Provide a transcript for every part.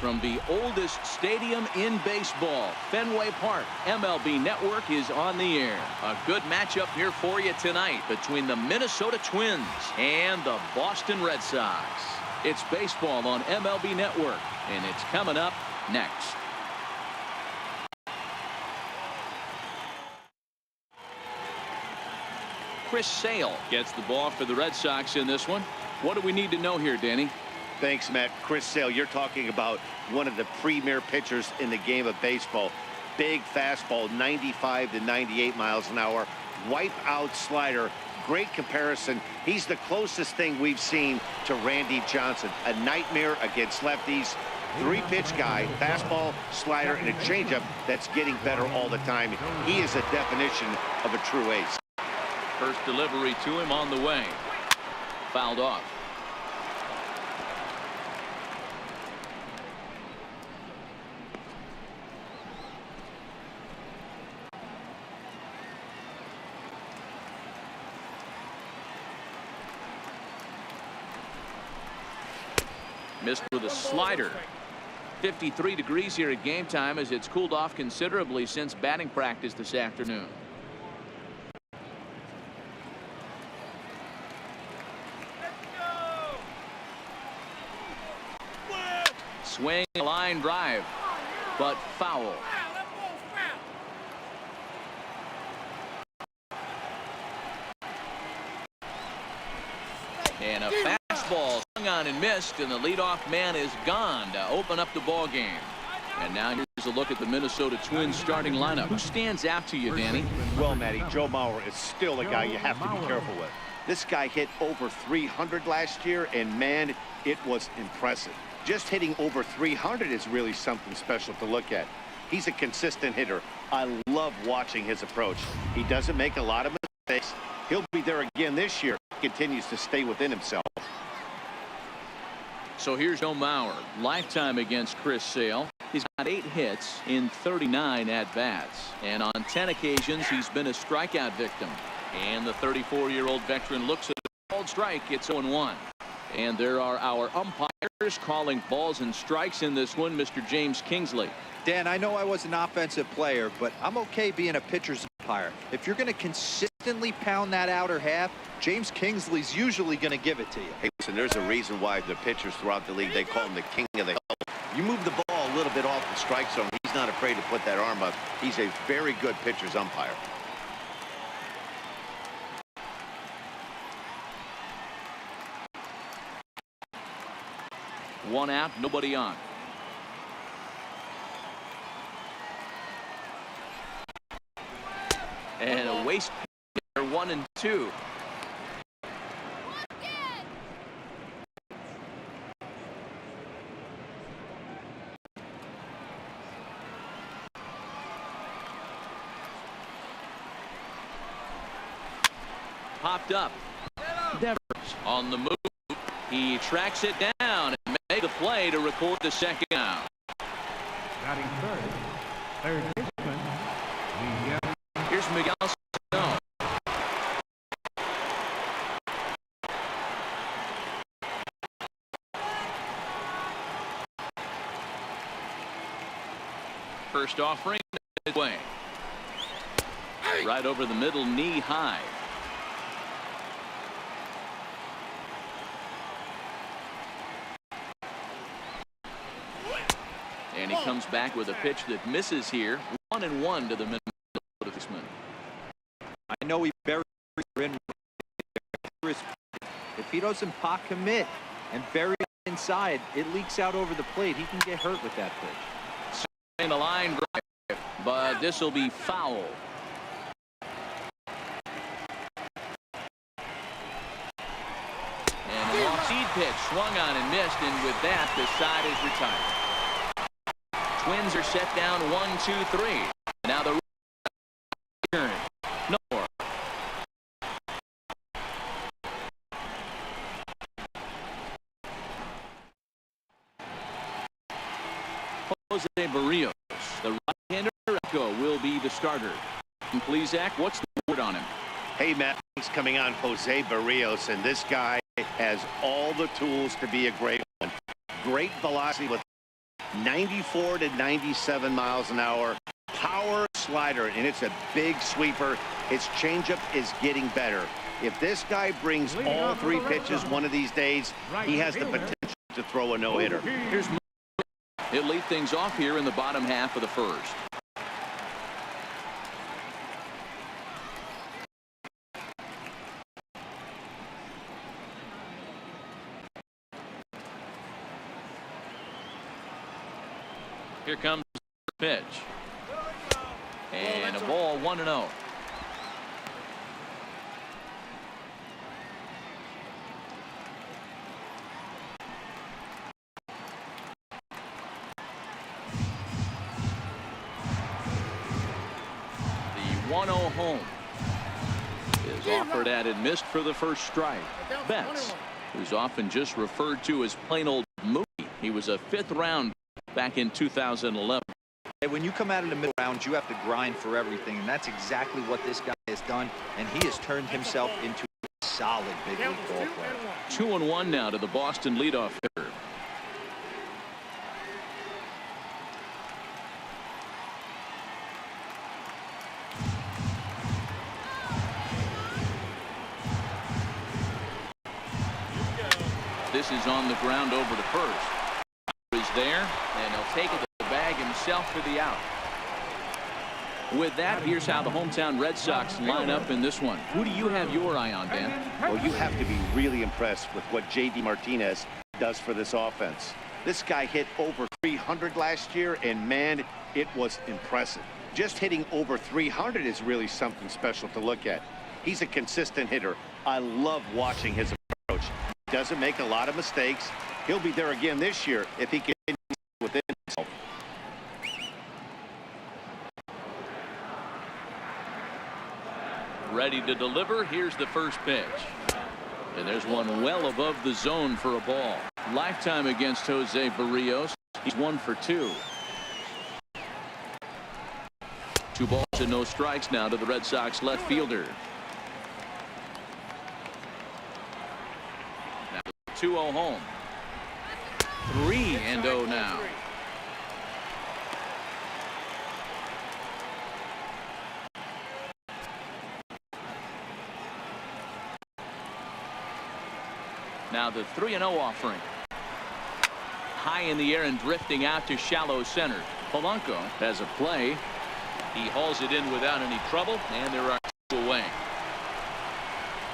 from the oldest stadium in baseball, Fenway Park. MLB Network is on the air. A good matchup here for you tonight between the Minnesota Twins and the Boston Red Sox. It's baseball on MLB Network, and it's coming up next. Chris Sale gets the ball for the Red Sox in this one. What do we need to know here, Danny? Thanks, Matt. Chris Sale, you're talking about one of the premier pitchers in the game of baseball. Big fastball, 95 to 98 miles an hour. Wipe-out slider. Great comparison. He's the closest thing we've seen to Randy Johnson. A nightmare against lefties. Three-pitch guy, fastball, slider, and a changeup that's getting better all the time. He is a definition of a true ace. First delivery to him on the way. Fouled off. Missed with a slider. 53 degrees here at game time as it's cooled off considerably since batting practice this afternoon. Swing, line drive, but foul. And a fastball swung on and missed, and the leadoff man is gone to open up the ball game. And now here's a look at the Minnesota Twins starting lineup. Who stands out to you, Danny? Well, Matty, Joe Mauer is still a guy you have to be careful with. This guy hit over 300 last year, and man, it was impressive. Just hitting over 300 is really something special to look at. He's a consistent hitter. I love watching his approach. He doesn't make a lot of mistakes. He'll be there again this year. He continues to stay within himself. So here's Joe Mauer. Lifetime against Chris Sale. He's got 8 hits in 39 at-bats. And on 10 occasions, he's been a strikeout victim. And the 34-year-old veteran looks at a called strike. It's 0-1. And there are our umpires calling balls and strikes in this one. Mr. James Kingsley. Dan, I know I was an offensive player, but I'm okay being a pitcher's umpire. If you're going to consistently pound that outer half, James Kingsley's usually going to give it to you. Hey, listen, there's a reason why the pitchers throughout the league, they call him the king of the hill. You move the ball a little bit off the strike zone, he's not afraid to put that arm up. He's a very good pitcher's umpire. One out, nobody on. And a waste here, 1-2. Popped up. Devers on the move. He tracks it down and makes the play to record the second out. Batting third baseman. Here's Miguel Sano. First offering midway. Right over the middle, knee high. And he comes back with a pitch that misses here. 1-1 to the Minnesota baseman. I know he buried in. If he doesn't pot commit and bury it inside, it leaks out over the plate. He can get hurt with that pitch. In the line drive, but this will be foul. And an off-speed pitch swung on and missed, and with that, the side is retired. Twins are set down 1-2-3. Now the turn. No more. Jose Barrios, the right-hander, will be the starter. And please, Zach, what's the word on him? Hey, Matt, thanks coming on Jose Barrios, and this guy has all the tools to be a great one. Great velocity with 94 to 97 miles an hour. Power slider, and it's a big sweeper. His changeup is getting better. If this guy brings all three pitches one of these days, he has the potential to throw a no-hitter. He'll lead things off here in the bottom half of the first. Here comes the pitch. And a ball, 1-0. The 1-0 home is offered at and missed for the first strike. Betts, who's often just referred to as plain old Mookie. He was a 5th round back in 2011. When you come out of the middle rounds, you have to grind for everything, and that's exactly what this guy has done, and he has turned himself into a solid big league ball player. 2-1 now to the Boston leadoff hitter. This is on the ground over to first. Is there, and he'll take it to the bag himself for the out. With that, here's how the hometown Red Sox line up in this one. Who do you have your eye on, Dan? Well, you have to be really impressed with what J.D. Martinez does for this offense. This guy hit over 300 last year, and man, it was impressive. Just hitting over 300 is really something special to look at. He's a consistent hitter. I love watching his approach. He doesn't make a lot of mistakes. He'll be there again this year if he can within himself. Ready to deliver. Here's the first pitch. And there's one well above the zone for a ball. Lifetime against Jose Barrios. He's 1 for 2. 2 balls and no strikes now to the Red Sox left fielder. Now 2-0 home. 3-0 now. Now the 3-0 offering. High in the air and drifting out to shallow center. Polanco has a play. He hauls it in without any trouble, and there are 2 away.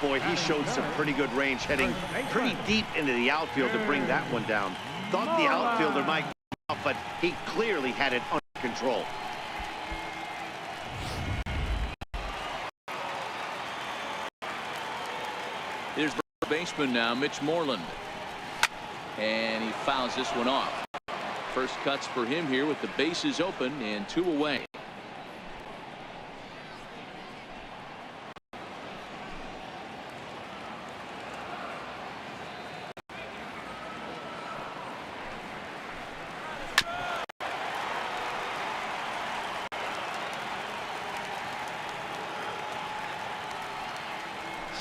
Boy, he showed some pretty good range, heading pretty deep into the outfield to bring that one down. Thought the outfielder might come out, but he clearly had it under control. Here's the baseman now, Mitch Moreland. And he fouls this one off. First cuts for him here with the bases open and 2 away.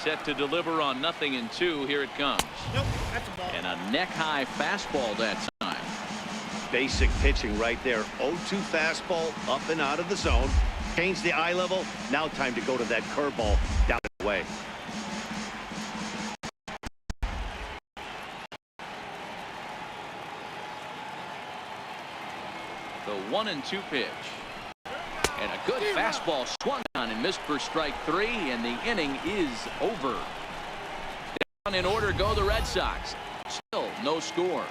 Set to deliver on 0-2. Here it comes. Nope, that's a ball. And a neck-high fastball that time. Basic pitching right there. 0-2 fastball up and out of the zone. Change the eye level. Now time to go to that curveball down and away. The 1-2 pitch. And a good fastball swung on and missed for strike 3, and the inning is over. Down in order go the Red Sox. Still no score.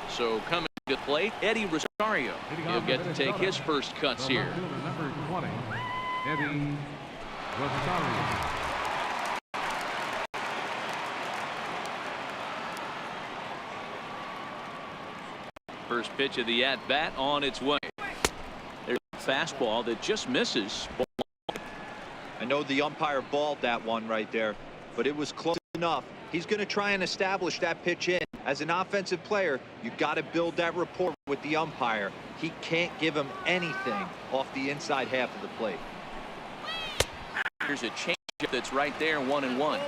So coming to plate, Eddie Rosario. He'll get to take his first cuts here. Number 20, Eddie Rosario. First pitch of the at-bat on its way. There's a fastball that just misses. I know the umpire balled that one right there, but it was close enough. He's going to try and establish that pitch in. As an offensive player, you got to build that rapport with the umpire. He can't give him anything off the inside half of the plate. Here's a change that's right there, 1-1.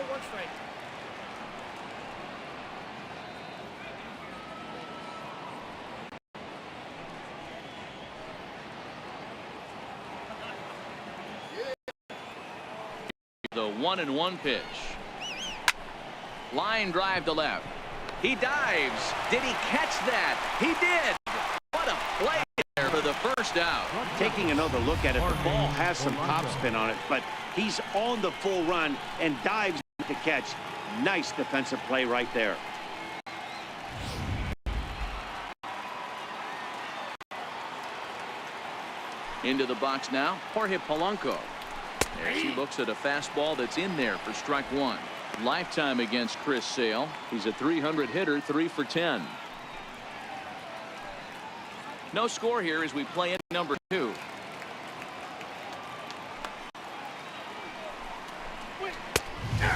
The 1-1 pitch. Line drive to left. He dives. Did he catch that? He did. What a play there for the first out. Taking another look at it, the ball has some topspin on it, but he's on the full run and dives to catch. Nice defensive play right there. Into the box now, Jorge Polanco. As he looks at a fastball that's in there for strike one. Lifetime against Chris Sale. He's a 300 hitter, 3 for 10. No score here as we play in number 2.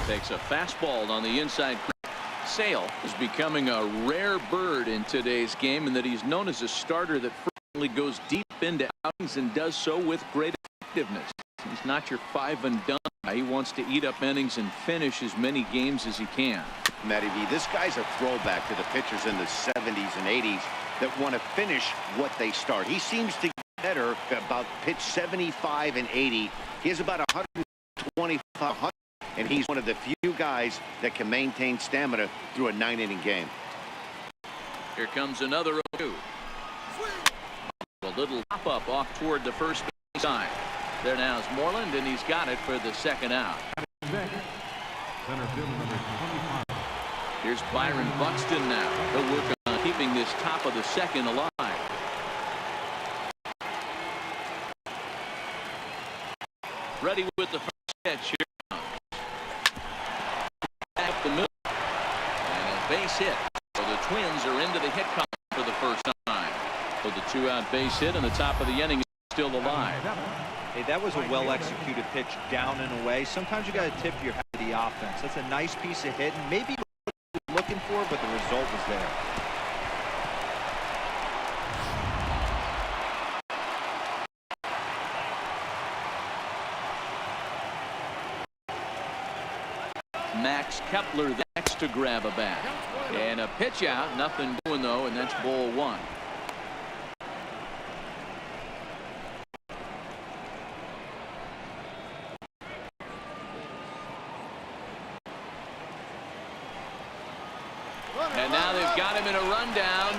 Takes a fastball on the inside. Sale is becoming a rare bird in today's game, in that he's known as a starter that frequently goes deep into outings and does so with great effectiveness. He's not your 5-and-done guy. He wants to eat up innings and finish as many games as he can. Matty V, this guy's a throwback to the pitchers in the 70s and 80s that want to finish what they start. He seems to get better about pitch 75 and 80. He has about 125, and he's one of the few guys that can maintain stamina through a 9-inning game. Here comes another 0-2. A little hop-up off toward the first base side. There now is Moreland, and he's got it for the second out. Center field number 25. Here's Byron Buxton now. He'll work on keeping this top of the second alive. Ready with the first pitch here. Back the middle. And a base hit. So the Twins are into the hit column for the first time. So the 2-out base hit, and the top of the inning is still alive. Hey, that was a well-executed pitch down and away. Sometimes you got to tip your hat to the offense. That's a nice piece of hitting. Maybe what you're looking for, but the result was there. Max Kepler the next to grab a bat. And a pitch out. Nothing doing, though, and that's ball 1. And now they've got him in a rundown.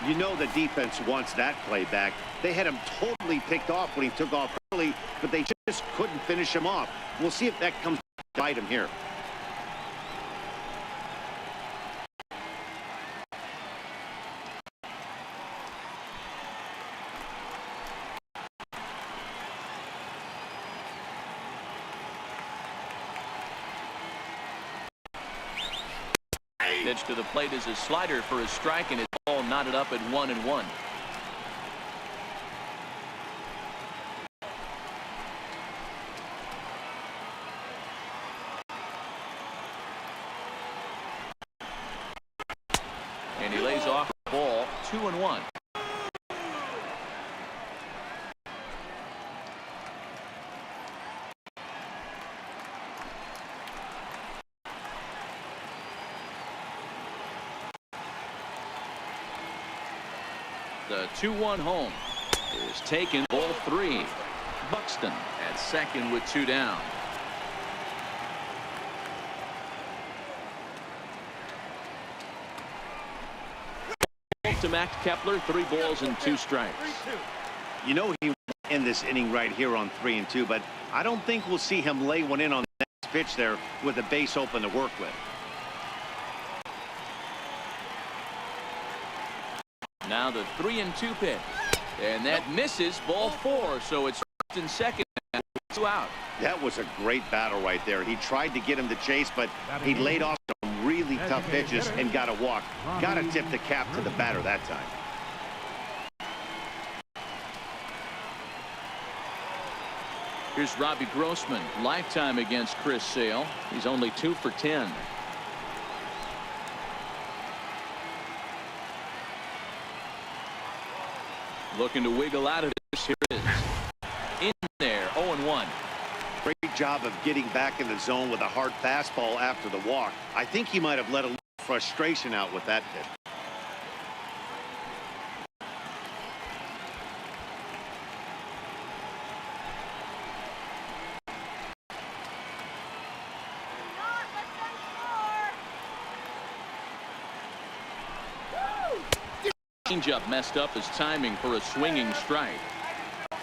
You know the defense wants that play back. They had him totally picked off when he took off early, but they just couldn't finish him off. We'll see if that comes to bite him here. Pitch to the plate is a slider for a strike, and it's all knotted up at 1-1. And he lays off the ball, 2-1. The 2-1 home is taken, ball 3. Buxton at second with 2 down. To Max Kepler, 3 balls and 2 strikes. You know he in this inning right here on 3-2, but I don't think we'll see him lay one in on the next pitch there with a base open to work with. Now the 3-2 pitch, and that misses, ball 4. So it's first and second, 2 out. That was a great battle right there. He tried to get him to chase, but he laid off some really tough pitches and got a walk. Got to tip the cap to the batter that time. Here's Robbie Grossman, lifetime against Chris Sale. He's only 2 for 10. Looking to wiggle out of this. Here it is. job of getting back in the zone with a hard fastball after the walk. I think he might have let a little frustration out with that pitch. Changeup messed up his timing for a swinging strike.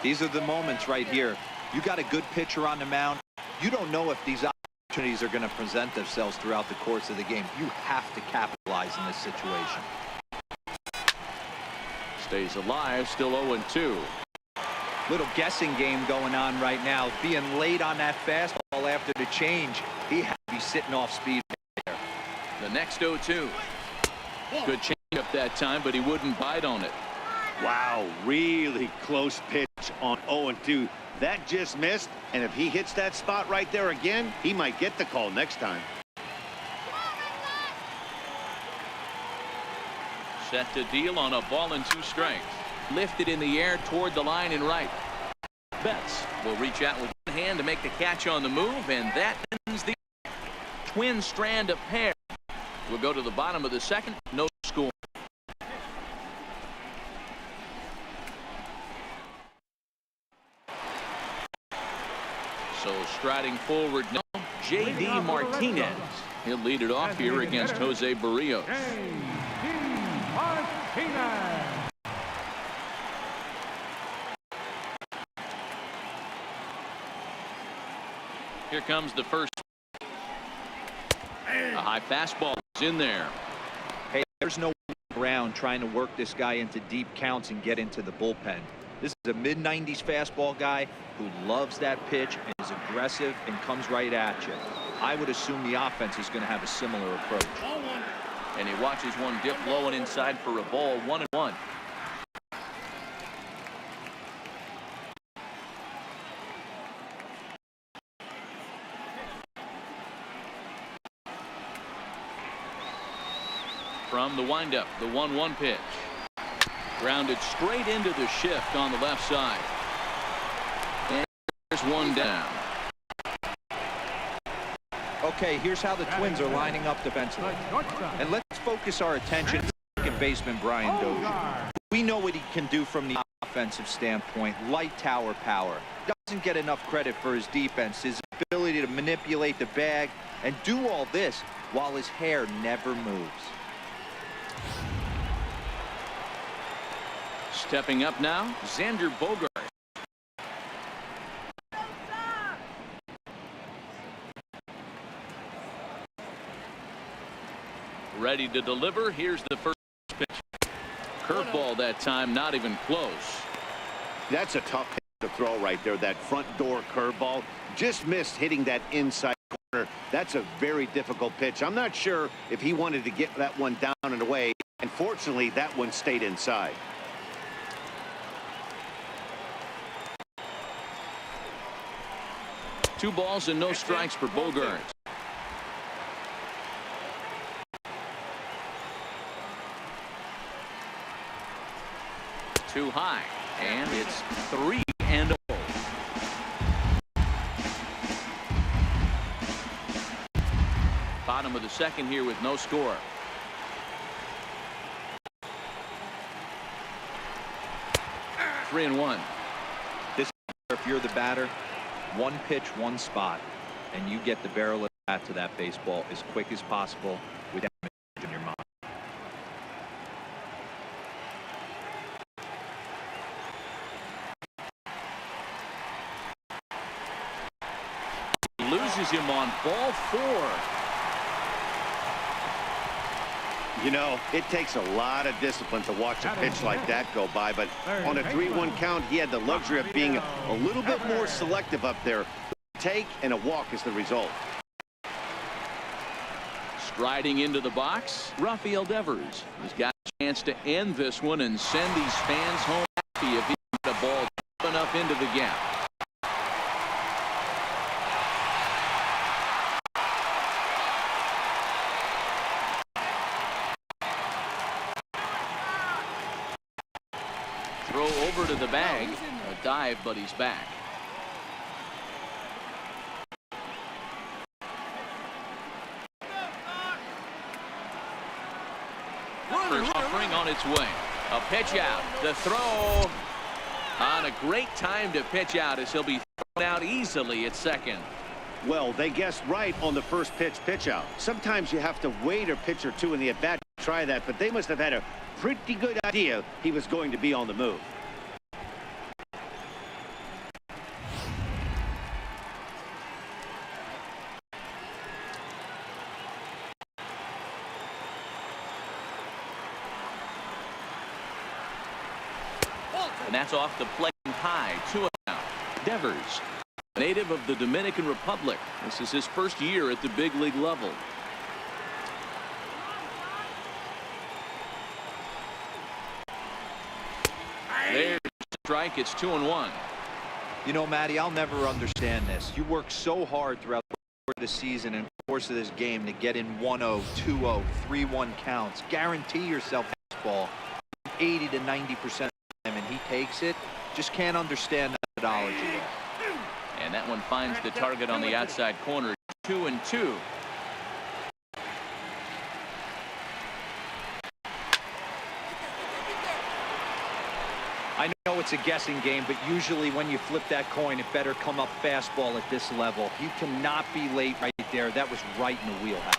These are the moments right here. You got a good pitcher on the mound. You don't know if these opportunities are going to present themselves throughout the course of the game. You have to capitalize in this situation. Stays alive, still 0-2. Little guessing game going on right now. Being late on that fastball after the change. He had to be sitting off speed there. The next 0-2. Good changeup that time, but he wouldn't bite on it. Wow, really close pitch on 0-2. That just missed, and if he hits that spot right there again, he might get the call next time. Set to deal on a ball and 2 strikes. Lifted in the air toward the line and right. Betts will reach out with one hand to make the catch on the move, and that ends the twin strand of pair. We'll go to the bottom of the second. No score. So striding forward now, J.D. Martinez. He'll lead it off here against Jose Barrios. Here comes the first. A high fastball is in there. Hey, there's no around trying to work this guy into deep counts and get into the bullpen. This is a mid-90s fastball guy who loves that pitch and is aggressive and comes right at you. I would assume the offense is going to have a similar approach. And he watches one dip low and inside for a ball. 1-1. From the windup, the 1-1 pitch. Grounded straight into the shift on the left side. And there's one down. Okay, here's how the Twins are lining up defensively. And let's focus our attention on second baseman Brian Dozier. We know what he can do from the offensive standpoint. Light tower power. Doesn't get enough credit for his defense. His ability to manipulate the bag and do all this while his hair never moves. Stepping up now, Xander Bogart. Ready to deliver. Here's the first pitch. Curveball that time, not even close. That's a tough hit to throw right there. That front door curveball just missed hitting that inside corner. That's a very difficult pitch. I'm not sure if he wanted to get that one down and away. And fortunately, that one stayed inside. Two balls and no strikes for Bogart. Too high, and it's 3-0. Bottom of the second here with no score. Three and one. This, if you're the batter, one pitch, one spot, and you get the barrel of the bat to that baseball as quick as possible with damage in your mind. Loses him on ball 4. You know, it takes a lot of discipline to watch a pitch like that go by, but on a 3-1 count, he had the luxury of being a little bit more selective up there. A take and a walk is the result. Striding into the box, Rafael Devers. He's got a chance to end this one and send these fans home happy if he gets the ball deep enough into the gap. Throw over to the bag. A dive, but he's back. First offering on its way. A pitch out. The throw on a great time to pitch out as he'll be thrown out easily at second. Well, they guessed right on the first pitch out. Sometimes you have to wait a pitch or two in the at-bat to try that, but they must have had a pretty good idea he was going to be on the move. And that's off the plate high. 2 out. Devers, native of the Dominican Republic. This is his first year at the big league level. There's the strike. It's 2-1. You know, Matty, I'll never understand this. You work so hard throughout the season and the course of this game to get in 1-0, 2-0, 3-1 counts. Guarantee yourself this ball 80 to 90% and he takes it. Just can't understand the methodology there. And that one finds the target on the outside corner. 2-2. I know it's a guessing game, but usually when you flip that coin, it better come up fastball at this level. You cannot be late right there. That was right in the wheelhouse.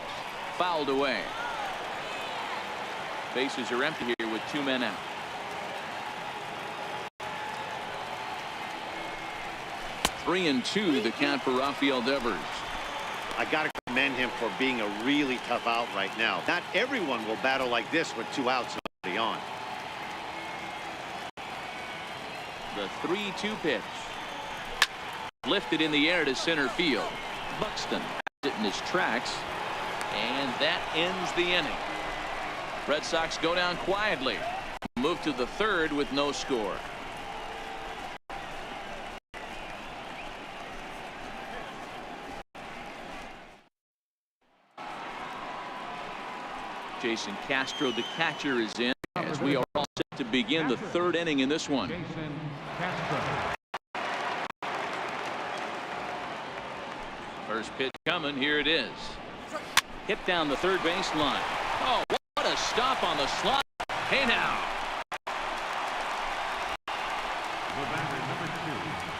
Fouled away. Bases are empty here with 2 men out. Three and 2, the count for Rafael Devers. I got to commend him for being a really tough out right now. Not everyone will battle like this with 2 outs and nobody on. The 3-2 pitch. Lifted in the air to center field. Buxton has it in his tracks. And that ends the inning. Red Sox go down quietly. Move to the third with no score. Jason Castro, the catcher, is in as we are all set to begin the third inning in this one. Jason Castro. First pitch coming. Here it is. Hit down the third base line. Oh, what a stop on the slide. Hey now. The batter, number 2,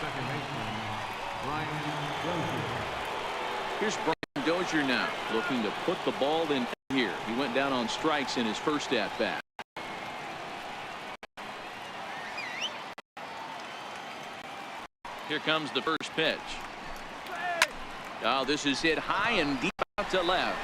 second baseman, Brian Dozier. Here's Brian Dozier now, looking to put the ball in here. He went down on strikes in his first at-bat. Here comes the first pitch. Oh, this is hit high and deep out to left.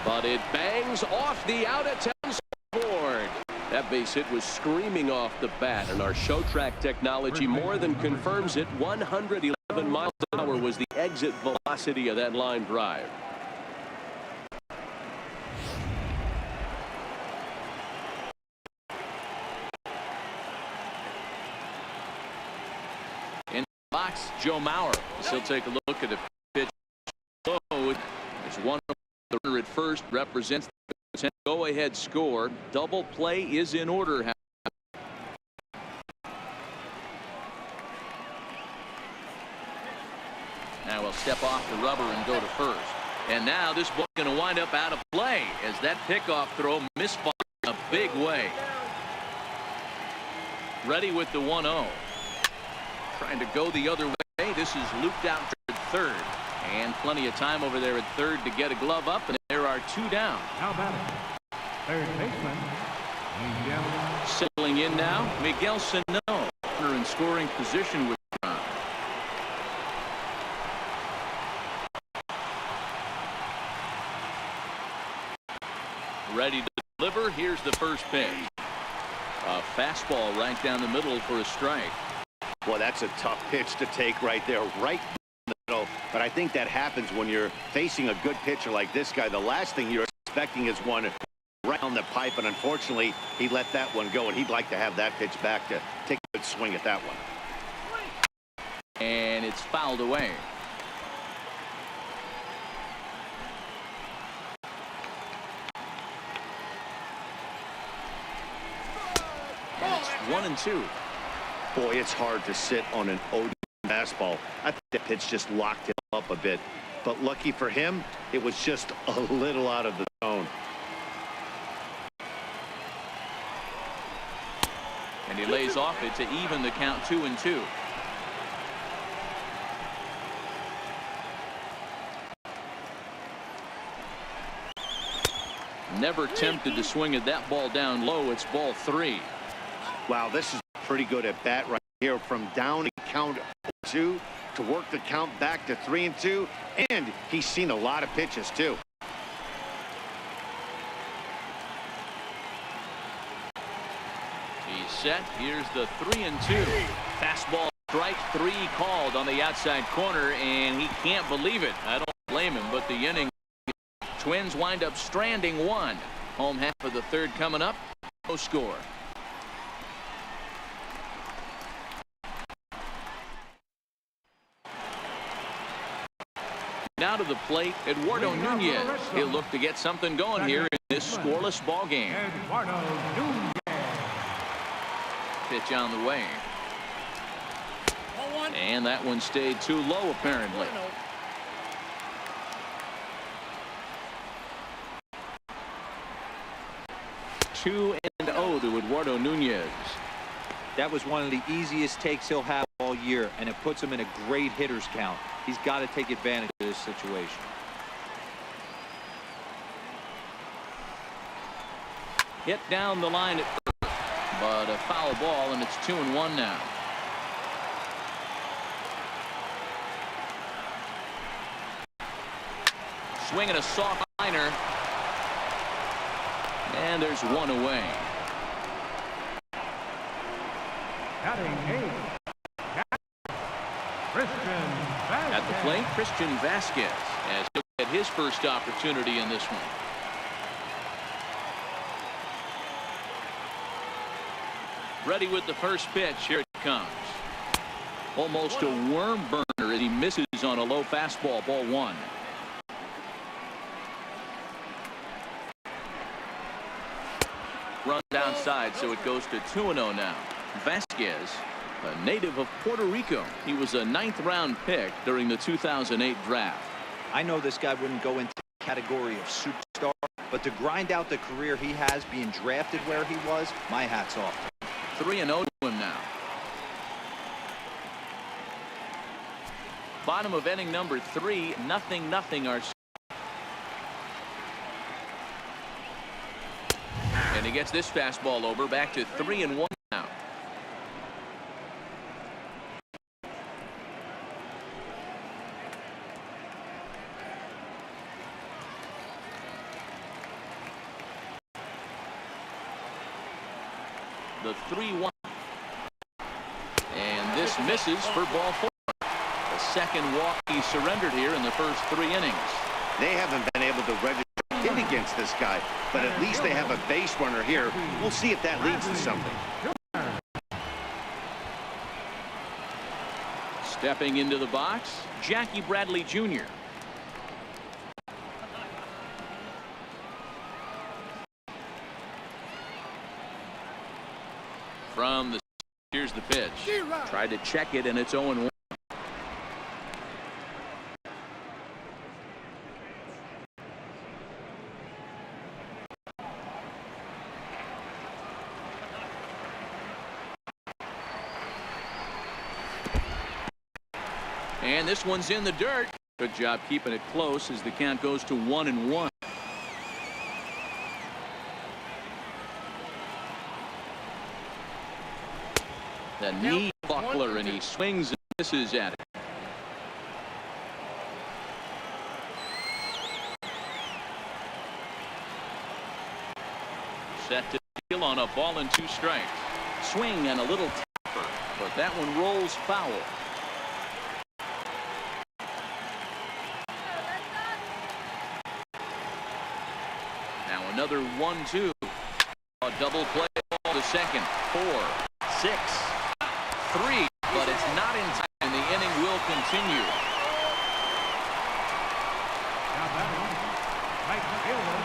But it bangs off the out-of-town board. That base hit was screaming off the bat, and our show track technology more than confirms it. 111 miles an hour was the exit velocity of that line drive. In the box, Joe Mauer. He'll take a look at the pitch. There's one. The runner at first represents the go-ahead score. Double play is in order. Now we'll step off the rubber and go to first. And now this ball is going to wind up out of play as that pickoff throw misfired in a big way. Ready with the 1-0. Trying to go the other way. This is looped out to third. And plenty of time over there at third to get a glove up, and there are 2 down. Now batting, third baseman, Miguel. Settling in now, Miguel Sano. Runner in scoring position with Brown. Ready to deliver. Here's the first pitch. A fastball right down the middle for a strike. Well, that's a tough pitch to take right there, right in the middle. But I think that happens when you're facing a good pitcher like this guy. The last thing you're expecting is one right on the pipe, and unfortunately, he let that one go, and he'd like to have that pitch back to take a good swing at that one. And it's fouled away. And it's 1-2. Boy, it's hard to sit on an 0 fastball. I think that pitch just locked him up a bit. But lucky for him, it was just a little out of the zone. And he lays off it to even the count 2-2. Never tempted to swing at that ball down low. It's ball 3. Wow, this is pretty good at bat right here, from down to count 2 to work the count back to 3-2, and he's seen a lot of pitches too. He's set. Here's the 3-2. Fastball strike 3 called on the outside corner, and he can't believe it. I don't blame him, but the inning, Twins wind up stranding 1. Home half of the 3rd coming up. No score. Now to the plate, Eduardo Nunez. He'll look to get something going here in this scoreless ball game. Eduardo Nunez. Pitch on the way. And that one stayed too low, apparently. 2-0 to Eduardo Nunez. That was one of the easiest takes he'll have all year, and it puts him in a great hitter's count. He's got to take advantage of this situation. Hit down the line at first, but a foul ball, and it's 2-1 now. Swinging a soft liner, and there's one away. Batting 8. Christian Vasquez. At the plate, Christian Vasquez has looked at his first opportunity in this one. Ready with the first pitch. Here it comes. Almost a worm burner as he misses on a low fastball. Ball 1. Runs outside, so it goes to 2-0 now. Vasquez, a native of Puerto Rico. He was a 9th-round pick during the 2008 draft. I know this guy wouldn't go into the category of superstar, but to grind out the career he has being drafted where he was, my hat's off. 3-0 to him now. Bottom of inning number 3, 0-0 our. And he gets this fastball over, back to 3-1 now. The 3-1. And this misses for ball 4. The second walk he surrendered here in the first 3 innings. They haven't been able to register hit against this guy, but at least they have a base runner here. We'll see if that leads to something. Stepping into the box, Jackie Bradley Jr. From the, here's the pitch. Tried to check it, and it's 0-1. And this one's in the dirt. Good job keeping it close as the count goes to 1-1. The knee buckler, and he swings and misses at it. Set to deal on a ball and 2 strikes. Swing and a little tapper, but that one rolls foul. Another 1-2. A double play ball to second. 4, 6, 3, but it's not in time, and the inning will continue. Now batting, right fielder.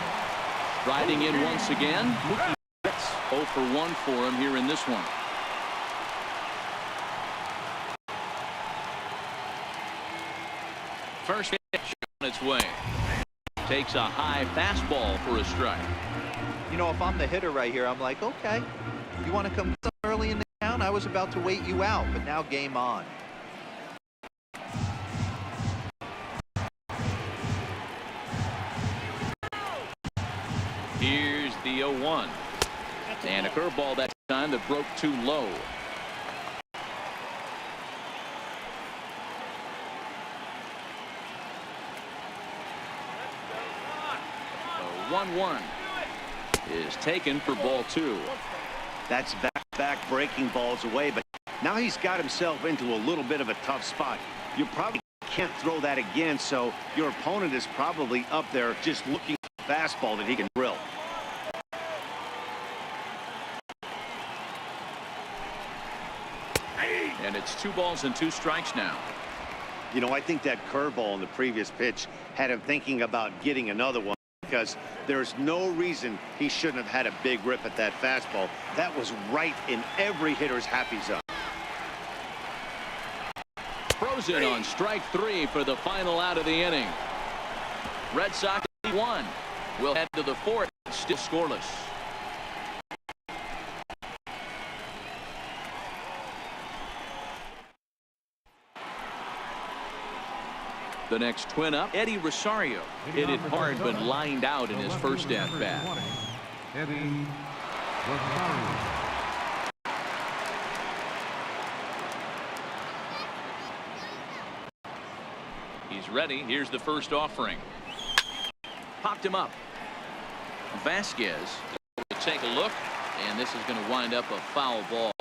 Riding in once again. Mookie Betts 0 for 1 for him here in this one. First pitch on its way. Takes a high fastball for a strike. You know, if I'm the hitter right here, I'm like, okay, you want to come early in the count, I was about to wait you out, but now game on. Here's the 0-1. And a curveball that time that broke too low. The 1-1 is taken for ball 2. That's back breaking balls away, but now he's got himself into a little bit of a tough spot. You probably can't throw that again, so your opponent is probably up there just looking for a fastball that he can drill. And it's 2 balls and 2 strikes now. You know, I think that curveball in the previous pitch had him thinking about getting another one, because there's no reason he shouldn't have had a big rip at that fastball. That was right in every hitter's happy zone. Frozen on strike 3 for the final out of the inning. Red Sox 1 will head to the 4th, still scoreless. The next twin up, Eddie Rosario, hit it hard but lined out in his first at-bat. Eddie Rosario. He's ready. Here's the first offering. Popped him up. Vasquez will take a look, and this is going to wind up a foul ball.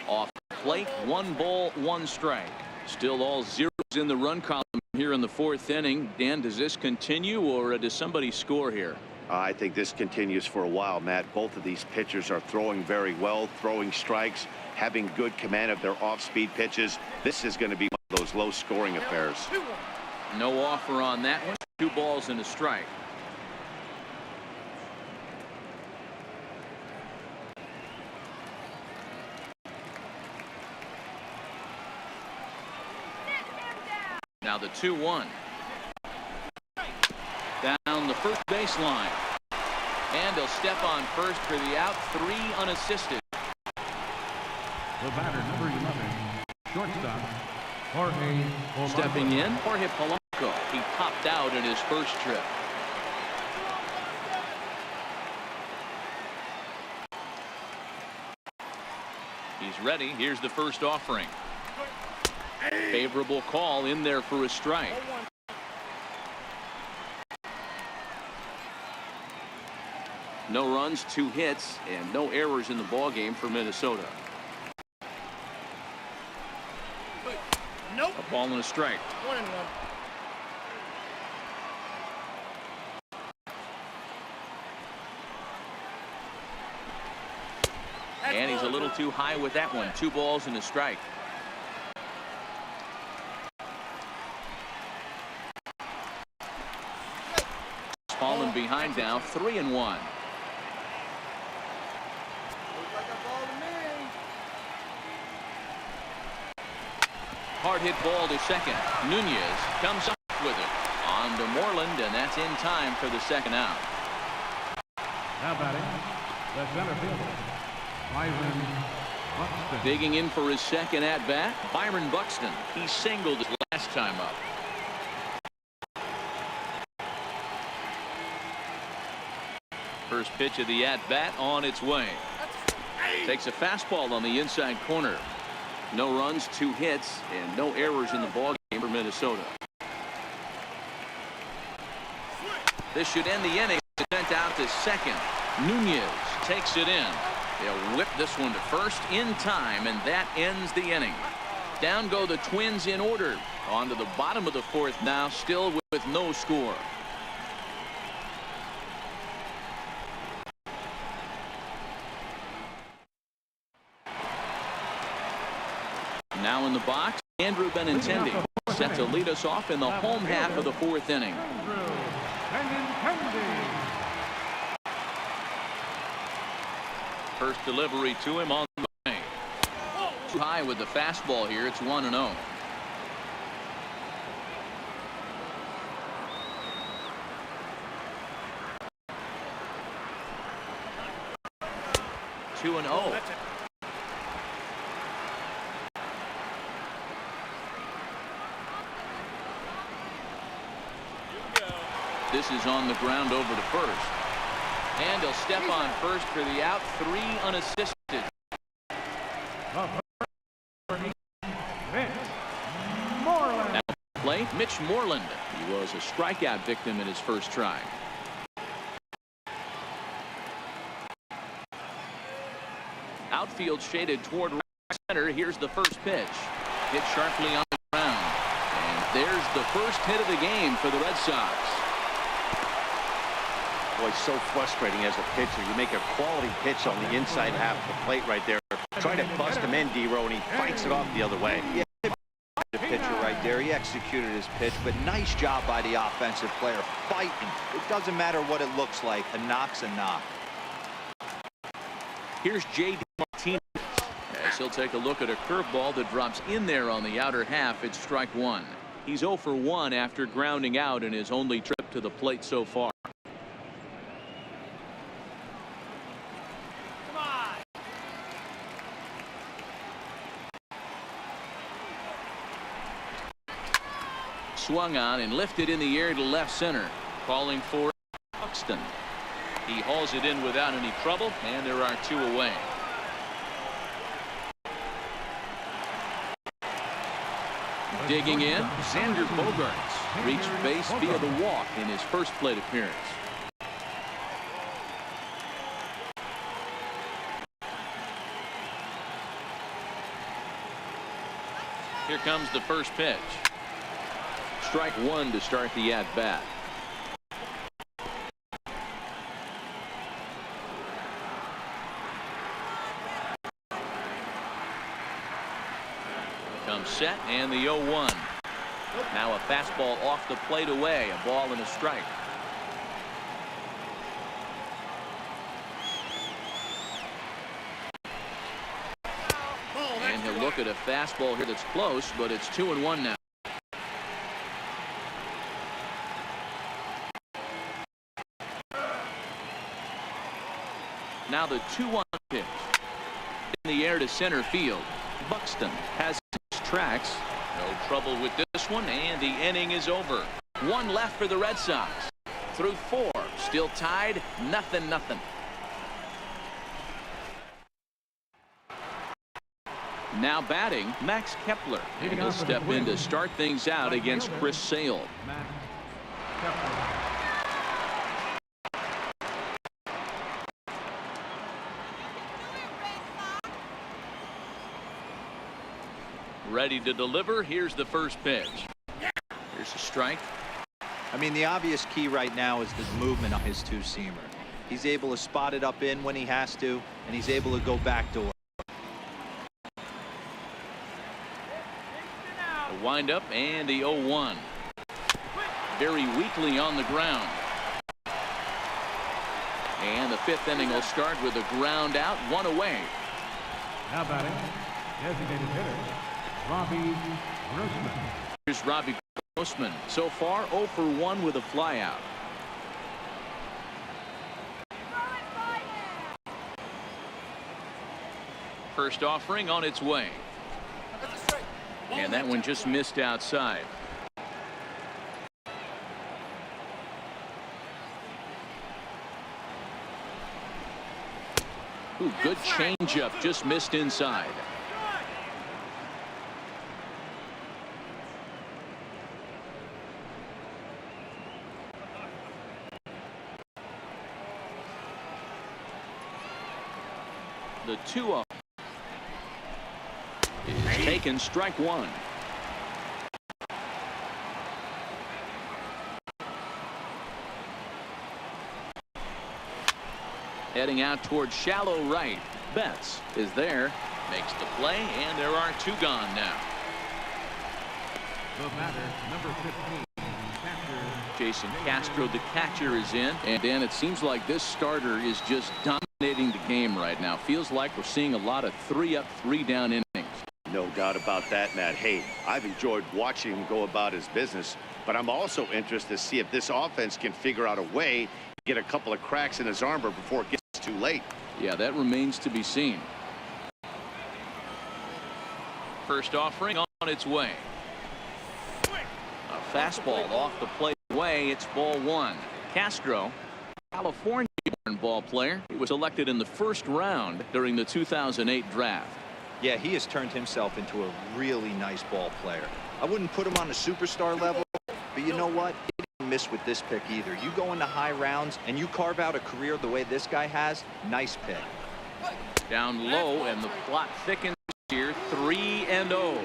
Off the plate, 1 ball, 1 strike. Still all zeros in the run column here in the 4th inning. Dan, does this continue, or does somebody score here? I think this continues for a while, Matt. Both of these pitchers are throwing very well, throwing strikes, having good command of their off-speed pitches. This is going to be one of those low-scoring affairs. No offer on that one. 2 balls and a strike. Now the 2-1. Down the first baseline. And he'll step on first for the out. 3 unassisted. The batter, number 11, shortstop, Jorge Polanco. Stepping in, Jorge Polanco. He popped out in his first trip. He's ready. Here's the first offering. Favorable call in there for a strike. No runs, 2 hits, and no errors in the ballgame for Minnesota. Nope. A ball and a strike. 1-1. And he's a little too high with that one. 2 balls and a strike. Falling behind now, 3-1. Hard hit ball to second. Nunez comes up with it. On to Moreland, and that's in time for the second out. Now batting, the center fielder, Byron Buxton. Digging in for his second at bat, Byron Buxton. He singled his last time up. First pitch of the at bat on its way. Takes a fastball on the inside corner. No runs, 2 hits, and no errors in the ballgame for Minnesota. This should end the inning. Sent out to second. Nunez takes it in. They'll whip this one to first in time, and that ends the inning. Down go the Twins in order. On to the bottom of the 4th now, still with no score. Now in the box, Andrew Benintendi set to lead us off in the home half of the 4th inning. First delivery to him on the way. Too high with the fastball here. It's 1-0. 2-0. This is on the ground over to first. And he'll step on first for the out. 3 unassisted. Now play, Mitch Moreland. He was a strikeout victim in his first try. Outfield shaded toward right center. Here's the first pitch. Hit sharply on the ground. And there's the first hit of the game for the Red Sox. Boy, so frustrating as a pitcher. You make a quality pitch on the inside half of the plate right there. Trying to bust him in, D-Row, and he fights it off the other way. Yeah, the pitcher right there. He executed his pitch, but nice job by the offensive player fighting. It doesn't matter what it looks like. A knock's a knock. Here's J.D. Martinez as he'll take a look at a curveball that drops in there on the outer half. It's strike 1. He's 0 for 1 after grounding out in his only trip to the plate so far. Swung on and lifted in the air to left center. Calling for Buxton. He hauls it in without any trouble, and there are 2 away. Digging in, Xander Bogaerts reached base via the walk in his first plate appearance. Here comes the first pitch. Strike 1 to start the at-bat. Comes set and the 0-1. Now a fastball off the plate away. A ball and a strike. And he'll look at a fastball here that's close, but it's 2-1 now. Now the 2-1 pitch. In the air to center field. Buxton has 6 tracks. No trouble with this one, and the inning is over. 1 left for the Red Sox. Through 4. Still tied. 0-0. Now batting, Max Kepler. And he'll step in to start things out against Chris Sale. Ready to deliver. Here's the first pitch. Here's a strike. I mean, the obvious key right now is the movement on his 2-seamer. He's able to spot it up in when he has to, and he's able to go backdoor. The windup and the 0-1. Very weakly on the ground. And the 5th inning will start with a ground out, 1 away. Now batting, designated hitter, Robbie Grossman. Here's Robbie Grossman. So far 0 for 1 with a flyout. First offering on its way. And that one just missed outside. Ooh, good changeup, just missed inside. The 2-0 is taken, strike 1. Heading out towards shallow right. Betts is there, makes the play, and there are 2 gone now. The batter, number 15, catcher. Jason Castro, the catcher, is in. And Dan, it seems like this starter is just dominating the game right now. Feels like we're seeing a lot of 3-up, 3-down innings. No doubt about that, Matt. Hey, I've enjoyed watching him go about his business, but I'm also interested to see if this offense can figure out a way to get a couple of cracks in his armor before it gets too late. Yeah, that remains to be seen. First offering on its way. A fastball off the plate away. It's ball one. Castro, California-born ball player. He was elected in the first round during the 2008 draft. Yeah, he has turned himself into a really nice ball player. I wouldn't put him on a superstar level, but you know what? He didn't miss with this pick either. You go into high rounds and you carve out a career the way this guy has. Nice pick. Down low, and the plot thickens here. 3-0.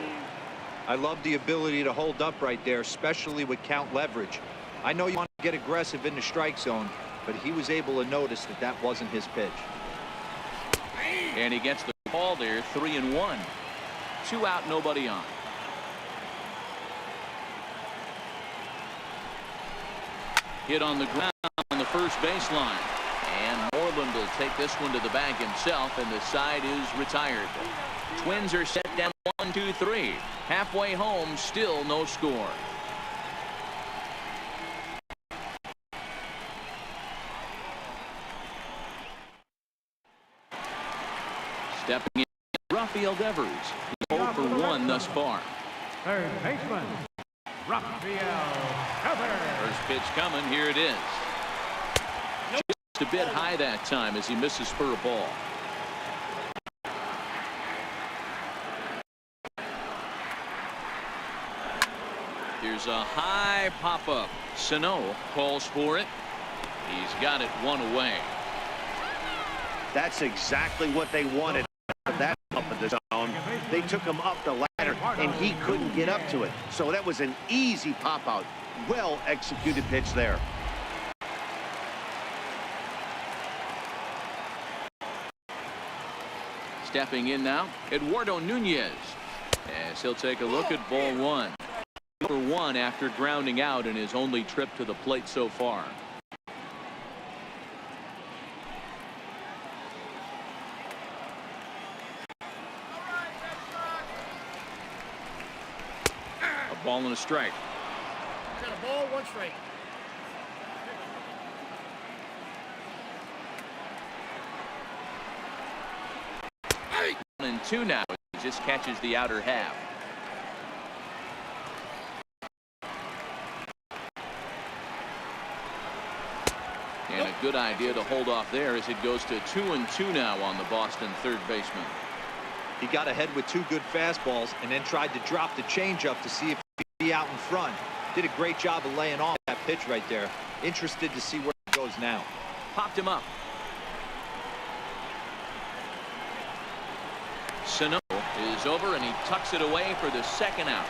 I love the ability to hold up right there, especially with count leverage. I know you want to get aggressive in the strike zone, but he was able to notice that that wasn't his pitch. And he gets the ball there. 3-1. 2 out, nobody on. Hit on the ground on the first baseline. And Moreland will take this one to the bag himself, and the side is retired. Twins are set down 1-2-3. Halfway home, still no score. Stepping in, Rafael Devers. He's 0 for 1 thus far. Third baseman, Rafael Devers. First pitch coming. Here it is. Just a bit high that time as he misses for a ball. Here's a high pop-up. Sano calls for it. He's got it one away. That's exactly what they wanted. That up in the zone. They took him up the ladder, and he couldn't get up to it. So that was an easy pop-out. Well-executed pitch there. Stepping in now, Eduardo Nunez, as he'll take a look at ball one. For 1 after grounding out in his only trip to the plate so far. A ball and a strike. Got a ball, 1 strike. 1-2 now. He just catches the outer half. And a good idea to hold off there as it goes to 2-2 now on the Boston third baseman. He got ahead with 2 good fastballs and then tried to drop the changeup to see if he'd be out in front. Did a great job of laying off that pitch right there. Interested to see where it goes now. Popped him up. Sano is over, and he tucks it away for the second out.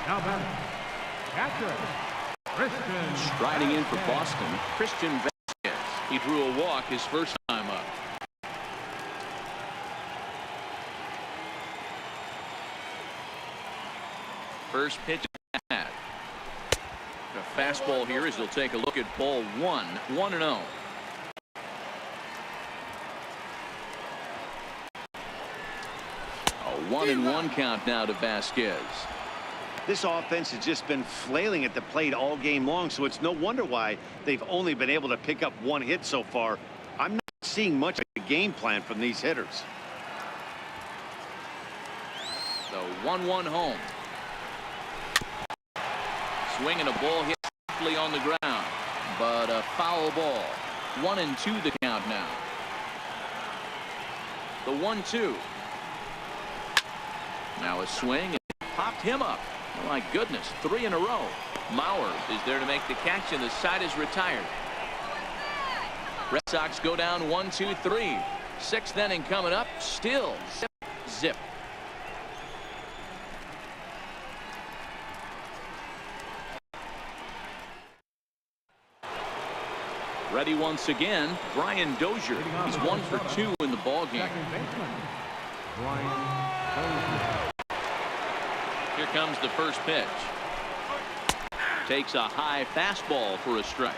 Now batting, catcher, Christian. Striding in for Boston, Christian Vasquez. He drew a walk his first time up. First pitch. A fastball here as he'll take a look at ball 1. 1-0. A 1-1 count now to Vasquez. This offense has just been flailing at the plate all game long, so it's no wonder why they've only been able to pick up 1 hit so far. I'm not seeing much of a game plan from these hitters. The 1-1 home. Swinging a ball hit softly on the ground, but a foul ball. 1-2 the count now. The 1-2. Now a swing, and popped him up. Oh my goodness, 3 in a row. Mauer is there to make the catch, and the side is retired. Red Sox go down 1-2-3. 6th inning coming up. Still zip. Ready once again, Brian Dozier. He's 1 for 2 in the ball game. Second baseman, Brian Dozier. Here comes the first pitch. Takes a high fastball for a strike.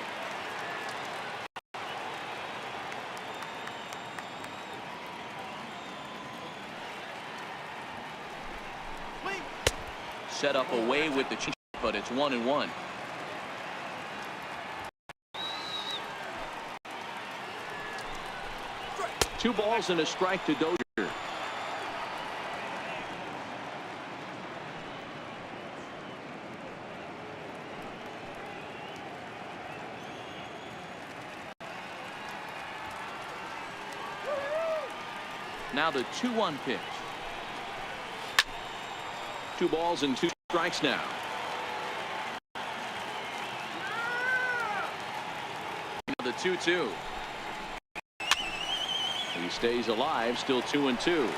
Set up away with the change, but it's 1-1. 2 balls and a strike to Dozier. Now the 2-1 pitch. 2 balls and 2 strikes now. The 2-2. He stays alive, still 2-2.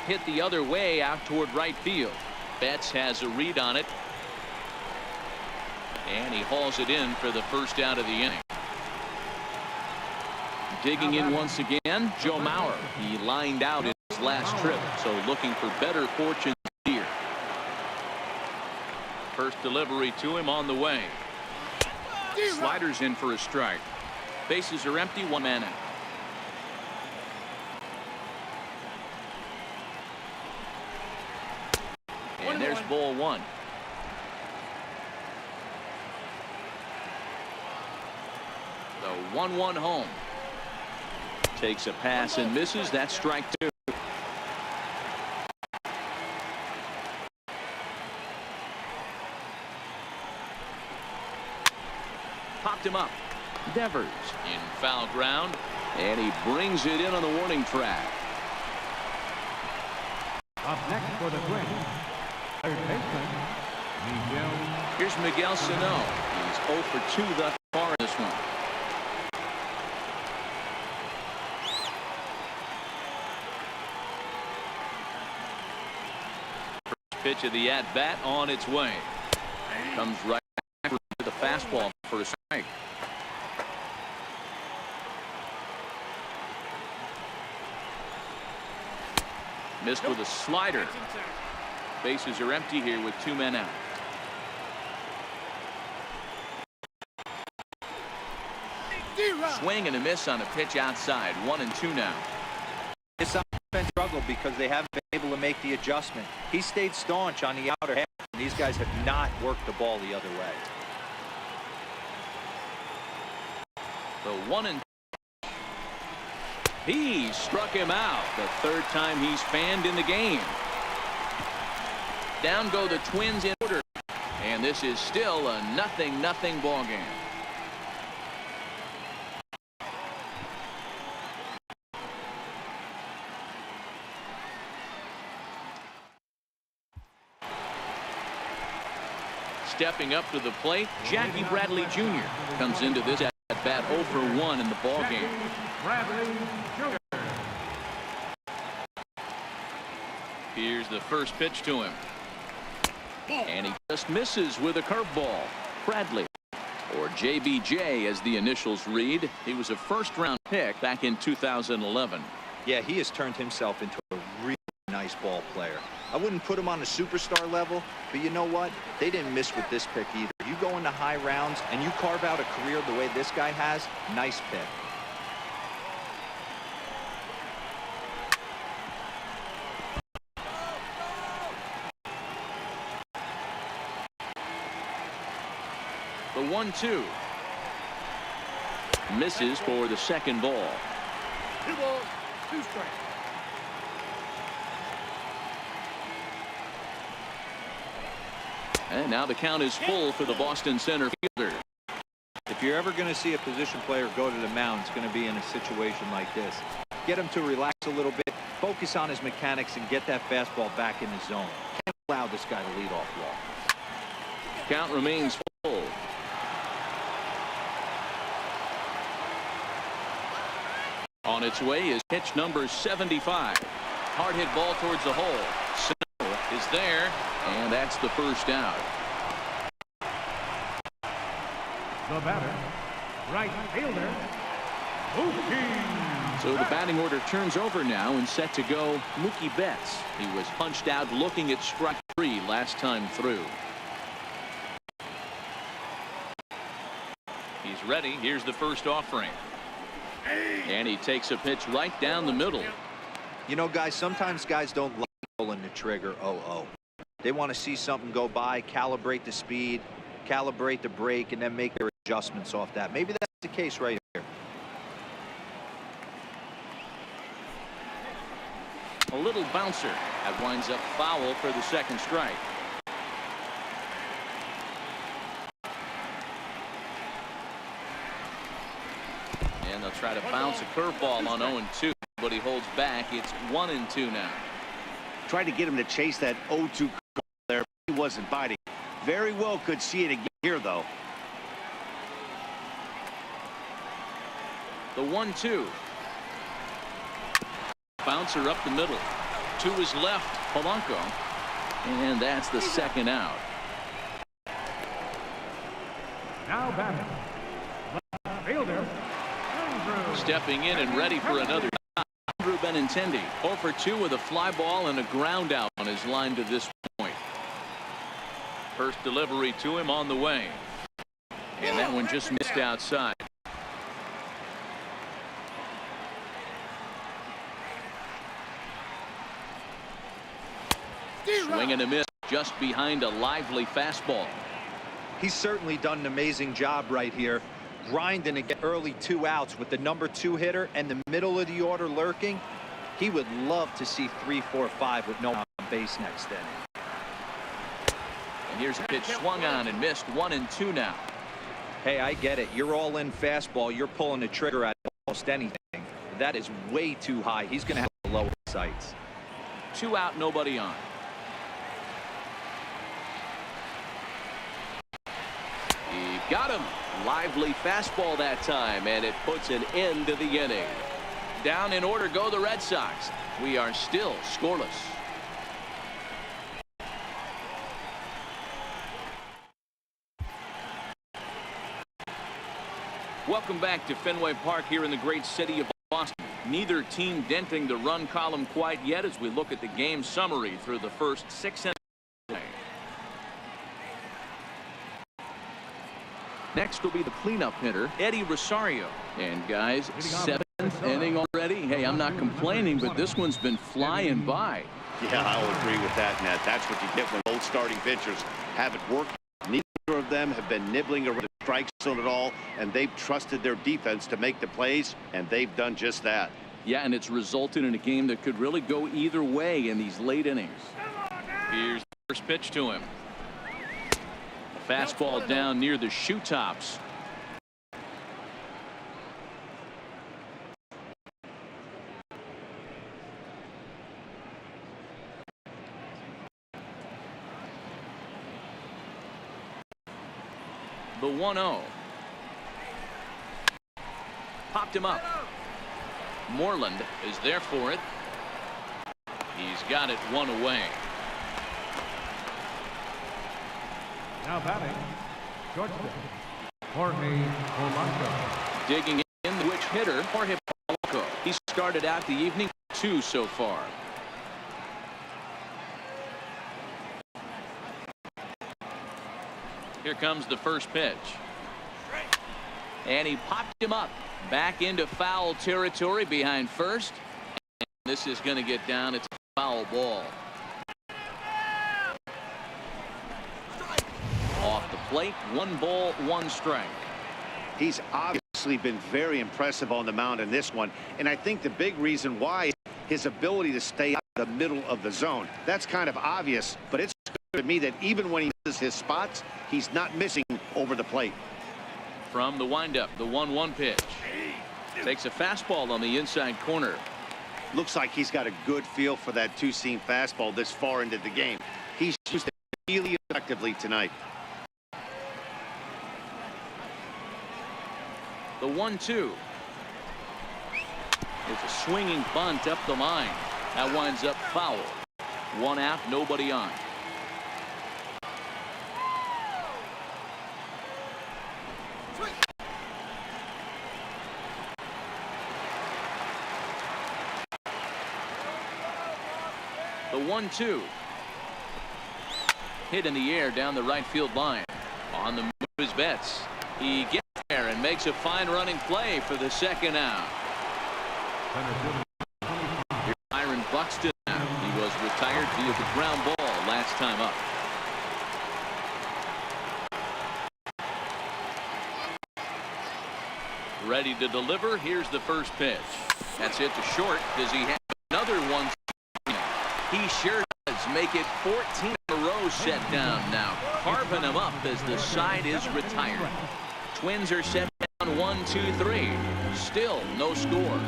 Hit the other way out toward right field. Betts has a read on it. And he hauls it in for the first out of the inning. Digging in once again, Joe Mauer. He lined out in his last trip, so looking for better fortune here. First delivery to him on the way. Sliders in for a strike. Bases are empty, 1 man out. And there's ball 1. The 1-1 home. Takes a pass and misses. That's strike 2. Popped him up. Devers in foul ground, and he brings it in on the warning track. Up next for the Twins, third baseman, Miguel. Here's Miguel Sano. He's 0 for 2 thus far in this one. First pitch of the at-bat on its way. Comes right back to the fastball for a strike. Missed with a slider. Bases are empty here with 2 men out. Swing and a miss on a pitch outside. 1-2 now. This offense struggled because they haven't been able to make the adjustment. He stayed staunch on the outer half, and these guys have not worked the ball the other way. The 1-2. He struck him out. The 3rd time he's fanned in the game. Down go the Twins in order. And this is still a 0-0 ball game. Stepping up to the plate, Jackie Bradley Jr. comes into this at bat 0 for 1 in the ball game. Bradley Jr. Here's the first pitch to him. And he just misses with a curveball. Bradley, or JBJ as the initials read. He was a first-round pick back in 2011. Yeah, he has turned himself into a really nice ball player. I wouldn't put him on a superstar level, but you know what? They didn't miss with this pick either. You go into high rounds and you carve out a career the way this guy has, nice pick. The 1-2. Misses for the second ball. 2 balls, 2 strikes. And now the count is full for the Boston center fielder. If you're ever going to see a position player go to the mound, it's going to be in a situation like this. Get him to relax a little bit, focus on his mechanics, and get that fastball back in the zone. Can't allow this guy to lead off walk. Count remains full. On its way is pitch number 75. Hard hit ball towards the hole. Snow is there, and that's the first out. The batter, right fielder, Mookie. So the batting order turns over now and set to go Mookie Betts. He was punched out looking at strike 3 last time through. He's ready. Here's the first offering. And he takes a pitch right down the middle. You know, guys, sometimes guys don't like pulling the trigger 0-0. They want to see something go by, calibrate the speed, calibrate the break, and then make their adjustments off that. Maybe that's the case right here. A little bouncer. That winds up foul for the second strike. And they'll try to bounce a curveball on 0-2, but he holds back. It's 1-2 now. Tried to get him to chase that 0-2 curveball there. He wasn't biting. Very well could see it again here, though. The 1-2. Bouncer up the middle. To his left, Polanco. And that's the second out. Now batting. Left fielder. Stepping in and ready for another shot, Andrew Benintendi. 0 for 2 with a fly ball and a ground out on his line to this point. First delivery to him on the way. And that one just missed outside. Swing and a miss just behind a lively fastball. He's certainly done an amazing job right here, grinding to get early 2 outs with the number 2 hitter and the middle of the order lurking. He would love to see 3, 4, 5 with no on base next inning. And here's a pitch swung on and missed. 1-2 now. Hey, I get it. You're all in fastball. You're pulling the trigger at almost anything. That is way too high. He's going to have to lower the sights. 2 out, nobody on. He got him. Lively fastball that time, and it puts an end to the inning. Down in order go the Red Sox. We are still scoreless. Welcome back to Fenway Park here in the great city of Boston. Neither team denting the run column quite yet as we look at the game summary through the first 6 innings. Next will be the cleanup hitter, Eddie Rosario. And guys, 7th inning already. Hey, I'm not complaining, but this one's been flying by. Yeah, I'll agree with that, Nat. That's what you get when both starting pitchers haven't worked. Neither of them have been nibbling around the strike zone at all, and they've trusted their defense to make the plays, and they've done just that. Yeah, and it's resulted in a game that could really go either way in these late innings. Here's the first pitch to him. Fastball down near the shoe tops. The 1-0. Popped him up. Moreland is there for it. He's got it 1 away. Now batting. Shortstop. Jorge Polanco. Digging in, the switch hitter, Jorge Polanco. He started out the evening 2 so far. Here comes the first pitch. And he popped him up. Back into foul territory behind first. And this is going to get down. It's a foul ball. Off the plate, 1 ball, 1 strike. He's obviously been very impressive on the mound in this one, and I think the big reason why is his ability to stay out of the middle of the zone. That's kind of obvious, but it's clear to me that even when he misses his spots, he's not missing over the plate. From the windup, the 1-1 pitch. Takes a fastball on the inside corner. Looks like he's got a good feel for that 2-seam fastball this far into the game. He's used it really effectively tonight. The 1-2. It's a swinging bunt up the line. That winds up foul. 1 out, nobody on. The 1-2. Hit in the air down the right field line. On the move is Betts. He gets there and makes a fine running play for the second out. Byron Buxton. He was with retired via the ground ball last time up. Ready to deliver. Here's the first pitch. That's hit to short. Does he have another one? He sure does. Make it 14 in a row set down now. Carving him up as the side is retired. Twins are set down 1-2-3. Still no score.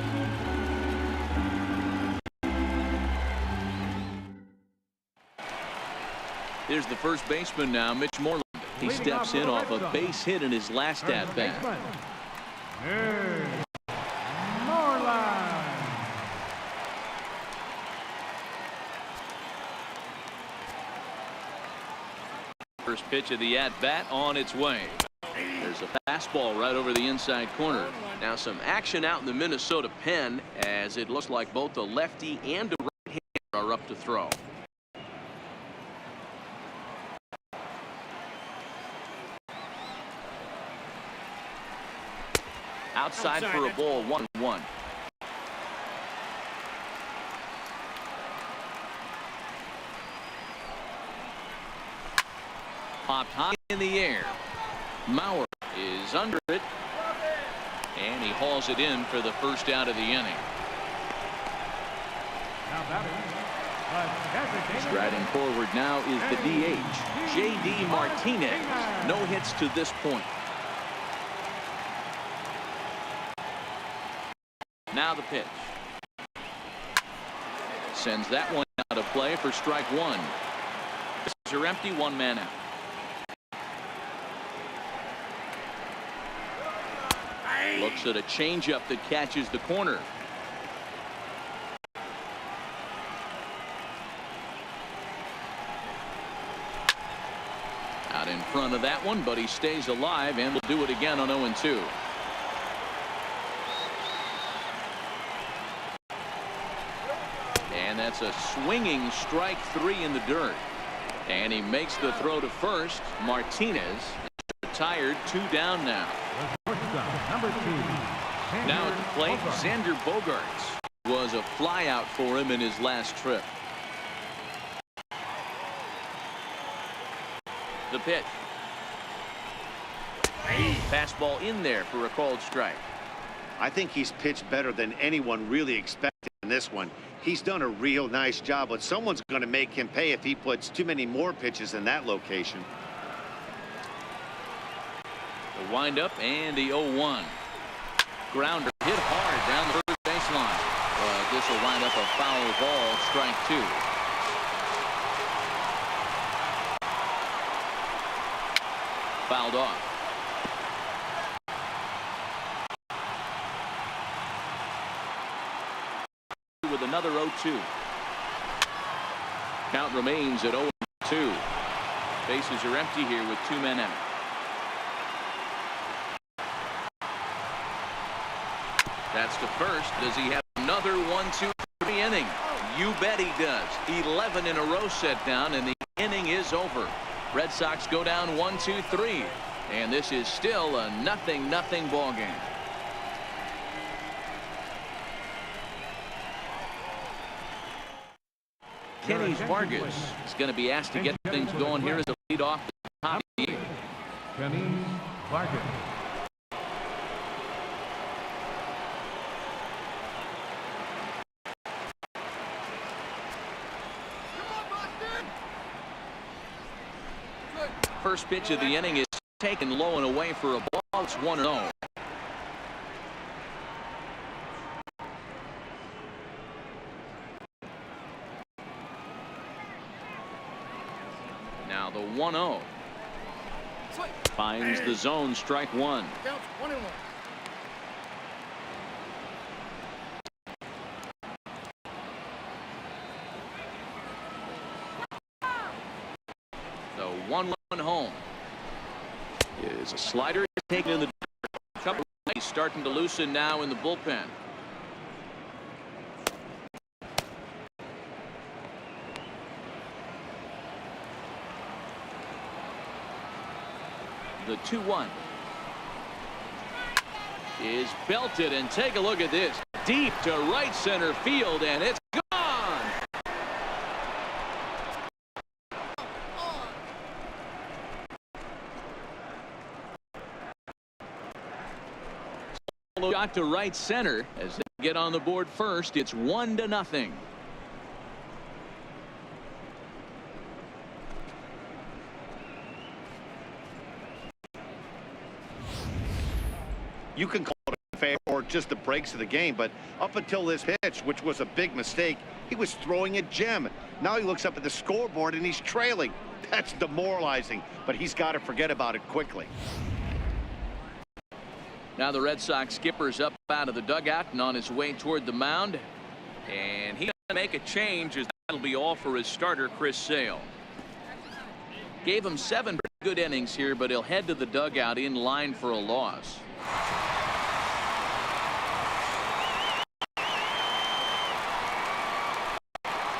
Here's the first baseman now, Mitch Moreland. He steps in off a base hit in his last at bat. First pitch of the at-bat on its way. There's a fastball right over the inside corner. Now some action out in the Minnesota pen as it looks like both the lefty and the right-hander are up to throw. Outside for a ball, 1-1. Popped high in the air. Mauer is under it. And he hauls it in for the first out of the inning. Striding forward now is the DH, J.D. Martinez. No hits to this point. Now the pitch. Sends that one out of play for strike one. Bases are empty, one man out. Looks at a changeup that catches the corner. Out in front of that one, but he stays alive and will do it again on 0-2. And that's a swinging strike three in the dirt. And he makes the throw to first. Martinez is retired, 2 down now. Now at the plate, Xander Bogaerts. Was a flyout for him in his last trip. The pitch. Fastball in there for a called strike. I think he's pitched better than anyone really expected in this one. He's done a real nice job, but someone's going to make him pay if he puts too many more pitches in that location. The windup and the 0-1. Grounder hit hard down the first baseline. But this will wind up a foul ball, strike 2. Fouled off. With another 0-2. Count remains at 0-2. Bases are empty here with 2 men out. That's to first. Does he have another 1-2 inning? You bet he does. 11 in a row set down, and the inning is over. Red Sox go down 1-2-3, and this is still a 0-0 ball game. Kenny Vargas is going to be asked to get things going here as a lead off the top of the 8th. Kenny Vargas. First pitch of the inning is taken low and away for a ball. It's 1-0. Now the 1-0. Finds the zone, strike 1. Counts 1-1. The 1-1 home is a slider taken in the couple. He's starting to loosen now in the bullpen. The 2-1 is belted, and take a look at this. Deep to right center field, and it's gone. Shot to right center as they get on the board first. It's 1-0. You can call it a fair or just the breaks of the game, but up until this pitch, which was a big mistake, he was throwing a gem. Now he looks up at the scoreboard and he's trailing. That's demoralizing, but he's got to forget about it quickly. Now the Red Sox skipper's up out of the dugout and on his way toward the mound. And he's going to make a change, as that'll be all for his starter, Chris Sale. Gave him 7 good innings here, but he'll head to the dugout in line for a loss.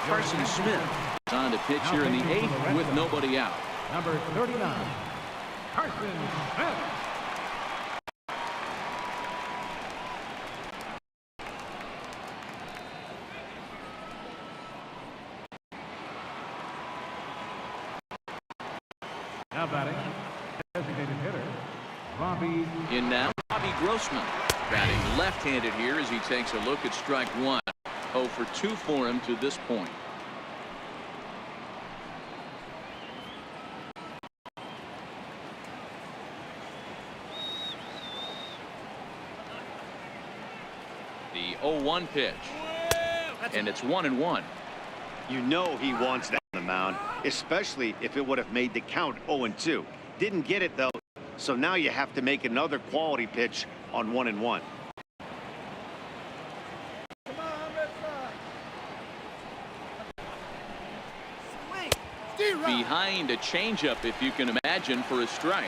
Carson Smith is on to pitch here in the 8th with nobody out. Number 39, Carson Smith. Now batting, designated hitter, Robbie. In now, Bobby Grossman batting left-handed here as he takes a look at strike one. 0 for 2 for him to this point. The 0-1 pitch. And it's 1-1. You know he wants that on the mound, especially if it would have made the count 0-2. Didn't get it, though, so now you have to make another quality pitch on 1-1. Behind a changeup, if you can imagine, for a strike.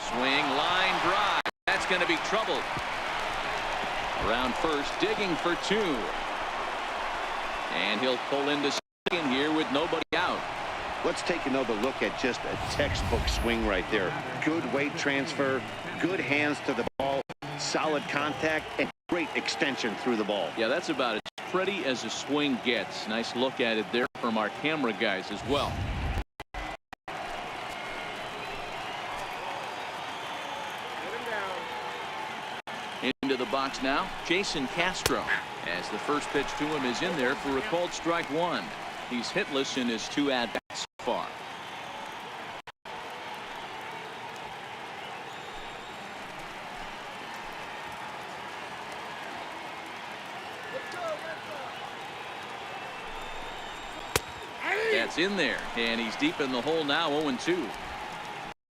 Swing, line drive. That's going to be trouble. Around first, digging for 2. And he'll pull into second here with nobody out. Let's take another look at just a textbook swing right there. Good weight transfer, good hands to the ball, solid contact, and great extension through the ball. Yeah, that's about as pretty as a swing gets. Nice look at it there from our camera guys as well. Into the box now, Jason Castro, as the first pitch to him is in there for a called strike 1. He's hitless in his 2 at-bats so far. That's in there, and he's deep in the hole now. 0-2. You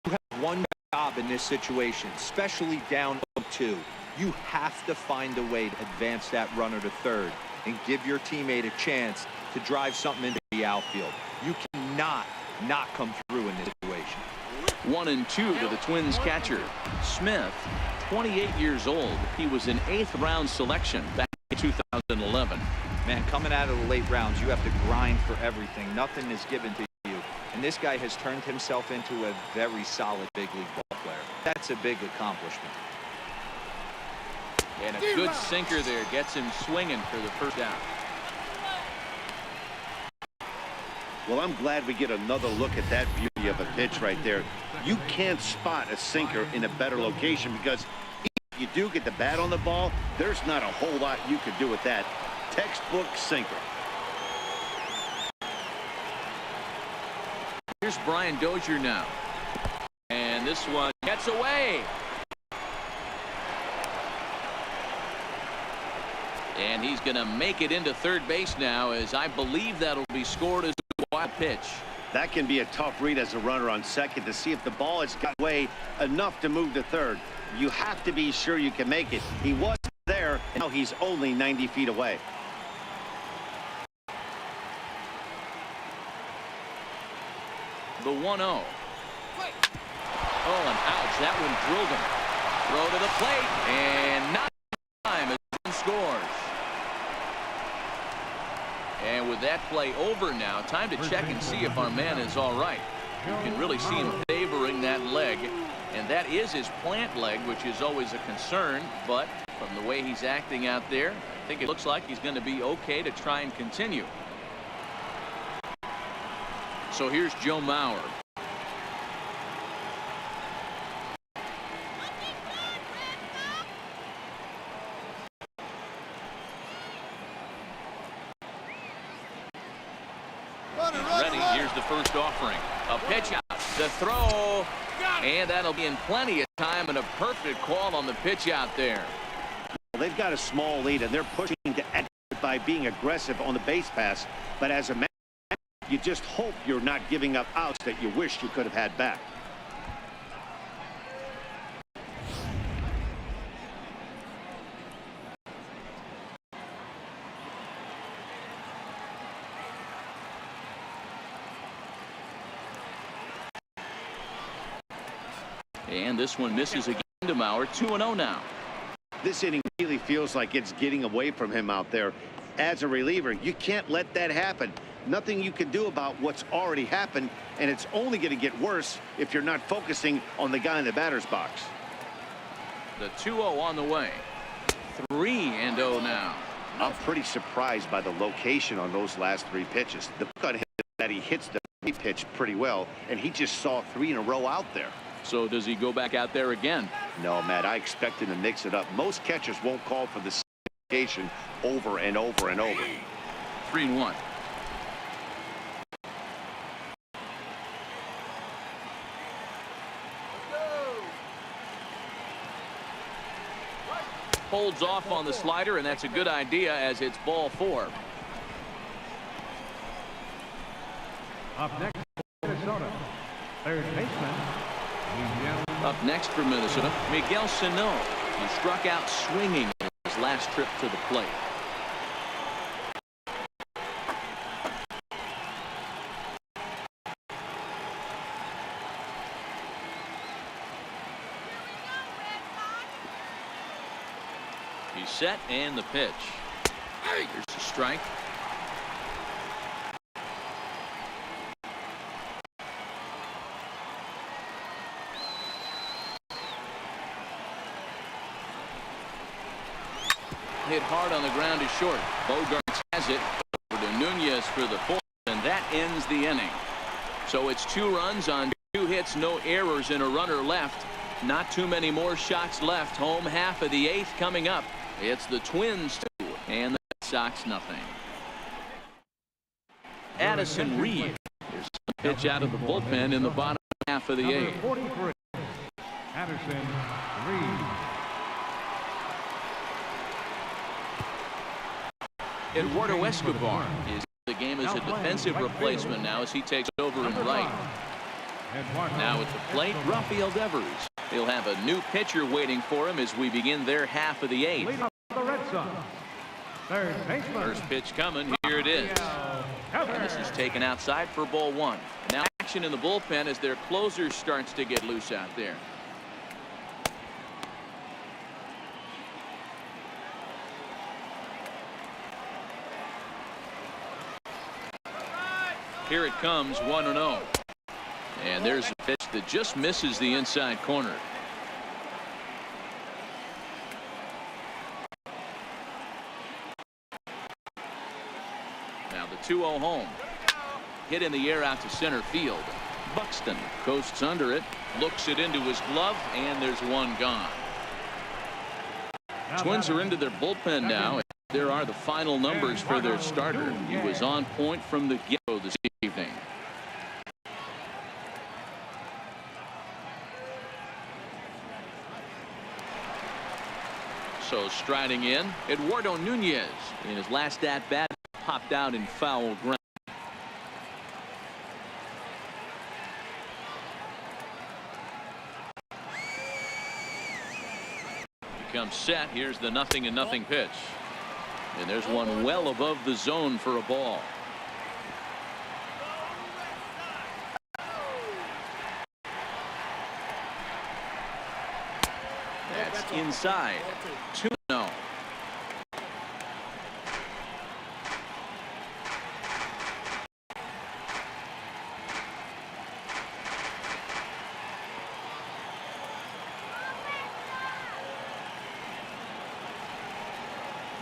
have one job in this situation, especially down 0-2. You have to find a way to advance that runner to third and give your teammate a chance to drive something into the outfield. You cannot not come through in this situation. 1-2 to the Twins catcher. Smith, 28 years old. He was an 8th round selection back in 2011. Man, coming out of the late rounds, you have to grind for everything. Nothing is given to you. And this guy has turned himself into a very solid big league ball player. That's a big accomplishment. And a good sinker there gets him swinging for the first down. Well, I'm glad we get another look at that beauty of a pitch right there. You can't spot a sinker in a better location, because if you do get the bat on the ball, there's not a whole lot you could do with that. Textbook sinker. Here's Brian Dozier now. And this one gets away. And he's going to make it into third base now, as I believe that'll be scored as a wild pitch. That can be a tough read as a runner on second, to see if the ball has got away enough to move to third. You have to be sure you can make it. He wasn't there, and now he's only 90 feet away. The 1-0. Oh, and ouch, that one drilled him. Throw to the plate, and not time as one scores. And with that play over now, time to check and see if our man is all right. You can really see him favoring that leg, and that is his plant leg, which is always a concern. But from the way he's acting out there, I think it looks like he's going to be okay to try and continue. So here's Joe Mauer. Ready. Here's the first offering. A pitch out. The throw. And that'll be in plenty of time and a perfect call on the pitch out there. Well, they've got a small lead, and they're pushing to end it by being aggressive on the base pass. But as a man, you just hope you're not giving up outs that you wish you could have had back. And this one misses again to Mauer. 2-0 now. This inning really feels like it's getting away from him out there. As a reliever, you can't let that happen. Nothing you can do about what's already happened, and it's only going to get worse if you're not focusing on the guy in the batter's box. The 2-0 on the way. 3-0 now. I'm pretty surprised by the location on those last three pitches. The cut hit that he hits the pitch pretty well, and he just saw 3 in a row out there. So does he go back out there again? No, Matt, I expect him to mix it up. Most catchers won't call for the same location over and over and over. 3-1. Holds off on the slider, and that's a good idea as it's ball 4. Up next, Minnesota. Third baseman, Miguel. Up next for Minnesota, Miguel Sano. He struck out swinging in his last trip to the plate. He's set, and the pitch. Here's the strike. Hit hard on the ground is short. Bogarts has it over to Nunez for the 4th, and that ends the inning. So it's 2 runs on 2 hits, no errors, and a runner left. Not too many more shots left. Home half of the 8th coming up. It's the Twins 2 and the Red Sox nothing. Addison Reed. Here's a pitch out of the bullpen in the bottom half of the 8th. 43, Addison Reed. Eduardo Escobar is the game as a defensive replacement now as he takes over in right. Now at the plate, Rafael Devers. He'll have a new pitcher waiting for him as we begin their half of the 8th. Lead up the Red Sox. Third baseman. First pitch coming. Here it is. And this is taken outside for ball 1. Now action in the bullpen as their closer starts to get loose out there. Here it comes, 1-0. And there's a pitch that just misses the inside corner. Now the 2-0 home. Hit in the air out to center field. Buxton coasts under it, looks it into his glove, and there's one gone. Twins are into their bullpen now. There are the final numbers for their starter. He was on point from the get-go this evening. So striding in, Eduardo Nunez. In his last at-bat, popped out in foul ground. He comes set. Here's the 0-0 pitch. And there's one well above the zone for a ball. That's inside. 2-0.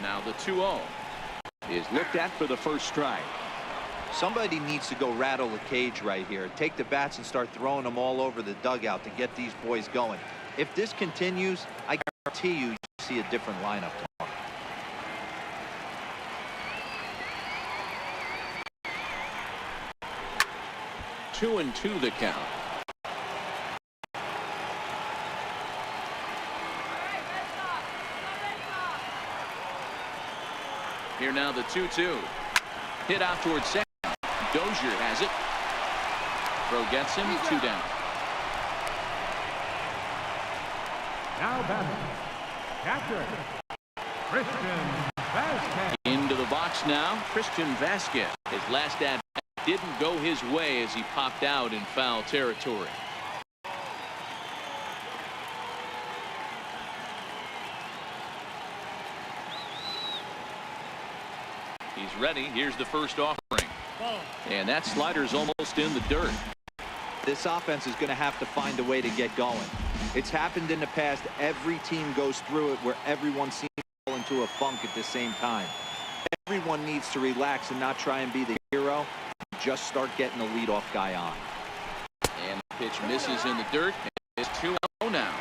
Now the 2-0 is looked at for the first strike. Somebody needs to go rattle the cage right here. Take the bats and start throwing them all over the dugout to get these boys going. If this continues, I guarantee you see a different lineup tomorrow. Two and two the count. Here now the 2-2. Hit out towards second. Dozier has it. Throw gets him. 2 down. Now batting, catcher, Christian Vasquez. Into the box now, Christian Vasquez. His last at bat didn't go his way as he popped out in foul territory. He's ready. Here's the first offering. And that slider's almost in the dirt. This offense is going to have to find a way to get going. It's happened in the past. Every team goes through it where everyone seems to fall into a funk at the same time. Everyone needs to relax and not try and be the hero. Just start getting the leadoff guy on. And the pitch misses in the dirt. It's 2-0 now.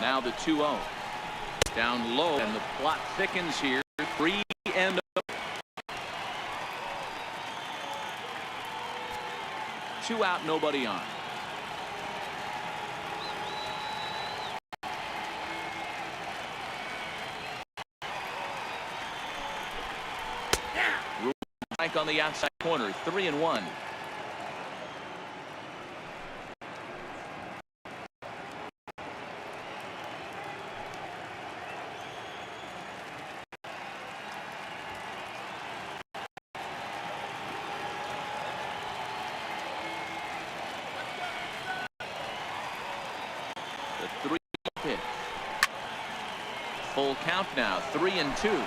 Now the 2-0. Down low, and the plot thickens here. 3-0. Two out, nobody on. Strike on the outside corner. 3-1. The 3 pitch. Full count now. 3-2.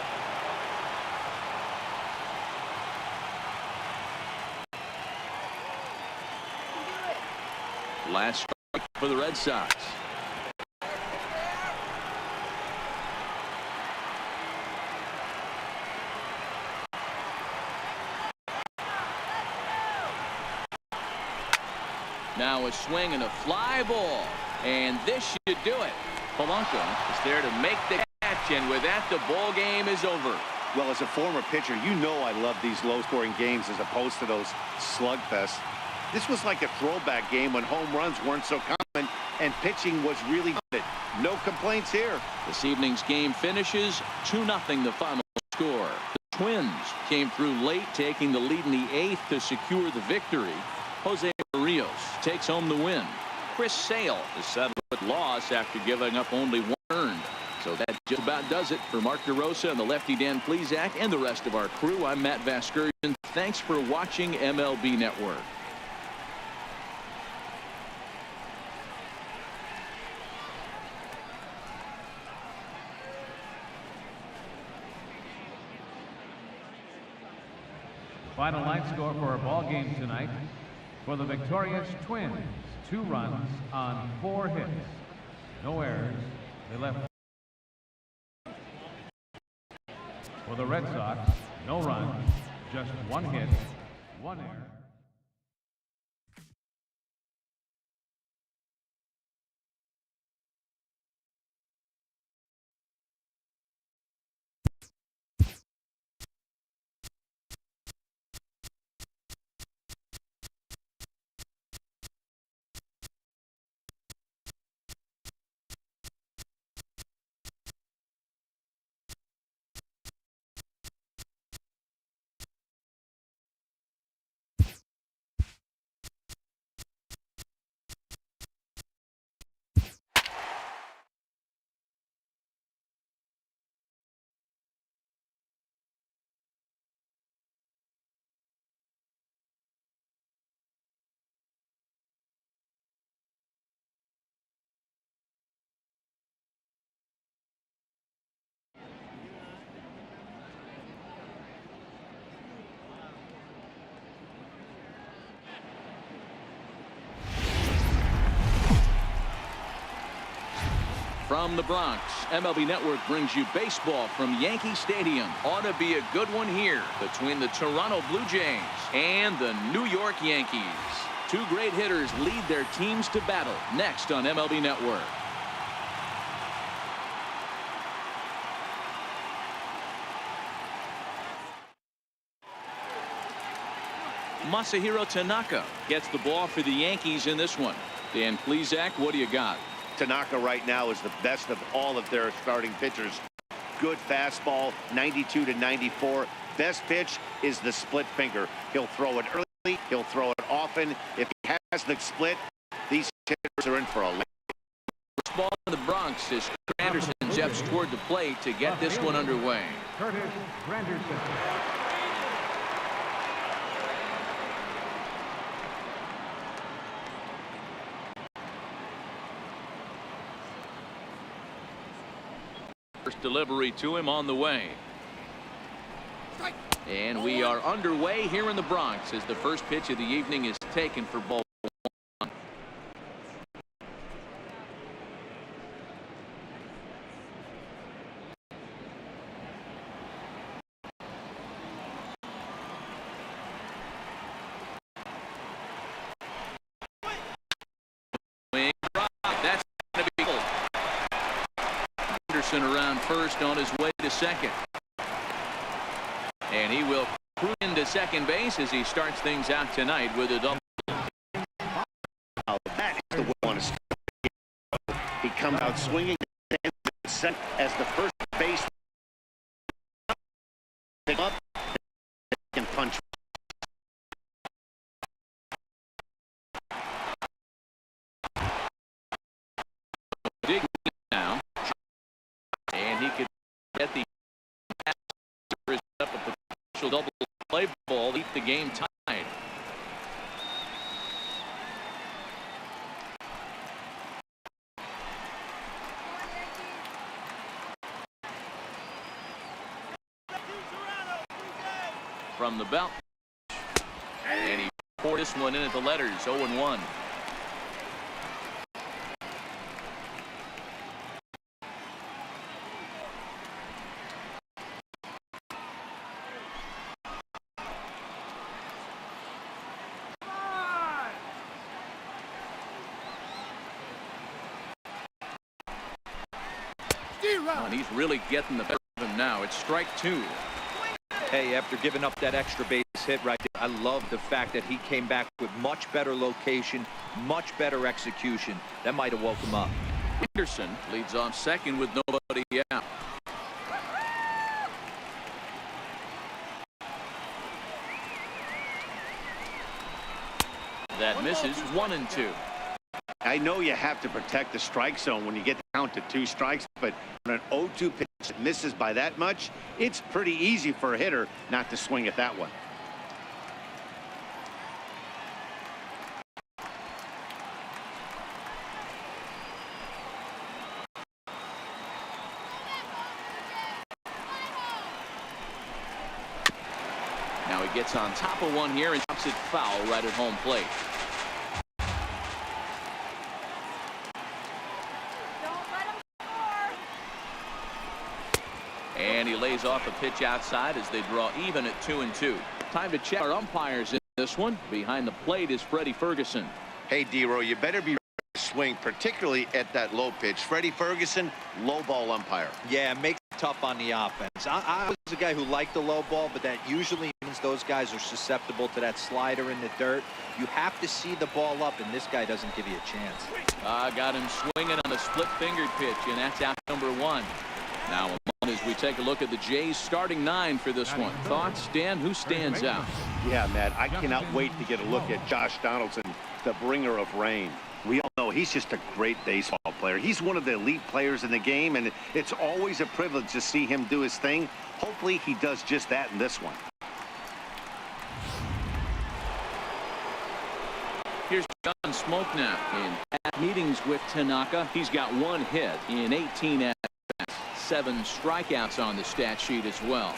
Last strike for the Red Sox. Now a swing and a fly ball. And this should do it. Polanco is there to make the catch, and with that, the ball game is over. Well, as a former pitcher, you know I love these low-scoring games as opposed to those slugfests. This was like a throwback game when home runs weren't so common and pitching was really good. No complaints here. This evening's game finishes 2-0 the final score. The Twins came through late, taking the lead in the 8th to secure the victory. Jose Rios takes home the win. Chris Sale is settled with loss after giving up only 1 earned. So that just about does it for Mark DeRosa and the lefty Dan Plesac and the rest of our crew. I'm Matt Vasgersian. Thanks for watching MLB Network. Final line score for our ball game tonight. For the victorious Twins, 2 runs on 4 hits. No errors. They left. For the Red Sox, no runs, just 1 hit, 1 error. From the Bronx, MLB Network brings you baseball from Yankee Stadium. Ought to be a good one here between the Toronto Blue Jays and the New York Yankees. Two great hitters lead their teams to battle next on MLB Network. Masahiro Tanaka gets the ball for the Yankees in this one. Dan Plesac, what do you got? Tanaka right now is the best of all of their starting pitchers. Good fastball, 92 to 94. Best pitch is the split finger. He'll throw it early. He'll throw it often. If he has the split, these hitters are in for a lot. First ball in the Bronx as Anderson steps toward the plate to get this one underway. Curtis Granderson. First delivery to him on the way. And we are underway here in the Bronx as the first pitch of the evening is taken for ball one. That's going to be cool. Anderson around first on his way to second. And he will cruise into second base as he starts things out tonight with a double. That is the one. He comes out swinging as the first base pick up and punch. Dig now, and he could get the up a potential double play ball, keep the game tied. From the belt, and he poured this one in at the letters. 0-1. And he's really getting the better of him now. It's strike two. Hey, after giving up that extra base hit right there, I love the fact that he came back with much better location, much better execution. That might have woke him up. Anderson leads off second with nobody out. That misses 1-2. I know you have to protect the strike zone when you get down to 2 strikes, but when an 0-2 pitch misses by that much, it's pretty easy for a hitter not to swing at that one. Now he gets on top of one here and drops it foul right at home plate. And he lays off a pitch outside as they draw even at 2-2. Time to check our umpires in this one. Behind the plate is Freddie Ferguson. Hey, D-Row, you better be ready to swing, particularly at that low pitch. Freddie Ferguson, low ball umpire. Yeah, makes it tough on the offense. I was a guy who liked the low ball, but that usually means those guys are susceptible to that slider in the dirt. You have to see the ball up, and this guy doesn't give you a chance. Got him swinging on a split-fingered pitch, and that's out number 1. Now, as we take a look at the Jays starting 9 for this one. Thoughts, Dan? Who stands out? Yeah, Matt, I cannot wait to get a look at Josh Donaldson, the bringer of rain. We all know he's just a great baseball player. He's one of the elite players in the game, and it's always a privilege to see him do his thing. Hopefully, he does just that in this one. Here's John Smoke now. In meetings with Tanaka, he's got 1 hit in 18 at-bats. 7 strikeouts on the stat sheet as well.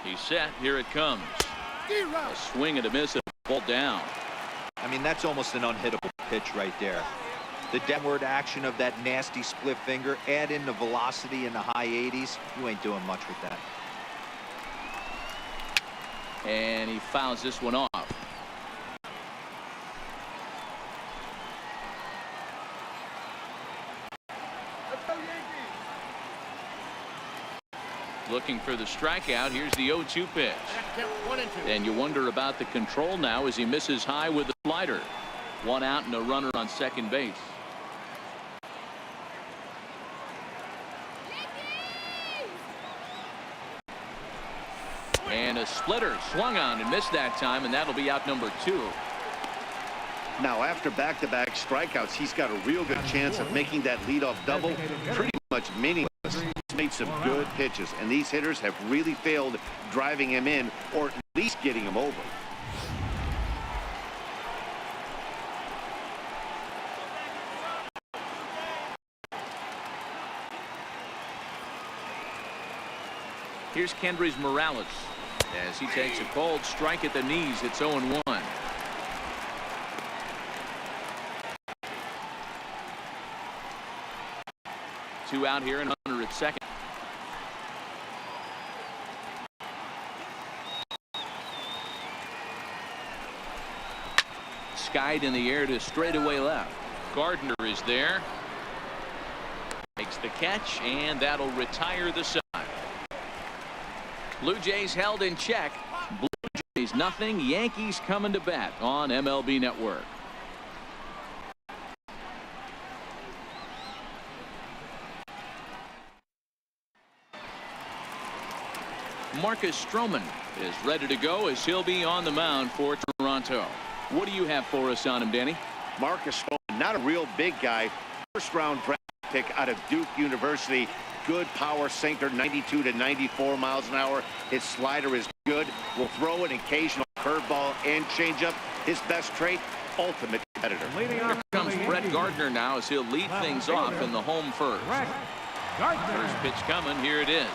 He's set. Here it comes. A swing and a miss, and a ball down. I mean, that's almost an unhittable pitch right there. The downward action of that nasty split finger, add in the velocity in the high 80s, you ain't doing much with that. And he fouls this one off. Looking for the strikeout. Here's the 0-2 pitch. And you wonder about the control now as he misses high with the slider. One out and a runner on second base. And a splitter swung on and missed that time, and that'll be out number 2. Now, after back-to-back strikeouts, he's got a real good chance of making that leadoff double pretty much meaningless. He's made some good pitches, and these hitters have really failed driving him in or at least getting him over. Here's Kendrys Morales as he takes a cold strike at the knees. It's 0-1. Two out here and Hunter at second. Skied in the air to straightaway left. Gardner is there. Makes the catch, and that'll retire the side. Blue Jays held in check. Blue Jays nothing. Yankees coming to bat on MLB Network. Marcus Stroman is ready to go as he'll be on the mound for Toronto. What do you have for us on him, Danny? Marcus Stroman, not a real big guy. First-round draft pick out of Duke University. Good power sinker, 92 to 94 miles an hour. His slider is good. Will throw an occasional curveball and changeup. His best trait, ultimate competitor. Here comes Brett Gardner now as he'll lead things off in the home first. First pitch coming. Here it is.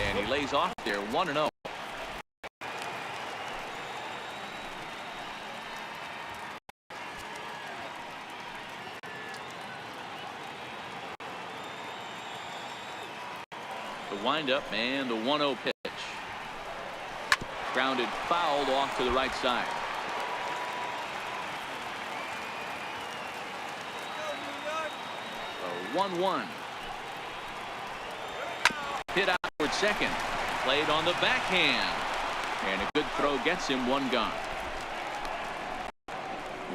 And he lays off there, 1-0. The windup and the 1-0 pitch. Grounded fouled off to the right side. A 1-1. Hit out toward second. Played on the backhand. And a good throw gets him one gone.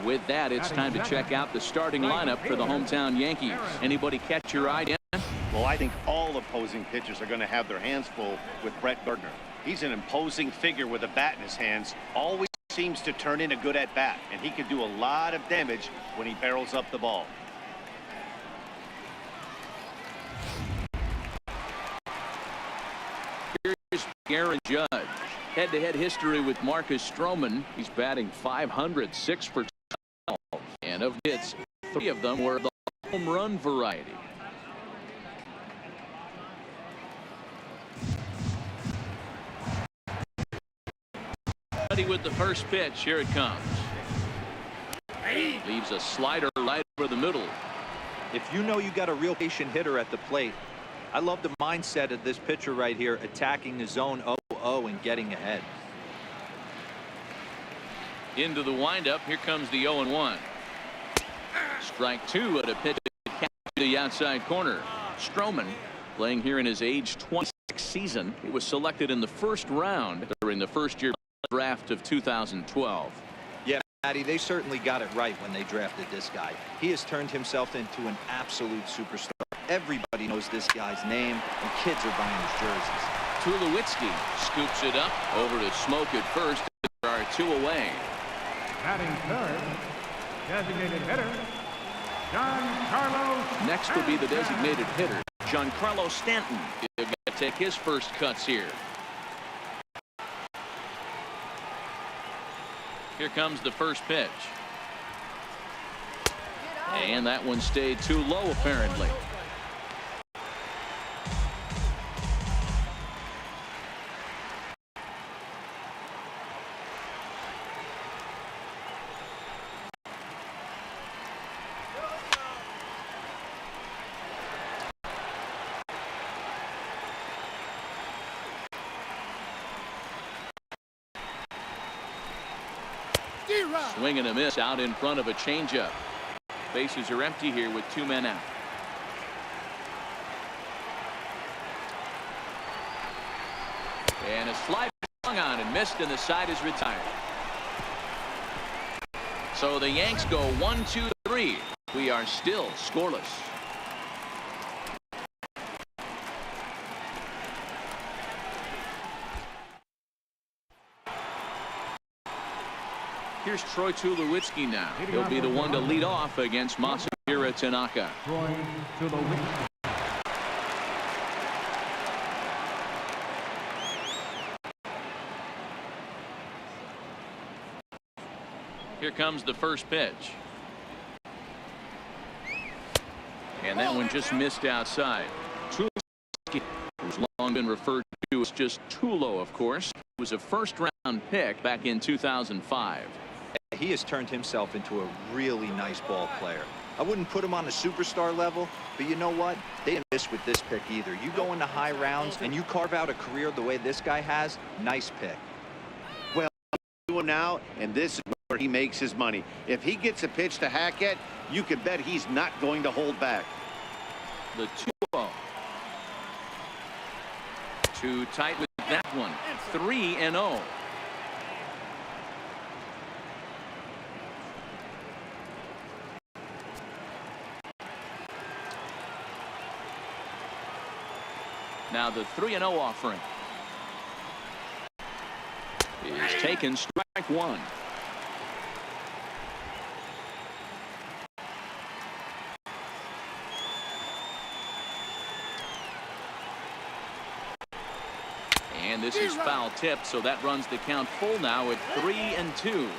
With that, it's time to check out the starting lineup for the hometown Yankees. Anybody catch your eye, Dan? Well, I think all opposing pitchers are going to have their hands full with Brett Gardner. He's an imposing figure with a bat in his hands. Always seems to turn in a good at-bat, and he can do a lot of damage when he barrels up the ball. Here's Aaron Judge. Head-to-head history with Marcus Stroman. He's batting .500, 6 for 12. And of hits, 3 of them were the home run variety. With the first pitch, here it comes. Leaves a slider right over the middle. If you know you got a real patient hitter at the plate, I love the mindset of this pitcher right here, attacking the zone 0-0 and getting ahead. Into the windup. Here comes the 0-1. Strike 2 at a pitch to the outside corner. Stroman playing here in his age 26 season. He was selected in the first round during the first year draft of 2012. Yeah, Matty, they certainly got it right when they drafted this guy. He has turned himself into an absolute superstar. Everybody knows this guy's name, and kids are buying his jerseys. Tulowitzki scoops it up over to Smoke at first. There are 2 away. Batting third, designated hitter, Giancarlo. Next will be the designated hitter, Giancarlo Stanton. He'll get to take his first cuts here. Here comes the first pitch. And that one stayed too low, apparently. D-Rod. Swing and a miss out in front of a changeup. Bases are empty here with 2 men out. And a slider swung on and missed, and the side is retired. So the Yanks go 1-2-3. We are still scoreless. Here's Troy Tulowitzki now. He'll be the one to lead off against Masahiro Tanaka. Troy Tulowitzki. Here comes the first pitch. And that one just missed outside. Tulowitzki, who's long been referred to as just Tulo, of course, was a first-round pick back in 2005. He has turned himself into a really nice ball player. I wouldn't put him on the superstar level, but you know what? They didn't miss with this pick either. You go into high rounds and you carve out a career the way this guy has, nice pick. Well, doing now, and this is where he makes his money. If he gets a pitch to hack at, you can bet he's not going to hold back. The 2-0. Too tight with that one. 3-0. Now the 3-0 offering is taken, strike one. And this is foul tipped, so that runs the count full now at 3-2.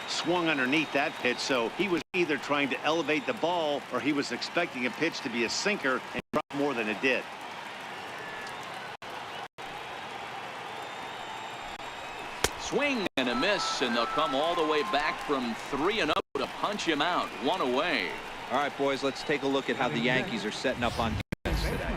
Swung underneath that pitch, so he was either trying to elevate the ball or he was expecting a pitch to be a sinker and drop more than it did. Swing and a miss, and they'll come all the way back from 3-0 to punch him out. One away. All right, boys, let's take a look at how the Yankees are setting up on defense today.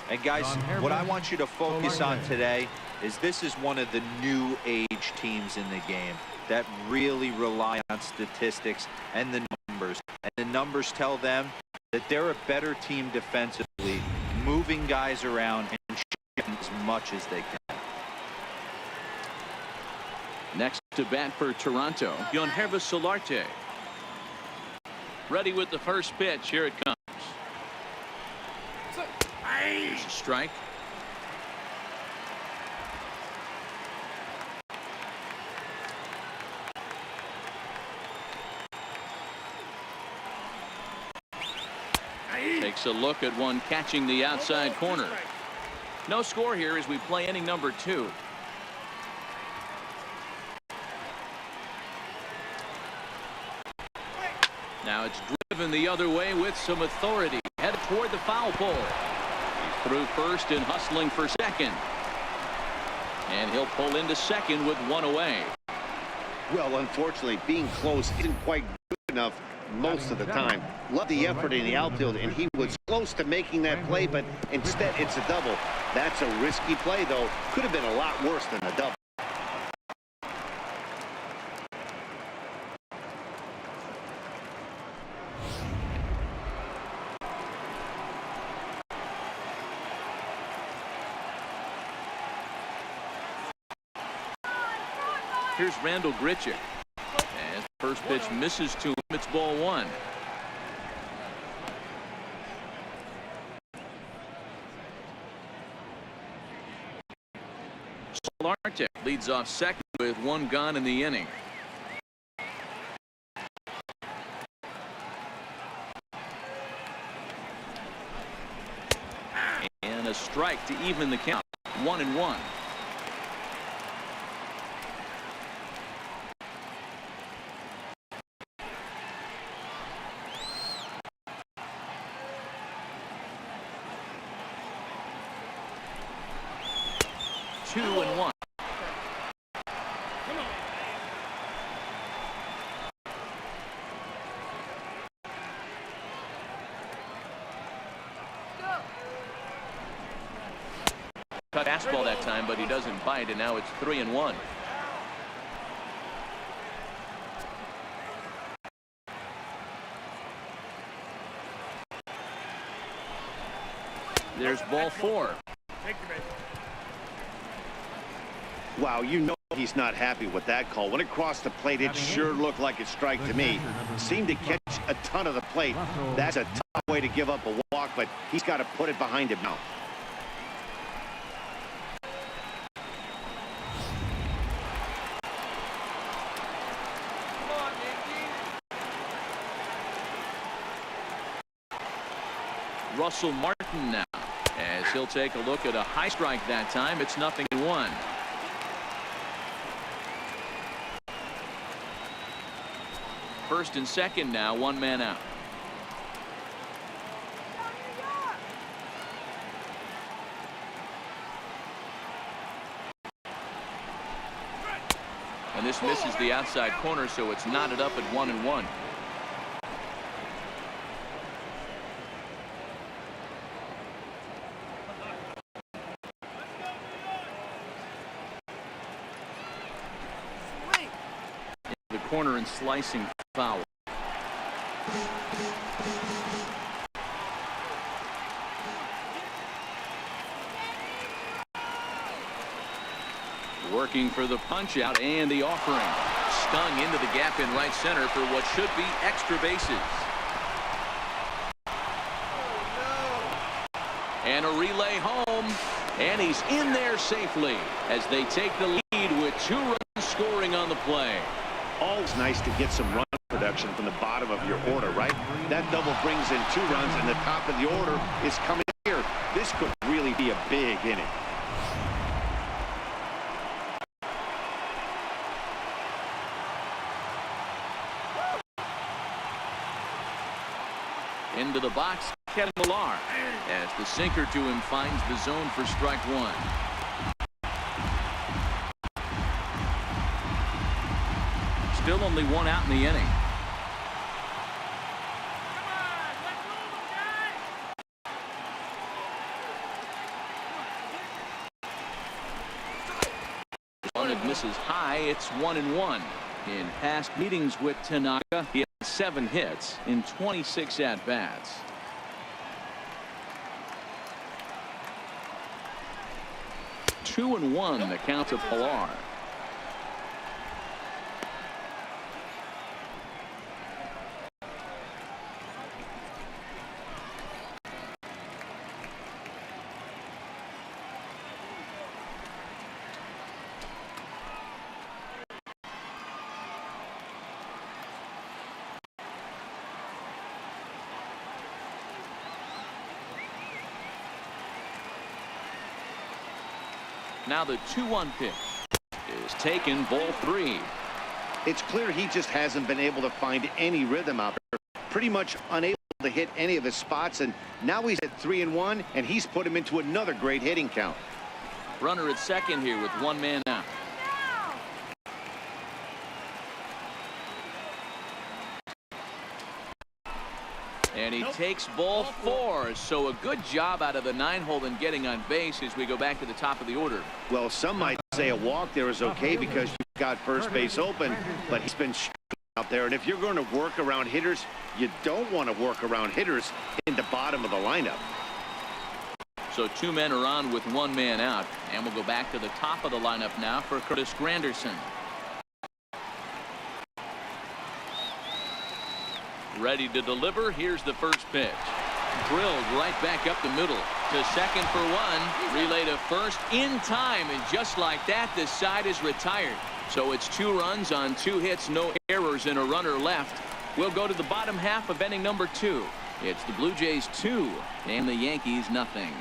And guys, what I want you to focus on today is this is one of the new age teams in the game that really rely on statistics and the numbers. And the numbers tell them that they're a better team defensively, moving guys around and shooting as much as they can. Next to bat for Toronto, Yonhervis Solarte. Ready with the first pitch. Here it comes. Here's a strike. Takes a look at one catching the outside corner. No score here as we play inning number 2. Now it's driven the other way with some authority. Headed toward the foul pole. He's through first and hustling for second. And he'll pull into second with one away. Well, unfortunately, being close isn't quite good enough most of the time. Love the effort in the outfield, and he was close to making that play, but instead it's a double. That's a risky play, though. Could have been a lot worse than a double. Here's Randall Grichuk. And first pitch misses to him. It's ball 1. Solarte leads off second with 1 gone in the inning. And a strike to even the count. 1-1. Two and 1. Cut fastball that time, but he doesn't bite, and now it's 3-1. There's ball 4. Take the base. Wow, you know he's not happy with that call. When it crossed the plate, it sure looked like a strike to me. Seemed to catch a ton of the plate. That's a tough way to give up a walk, but he's got to put it behind him now. Russell Martin now, as he'll take a look at a high strike that time. It's 0-1. First and second now, one man out. And this misses the outside corner, so it's knotted up at 1-1. Corner and slicing foul. Working for the punch out and the offering. Stung into the gap in right center for what should be extra bases. And a relay home. And he's in there safely as they take the lead with 2 runs scoring on the play. Always nice to get some run production from the bottom of your order, right? That double brings in 2 runs, and the top of the order is coming here. This could really be a big inning. Into the box, Kevin Millar, as the sinker to him finds the zone for strike 1. Still only 1 out in the inning. One that misses high. It's 1-1. In past meetings with Tanaka, he had 7 hits in 26 at-bats. Two and 1 the count to Pilar. Now the 2-1 pitch is taken, ball 3. It's clear he just hasn't been able to find any rhythm out there. Pretty much unable to hit any of his spots, and now he's at 3-1, and he's put him into another great hitting count. Runner at second here with 1 man out. And he takes ball 4. So a good job out of the 9-hole in getting on base as we go back to the top of the order. Well, some might say a walk there is okay because you've got first base open, but he's been out there. And if you're going to work around hitters, you don't want to work around hitters in the bottom of the lineup. So 2 men are on with 1 man out. And we'll go back to the top of the lineup now for Curtis Granderson. Ready to deliver. Here's the first pitch. Drilled right back up the middle to second for 1. Relay to first in time, and just like that, the side is retired. So it's 2 runs on 2 hits, no errors, and a runner left. We'll go to the bottom half of inning number 2. It's the Blue Jays 2 and the Yankees nothing.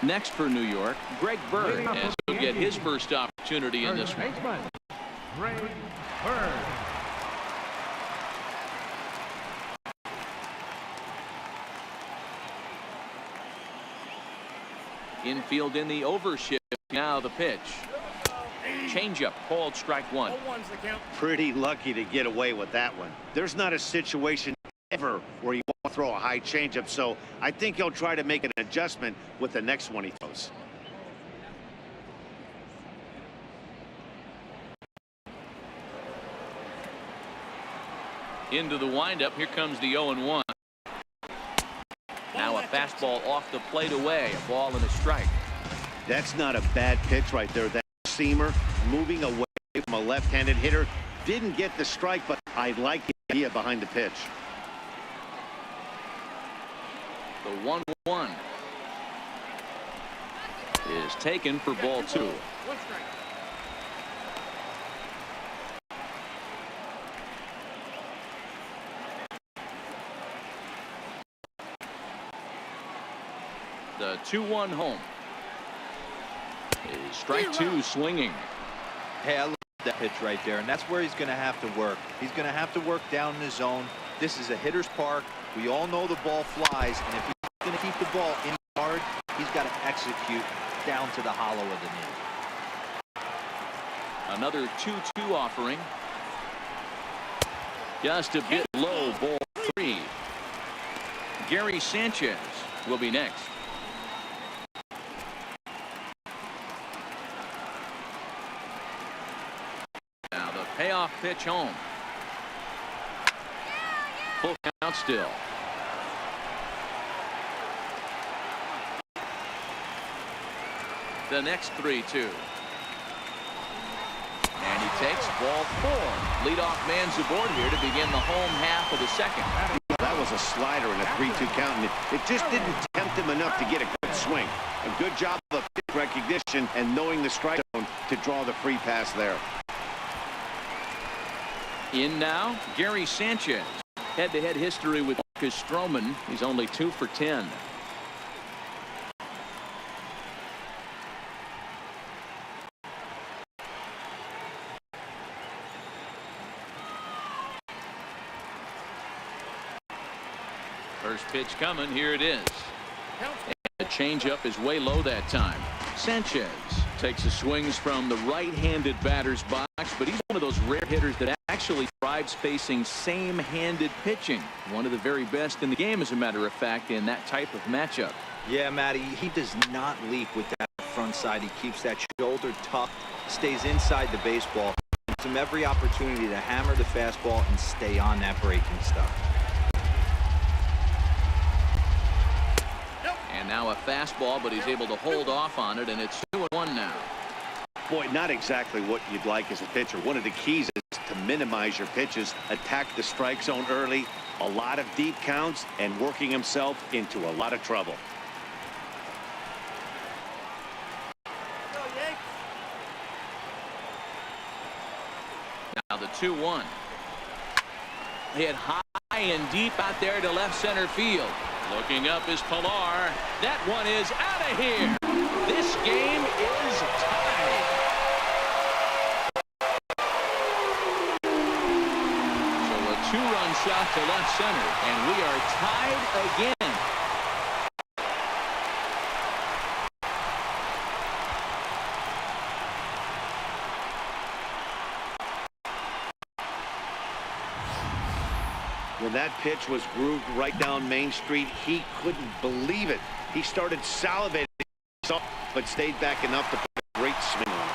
Next for New York, Greg Bird, as he'll get his first opportunity in this one. Greg Bird. Infield in the overshift. Now the pitch. Changeup called strike 1. Pretty lucky to get away with that one. There's not a situation ever where you want to throw a high changeup, so I think he'll try to make an adjustment with the next one he throws. Into the windup. Here comes the 0-1. Now a fastball off the plate away. A ball and a strike. That's not a bad pitch right there. That seamer moving away from a left-handed hitter. Didn't get the strike, but I like the idea behind the pitch. The 1-1 is taken for ball 2. One strike. The 2-1 home is strike 2 swinging. Hey, I love that pitch right there, and that's where he's going to have to work. He's going to have to work down in his zone. This is a hitter's park. We all know the ball flies, and if he's going to keep the ball in hard, he's got to execute down to the hollow of the knee. Another 2-2 offering. Just a bit low, ball 3. Gary Sanchez will be next. Now the payoff pitch home. Full count still. The next 3-2. And he takes ball 4. Leadoff man's aboard here to begin the home half of the second. That was a slider in a 3-2 count, and it just didn't tempt him enough to get a good swing. A good job of pitch recognition and knowing the strike zone to draw the free pass there. In now, Gary Sanchez. Head-to-head history with Marcus Stroman. He's only 2 for 10. First pitch coming. Here it is. And the changeup is way low that time. Sanchez takes the swings from the right-handed batter's box, but he's one of those rare hitters that actually thrives facing same-handed pitching. One of the very best in the game, as a matter of fact, in that type of matchup. Yeah, Matty, he does not leap with that front side. He keeps that shoulder tucked, stays inside the baseball, gives him every opportunity to hammer the fastball and stay on that breaking stuff. And now a fastball, but he's able to hold off on it, and it's 2-1 now. Boy, not exactly what you'd like as a pitcher. One of the keys is to minimize your pitches, attack the strike zone early, a lot of deep counts, and working himself into a lot of trouble. Now the 2-1. Hit high and deep out there to left center field. Looking up is Pilar. That one is out of here. This game is tied. So a 2-run shot to left center, and we are tied again. When that pitch was grooved right down Main Street, he couldn't believe it. He started salivating, but stayed back enough to put a great swing on it.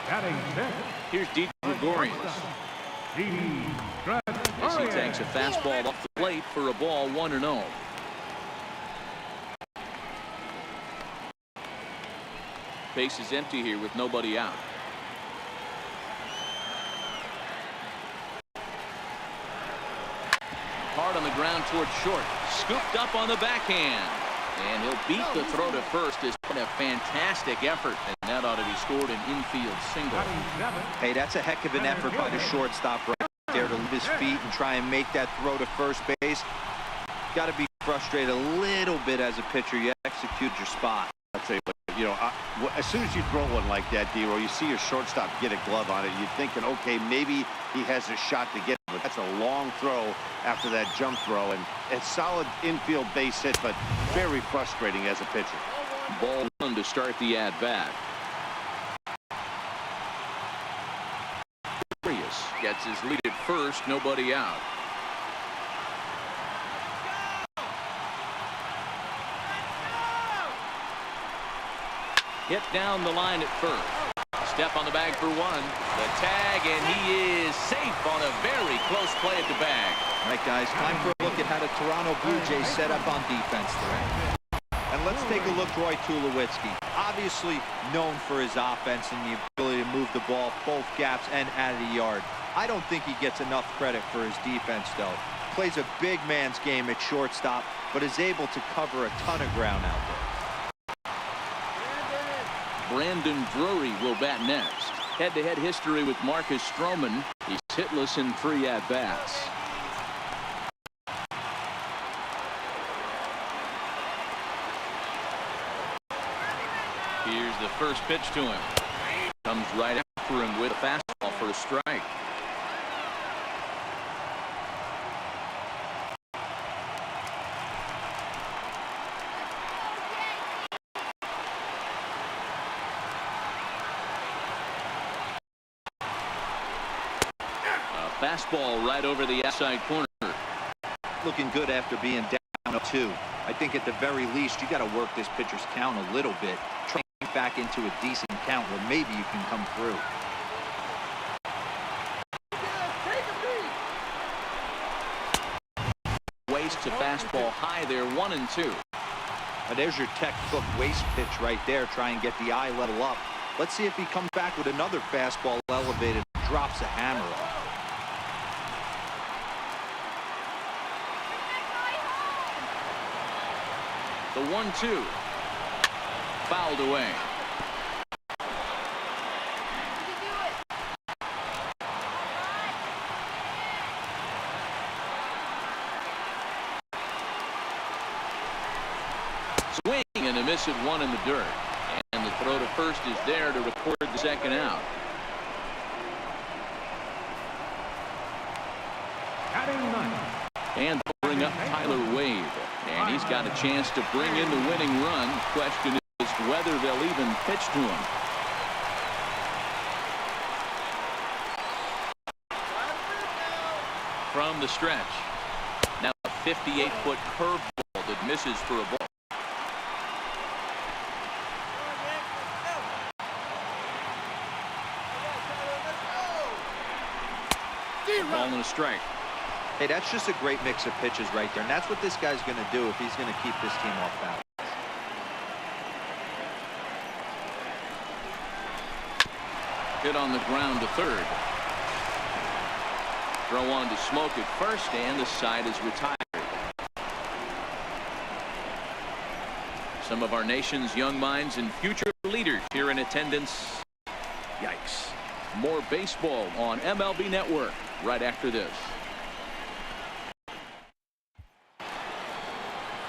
Batting 10. Here's D. Gregorians. As he takes a fastball off the plate for a ball, 1-0. Base is empty here with nobody out. Hard on the ground towards short. Scooped up on the backhand. And he'll beat the throw to first. It's been a fantastic effort. And that ought to be scored an infield single. Hey, that's a heck of an effort by the shortstop right there to leave his feet and try and make that throw to first base. Got to be frustrated a little bit as a pitcher. You execute your spot. I'll tell you what, as soon as you throw one like that, D-Roll, you see your shortstop get a glove on it. You're thinking, okay, maybe he has a shot to get it, but that's a long throw after that jump throw, and a solid infield base hit, but very frustrating as a pitcher. Ball 1 to start the at-bat. Gets his lead at first, nobody out. Hit down the line at first. Step on the bag for one. The tag, and he is safe on a very close play at the bag. All right, guys, time for a look at how the Toronto Blue Jays set up on defense today. And let's take a look at Roy Tulowitzki. Obviously known for his offense and the ability to move the ball both gaps and out of the yard. I don't think he gets enough credit for his defense, though. Plays a big man's game at shortstop, but is able to cover a ton of ground out there. Brandon Drury will bat next. Head-to-head history with Marcus Stroman. He's hitless in 3 at-bats. Here's the first pitch to him. Comes right after him with a fastball for a strike. Fastball right over the outside corner. Looking good after being down 2. I think at the very least you got to work this pitcher's count a little bit. Try to get back into a decent count where maybe you can come through. Wastes a fastball high there, 1-2. Now there's your textbook waste pitch right there. Try and get the eye level up. Let's see if he comes back with another fastball elevated and drops a hammer off. The 1-2. Fouled away. Swing and a miss at 1 in the dirt. And the throw to first is there to record the second out. Batting ninth. And bring up Tyler Wade. And he's got a chance to bring in the winning run. The question is whether they'll even pitch to him. From the stretch. Now a 58-foot curveball that misses for a ball. Ball and a strike. Hey, that's just a great mix of pitches right there, and that's what this guy's going to do if he's going to keep this team off balance. Hit on the ground to third. Throw on to Smoke at first, and the side is retired. Some of our nation's young minds and future leaders here in attendance. Yikes. More baseball on MLB Network right after this.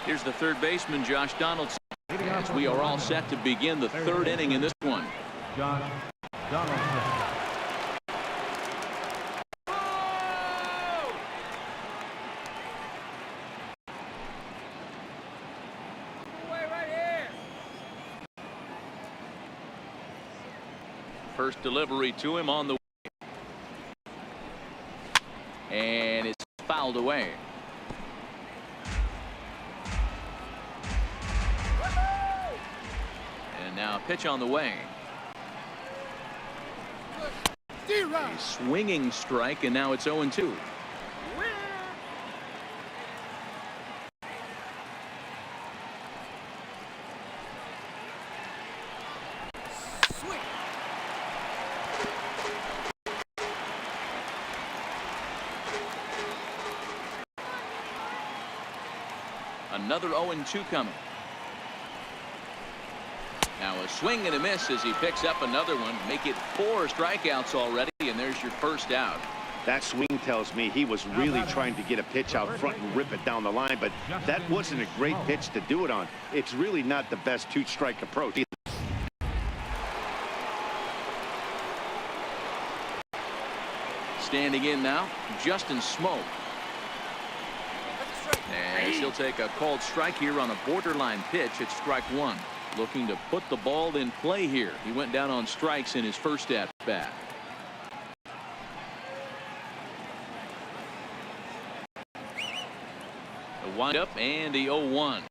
Here's the third baseman, Josh Donaldson, as we are all set to begin the third inning in this one. Josh Donaldson. First delivery to him on the way. And it's fouled away. Now a pitch on the way. A swinging strike, and now it's 0-2. Another 0-2 coming. Now a swing and a miss as he picks up another one. Make it 4 strikeouts already, and there's your first out. That swing tells me he was really trying to get a pitch out front and rip it down the line, but that wasn't a great pitch to do it on. It's really not the best 2-strike approach either. Standing in now, Justin Smoke. As he'll take a called strike here on a borderline pitch at strike 1. Looking to put the ball in play here. He went down on strikes in his first at bat. A windup and the 0-1.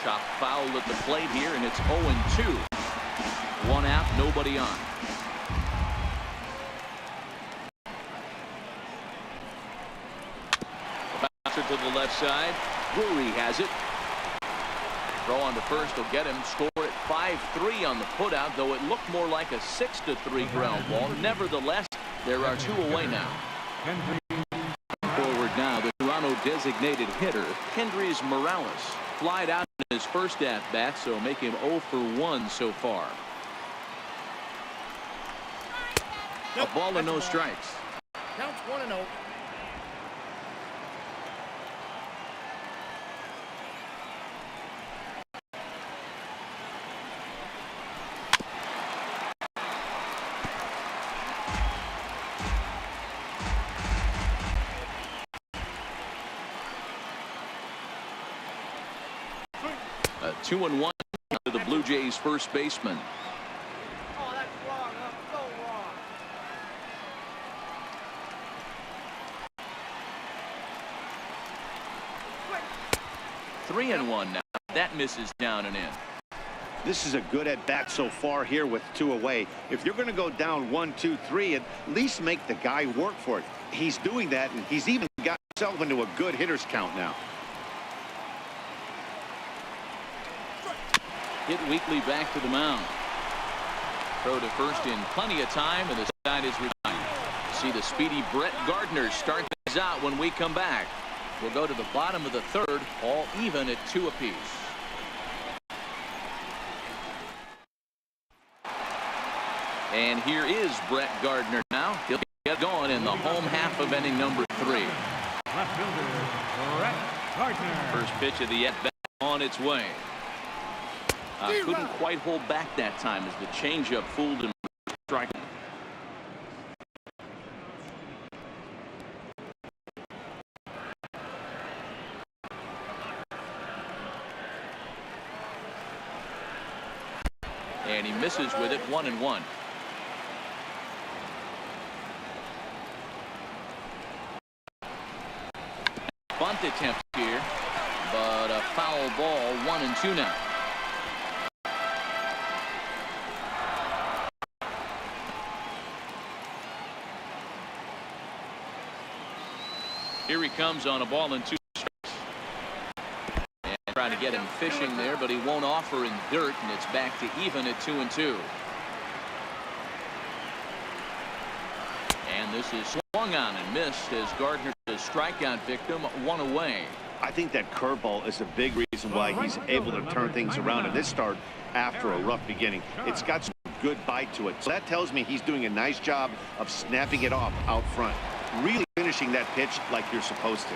Chopped Fouled at the plate here, and it's 0-2. One out, nobody on. Bouncer to the left side. Drury has it. Throw on to first will get him. Score at 5-3 on the putout, though it looked more like a 6-3 ground ball. Nevertheless, there are 2 away now. Forward now, the Toronto designated hitter, Kendrys Morales. Flied out in his first at-bat, so make him 0 for 1 so far. A ball and no strikes. Counts 1-0. A 2-1 to the Blue Jays first baseman. Oh, that's wrong. That's so wrong. 3-1 now. That misses down and in. This is a good at-bat so far here with 2 away. If you're going to go down 1-2-3, at least make the guy work for it. He's doing that, and he's even got himself into a good hitter's count now. Hit weakly back to the mound. Throw to first in plenty of time, and the side is retired. See the speedy Brett Gardner start things out when we come back. We'll go to the bottom of the third, all even at 2 apiece. And here is Brett Gardner now. He'll get going in the home half of inning number 3. Left fielder, Brett Gardner. First pitch of the at-bat on its way. Couldn't quite hold back that time as the changeup fooled him. Striking. And he misses with it. 1-1. Bunt attempt here, but a foul ball. 1-2 now. Here he comes on a ball and 2 strikes. And trying to get him fishing there, but he won't offer in dirt, and it's back to even at 2-2. And this is swung on and missed as Gardner is a strikeout victim, 1 away. I think that curveball is a big reason why he's able to turn things around in this start after a rough beginning. It's got some good bite to it. So that tells me he's doing a nice job of snapping it off out front. Really finishing that pitch like you're supposed to.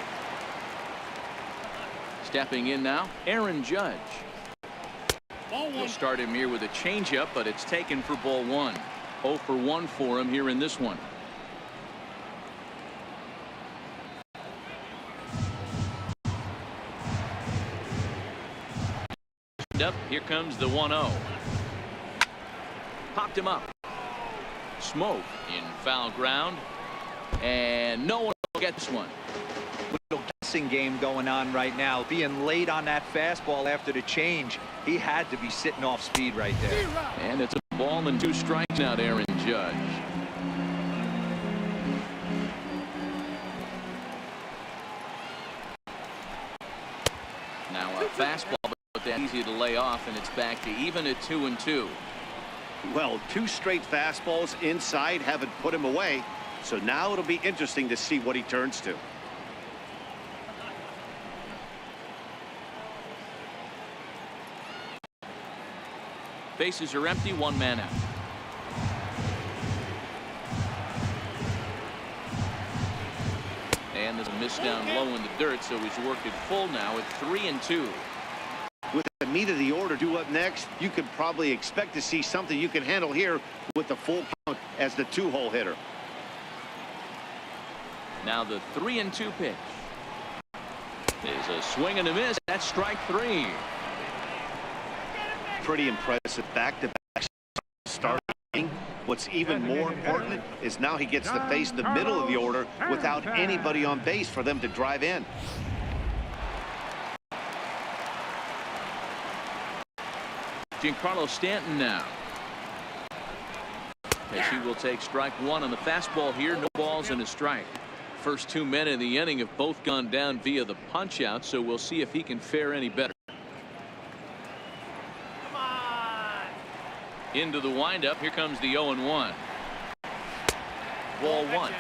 Stepping in now, Aaron Judge. Ball He'll 1. start him here with a changeup, but it's taken for ball 1. 0 for 1 for him here in this one. Up, here comes the 1-0. Popped him up. Smoke in foul ground. And no one will get this one. Little guessing game going on right now. Being late on that fastball after the change. He had to be sitting off speed right there. And it's a ball and 2 strikes now to Aaron Judge. Now a fastball, but that's easy to lay off, and it's back to even at 2-2. Well, 2 straight fastballs inside haven't put him away. So now it'll be interesting to see what he turns to. Bases are empty, 1 man out. And there's a miss down low in the dirt, so he's worked it full now at 3-2. With the meat of the order due up next, you could probably expect to see something you can handle here with the full count as the 2-hole hitter. Now the 3-2 pitch is a swing and a miss. That's strike 3. Pretty impressive back-to-back starting. What's even more important is now he gets to face the middle of the order without anybody on base for them to drive in. Giancarlo Stanton now. As he will take strike one on the fastball here. No balls and a strike. First 2 men in the inning have both gone down via the punch out, so we'll see if he can fare any better. Come on. Into the windup. Here comes the 0-1. Ball one.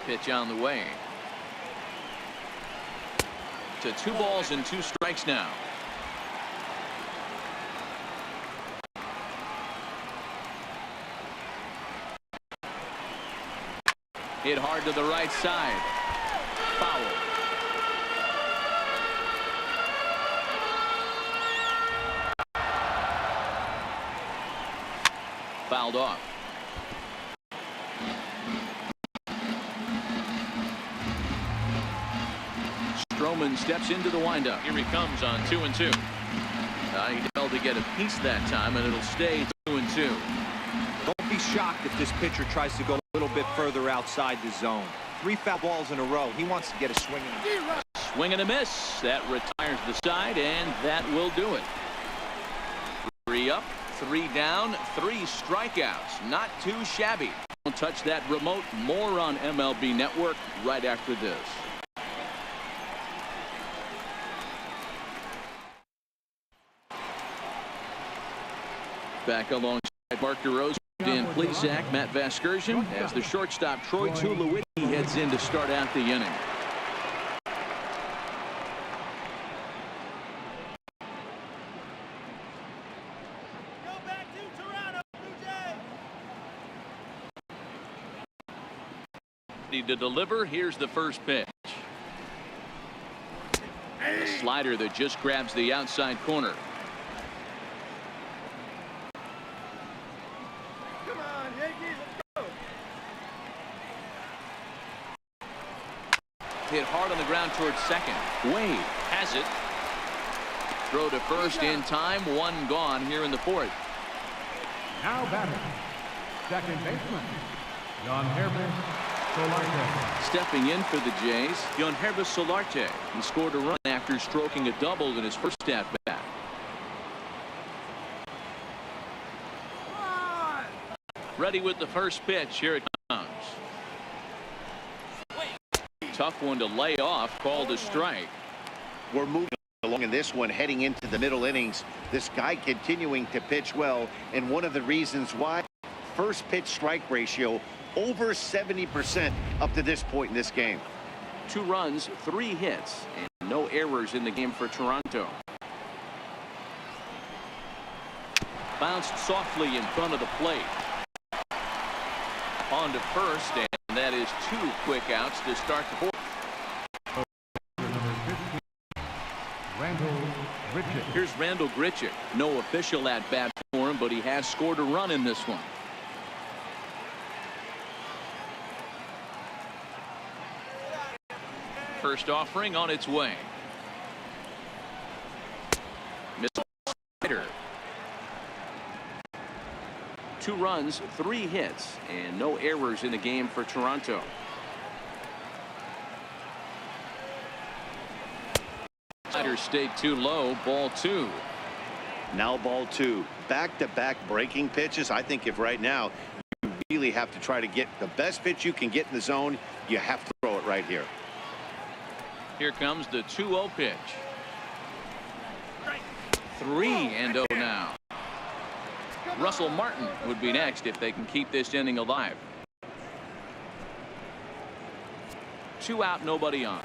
Pitch on the way. To 2 balls and 2 strikes now. Hit hard to the right side. Foul. Fouled off. Stroman steps into the windup. Here he comes on 2-2. He failed to get a piece that time, and it'll stay 2-2. Don't be shocked if this pitcher tries to go a little bit further outside the zone. 3 foul balls in a row. He wants to get a swing. Swing and a miss. That retires the side, and that will do it. 3 up, 3 down, 3 strikeouts. Not too shabby. Don't touch that remote. More on MLB Network right after this. Back alongside Mark DeRosa, Dan Plesac, Matt Vasgersian, as the shortstop Troy Tulowitzki heads in to start out the inning. Go back to Toronto, Blue Jays. Ready to deliver. Here's the first pitch. A slider that just grabs the outside corner. Hit hard on the ground towards second. Wade has it. Throw to first in time. 1 gone here in the 4th. Now batting, second baseman, Herbert Solarte. Stepping in for the Jays, Herbert Solarte. He scored a run after stroking a double in his first at bat. Ready with the first pitch. Here it comes. Tough one to lay off, called a strike. We're moving along in this one, heading into the middle innings. This guy continuing to pitch well, and one of the reasons why, first pitch strike ratio over 70% up to this point in this game. 2 runs, 3 hits, and no errors in the game for Toronto. Bounced softly in front of the plate. On to first, and that is 2 quick outs to start the 4th. Here's Randall Grichuk. No official at bat for him, but he has scored a run in this one. First offering on its way. Missed slider. 2 runs, 3 hits, and no errors in the game for Toronto. Slider stayed too low. Ball 2. Now ball 2. Back-to-back breaking pitches. I think if right now you really have to try to get the best pitch you can get in the zone, you have to throw it right here. Here comes the 2-0 pitch. 3-0 now. Russell Martin would be next if they can keep this inning alive. 2 out, nobody on.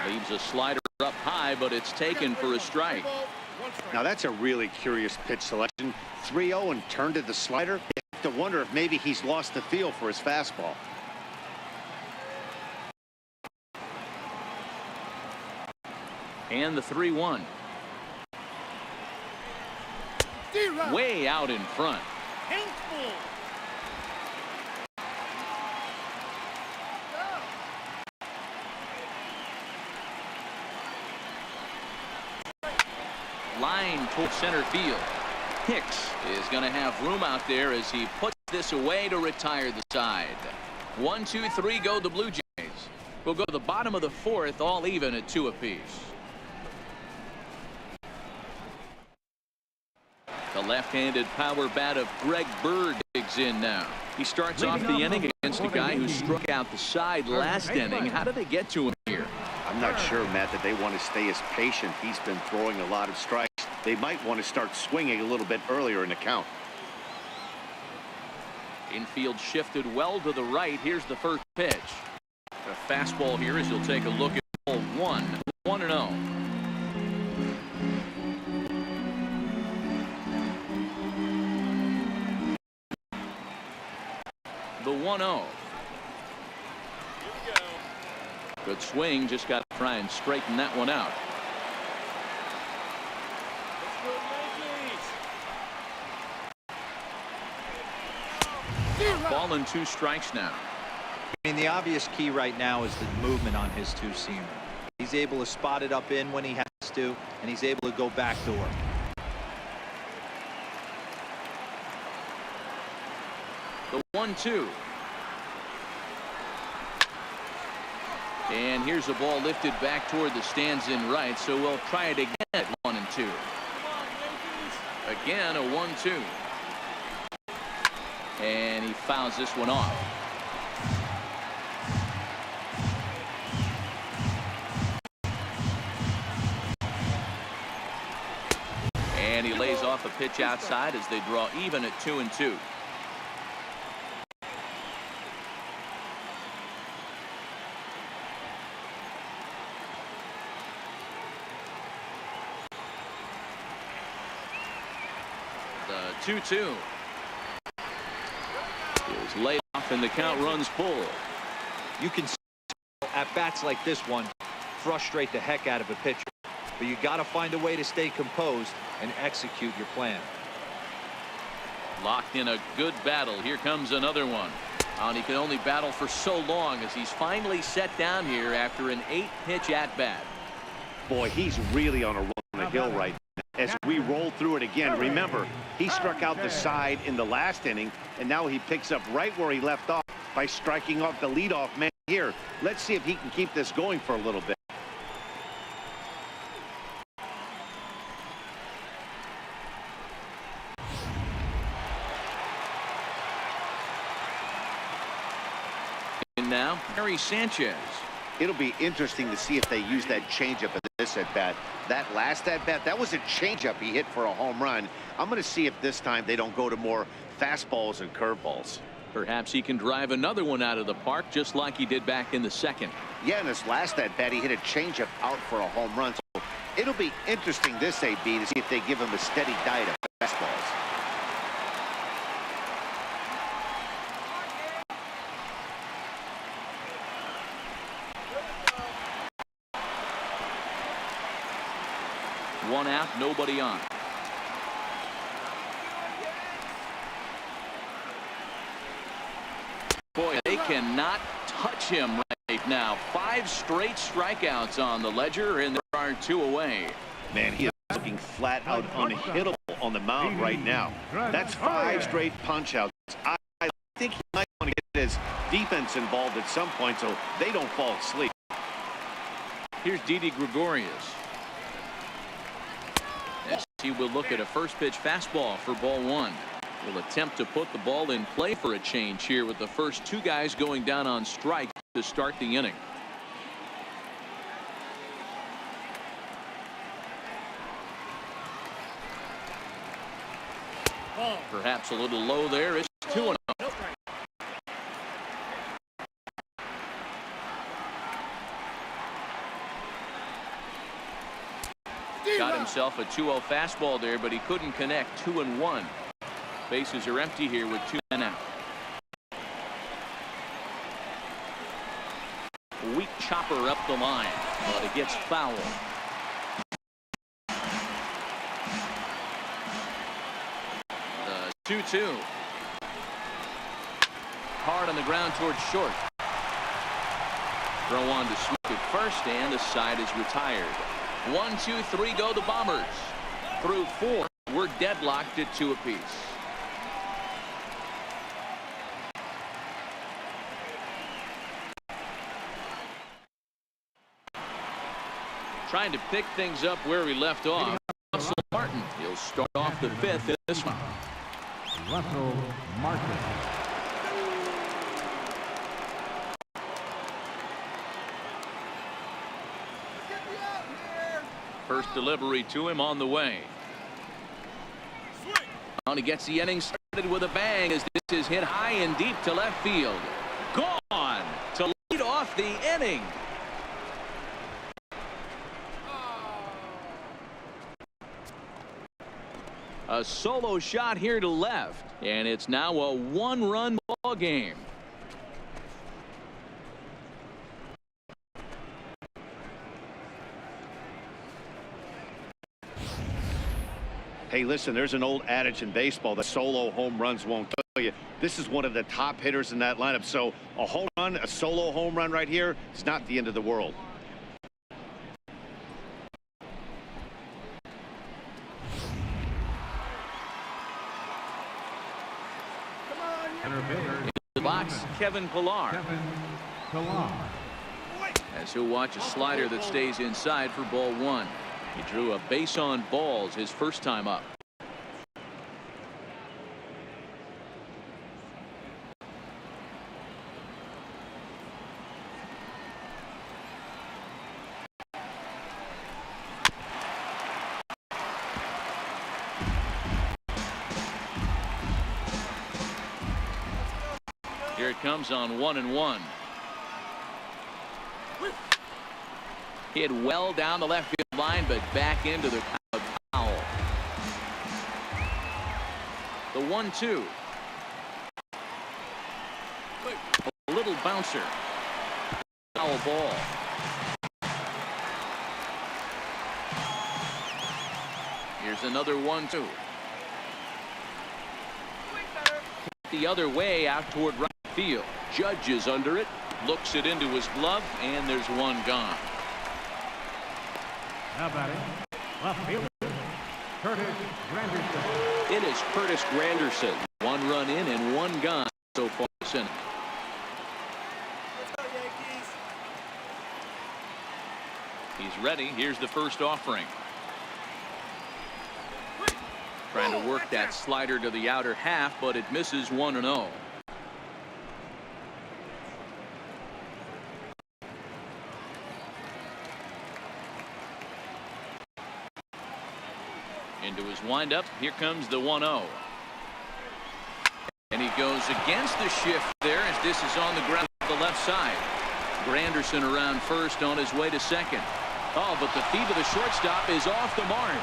Leaves a slider up high, but it's taken for a strike. Now that's a really curious pitch selection. 3-0 and turned to the slider. You have to wonder if maybe he's lost the feel for his fastball. And the 3-1. Way out in front. Painful. Line towards center field. Hicks is going to have room out there as he puts this away to retire the side. 1, 2, 3 go the Blue Jays. We'll go to the bottom of the 4th, all even at 2 apiece. The left-handed power bat of Greg Bird digs in now. He starts off the inning against a guy who struck out the side last inning. How did they get to him here? I'm not sure, Matt, that they want to stay as patient. He's been throwing a lot of strikes. They might want to start swinging a little bit earlier in the count. Infield shifted well to the right. Here's the first pitch. A fastball here as he'll take a look at ball 1. 1-0. The 1-0. Good swing, just got to try and straighten that one out. Ball and 2 strikes now. I mean, the obvious key right now is the movement on his two-seamer. He's able to spot it up in when he has to, and he's able to go backdoor. The 1-2. And here's a ball lifted back toward the stands in right, so we'll try it again at 1 and 2. Again, a 1-2. And he fouls this one off. And he lays off a pitch outside as they draw even at 2 and 2. The 2-2 is laid off and the count runs full. You can see at bats like this one frustrate the heck out of a pitcher, but you got to find a way to stay composed and execute your plan. Locked in a good battle. Here comes another one. And he can only battle for so long as he's finally set down here after an 8-pitch at bat. Boy, he's really on a hill right now. As we roll through it again, remember, he struck out the side in the last inning, and now he picks up right where he left off by striking off the leadoff man here. Let's see if he can keep this going for a little bit. And now, Harry Sanchez. It'll be interesting to see if they use that changeup at this at-bat. That last at-bat, that was a changeup he hit for a home run. I'm going to see if this time they don't go to more fastballs and curveballs. Perhaps he can drive another one out of the park just like he did back in the second. Yeah, in his last at-bat, he hit a changeup out for a home run. So it'll be interesting this AB to see if they give him a steady diet of fastballs. One out, nobody on. Boy, they cannot touch him right now. 5 straight strikeouts on the ledger, and there are 2 away. Man, he is looking flat out unhittable on the mound right now. That's 5 straight punch-outs. I think he might want to get his defense involved at some point so they don't fall asleep. Here's Didi Gregorius. As he will look at a first pitch fastball for ball 1. Will attempt to put the ball in play for a change here with the first 2 guys going down on strike to start the inning. Perhaps a little low there. It's 2-0. Got himself a 2-0 fastball there, but he couldn't connect. 2-1. Bases are empty here with 2 men out. Weak chopper up the line, but it gets foul. 2-2. Hard on the ground towards short. Throw on to Smith at first, and the side is retired. 1, 2, 3 go the Bombers. Through 4, we're deadlocked at 2 apiece. Trying to pick things up where we left off. Russell Martin. He'll start off the 5th in this one. Russell Martin. First delivery to him on the way. And he gets the inning started with a bang as this is hit high and deep to left field. Gone to lead off the inning. A solo shot here to left, and it's now a 1-run ball game. Hey, listen, there's an old adage in baseball that solo home runs won't kill you. This is one of the top hitters in that lineup. So a home run, a solo home run right here, it's not the end of the world. In the box, Kevin Pillar. As he'll watch a slider that stays inside for ball 1. He drew a base on balls his first time up. Here it comes on 1-1. Hit well down the left field line, but back into the crowd foul. The 1-2. A little bouncer. Foul ball. Here's another 1-2. The other way out toward right field. Judge is under it, looks it into his glove, and there's one gone. Now batting, left fielder, Curtis Granderson. It is Curtis Granderson. 1 run in and 1 gone so far this inning. Let's go, Yankees. He's ready. Here's the first offering. Trying to work that slider to the outer half, but it misses 1-0. Into his windup. Here comes the 1-0. And he goes against the shift there as this is on the ground to the left side. Granderson around first on his way to second. Oh, but the feet of the shortstop is off the mark.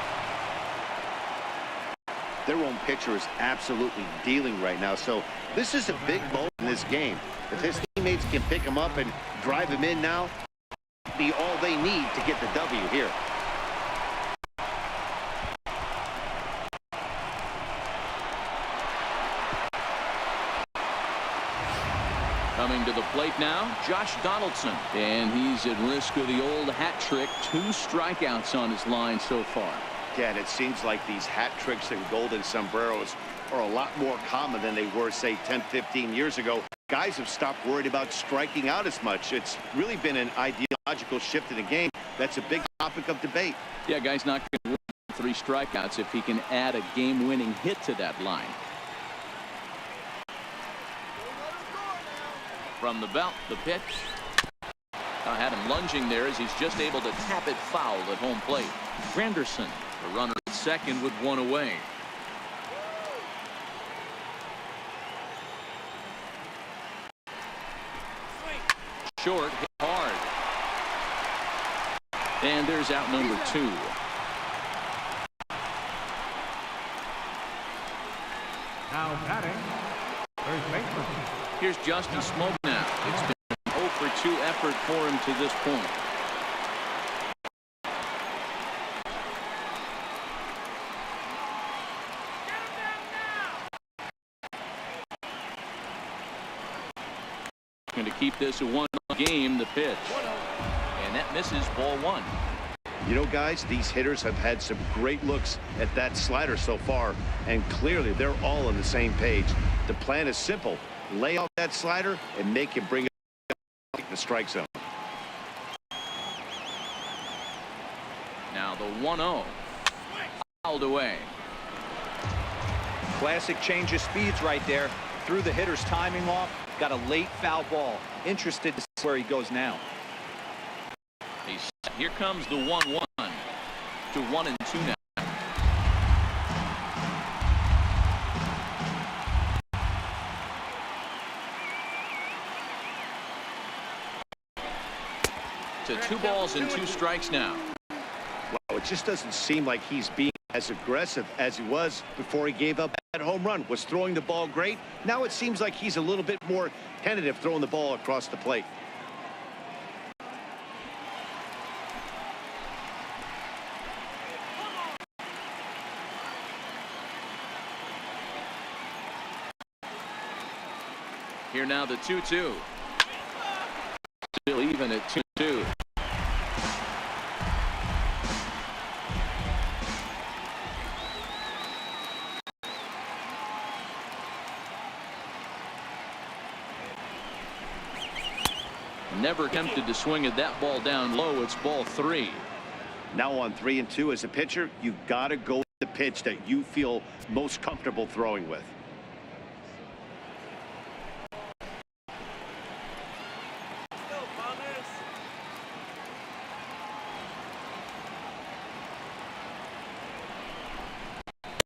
Their own pitcher is absolutely dealing right now. So this is a big moment in this game. If his teammates can pick him up and drive him in now, be all they need to get the W here. Coming to the plate now, Josh Donaldson. And he's at risk of the old hat trick. 2 strikeouts on his line so far. Yeah, and it seems like these hat tricks and golden sombreros are a lot more common than they were, say, 10, 15 years ago. Guys have stopped worried about striking out as much. It's really been an ideological shift in the game. That's a big topic of debate. Yeah, guy's not going to win 3 strikeouts if he can add a game-winning hit to that line. From the belt, the pitch. I had him lunging there as he's just able to tap it foul at home plate. Granderson, the runner at second with 1 away. Short, hit hard. And there's out number 2. Now batting, first baseman. Here's Justin Smoke now. It's been an 0 for 2 effort for him to this point. keep this a 1 game. The pitch. And that misses ball 1. You know, guys, these hitters have had some great looks at that slider so far, and clearly they're all on the same page. The plan is simple. Lay off that slider and make him bring it in the strike zone. Now the 1-0. Fouled away. Classic change of speeds right there. Threw the hitter's timing off. Got a late foul ball. Interested to see where he goes now. Here comes the 1-1 to 1-2 now. To 2 balls and 2 strikes now. Wow, it just doesn't seem like he's being as aggressive as he was before he gave up that home run. Was throwing the ball great. Now it seems like he's a little bit more tentative throwing the ball across the plate. Here now the 2-2. Still even at 2-2. Never attempted to swing at that ball down low. It's ball 3. Now on 3-2 as a pitcher, you've got to go with the pitch that you feel most comfortable throwing with.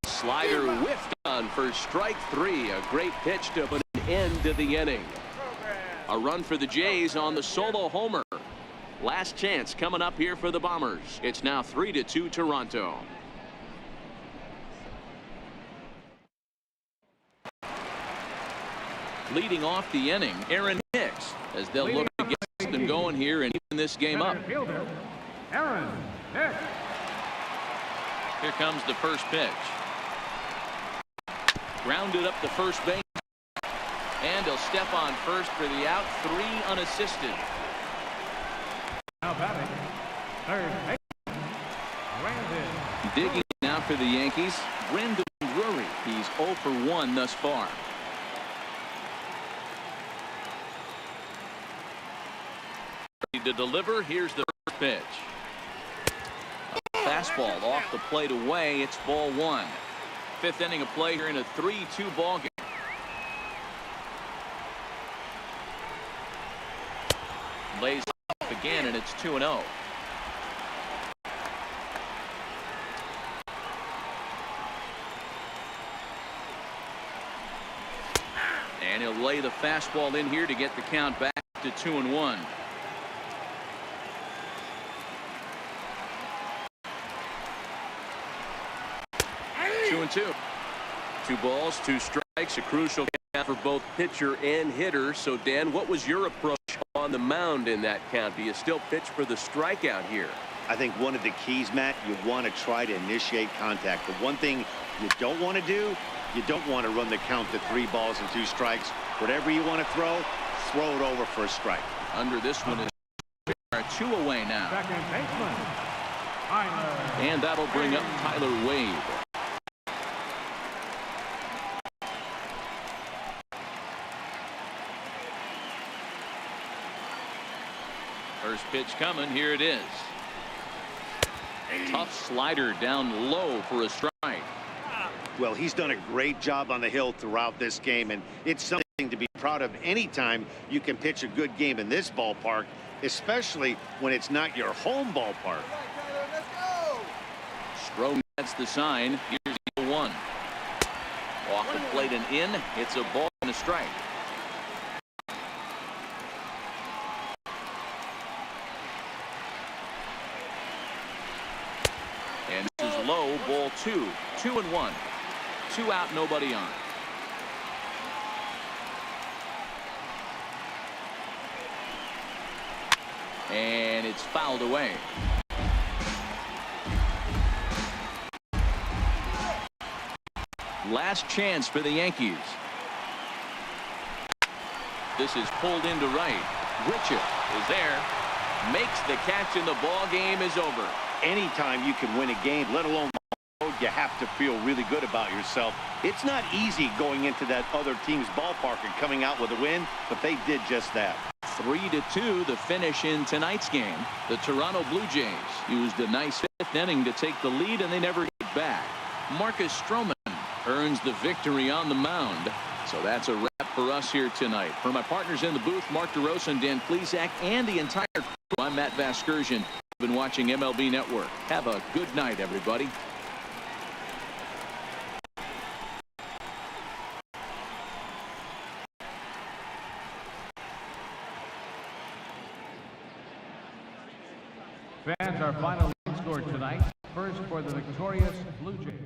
Slider whiffed on for strike 3. A great pitch to put an end to the inning. A run for the Jays on the solo homer. Last chance coming up here for the Bombers. It's now 3-2 Toronto. Leading off the inning, Aaron Hicks, as they'll look to get them going here and even this game up. Fielder, Aaron Hicks. Here comes the first pitch. Grounded up the first base. And he'll step on first for the out. 3 unassisted. Now batting, third baseman, Brandon. Digging now for the Yankees, Brendan Drury. He's 0 for 1 thus far. Ready to deliver. Here's the first pitch. Fastball off the plate away. It's ball 1. 5th inning of play here in a 3-2 ball game. Lays off again, and it's 2-0. And he'll lay the fastball in here to get the count back to 2-1. Two. 2 balls, 2 strikes, a crucial count for both pitcher and hitter. So, Dan, what was your approach on the mound in that count? Do you still pitch for the strikeout here? I think one of the keys, Matt, you want to try to initiate contact. The one thing you don't want to do, you don't want to run the count to 3 balls and 2 strikes. Whatever you want to throw it over for a strike. Under this one is 2 away now. Second baseman, Tyler. And that'll bring up Tyler Wade. First pitch coming. Here it is. Tough slider down low for a strike. Well, he's done a great job on the hill throughout this game, and it's something to be proud of anytime you can pitch a good game in this ballpark, especially when it's not your home ballpark. Strome gets the sign. Here's the 1. Off the plate and in. It's a ball and a strike. And this is low, ball 2. 2-1. 2 out, nobody on. And it's fouled away. Last chance for the Yankees. This is pulled into right. Richard is there. Makes the catch, and the ball game is over. Anytime you can win a game, let alone you have to feel really good about yourself. It's not easy going into that other team's ballpark and coming out with a win, but they did just that. 3-2 the finish in tonight's game. The Toronto Blue Jays used a nice fifth inning to take the lead, and they never get back. Marcus Stroman earns the victory on the mound. So that's a wrap for us here tonight. For my partners in the booth, Mark DeRosa and Dan Plesac, and the entire crew, I'm Matt Vasgersian. You've been watching MLB Network. Have a good night, everybody. Fans, our final score tonight. First for the victorious Blue Jays.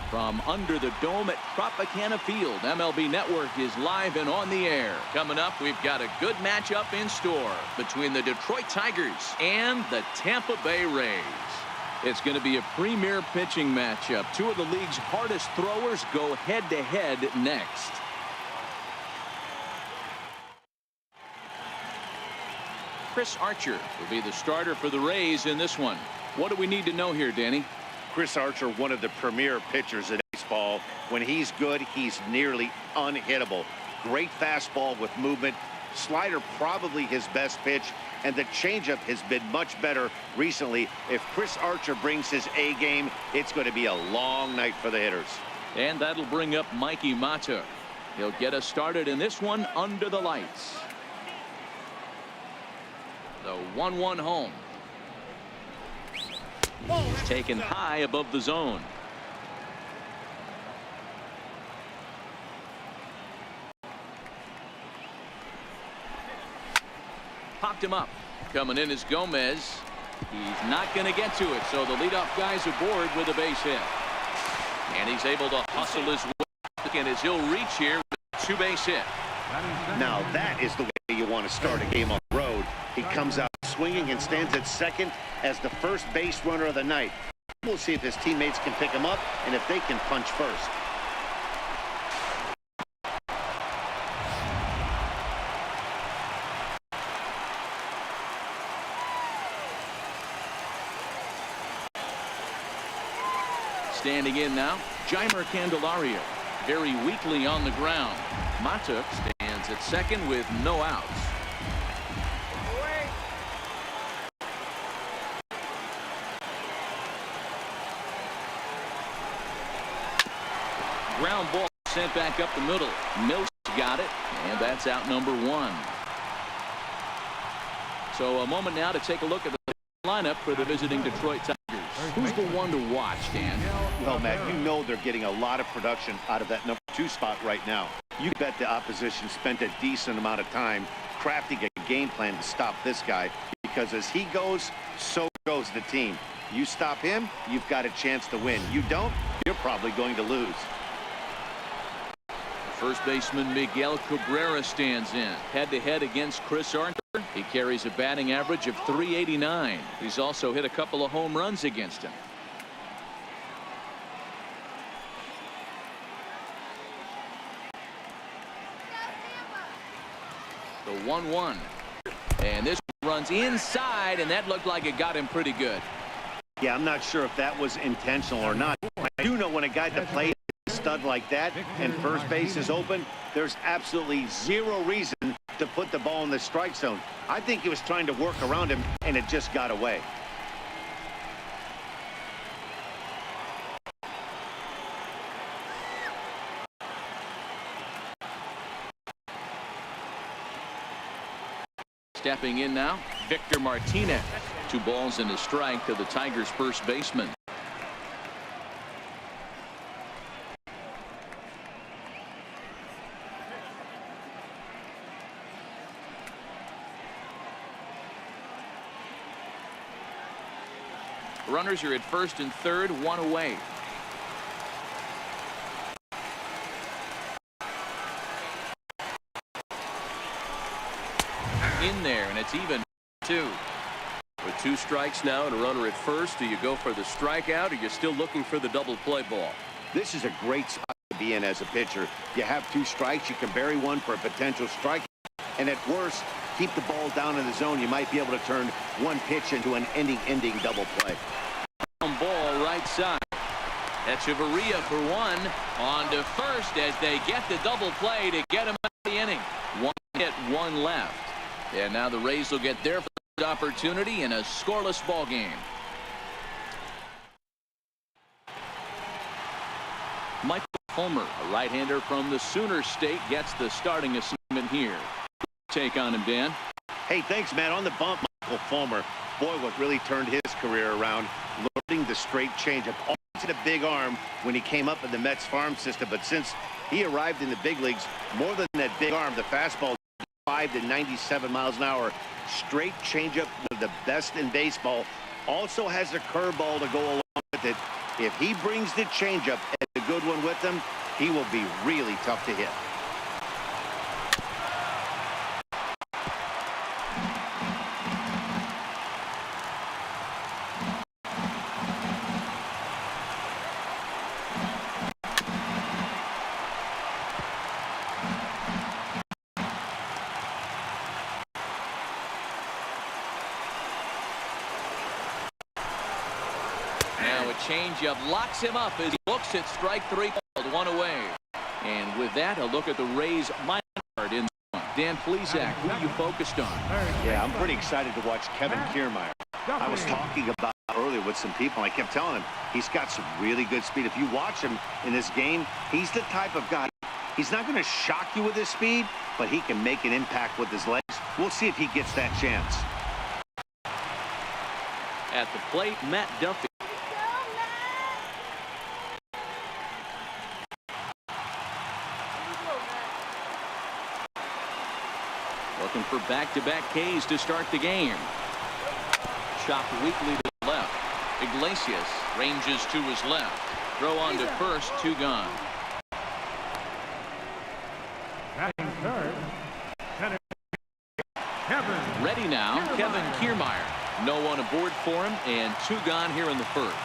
From under the dome at Tropicana Field, MLB Network is live and on the air. Coming up, we've got a good matchup in store between the Detroit Tigers and the Tampa Bay Rays. It's going to be a premier pitching matchup. Two of the league's hardest throwers go head-to-head next. Chris Archer will be the starter for the Rays in this one. What do we need to know here, Danny? Chris Archer, one of the premier pitchers in baseball. When he's good, he's nearly unhittable. Great fastball with movement. Slider probably his best pitch, and the changeup has been much better recently. If Chris Archer brings his A game, it's going to be a long night for the hitters. And that'll bring up Mikey Mata. He'll get us started in this one under the lights. The 1-1 home. He's taken high above the zone. Popped him up. Coming in is Gomez. He's not going to get to it, so the leadoff guy's aboard with a base hit. And he's able to hustle his way, and as he'll reach here with a two-base hit. Now that is the way you want to start a game on the road. He comes out swinging and stands at second as the first base runner of the night. We'll see if his teammates can pick him up and if they can punch first. Standing in now, Jeimer Candelario. Very weakly on the ground. Mata stands at second with no outs. Ground ball sent back up the middle. Mills got it, and that's out number one. So a moment now to take a look at the lineup for the visiting Detroit Tigers. Who's the one to watch, Dan? Well, Matt, you know they're getting a lot of production out of that number 2 spot right now. You bet the opposition spent a decent amount of time crafting a game plan to stop this guy, because as he goes, so goes the team. You stop him, you've got a chance to win. You don't, you're probably going to lose. First baseman Miguel Cabrera stands in head-to-head against Chris Archer. He carries a batting average of .389. He's also hit a couple of home runs against him. The 1-1. And this runs inside, and that looked like it got him pretty good. Yeah, I'm not sure if that was intentional or not. I do know when a guy that plays a stud like that and first base is open, there's absolutely zero reason to put the ball in the strike zone. I think he was trying to work around him, and it just got away. Stepping in now, Victor Martinez. 2 balls and a strike to the Tigers' first baseman. Runners are at first and third, 1 away. In there, and it's even 2. With 2 strikes now and a runner at first, do you go for the strikeout or you're still looking for the double play ball? This is a great spot to be in as a pitcher. You have 2 strikes, you can bury one for a potential strike, and at worst, keep the ball down in the zone. You might be able to turn one pitch into an ending double play. Ball right side. Echeverria for 1. On to first as they get the double play to get him out of the inning. 1 hit, 1 left. And now the Rays will get their first opportunity in a scoreless ball game. Michael Fulmer, a right-hander from the Sooner State, gets the starting assignment here. Take on him, Dan. Hey, thanks, man. On the bump, Michael Fulmer. Boy, what really turned his career around, learning the straight changeup. Always had a big arm when he came up in the Mets farm system, but since he arrived in the big leagues, more than that big arm, the fastball 5 to 97 miles an hour. Straight changeup, one of the best in baseball. Also has a curveball to go along with it. If he brings the changeup and a good one with him, he will be really tough to hit. Changeup locks him up as he looks at strike 3, called 1 away. And with that, a look at the Rays minor in Dan Plesac, who you focused on. Yeah, I'm pretty excited to watch Kevin Kiermaier. I was talking about earlier with some people. I kept telling him he's got some really good speed. If you watch him in this game, he's the type of guy. He's not going to shock you with his speed, but he can make an impact with his legs. We'll see if he gets that chance. At the plate, Matt Duffy. Looking for back-to-back Ks to start the game. Chopped weakly to the left. Iglesias ranges to his left. Throw on to first, 2 gone. Batting third, Kevin. Ready now, Kevin Kiermaier. No one aboard for him, and 2 gone here in the first.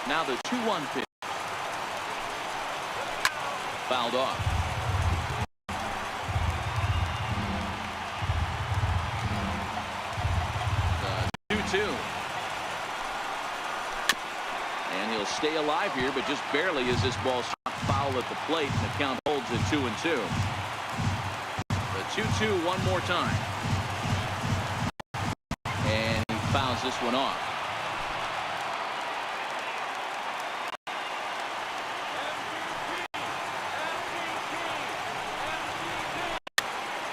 Now the 2-1 pitch. Fouled off. 2-2. And he'll stay alive here, but just barely as this ball shot foul at the plate, and the count holds at 2-2. The 2-2 one more time. And he fouls this one off.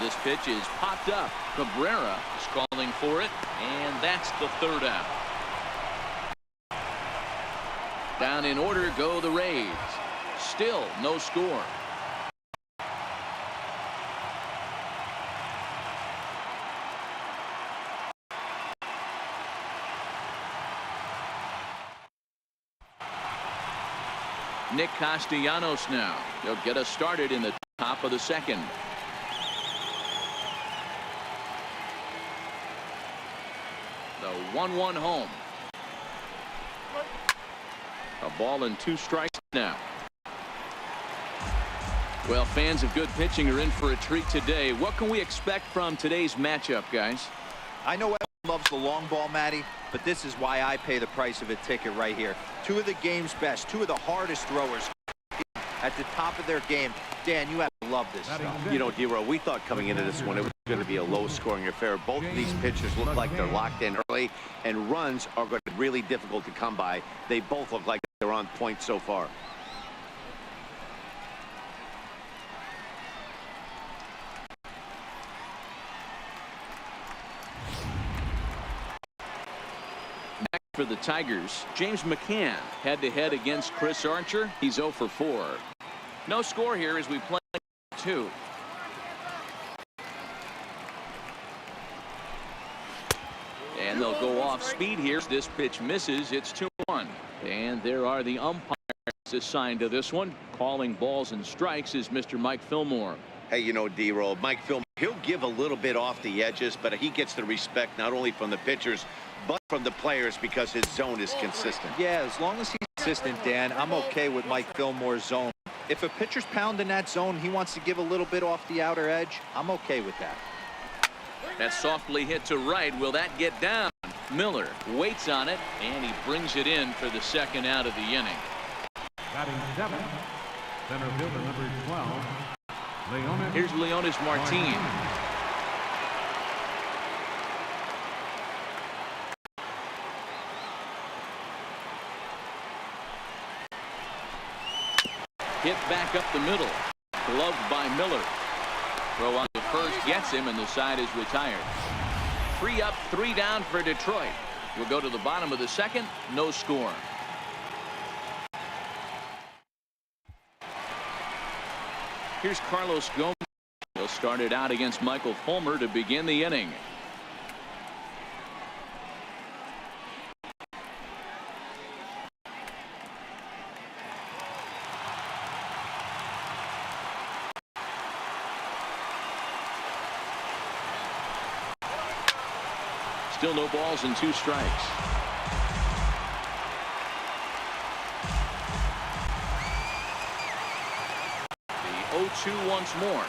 This pitch is popped up. Cabrera is calling for it, and that's the 3rd out. Down in order go the Rays. Still no score. Nick Castellanos now. He'll get us started in the top of the 2nd. The 1-1 home. A ball and 2 strikes now. Well, fans of good pitching are in for a treat today. What can we expect from today's matchup, guys? I know everyone loves the long ball, Matty, but this is why I pay the price of a ticket right here. Two of the game's best, two of the hardest throwers at the top of their game. Dan, you have to love this stuff. You know, D-Row, we thought coming into this one it was going to be a low-scoring affair. Both of these pitchers look like they're locked in early, and runs are going to be really difficult to come by. They both look like they're on point so far. Back for the Tigers, James McCann head-to-head against Chris Archer. He's 0 for 4. No score here as we play 2. And they'll go off speed here. This pitch misses. It's 2-1. And there are the umpires assigned to this one. Calling balls and strikes is Mr. Mike Fillmore. Hey, you know, D-Roll, Mike Fillmore, he'll give a little bit off the edges, but he gets the respect not only from the pitchers, but from the players because his zone is consistent. Yeah, as long as he's consistent, Dan, I'm okay with Mike Fillmore's zone. If a pitcher's pounding that zone, he wants to give a little bit off the outer edge, I'm okay with that. That's softly hit to right. Will that get down? Miller waits on it, and he brings it in for the second out of the inning. Batting 7, center fielder number 12, Leonis. Here's Leonis Martin. Hit back up the middle. Gloved by Miller. Throw on the first gets him, and the side is retired. 3 up, 3 down for Detroit. We'll go to the bottom of the second. No score. Here's Carlos Gomez. He'll start it out against Michael Fulmer to begin the inning. Still no balls and 2 strikes. The 0-2 once more.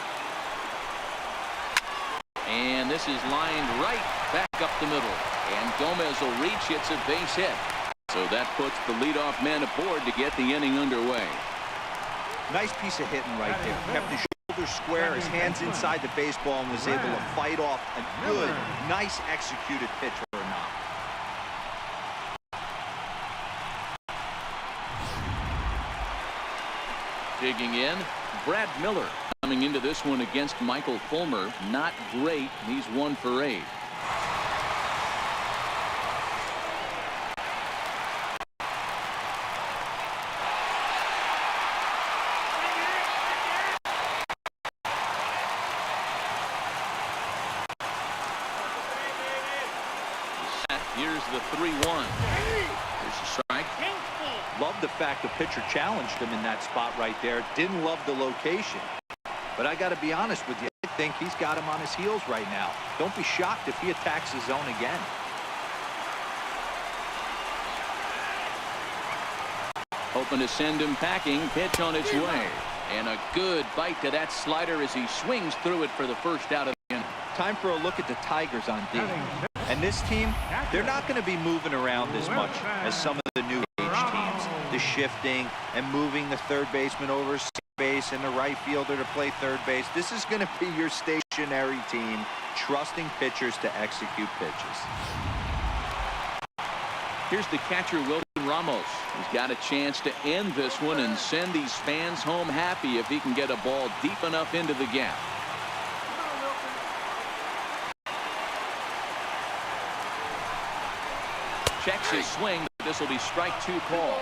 And this is lined right back up the middle. And Gomez will reach. It's a base hit. So that puts the leadoff man aboard to get the inning underway. Nice piece of hitting right there. Kept his shoulders square, his hands inside the baseball, and was able to fight off a good, nice executed pitch or a knock. Digging in, Brad Miller coming into this one against Michael Fulmer. Not great. He's 1 for 8. Here's the 3-1. There's a strike. Love the fact the pitcher challenged him in that spot right there. Didn't love the location. But I got to be honest with you. I think he's got him on his heels right now. Don't be shocked if he attacks his zone again. Hoping to send him packing. Pitch on its way. And a good bite to that slider as he swings through it for the first out of the inning. Time for a look at the Tigers on D. And this team, they're not going to be moving around as much as some of the new age teams. The shifting and moving the third baseman over second base and the right fielder to play third base. This is going to be your stationary team, trusting pitchers to execute pitches. Here's the catcher, Wilson Ramos. He's got a chance to end this one and send these fans home happy if he can get a ball deep enough into the gap. Checks his swing. This will be strike 2 call.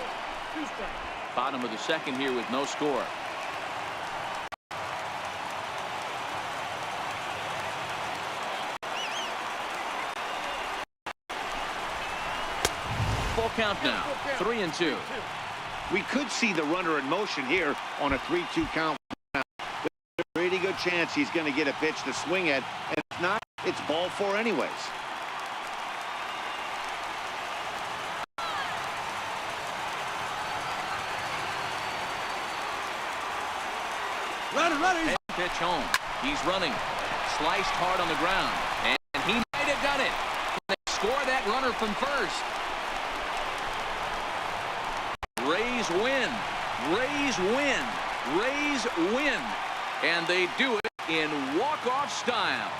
Bottom of the second here with no score. Full count now. 3-2. We could see the runner in motion here on a 3-2 count. There's a pretty good chance he's going to get a pitch to swing at, and if not, it's ball 4 anyways. And pitch home. He's running. Sliced hard on the ground. And he might have done it. They score that runner from first. Rays win. Rays win. Rays win. And they do it in walk-off style.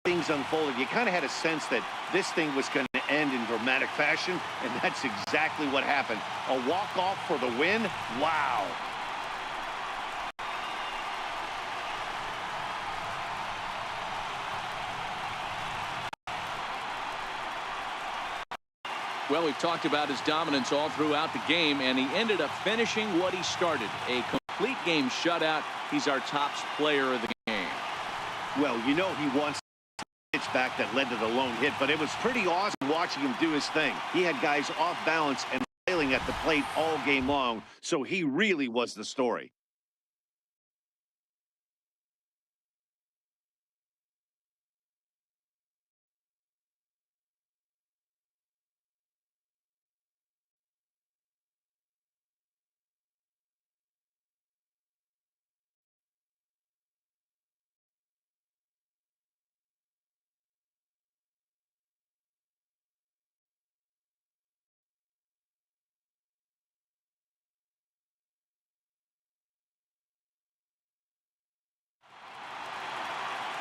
Things unfolded. You kind of had a sense that this thing was going to end in dramatic fashion, and that's exactly what happened. A walk-off for the win? Wow. Well, we've talked about his dominance all throughout the game, and he ended up finishing what he started. A complete game shutout. He's our top player of the game. Well, you know he wants pitch back that led to the lone hit, but it was pretty awesome watching him do his thing. He had guys off balance and flailing at the plate all game long, so he really was the story.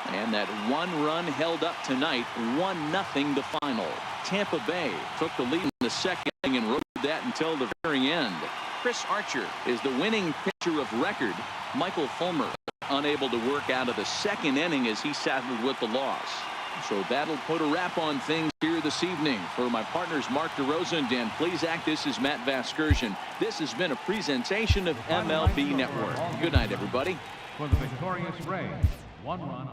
And that one run held up tonight, 1-0 the final. Tampa Bay took the lead in the second inning and rode that until the very end. Chris Archer is the winning pitcher of record. Michael Fulmer unable to work out of the second inning as he saddled with the loss. So that'll put a wrap on things here this evening. For my partners Mark DeRosa and Dan Plesac, this is Matt Vasgersian. This has been a presentation of MLB Network. Good night, everybody. For the victorious Rays, 1 run.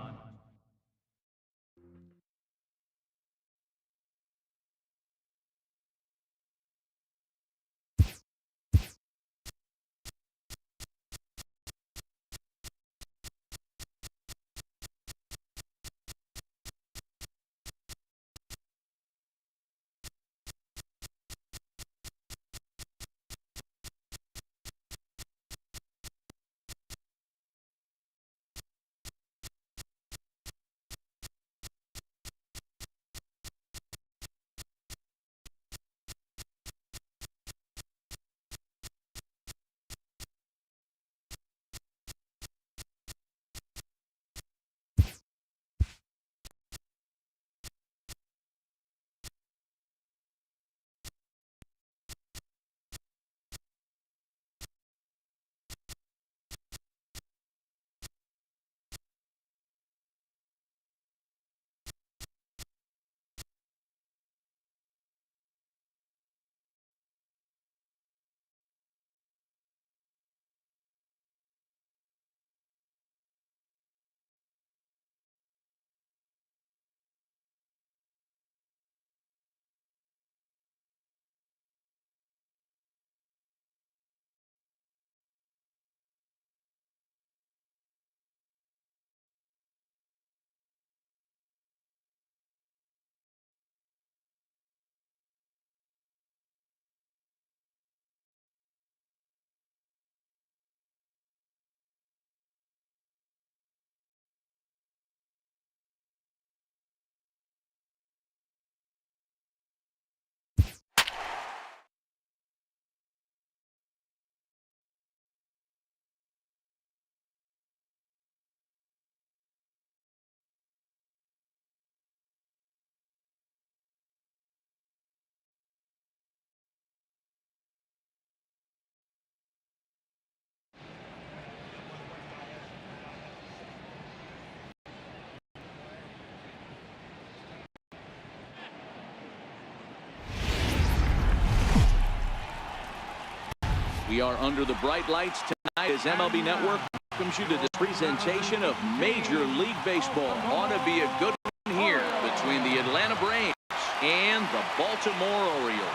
We are under the bright lights tonight as MLB Network welcomes you to this presentation of Major League Baseball. Ought to be a good one here between the Atlanta Braves and the Baltimore Orioles.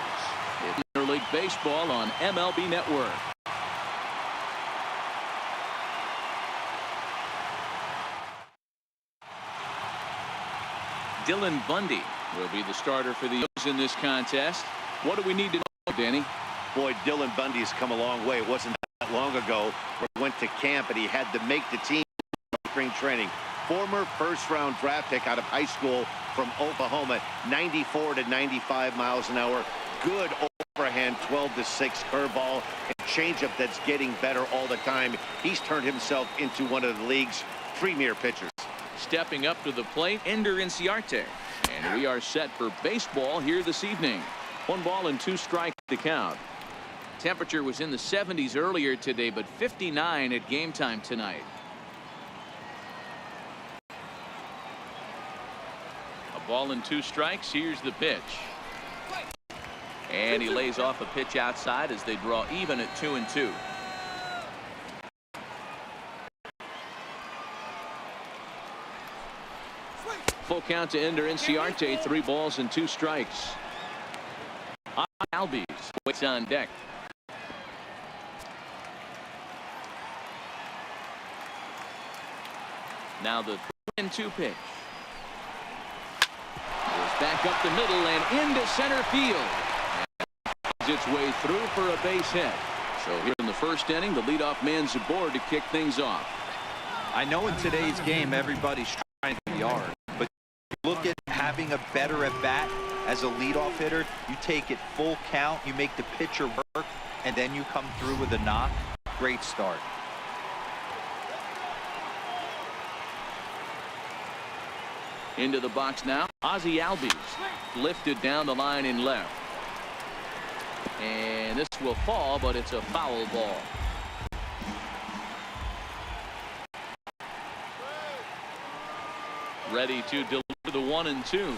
It's Major League Baseball on MLB Network. Dylan Bundy will be the starter for the O's in this contest. What do we need to know, Danny? Boy, Dylan Bundy's come a long way. It wasn't that not long ago where he went to camp and he had to make the team in spring training. Former first-round draft pick out of high school from Oklahoma, 94 to 95 miles an hour. Good overhand 12-6 curveball and changeup that's getting better all the time. He's turned himself into one of the league's premier pitchers. Stepping up to the plate, Ender Inciarte. And we are set for baseball here this evening. 1 ball and 2 strikes to count. Temperature was in the 70s earlier today, but 59 at game time tonight. A ball and 2 strikes. Here's the pitch. And he lays off a pitch outside as they draw even at 2-2. Full count to Ender Inciarte. 3 balls and 2 strikes. Albies waits on deck. Now the 3-2 pitch. Goes back up the middle and into center field. And its way through for a base hit. So here in the first inning, the leadoff man's aboard to kick things off. I know in today's game everybody's trying to be yard, but look at having a better at bat as a leadoff hitter. You take it full count, you make the pitcher work, and then you come through with a knock. Great start. Into the box now. Ozzie Albies lifted down the line in left. And this will fall, but it's a foul ball. Ready to deliver the 1-2.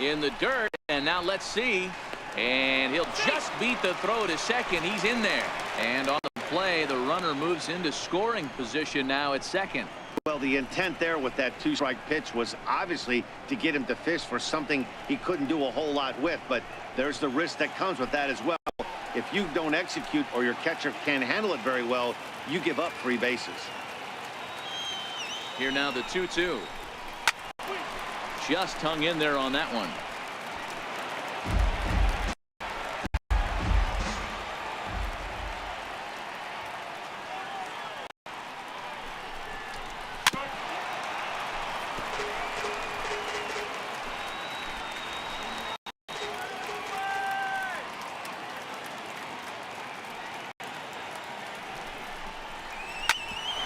In the dirt, and now let's see. And he'll just beat the throw to second. He's in there. And on the play, the runner moves into scoring position now at second. Well, the intent there with that 2-strike pitch was obviously to get him to fish for something he couldn't do a whole lot with, but there's the risk that comes with that as well. If you don't execute or your catcher can't handle it very well, you give up 3 bases. Here now the 2-2. Just hung in there on that one.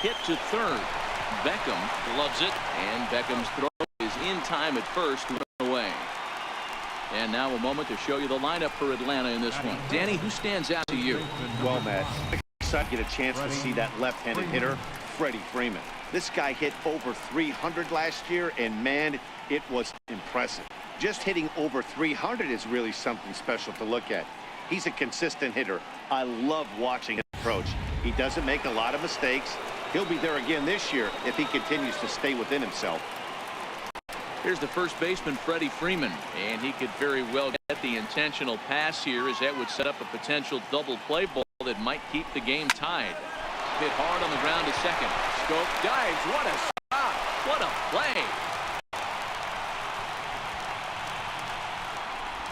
Hit to third. Beckham loves it, and Beckham's throw is in time at first to run away. And now a moment to show you the lineup for Atlanta in this one. Danny, who stands out to you? Well, Matt, I get a chance to see that left-handed hitter, Freddie Freeman. This guy hit over 300 last year, and man, it was impressive. Just hitting over 300 is really something special to look at. He's a consistent hitter. I love watching his approach. He doesn't make a lot of mistakes. He'll be there again this year if he continues to stay within himself. Here's the first baseman, Freddie Freeman, and he could very well get the intentional pass here, as that would set up a potential double play ball that might keep the game tied. Hit hard on the ground to second. Scope dives. What a stop. What a play.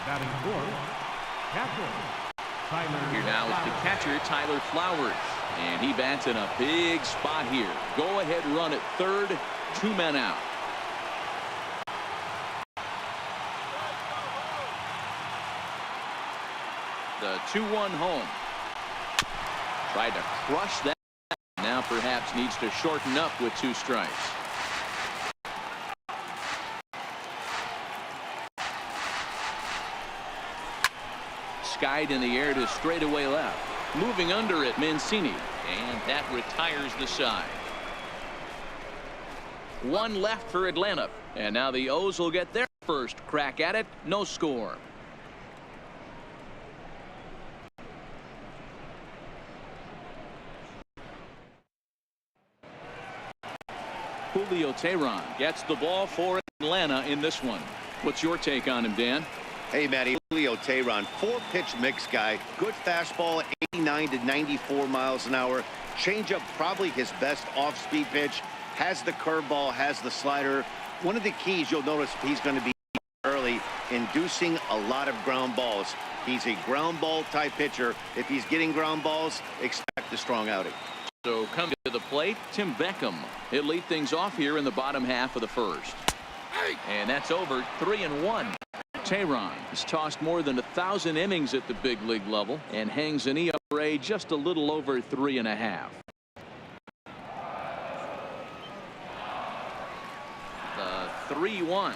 Batting fourth, catcher Tyler. Here now is the catcher, Tyler Flowers. And he bats in a big spot here. Go ahead run at third. 2 men out. The 2-1 home. Tried to crush that. Now perhaps needs to shorten up with 2 strikes. Skied in the air to straightaway left. Moving under it, Mancini, and that retires the side. 1 left for Atlanta, and now the O's will get their first crack at it. No score. Julio Teheran gets the ball for Atlanta in this one. What's your take on him, Dan? Hey, Matty, Julio Teheran, 4-pitch mix guy. Good fastball, 89 to 94 miles an hour. Changeup, probably his best off-speed pitch. Has the curveball, has the slider. One of the keys you'll notice he's going to be early early, inducing a lot of ground balls. He's a ground ball type pitcher. If he's getting ground balls, expect a strong outing. So coming to the plate, Tim Beckham. He'll lead things off here in the bottom half of the first. And that's over 3-1. Tehran has tossed more than 1,000 innings at the big league level and hangs an ERA just a little over 3.5. The 3-1.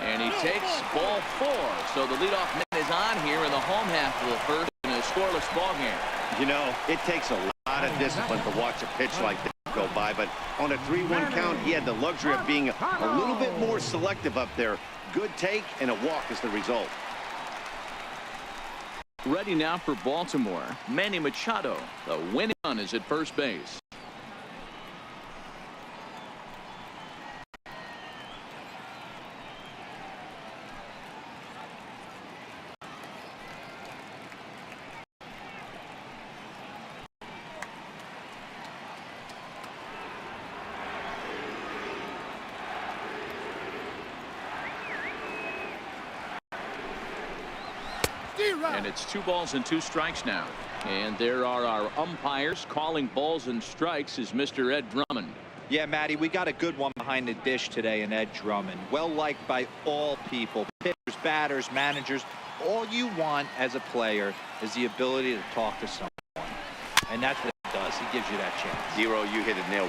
And he takes ball 4. So the leadoff man is on here in the home half of the first in a scoreless ball game. You know, it takes a lot of discipline to watch a pitch like that go by, but on a 3-1 count, he had the luxury of being a little bit more selective up there. Good take and a walk is the result. Ready now for Baltimore. Manny Machado. The winning run is at first base. And it's 2 balls and 2 strikes now. And there are our umpires calling balls and strikes is Mr. Ed Drummond. Yeah, Matty, we got a good one behind the dish today in Ed Drummond. Well liked by all people, pitchers, batters, managers. All you want as a player is the ability to talk to someone. And that's what he does. He gives you that chance. Zero, you hit it nail.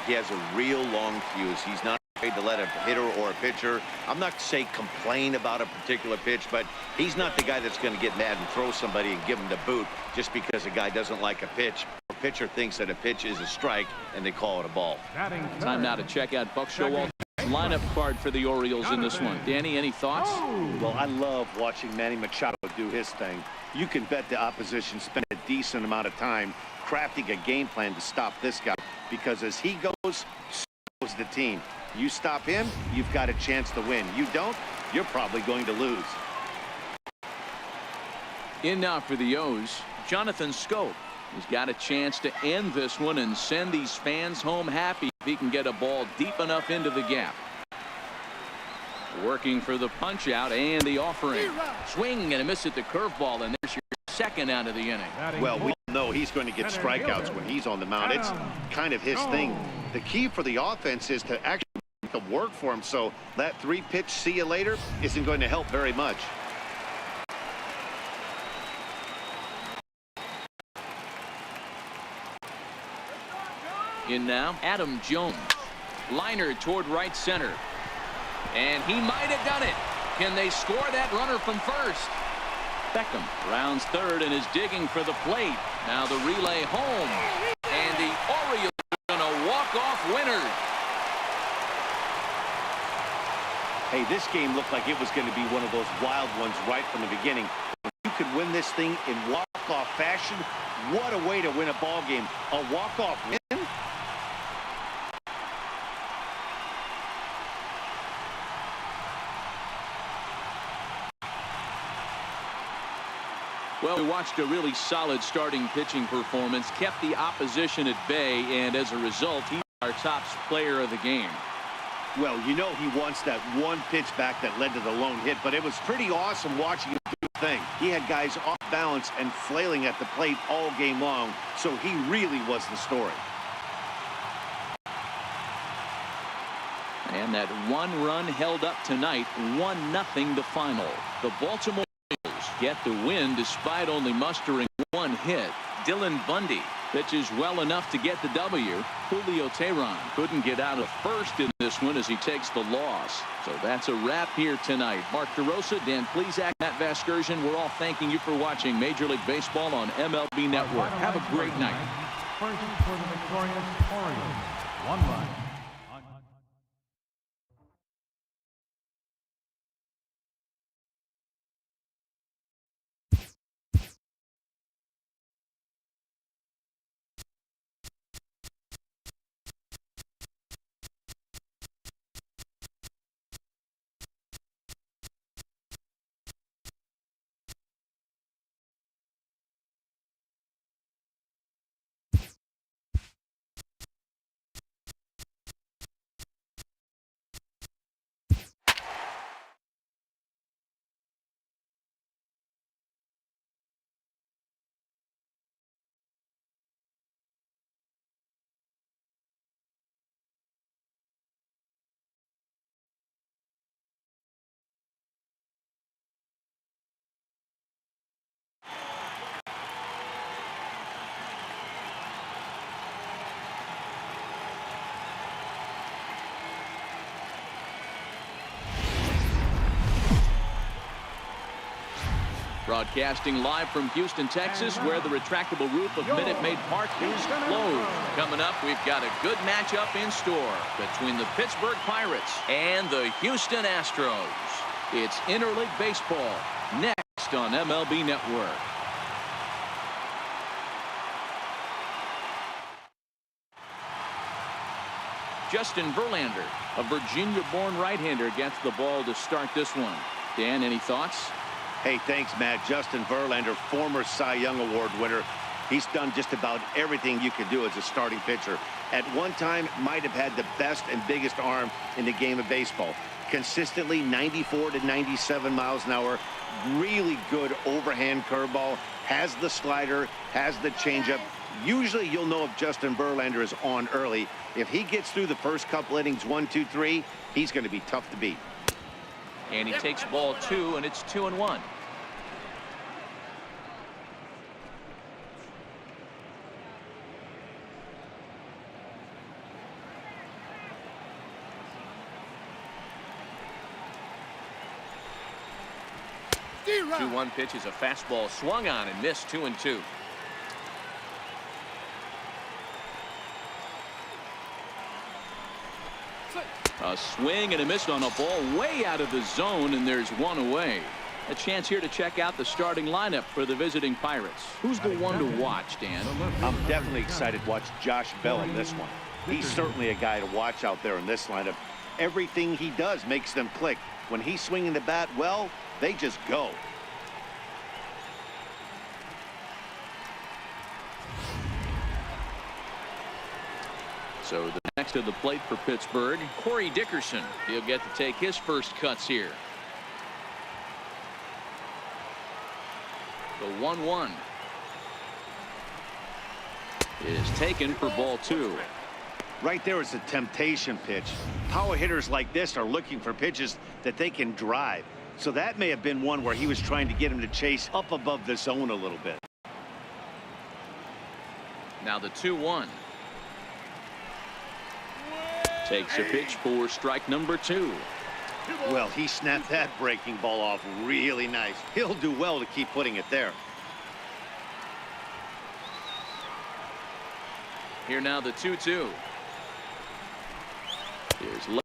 He has a real long fuse. He's not afraid to let a hitter or a pitcher, I'm not to say complain about a particular pitch, but he's not the guy that's going to get mad and throw somebody and give him the boot just because a guy doesn't like a pitch. A pitcher thinks that a pitch is a strike and they call it a ball. Time now to check out Buck Showalter's lineup card for the Orioles in this one. Danny, any thoughts? Well, I love watching Manny Machado do his thing. You can bet the opposition spent a decent amount of time crafting a game plan to stop this guy, because as he goes, so goes the team. You stop him, you've got a chance to win. You don't, you're probably going to lose. In now for the O's, Jonathan Scope. He's got a chance to end this one and send these fans home happy if he can get a ball deep enough into the gap. Working for the punch out and the offering. Swing and a miss at the curveball, and there's your second out of the inning. Well, we know he's going to get strikeouts when he's on the mound. It's kind of his thing. The key for the offense is to actually make it work for him, so that 3-pitch see you later isn't going to help very much. In now, Adam Jones. Liner toward right center. And he might have done it. Can they score that runner from first? Beckham rounds third and is digging for the plate. Now the relay home. And the Orioles are going to walk off winners. Hey, this game looked like it was going to be one of those wild ones right from the beginning. If you could win this thing in walk-off fashion, what a way to win a ball game. A walk-off win? Well, we watched a really solid starting pitching performance, kept the opposition at bay, and as a result, he's our top player of the game. Well, you know he wants that one pitch back that led to the lone hit, but it was pretty awesome watching him do the thing. He had guys off balance and flailing at the plate all game long, so he really was the story. And that one run held up tonight, 1-0 the final. The Baltimore Orioles get the win despite only mustering one hit. Dylan Bundy pitches well enough to get the W. Julio Tehran couldn't get out of first in this one as he takes the loss. So that's a wrap here tonight. Mark DeRosa, Dan Plesac, Matt Vasgersian, we're all thanking you for watching Major League Baseball on MLB Network. Have a great night. First for the victorious Orioles, 1 run. Broadcasting live from Houston, Texas, where the retractable roof of Minute Maid Park is closed. Coming up, we've got a good matchup in store between the Pittsburgh Pirates and the Houston Astros. It's interleague baseball next on MLB Network. Justin Verlander, a Virginia-born right-hander, gets the ball to start this one. Dan, any thoughts? Hey, thanks, Matt. Justin Verlander, former Cy Young Award winner. He's done just about everything you could do as a starting pitcher. At one time, might have had the best and biggest arm in the game of baseball. Consistently 94 to 97 miles an hour. Really good overhand curveball. Has the slider, has the changeup. Usually you'll know if Justin Verlander is on early. If he gets through the first couple innings, 1, 2, 3, he's going to be tough to beat. And he takes ball 2, and it's 2-1. The 2-1 pitch is a fastball swung on and missed. 2-2. A swing and a miss on a ball way out of the zone, and there's one away. A chance here to check out the starting lineup for the visiting Pirates. Who's the one to watch, Dan? I'm definitely excited to watch Josh Bell in this one. He's certainly a guy to watch out there in this lineup. Everything he does makes them click. When he's swinging the bat, well, they just go. So the next to the plate for Pittsburgh, Corey Dickerson. He'll get to take his first cuts here. The 1-1 is taken for ball 2. Right there is a temptation pitch. Power hitters like this are looking for pitches that they can drive. So that may have been one where he was trying to get him to chase up above the zone a little bit. Now the 2-1. Takes a pitch for strike number 2. Well, he snapped that breaking ball off really nice. He'll do well to keep putting it there. Here now the 2-2. Here's left,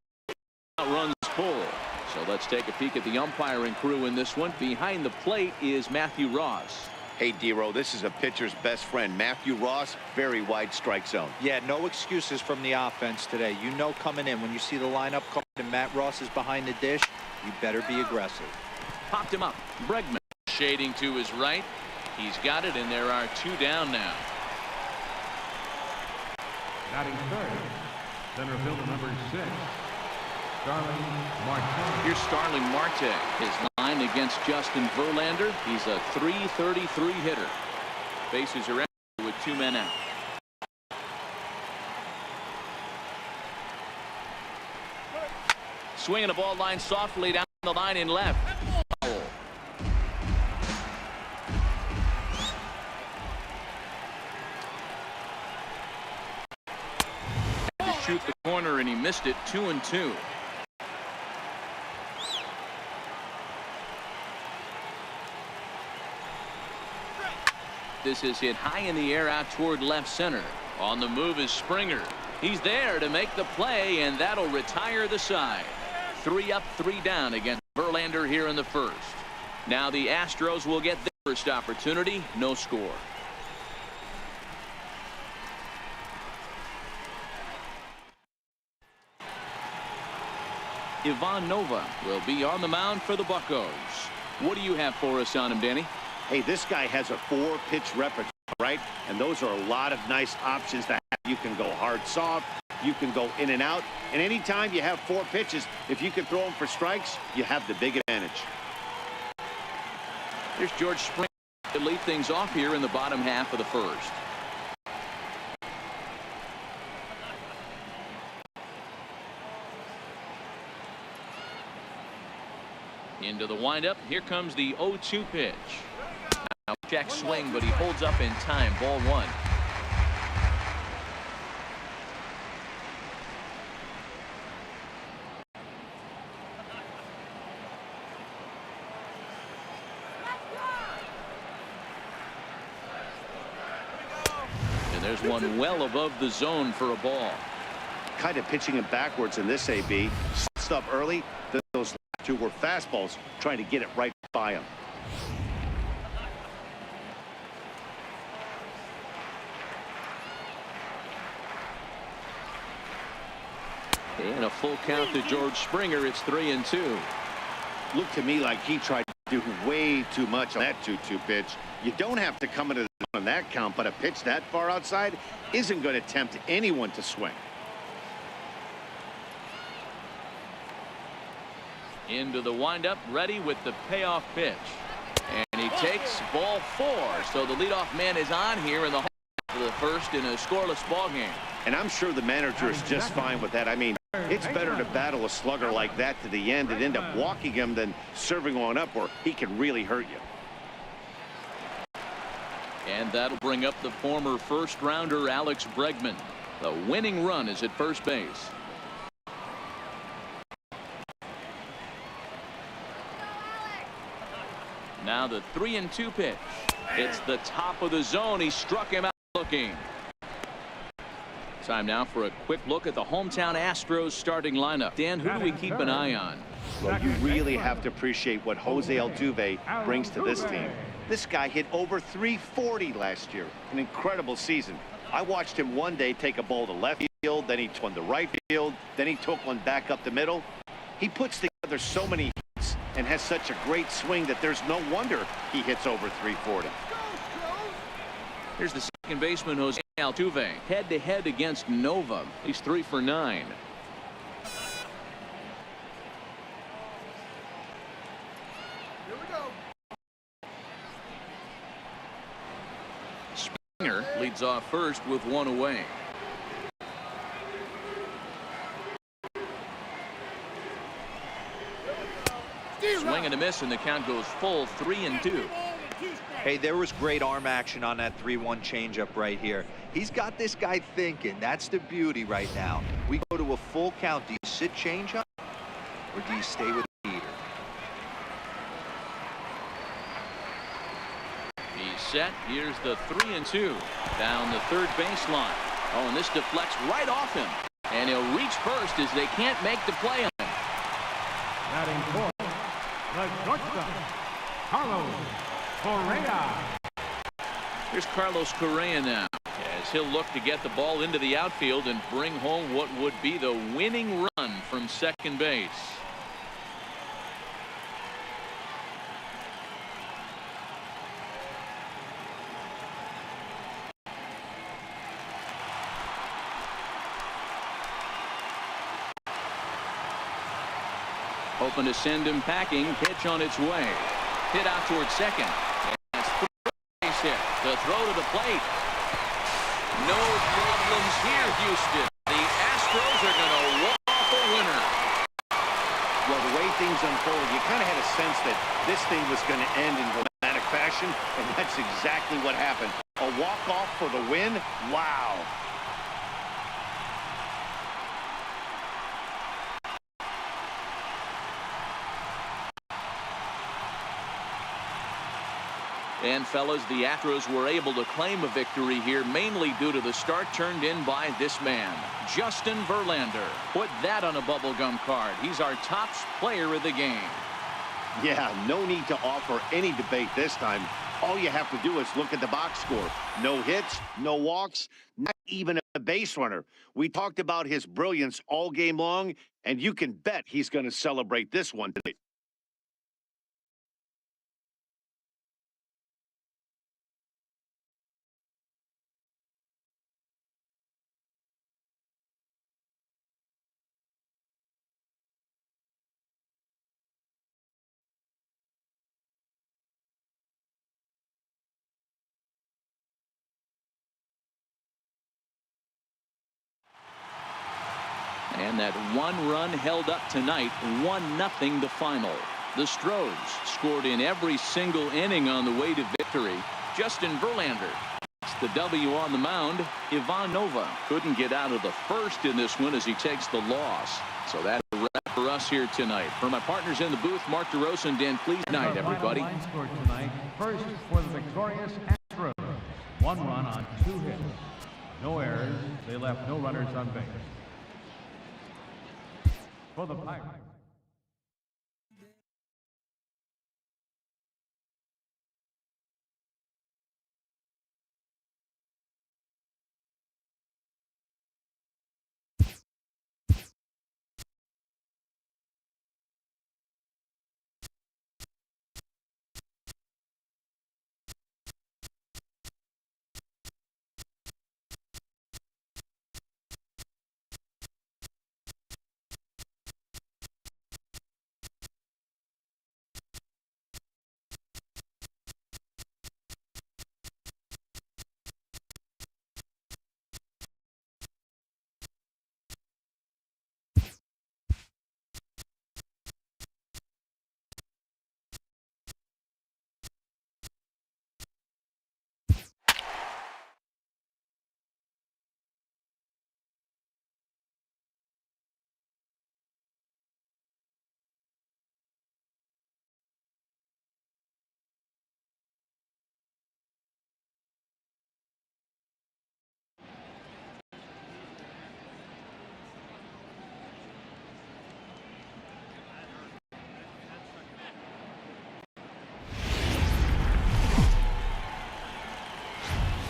runs pull. So let's take a peek at the umpiring crew in this one. Behind the plate is Matthew Ross. Hey, D-Row, this is a pitcher's best friend. Matthew Ross, very wide strike zone. Yeah, no excuses from the offense today. You know coming in when you see the lineup card and Matt Ross is behind the dish, you better be aggressive. Popped him up. Bregman shading to his right. He's got it, and there are 2 down now. Batting third, center fielder number 6, Starling Marte. Here's Starling Marte. His line against Justin Verlander. He's a .333 hitter. Bases are empty with 2 men out. Swinging a ball line softly down the line in left. Foul. Had to shoot the corner, and he missed it. 2-2. This is hit high in the air out toward left center. On the move is Springer. He's there to make the play, and that'll retire the side. 3 up, 3 down against Verlander here in the first. Now the Astros will get their first opportunity. No score. Ivan Nova will be on the mound for the Buccos. What do you have for us on him, Danny? Hey, this guy has a 4-pitch repertoire, right? And those are a lot of nice options to have. You can go hard, soft. You can go in and out. And anytime you have 4 pitches, if you can throw them for strikes, you have the big advantage. Here's George Springer to lead things off here in the bottom half of the first. Into the windup. Here comes the 0-2 pitch. Now check swing, but he holds up in time. Ball 1. And there's one well above the zone for a ball. Kind of pitching him backwards in this AB. Stuff early. Those last two were fastballs, trying to get it right by him. And a full count to George Springer. It's 3-2. Looked to me like he tried to do way too much on that 2-2 pitch. You don't have to come into the zone on that count, but a pitch that far outside isn't going to tempt anyone to swing. Into the windup, ready with the payoff pitch. And he takes ball 4. So the leadoff man is on here in the for the first in a scoreless ball game. And I'm sure the manager is just fine with that. I mean, it's better to battle a slugger like that to the end and end up walking him than serving one up where he can really hurt you. And that'll bring up the former first-rounder Alex Bregman. The winning run is at first base. Now the 3-2 pitch. It's the top of the zone. He struck him out looking. Time now for a quick look at the hometown Astros starting lineup. Dan, who do we keep an eye on? Well, you really have to appreciate what Jose Altuve brings to this team. This guy hit over 340 last year. An incredible season. I watched him one day take a ball to left field, then he took one to right field, then he took one back up the middle. He puts together so many hits and has such a great swing that there's no wonder he hits over 340. Here's the second baseman, Jose Altuve, head-to-head against Nova. He's 3 for 9. Here we go. Springer leads off first with 1 away. Swing and a miss, and the count goes full 3-2. Hey, there was great arm action on that 3-1 changeup right here. He's got this guy thinking. That's the beauty right now. We go to a full count. Do you sit changeup or do you stay with the heater? He's set. Here's the 3-2 down the third baseline. Oh, and this deflects right off him. And he'll reach first as they can't make the play on him. Batting fourth, the shortstop, Carlos Correa. Here's Carlos Correa now, as he'll look to get the ball into the outfield and bring home what would be the winning run from second base. Hoping to send him packing. Pitch on its way. Hit out towards second. And that's 3 base hit. The throw to the plate. No problems here, Houston. The Astros are going to walk off a winner. Well, the way things unfolded, you kind of had a sense that this thing was going to end in dramatic fashion, and that's exactly what happened. A walk-off for the win? Wow. And fellas, the Astros were able to claim a victory here, mainly due to the start turned in by this man, Justin Verlander. Put that on a bubblegum card. He's our top player of the game. Yeah, no need to offer any debate this time. All you have to do is look at the box score. No hits, no walks, not even a base runner. We talked about his brilliance all game long, and you can bet he's going to celebrate this one today. And that one run held up tonight, 1-0 the final. The Stros scored in every single inning on the way to victory. Justin Verlander gets the W on the mound. Ivan Nova couldn't get out of the first in this one as he takes the loss. So that's a wrap for us here tonight. For my partners in the booth, Mark DeRosa and Dan Please night, everybody. Line score tonight, first for the victorious Astros. 1 run on 2 hits. No errors. They left no runners on base. For the Pirates.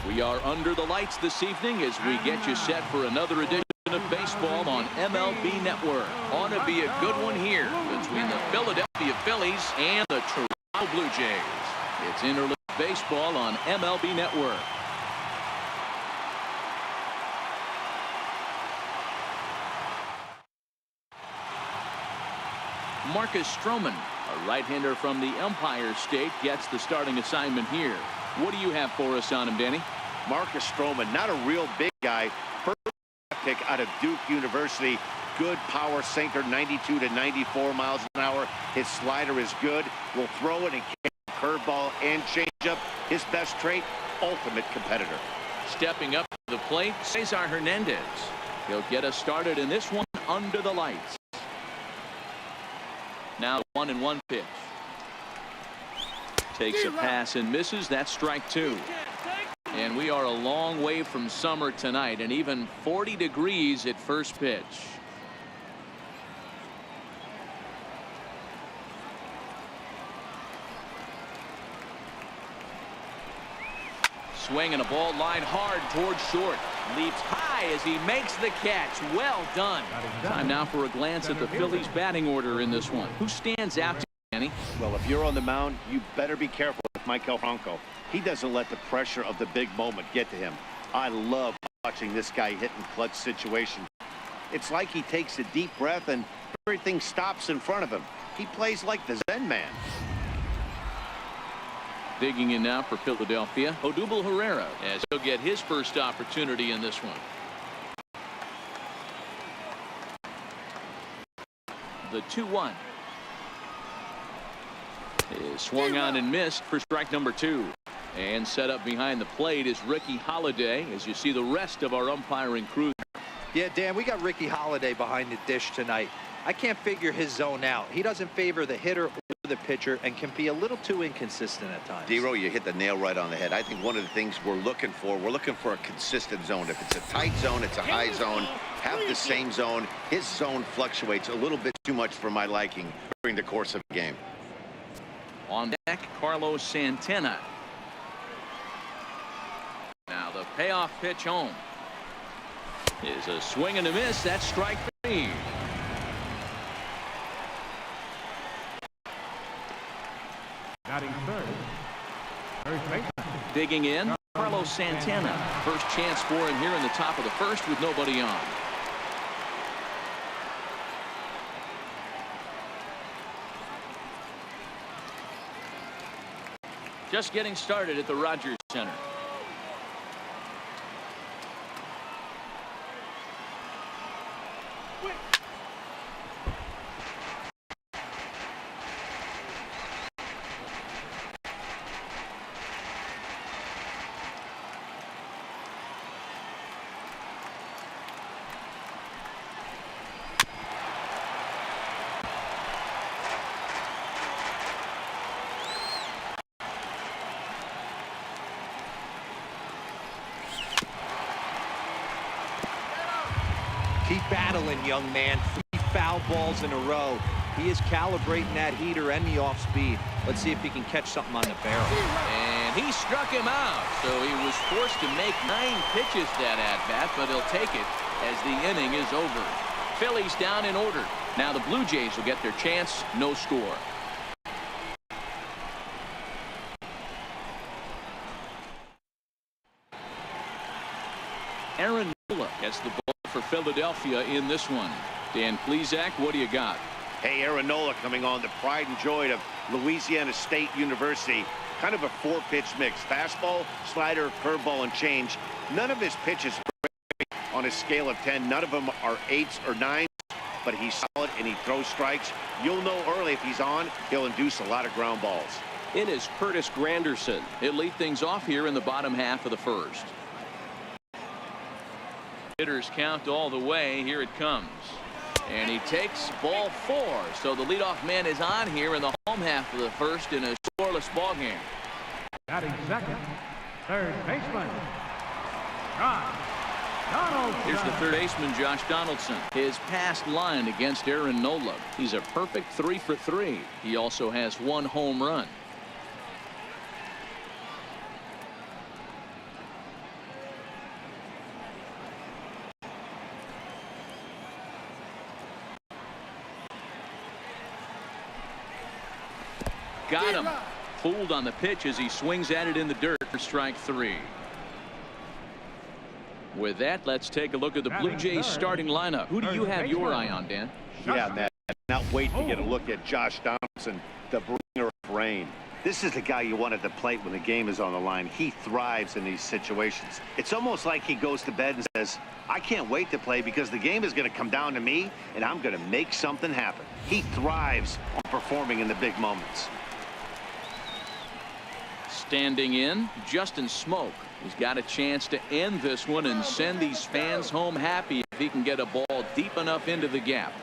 We are under the lights this evening as we get you set for another edition of baseball on MLB Network. On to be a good one here between the Philadelphia Phillies and the Toronto Blue Jays. It's interleague baseball on MLB Network. Marcus Stroman, a right-hander from the Empire State, gets the starting assignment here. What do you have for us on him, Danny? Marcus Stroman, not a real big guy. First pick out of Duke University. Good power sinker, 92 to 94 miles an hour. His slider is good. Will throw it and catch curveball and changeup. His best trait, ultimate competitor. Stepping up to the plate, Cesar Hernandez. He'll get us started in this one under the lights. Now 1-1 pitch. Takes a pass and misses. That's strike two. And we are a long way from summer tonight, and even 40 degrees at first pitch. Swinging a ball line hard towards short. Leaps high as he makes the catch. Well done. Time now for a glance at the Phillies batting order in this one. Who stands out to you, Danny? Well, if you're on the mound, you better be careful with Michael Franco. He doesn't let the pressure of the big moment get to him. I love watching this guy hit in clutch situations. It's like he takes a deep breath and everything stops in front of him. He plays like the Zen man. Digging in now for Philadelphia, Odubel Herrera, as he'll get his first opportunity in this one. The 2-1 is swung on and missed for strike number two. And set up behind the plate is Ricky Holiday, as you see the rest of our umpiring crew. Yeah, Dan, we got Ricky Holiday behind the dish tonight. I can't figure his zone out. He doesn't favor the hitter or the pitcher and can be a little too inconsistent at times. D-Row, you hit the nail right on the head. I think one of the things we're looking for a consistent zone. If it's a tight zone, it's a high zone. Have the same zone. His zone fluctuates a little bit too much for my liking during the course of the game. On deck, Carlos Santana. Now the payoff pitch home is a swing and a miss. That's strike three. Batting third baseman. Digging in, Carlos Santana. First chance for him here in the top of the first with nobody on. Just getting started at the Rogers Center. Keep battling, young man. 3 foul balls in a row. He is calibrating that heater and the off speed. Let's see if he can catch something on the barrel. And he struck him out, so he was forced to make 9 pitches that at-bat, but he'll take it as the inning is over. Phillies down in order. Now the Blue Jays will get their chance. No score. Aaron Nola gets the ball for Philadelphia in this one. Dan Plesac, what do you got? Hey, Aaron Nola coming on, the pride and joy of Louisiana State University. Kind of a 4-pitch mix. Fastball, slider, curveball, and change. None of his pitches are on a scale of 10. None of them are 8s or 9s, but he's solid and he throws strikes. You'll know early if he's on, he'll induce a lot of ground balls. In is Curtis Granderson. He'll lead things off here in the bottom half of the first. Hitters count all the way. Here it comes. And he takes ball 4. So the leadoff man is on here in the home half of the first in a scoreless ball game. Batting second, third baseman, Josh Donaldson. Here's the third baseman, Josh Donaldson. His past line against Aaron Nola. He's a perfect 3 for 3. He also has 1 home run. Got him. Fooled on the pitch as he swings at it in the dirt for strike 3. With that, let's take a look at the Blue Jays starting lineup. Who do you have your eye on, Dan? Yeah, Matt. I cannot wait to get a look at Josh Donaldson, the bringer of rain. This is the guy you want at the plate when the game is on the line. He thrives in these situations. It's almost like he goes to bed and says, I can't wait to play because the game is going to come down to me and I'm going to make something happen. He thrives on performing in the big moments. Standing in, Justin Smoke. He's got a chance to end this one and send these fans home happy if he can get a ball deep enough into the gap.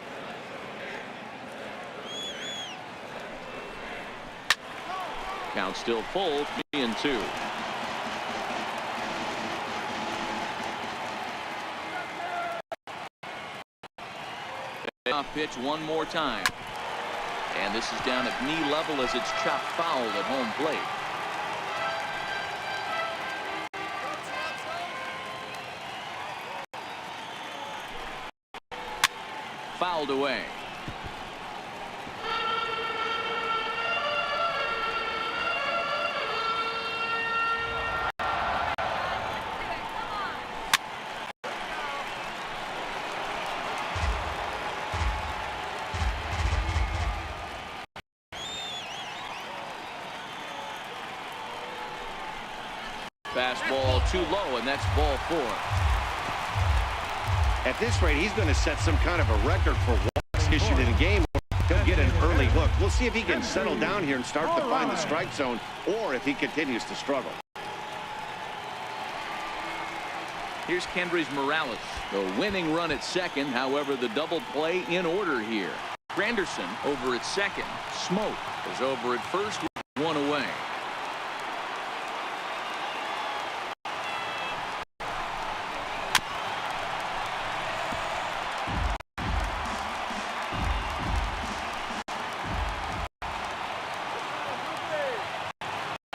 Count still full, 3-2. Off pitch one more time. And this is down at knee level as it's chopped foul at home plate. Fouled away. Fastball too low, and that's ball 4. At this rate, he's going to set some kind of a record for walks issued in a game. He'll get an early hook. We'll see if he can settle down here and start to find the strike zone, or if he continues to struggle. Here's Kendrys Morales, the winning run at second. However, the double play in order here. Granderson over at second. Smoke is over at first with 1 away.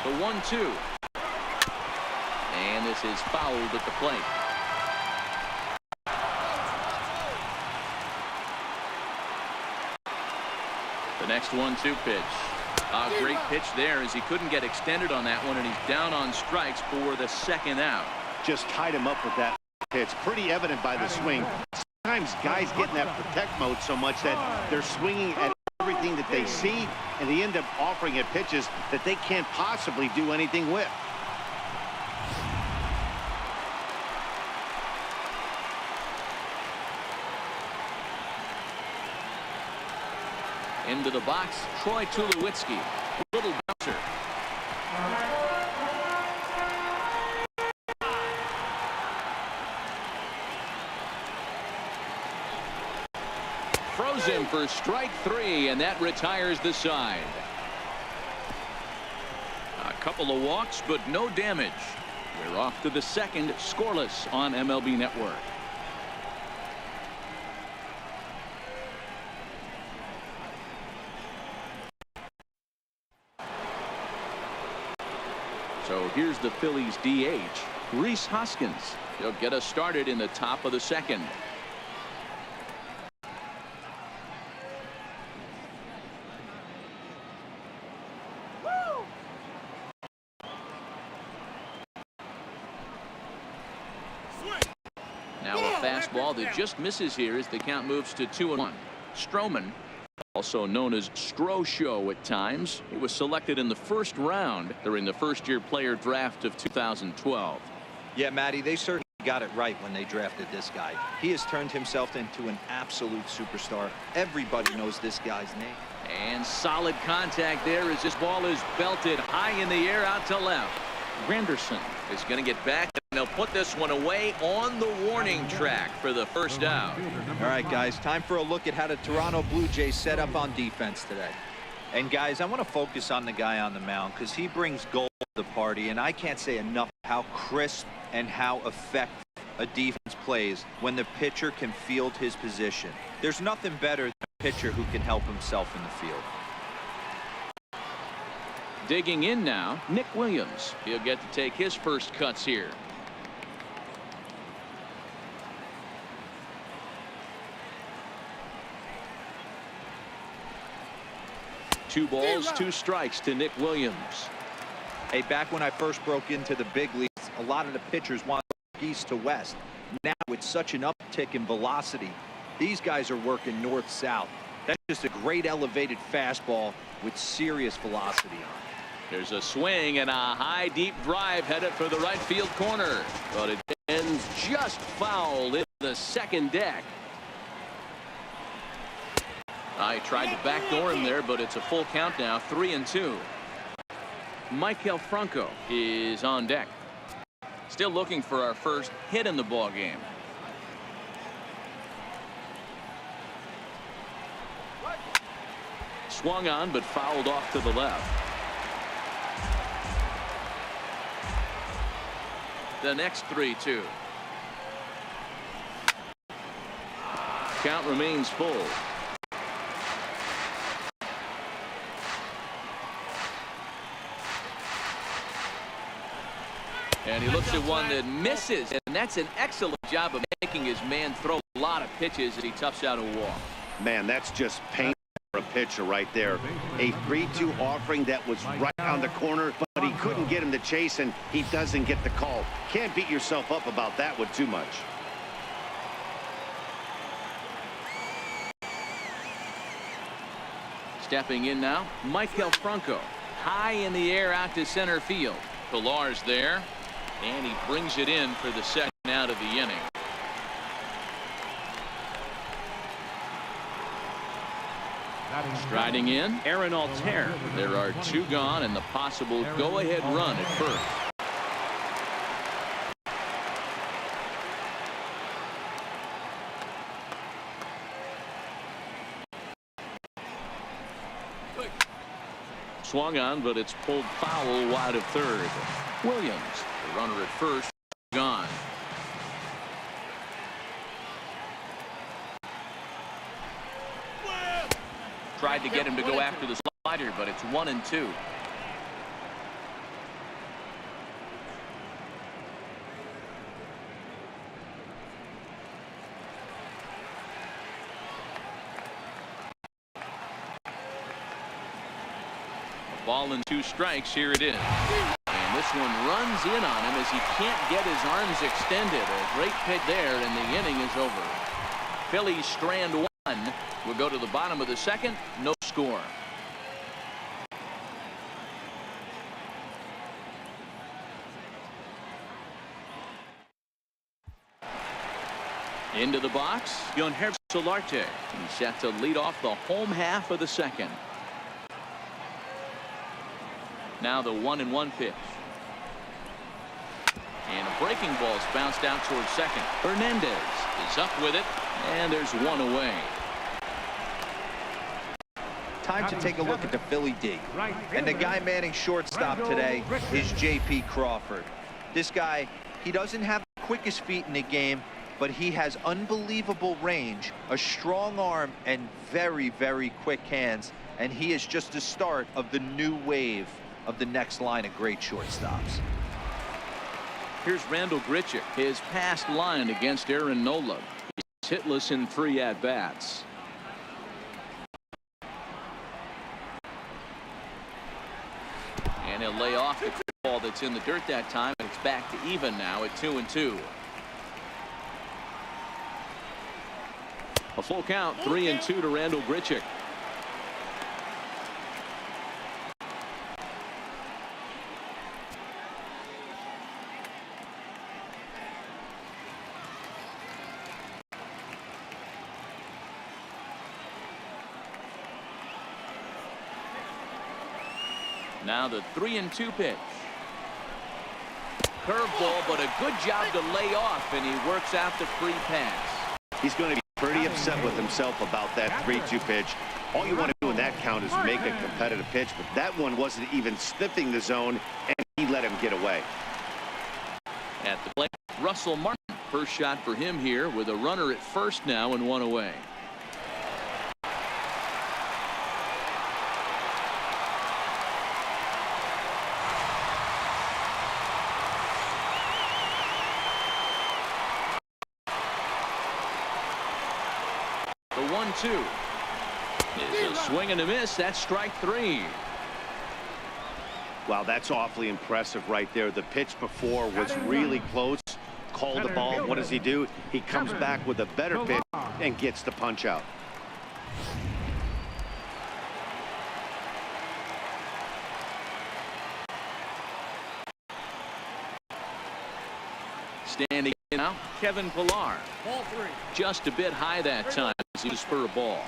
The 1-2. And this is fouled at the plate. The next 1-2 pitch. A great pitch there as he couldn't get extended on that one, and he's down on strikes for the second out. Just tied him up with that pitch. Pretty evident by the swing. Sometimes guys get in that protect mode so much that they're swinging at everything that they see, and they end up offering it pitches that they can't possibly do anything with. Into the box, Troy Tulowitzki. Little bouncer. Throws him for strike 3, and that retires the side. A couple of walks, but no damage. We're off to the second, scoreless on MLB Network. So here's the Phillies DH, Rhys Hoskins. He'll get us started in the top of the second. Now a fastball that just misses here as the count moves to 2-1. Stroman, also known as Strosho at times, he was selected in the first round during the first-year player draft of 2012. Yeah, Matty, they certainly got it right when they drafted this guy. He has turned himself into an absolute superstar. Everybody knows this guy's name. And solid contact there as this ball is belted high in the air out to left. Granderson is going to get back, and they'll put this one away on the warning track for the first out. All right, guys, time for a look at how the Toronto Blue Jays set up on defense today. And, guys, I want to focus on the guy on the mound because he brings gold to the party, and I can't say enough how crisp and how effective a defense plays when the pitcher can field his position. There's nothing better than a pitcher who can help himself in the field. Digging in now, Nick Williams. He'll get to take his first cuts here. Two balls, two strikes to Nick Williams. Hey, back when I first broke into the big leagues, a lot of the pitchers want east to west. Now, with such an uptick in velocity, these guys are working north-south. That's just a great elevated fastball with serious velocity on it. There's a swing and a high deep drive headed for the right field corner, but it ends just foul in the second deck. I tried to backdoor him there, but it's a full count now, 3-2. Michael Franco is on deck. Still looking for our first hit in the ball game. Swung on but fouled off to the left. The next 3-2. Count remains full. And he looks at one that misses, and that's an excellent job of making his man throw a lot of pitches as he toughs out a walk. Man, that's just pain for a pitcher right there. A 3-2 offering that was right on the corner, but he couldn't get him to chase, and he doesn't get the call. Can't beat yourself up about that one too much. Stepping in now, Michael Franco. High in the air out to center field. Pilar's there, and he brings it in for the second out of the inning. Striding in, Aaron Altair. There are two gone and the possible go-ahead run at first. Swung on, but it's pulled foul wide of third. Williams, the runner at first, gone. Tried to get him to go after the slider, but it's 1-2. Ball and 2 strikes. Here it is. And this one runs in on him as he can't get his arms extended. A great pitch there, and the inning is over. Phillies strand 1. We'll go to the bottom of the second. No score. Into the box, Yonher Solarte. He's set to lead off the home half of the second. Now the 1-1 pitch. And a breaking ball is bounced out towards second. Hernandez is up with it, and there's one away. Time to take a look at the Philly D. And the guy manning shortstop today is J.P. Crawford. This guy, he doesn't have the quickest feet in the game, but he has unbelievable range, a strong arm, and very, very quick hands. And he is just the start of the new wave of the next line of great shortstops. Here's Randall Grichuk. His past line against Aaron Nola. He's hitless in 3 at-bats. And he'll lay off the ball that's in the dirt that time, and it's back to even now at 2-2. A full count, 3-2 to Randall Grichuk. Now the 3-2 pitch. Curveball, but a good job to lay off, and he works out the free pass. He's going to be pretty upset with himself about that 3-2 pitch. All you want to do in that count is make a competitive pitch, but that one wasn't even sniffing the zone, and he let him get away. At the plate, Russell Martin. First shot for him here with a runner at first now and 1 away. The 1-2 is a swing and a miss. That's strike 3. Wow, that's awfully impressive right there. The pitch before was really close. Called the ball. What does he do? He comes back with a better pitch and gets the punch out. Standing now, Kevin Pillar. Ball 3. Just a bit high that time as he was for a ball.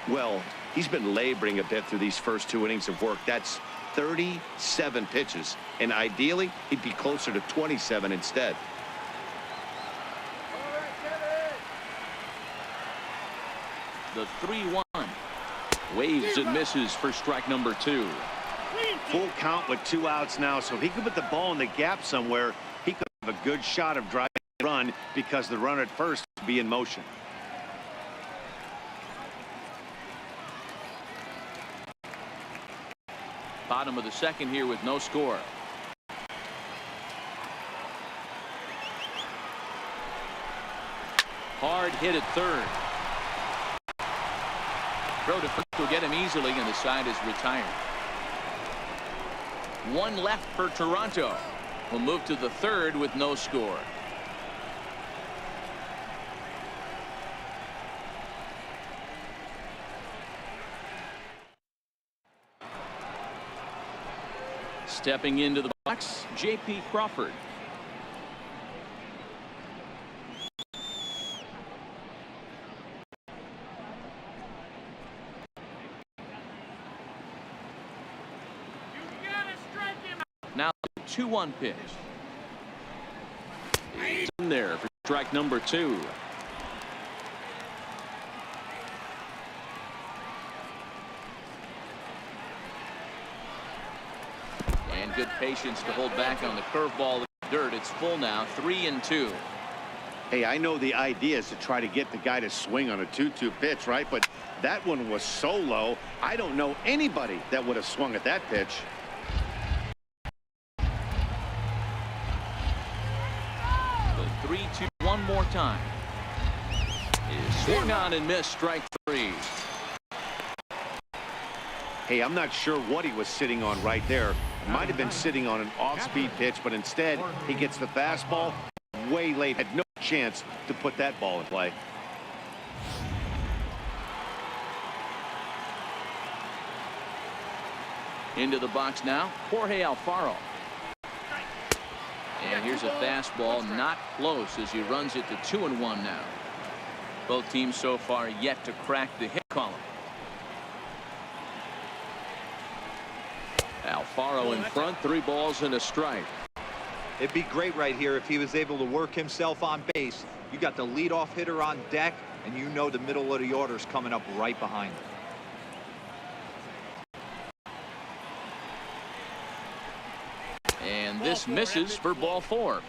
Well, he's been laboring a bit through these first 2 innings of work. That's 37 pitches, and ideally he'd be closer to 27 instead. The 3-1 waves and misses for strike number 2. Full count with 2 outs now, so if he could put the ball in the gap somewhere, he could have a good shot of driving the run because the runner at first would be in motion. Bottom of the second here with no score. Hard hit at third. Throw to first will get him easily, and the side is retired. 1 left for Toronto. We'll move to the third with no score. Stepping into the box, J.P. Crawford. Now the 2-1 pitch. He's in there for strike number 2. And good patience to hold back on the curveball in the dirt. It's full now, 3-2. Hey, I know the idea is to try to get the guy to swing on a 2-2 pitch, right? But that one was so low, I don't know anybody that would have swung at that pitch. The 3-2 one more time. Is swung on and missed, strike 3. Hey, I'm not sure what he was sitting on right there. Might have been sitting on an off-speed pitch, but instead he gets the fastball way late. Had no chance to put that ball in play. Into the box now, Jorge Alfaro. And here's a fastball not close as he runs it to 2-1 now. Both teams so far yet to crack the hit column. Alfaro in front, 3 balls and a strike. It'd be great right here if he was able to work himself on base. You got the leadoff hitter on deck, and you know the middle of the order's coming up right behind him. And this misses for ball 4.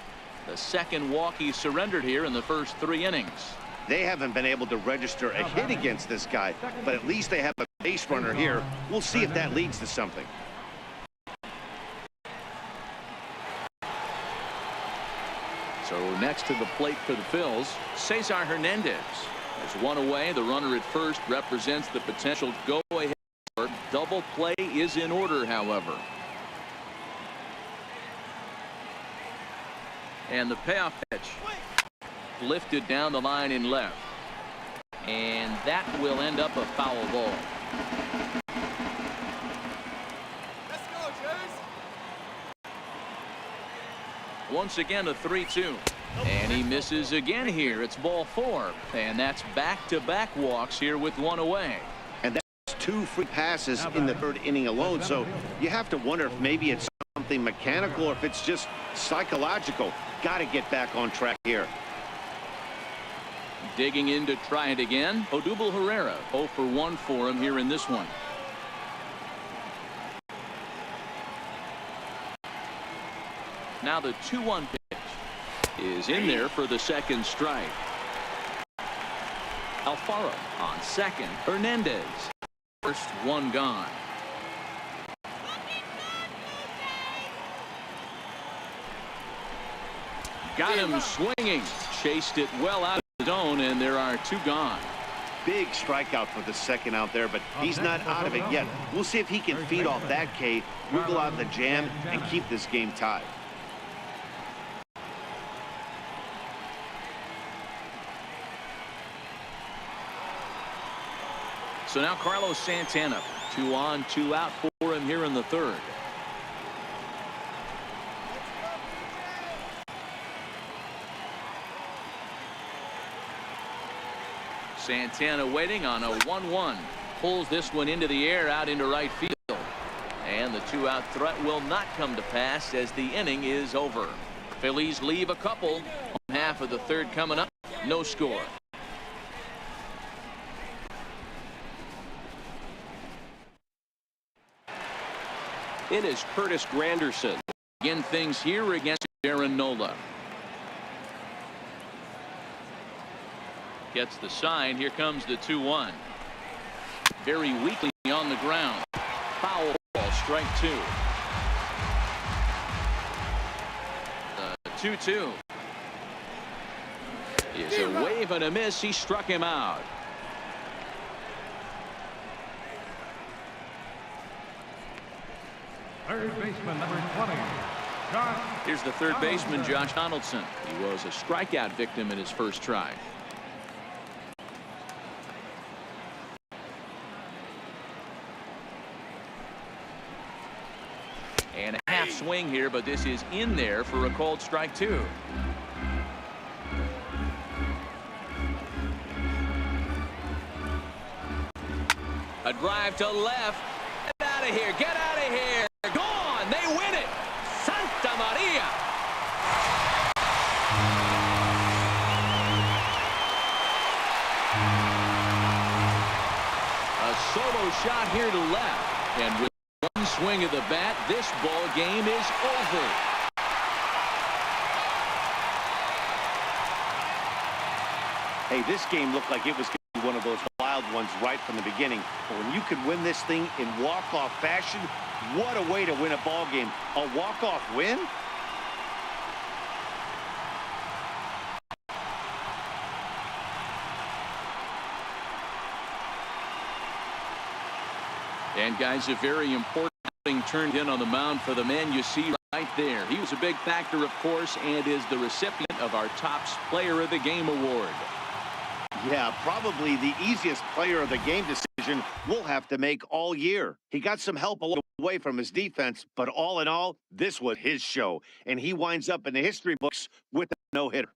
The second walk he surrendered here in the first 3 innings. They haven't been able to register a hit against this guy, but at least they have a base runner here. We'll see if that leads to something. So next to the plate for the Phils, Cesar Hernandez. As one away, the runner at first represents the potential go-ahead. Double play is in order, however. And the payoff pitch. Lifted down the line in left. And that will end up a foul ball. Let's go, Jays. Once again, a 3-2. And he misses again here. It's ball 4. And that's back-to-back walks here with one away. And that's 2 free passes in the 3rd inning alone. So you have to wonder if maybe it's something mechanical or if it's just psychological. Got to get back on track here. Digging in to try it again. Odubel Herrera 0 for 1 for him here in this one. Now the 2-1 pitch is in there for the second strike. Alfaro on second. Hernandez. First one gone. Got him swinging. Chased it well out of the zone, and there are 2 gone. Big strikeout for the second out there, but he's not out of it yet. We'll see if he can feed off that K, wiggle out the jam, and keep this game tied. So now Carlos Santana, 2 on, 2 out for him here in the 3rd. Santana waiting on a 1-1. Pulls this one into the air out into right field. And the 2-out threat will not come to pass as the inning is over. Phillies leave a couple. Half of the 3rd coming up. No score. In is Curtis Granderson. Begin things here against Aaron Nola. Gets the sign. Here comes the 2-1. Very weakly on the ground. Foul ball, strike 2. The 2-2 is a wave and a miss. He struck him out. Third baseman, number 20. Josh. Here's the third baseman, Josh Donaldson. He was a strikeout victim in his first try. And a half swing here, but this is in there for a called strike 2. A drive to left. Get out of here. Get out of here. Gone. They win it. Santa Maria. A solo shot here to left. And with one swing of the bat, this ball game is over. Hey, this game looked like it was going to be one of those wild ones right from the beginning. But when you can win this thing in walk-off fashion, what a way to win a ball game. A walk-off win? And guys, a very important thing turned in on the mound for the man you see right there. He was a big factor, of course, and is the recipient of our Topps Player of the Game award. Yeah, probably the easiest player of the game decision we'll have to make all year. He got some help along the way from his defense, but all in all, this was his show, and he winds up in the history books with a no-hitter.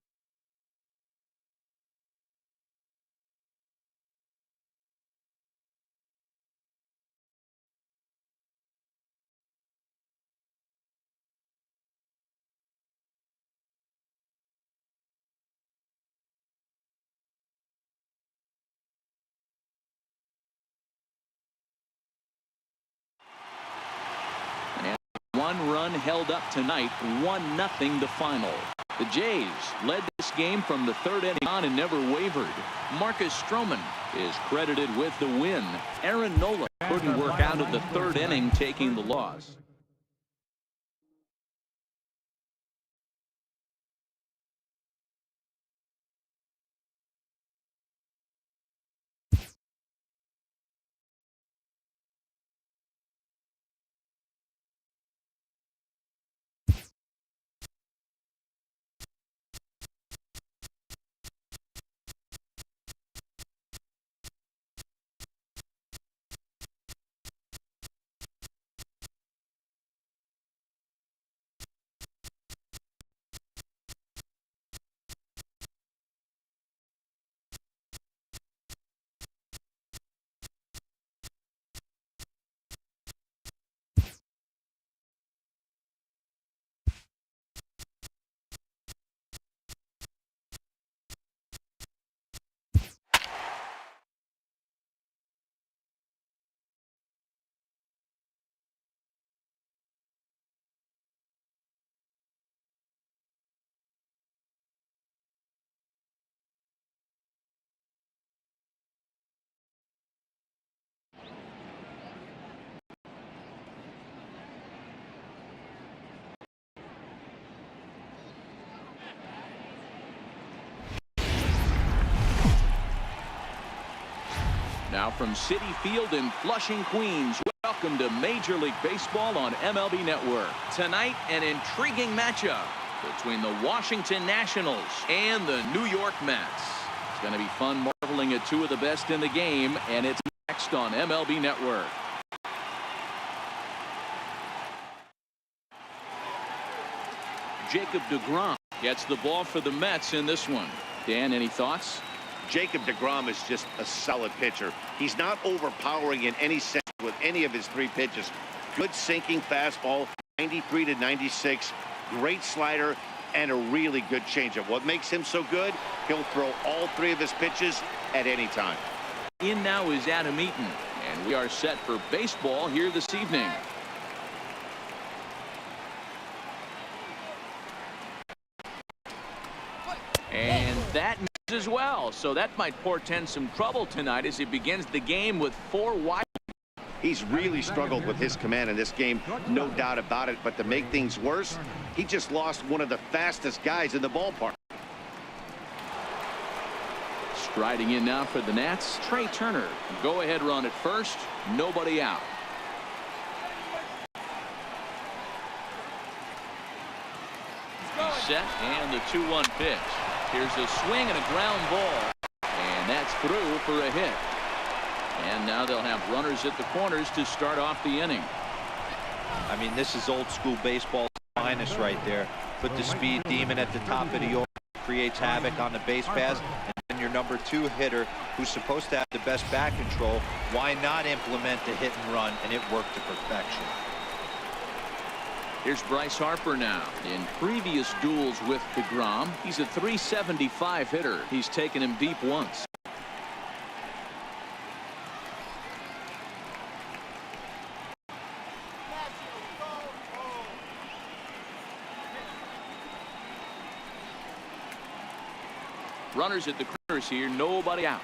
One run held up tonight, 1-0 the final. The Jays led this game from the 3rd inning on and never wavered. Marcus Stroman is credited with the win. Aaron Nola couldn't work out of the 3rd inning, taking the loss. Now from Citi Field in Flushing, Queens, welcome to Major League Baseball on MLB Network. Tonight, an intriguing matchup between the Washington Nationals and the New York Mets. It's going to be fun marveling at two of the best in the game, and it's next on MLB Network. Jacob deGrom gets the ball for the Mets in this one. Dan, any thoughts? Jacob deGrom is just a solid pitcher. He's not overpowering in any sense with any of his three pitches. Good sinking fastball, 93 to 96, great slider, and a really good changeup. What makes him so good? He'll throw all three of his pitches at any time. In now is Adam Eaton, and we are set for baseball here this evening. And that misses as well, so that might portend some trouble tonight as he begins the game with 4 wide. He's really struggled with his command in this game, no doubt about it. But to make things worse, he just lost one of the fastest guys in the ballpark. Striding in now for the Nats, Trey Turner. Go-ahead run at first, nobody out. He's set, and the 2-1 pitch. Here's a swing and a ground ball, and that's through for a hit. And now they'll have runners at the corners to start off the inning. I mean, this is old school baseball minus right there. Put the speed demon at the top of the order, creates havoc on the base pass, and then your number 2 hitter, who's supposed to have the best bat control, why not implement the hit and run? And it worked to perfection. Here's Bryce Harper now. In previous duels with deGrom, he's a .375 hitter. He's taken him deep once. Runners at the corners here, nobody out.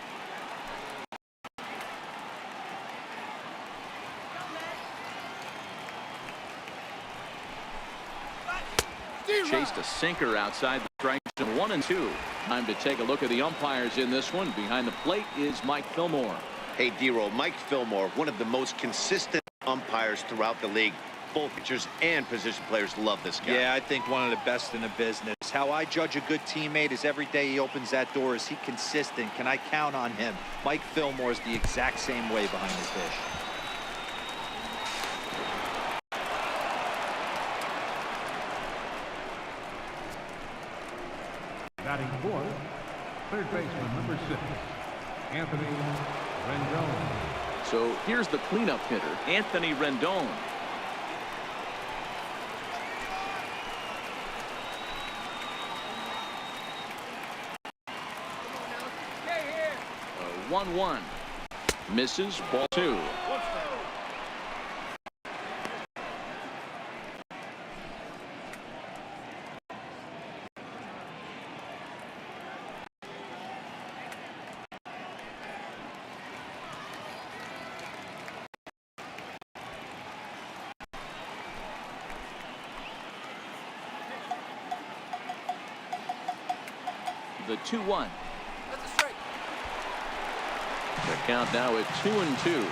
Chased a sinker outside the strike zone. 1-2. Time to take a look at the umpires in this one. Behind the plate is Mike Fillmore. Hey, D-Roll, Mike Fillmore, one of the most consistent umpires throughout the league. Both pitchers and position players love this guy. Yeah, I think one of the best in the business. How I judge a good teammate is every day he opens that door. Is he consistent? Can I count on him? Mike Fillmore is the exact same way behind his dish. Batting fourth, third baseman, number 6, Anthony Rendon. So here's the cleanup hitter, Anthony Rendon. A 1-1. Misses, ball 2. The 2-1. The count now at 2-2.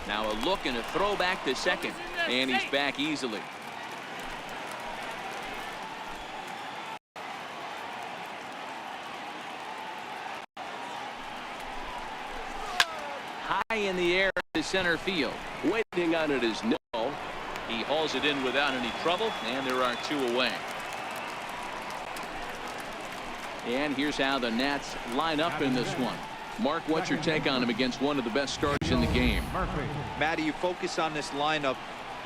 Now a look and a throw back to second, and he's back easily. High in the air to center field. Waiting on it is no. He hauls it in without any trouble, and there are 2 away. And here's how the Nats line up in this one. Mark, what's your take on him against one of the best starters in the game? Matty, you focus on this lineup,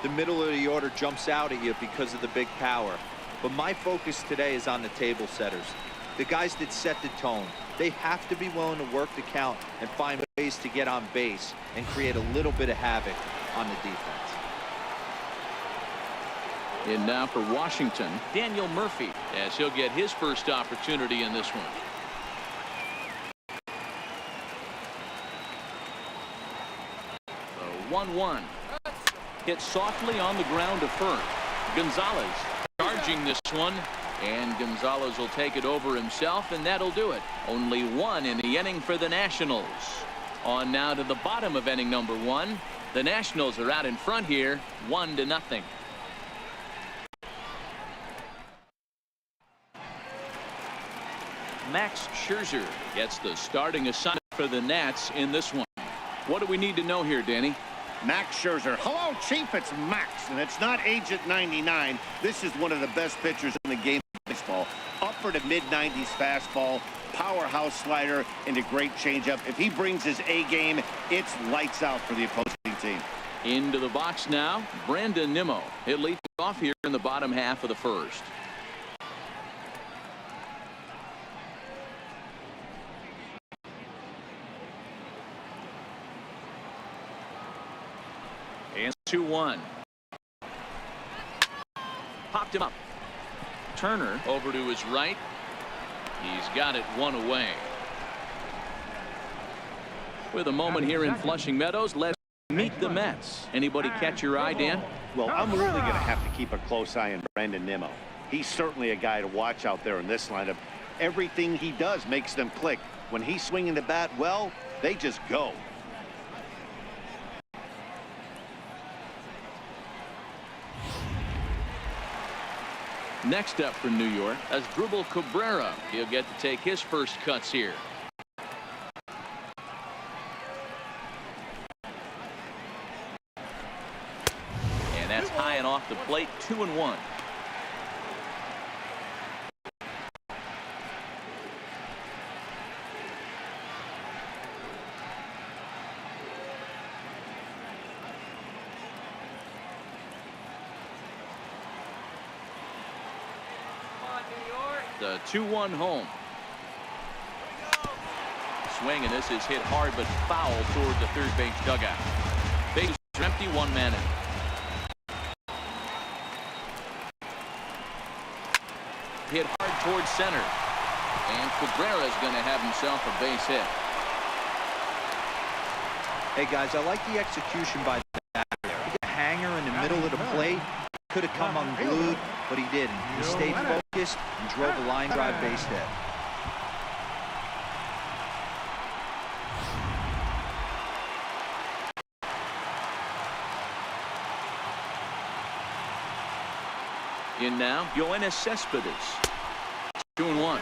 the middle of the order jumps out at you because of the big power. But my focus today is on the table setters. The guys that set the tone. They have to be willing to work the count and find ways to get on base and create a little bit of havoc on the defense. And now for Washington, Daniel Murphy, as he'll get his first opportunity in this one. The 1-1. Hit softly on the ground to first. Gonzalez charging this one. And Gonzalez will take it over himself, and that'll do it. Only one in the inning for the Nationals. On now to the bottom of inning number 1. The Nationals are out in front here, 1-0. Max Scherzer gets the starting assignment for the Nats in this one. What do we need to know here, Danny? Max Scherzer. Hello, Chief. It's Max, and it's not Agent 99. This is one of the best pitchers in the game of baseball. Upper to mid-90s fastball, powerhouse slider, and a great changeup. If he brings his A game, it's lights out for the opposing team. Into the box now, Brandon Nimmo. He'll lead off here in the bottom half of the first. And 2-1. Popped him up. Turner over to his right. He's got it one away. With a moment here in Flushing Meadows, let's meet the Mets. Anybody catch your eye, Dan? Well, I'm really going to have to keep a close eye on Brandon Nimmo. He's certainly a guy to watch out there in this lineup. Everything he does makes them click. When he's swinging the bat, well, they just go. Next up for New York, Asdrubal Cabrera. He'll get to take his first cuts here. And that's high and off the plate, 2-1. The 2-1 home. Swing, and this is hit hard but foul toward the third base dugout. Bases are empty, 1 man in. Hit hard towards center. And Cabrera is going to have himself a base hit. Hey guys, I like the execution by the batter there. He got a hanger in the middle of the plate. Could have come unglued, but he didn't. He stayed focused and drove a line drive base hit. In now, Yoenis Cespedes. 2-1.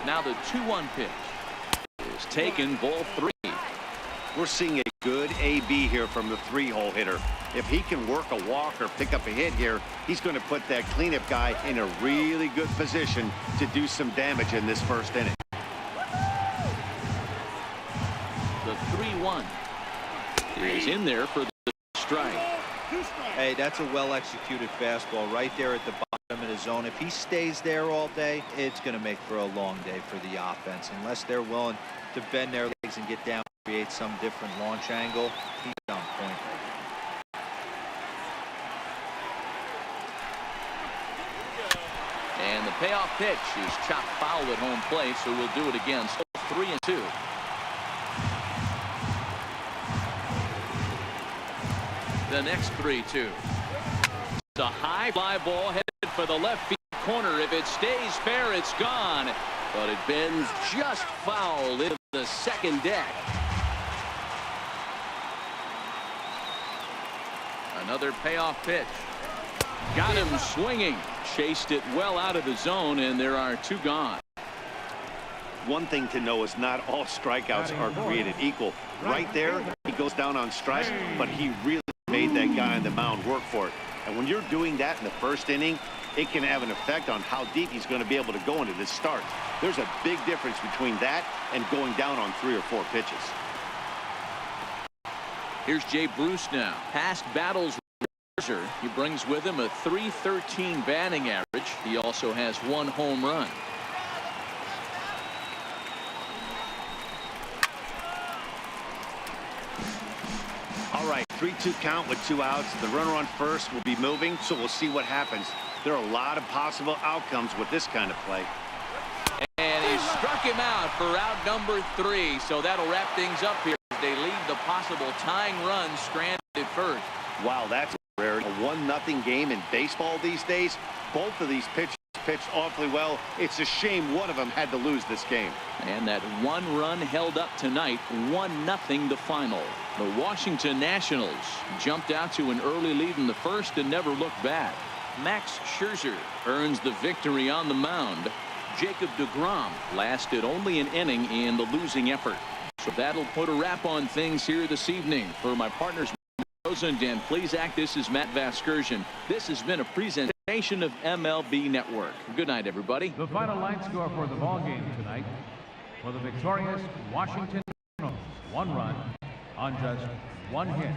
Now the 2-1 pitch is taken, ball 3. We're seeing a good AB here from the 3-hole hitter. If he can work a walk or pick up a hit here, he's going to put that cleanup guy in a really good position to do some damage in this first inning. The 3-1 is in there for the strike. Hey, that's a well-executed fastball right there at the bottom of the zone. If he stays there all day, it's going to make for a long day for the offense. Unless they're willing to bend their legs and get down, create some different launch angle, he's on point. And the payoff pitch is chopped foul at home plate, so we'll do it again. So 3-2. The next 3-2. It's a high fly ball headed for the left field corner. If it stays fair, it's gone. But it bends just foul into the second deck. Another payoff pitch. Got him swinging. Chased it well out of the zone, and there are 2 gone. One thing to know is not all strikeouts are created equal. Right there, he goes down on strikes, but he really made that guy on the mound work for it. And when you're doing that in the first inning, it can have an effect on how deep he's going to be able to go into this start. There's a big difference between that and going down on 3 or 4 pitches. Here's Jay Bruce now. Past battles with Scherzer, he brings with him a .313 batting average. He also has 1 home run. All right, 3-2 count with 2 outs. The runner on first will be moving, so we'll see what happens. There are a lot of possible outcomes with this kind of play. And he struck him out for out number 3. So that'll wrap things up here. They leave the possible tying run stranded at first. Wow, that's rare. A 1-0 game in baseball these days. Both of these pitchers pitched awfully well. It's a shame one of them had to lose this game. And that 1 run held up tonight. 1-0 the final. The Washington Nationals jumped out to an early lead in the first and never looked back. Max Scherzer earns the victory on the mound. Jacob deGrom lasted only an inning in the losing effort. So that'll put a wrap on things here this evening. For my partners, and Dan Plesac, this is Matt Vasgersian. This has been a presentation of MLB Network. Good night, everybody. The final line score for the ball game tonight. For the victorious Washington Nationals, 1 run on just 1 hit.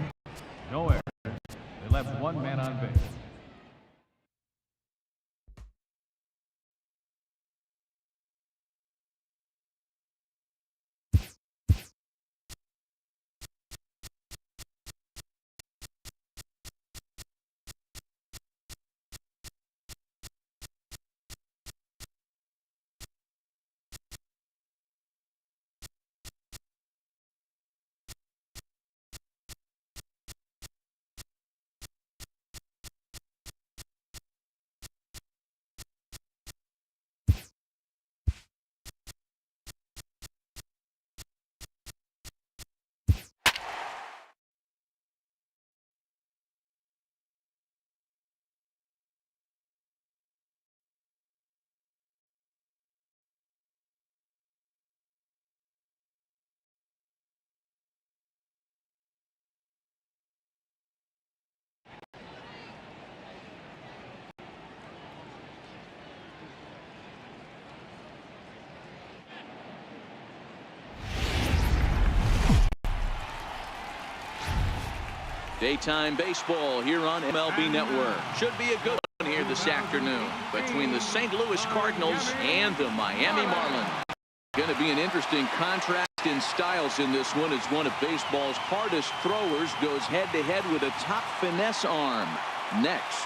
No errors. They left 1 man on base. Daytime baseball here on MLB Network. Should be a good one here this afternoon between the St. Louis Cardinals and the Miami Marlins. Going to be an interesting contrast in styles in this one as one of baseball's hardest throwers goes head-to-head with a top finesse arm. Next.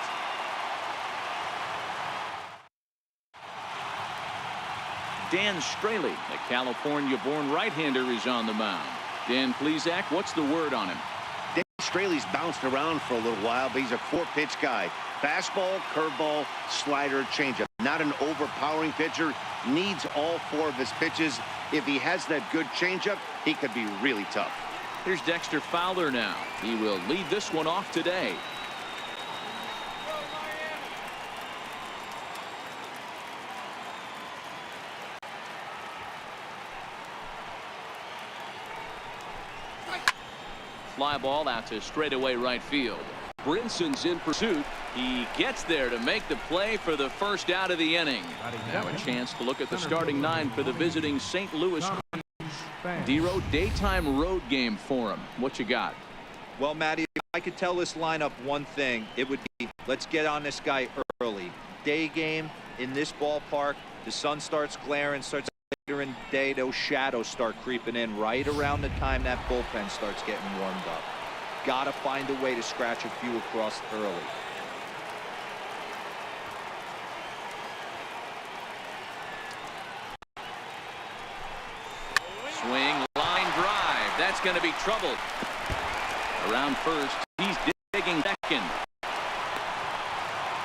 Dan Straley, the California-born right-hander, is on the mound. Dan Plesac, what's the word on him? Dan Straley's bounced around for a little while, but he's a 4-pitch guy. Fastball, curveball, slider, changeup. Not an overpowering pitcher. Needs all 4 of his pitches. If he has that good changeup, he could be really tough. Here's Dexter Fowler now. He will lead this one off today. Fly ball out to straightaway right field. Brinson's in pursuit. He gets there to make the play for the first out of the inning. Now a chance to look at the starting 9 for the visiting St. Louis. D-Road, daytime road game for him. What you got? Well, Matty, if I could tell this lineup one thing, it would be let's get on this guy early. Day game in this ballpark, the sun starts glaring, starts later in the day, those shadows start creeping in right around the time that bullpen starts getting warmed up. Gotta find a way to scratch a few across early. Swing, line drive. That's going to be trouble. Around first, he's digging second.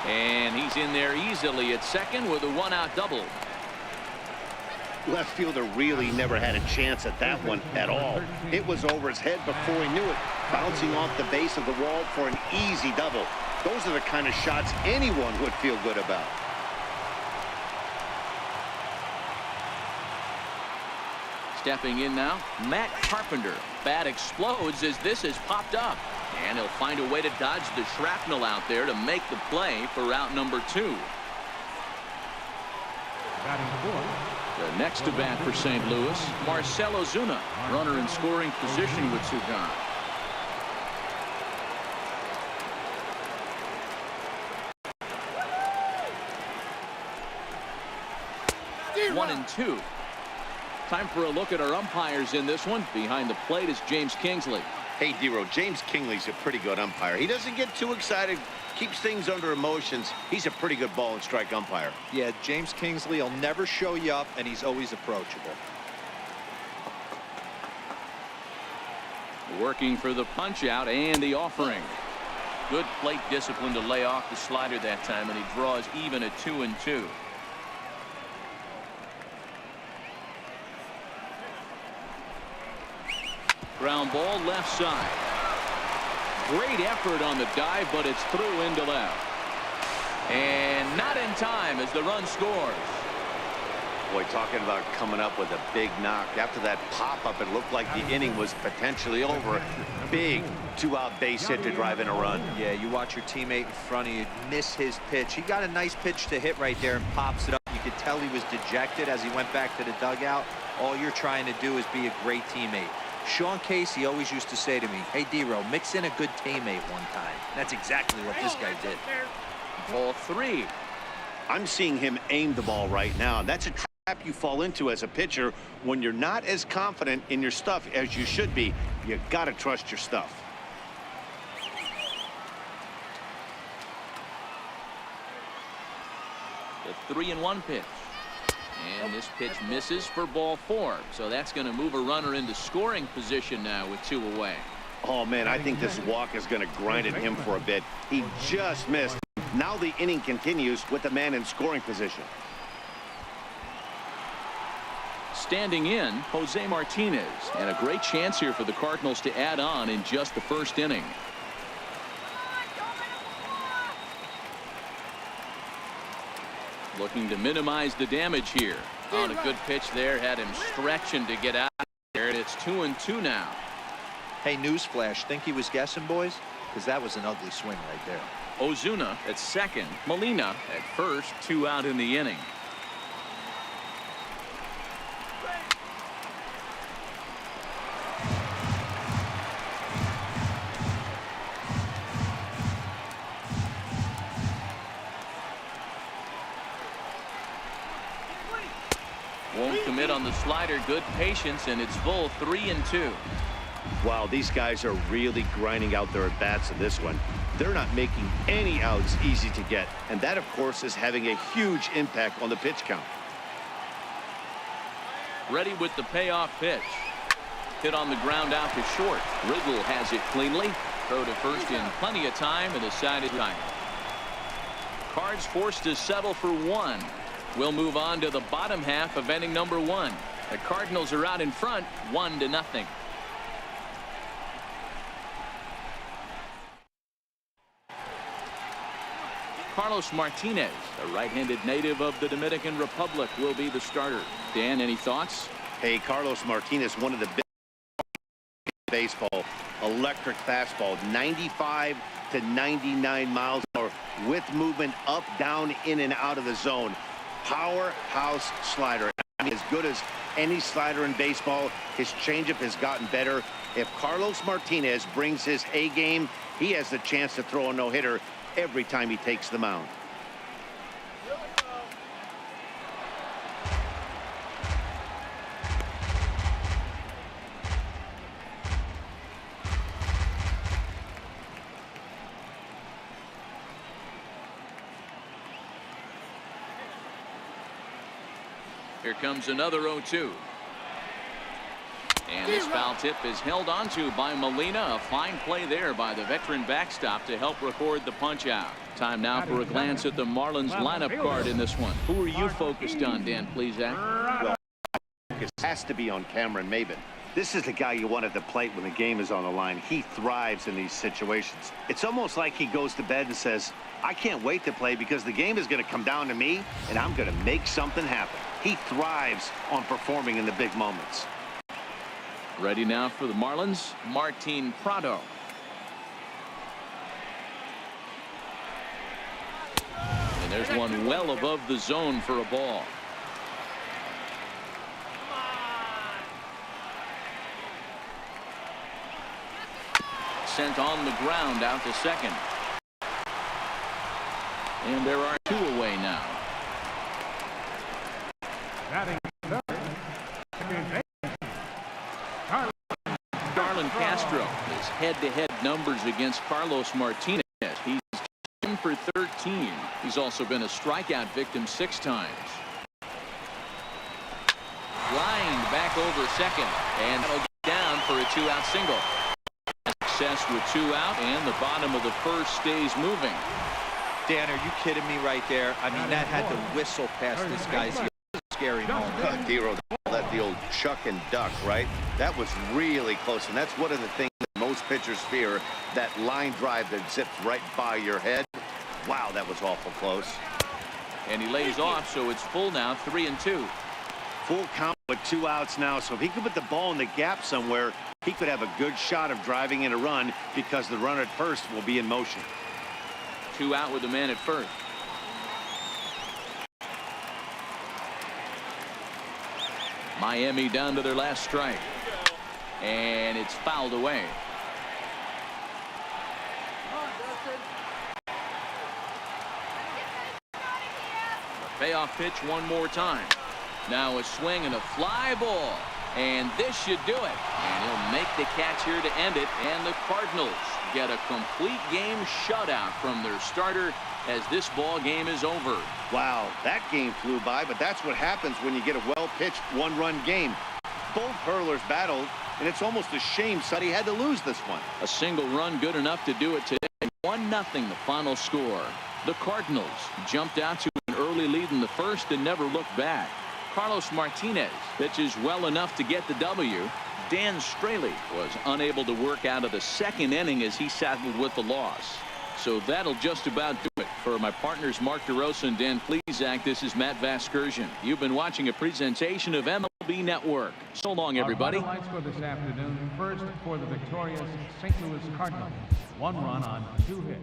And he's in there easily at second with a 1-out double. Left fielder really never had a chance at that one at all. It was over his head before he knew it, bouncing off the base of the wall for an easy double. Those are the kind of shots anyone would feel good about. Stepping in now, Matt Carpenter. Bat explodes as this has popped up. And he'll find a way to dodge the shrapnel out there to make the play for route number 2. The next to bat for St. Louis, Marcell Ozuna, runner in scoring position with 2 gone. One and 2. Time for a look at our umpires in this one. Behind the plate is James Kingsley. Hey, D-Row, James Kingsley's a pretty good umpire. He doesn't get too excited, keeps things under emotions. He's a pretty good ball and strike umpire. Yeah, James Kingsley will never show you up, and he's always approachable. Working for the punch out and the offering. Good plate discipline to lay off the slider that time, and he draws even at 2-2. Ground ball left side. Great effort on the dive, but it's through into left. And not in time as the run scores. Boy, talking about coming up with a big knock. After that pop-up, it looked like the inning was potentially over. Big two-out base hit to drive in a run. Yeah, you watch your teammate in front of you miss his pitch. He got a nice pitch to hit right there and pops it up. You could tell he was dejected as he went back to the dugout. All you're trying to do is be a great teammate. Sean Casey always used to say to me, hey, D-Row, mix in a good teammate one time. That's exactly what this guy did. Ball 3. I'm seeing him aim the ball right now. That's a trap you fall into as a pitcher when you're not as confident in your stuff as you should be. You got to trust your stuff. The 3-1 pitch. And this pitch misses for ball 4. So that's going to move a runner into scoring position now with 2 away. Oh, man, I think this walk is going to grind at him for a bit. He just missed. Now the inning continues with the man in scoring position. Standing in, Jose Martinez. And a great chance here for the Cardinals to add on in just the first inning. Looking to minimize the damage here. On a good pitch there, had him stretching to get out there, and it's 2-2 now. Hey, newsflash, think he was guessing, boys? Because that was an ugly swing right there. Ozuna at second, Molina at first, 2 out in the inning. Won't commit on the slider. Good patience, and it's full 3-2. Wow, these guys are really grinding out their at-bats in this one. They're not making any outs easy to get, and that, of course, is having a huge impact on the pitch count. Ready with the payoff pitch. Hit on the ground out to short. Riggle has it cleanly. Throw to first in plenty of time, and the side is right. Cards forced to settle for 1. We'll move on to the bottom half of inning number 1. The Cardinals are out in front, 1-0. Carlos Martinez, a right-handed native of the Dominican Republic, will be the starter. Dan, any thoughts? Hey, Carlos Martinez, one of the big baseball, electric fastball, 95 to 99 miles an hour with movement up, down, in, and out of the zone. Powerhouse slider. I mean, as good as any slider in baseball. His changeup has gotten better. If Carlos Martinez brings his A game, he has the chance to throw a no-hitter every time he takes the mound. Here comes another 0-2. And this foul tip is held onto by Molina. A fine play there by the veteran backstop to help record the punch out. Time now for a glance at the Marlins lineup card in this one. Who are you focused on, Dan Plesac? Well, it has to be on Cameron Maybin. This is the guy you want at the plate when the game is on the line. He thrives in these situations. It's almost like he goes to bed and says, I can't wait to play because the game is going to come down to me and I'm going to make something happen. He thrives on performing in the big moments. Ready now for the Marlins, Martin Prado. And there's one well above the zone for a ball. Sent on the ground out to second. And there are 2 away now. Batting third, German Castro. His head-to-head numbers against Carlos Martinez. He's in for 13. He's also been a strikeout victim 6 times. Lined back over second, and that'll get down for a 2-out single. Success with 2 out, and the bottom of the first stays moving. Dan, are you kidding me right there? I mean, that had to whistle past this guy's ear. Scary moment. D-Rose, that the old chuck and duck, right? That was really close, and that's one of the things that most pitchers fear, that line drive that zips right by your head. Wow, that was awful close. And he lays off, so it's full now, 3-2. Full count with 2 outs now, so if he could put the ball in the gap somewhere, he could have a good shot of driving in a run because the runner at first will be in motion. 2 out with the man at first. Miami down to their last strike. And it's fouled away. The payoff pitch one more time. Now a swing and a fly ball. And this should do it. And he'll make the catch here to end it. And the Cardinals get a complete game shutout from their starter as this ball game is over. Wow, that game flew by, but that's what happens when you get a well-pitched one-run game. Both hurlers battled, and it's almost a shame Suddy had to lose this one. A single run good enough to do it today. 1-0 the final score. The Cardinals jumped out to an early lead in the first and never looked back. Carlos Martinez pitches well enough to get the W. Dan Straley was unable to work out of the second inning as he settled with the loss. So that'll just about do it. For my partners Mark DeRosa and Dan Plesac, this is Matt Vasgersian. You've been watching a presentation of MLB Network. So long, everybody. Our final line score this afternoon. First for the victorious St. Louis Cardinals. 1 run on 2 hits.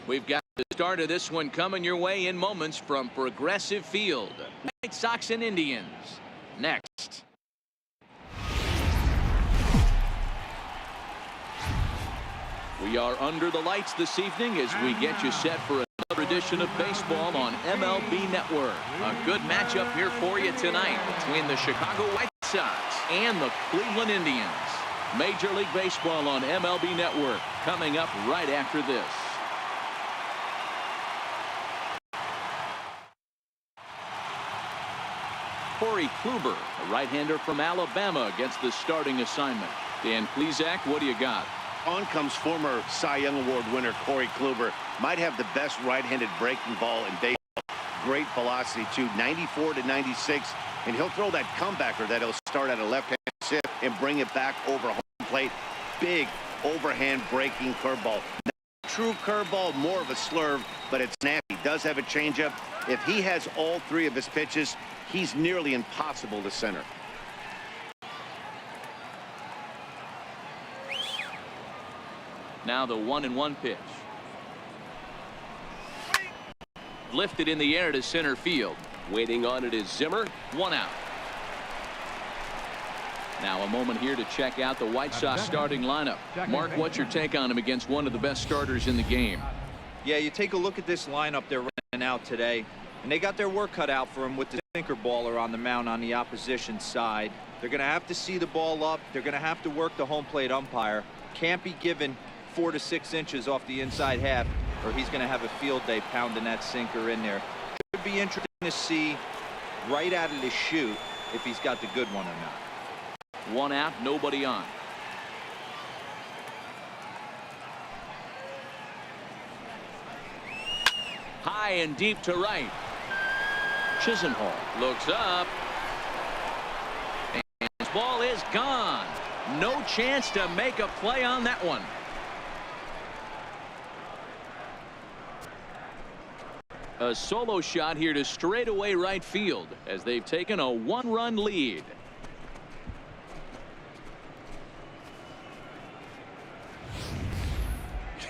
We've got the start of this one coming your way in moments from Progressive Field. White Sox and Indians next. We are under the lights this evening as we get you set for another edition of baseball on MLB Network. A good matchup here for you tonight between the Chicago White Sox and the Cleveland Indians. Major League Baseball on MLB Network coming up right after this. Corey Kluber, a right-hander from Alabama, gets the starting assignment. Dan Plesac, what do you got? On comes former Cy Young Award winner Corey Kluber. Might have the best right-handed breaking ball in baseball. Great velocity, too, 94 to 96. And he'll throw that comebacker that he'll start at a left-hand shift and bring it back over home plate. Big overhand breaking curveball. Not a true curveball, more of a slurve, but it's nasty. He does have a changeup. If he has all 3 of his pitches, he's nearly impossible to center. Now the 1-1 pitch. Lifted in the air to center field. Waiting on it is Zimmer. 1 out. Now a moment here to check out the White Sox starting lineup. Mark, what's your take on him against one of the best starters in the game? Yeah, you take a look at this lineup they're running out today, and they got their work cut out for him with the sinker baller on the mound on the opposition side. They're going to have to see the ball up. They're going to have to work the home plate umpire. Can't be given 4 to 6 inches off the inside half, or he's going to have a field day pounding that sinker in there. Should be interesting to see right out of the chute if he's got the good one or not. One out, nobody on. High and deep to right. Chisenhall looks up. And his ball is gone. No chance to make a play on that one. A solo shot here to straightaway right field as they've taken a 1-run lead.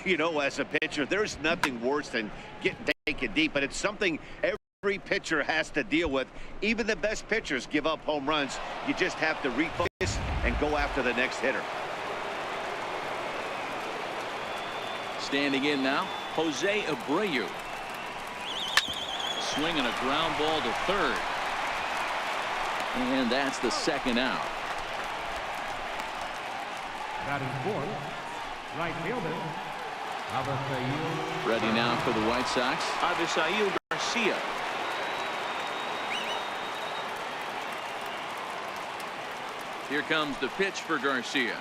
You know, as a pitcher, there's nothing worse than getting taken deep, but it's something every pitcher has to deal with. Even the best pitchers give up home runs. You just have to refocus and go after the next hitter. Standing in now, Jose Abreu. Swinging a ground ball to third. And that's the second out. Batting fourth, right fielder, Avisail. Ready now for the White Sox, Avisail Garcia. Here comes the pitch for Garcia.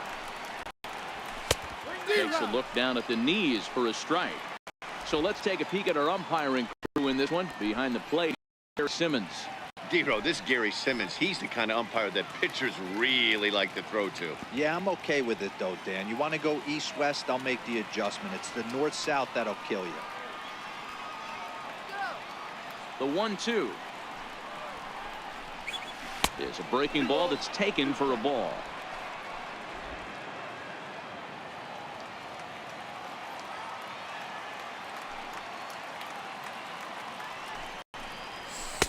Takes a look down at the knees for a strike. So let's take a peek at our umpiring crew in this one. Behind the plate, Simmons. D-Row, this Gary Simmons, he's the kind of umpire that pitchers really like to throw to. Yeah, I'm okay with it, though, Dan. You want to go east-west, I'll make the adjustment. It's the north-south that'll kill you. The 1-2. Is a breaking ball that's taken for a ball.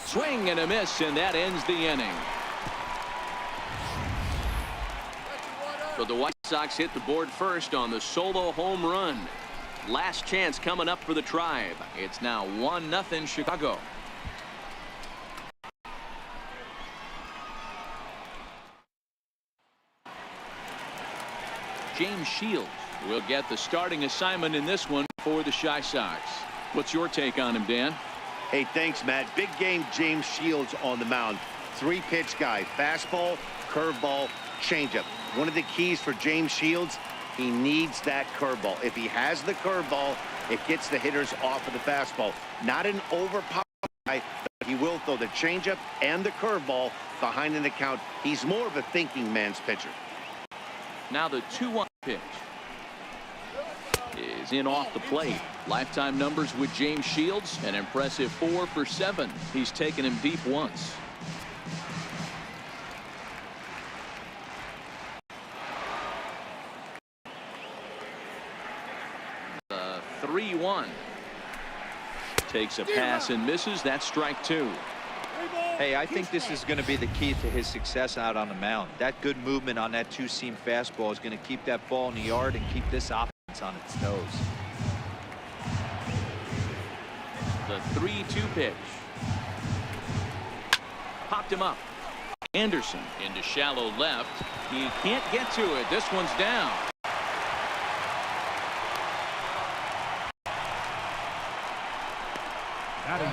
Swing and a miss, and that ends the inning. But the White Sox hit the board first on the solo home run. Last chance coming up for the Tribe. It's now 1-0 Chicago. James Shields will get the starting assignment in this one for the Chi Sox. What's your take on him, Dan? Hey, thanks, Matt. Big game James Shields on the mound. 3-pitch guy. Fastball, curveball, changeup. One of the keys for James Shields, he needs that curveball. If he has the curveball, it gets the hitters off of the fastball. Not an overpowered guy, but he will throw the changeup and the curveball behind in the count. He's more of a thinking man's pitcher. Now the 2-1 pitch is in off the plate. Lifetime numbers with James Shields, an impressive 4 for 7. He's taken him deep once. The 3-1 takes a pass and misses. That's strike 2. Hey, I think this is going to be the key to his success out on the mound. That good movement on that two-seam fastball is going to keep that ball in the yard and keep this offense on its toes. The 3-2 pitch. Popped him up. Anderson into shallow left. He can't get to it. This one's down. Batting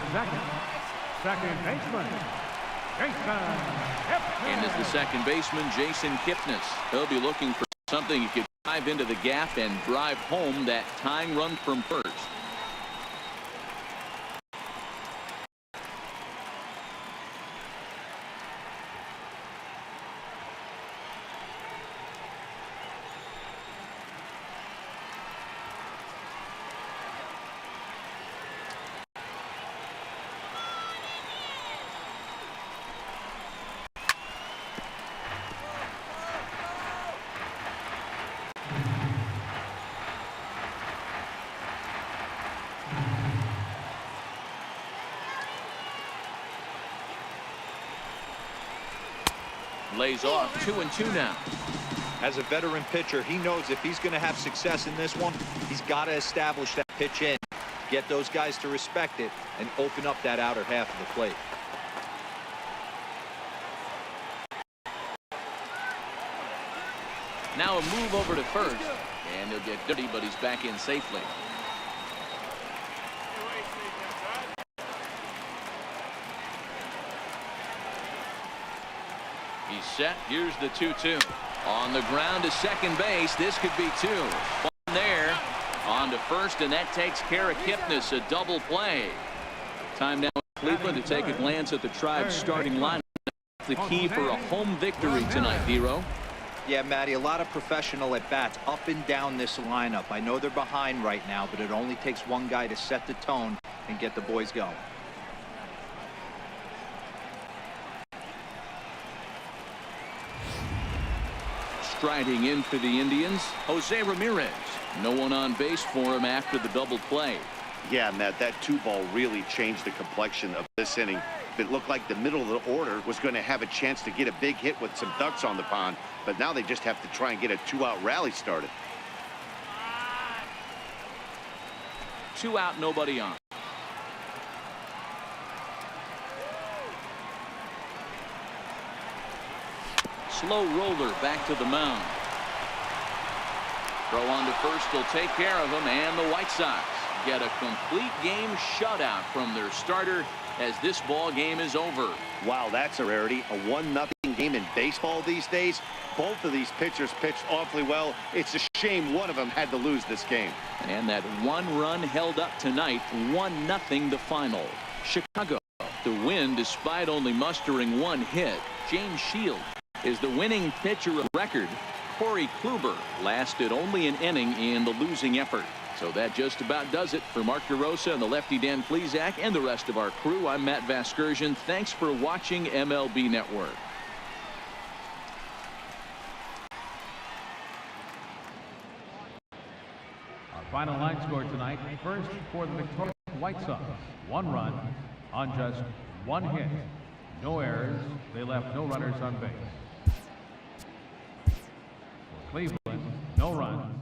second baseman, Jason Kipnis. In is the second baseman, Jason Kipnis. He'll be looking for something he could drive into the gap and drive home that tying run from first. Lays off 2-2 now. As a veteran pitcher, he knows if he's going to have success in this one, he's got to establish that pitch in, get those guys to respect it, and open up that outer half of the plate. Now a move over to first. And he'll get dirty, but he's back in safely. He's set. Here's the 2-2. On the ground to second base. This could be two. One there. On to first, and that takes care of Kipnis. A double play. Time now in Cleveland to take a glance at the Tribe's starting lineup. The key for a home victory tonight, Hero. Yeah, Matty, a lot of professional at-bats up and down this lineup. I know they're behind right now, but it only takes one guy to set the tone and get the boys going. Striding in for the Indians, Jose Ramirez. No one on base for him after the double play. Yeah, Matt, that 2-ball really changed the complexion of this inning. It looked like the middle of the order was going to have a chance to get a big hit with some ducks on the pond, but now they just have to try and get a 2-out rally started. 2 out, nobody on. Slow roller back to the mound. Throw on to first will take care of him, and the White Sox get a complete game shutout from their starter as this ball game is over. Wow, that's a rarity. A 1-0 game in baseball these days. Both of these pitchers pitched awfully well. It's a shame one of them had to lose this game. And that 1 run held up tonight. 1-0 the final. Chicago the win despite only mustering 1 hit. James Shield is the winning pitcher of record. Corey Kluber lasted only an inning in the losing effort. So that just about does it for Mark DeRosa and the lefty Dan Plesac and the rest of our crew. I'm Matt Vasgersian. Thanks for watching MLB Network. Our final line score tonight. First for the victorious White Sox. 1 run on just 1 hit. No errors. They left no runners on base. For Cleveland, no runs.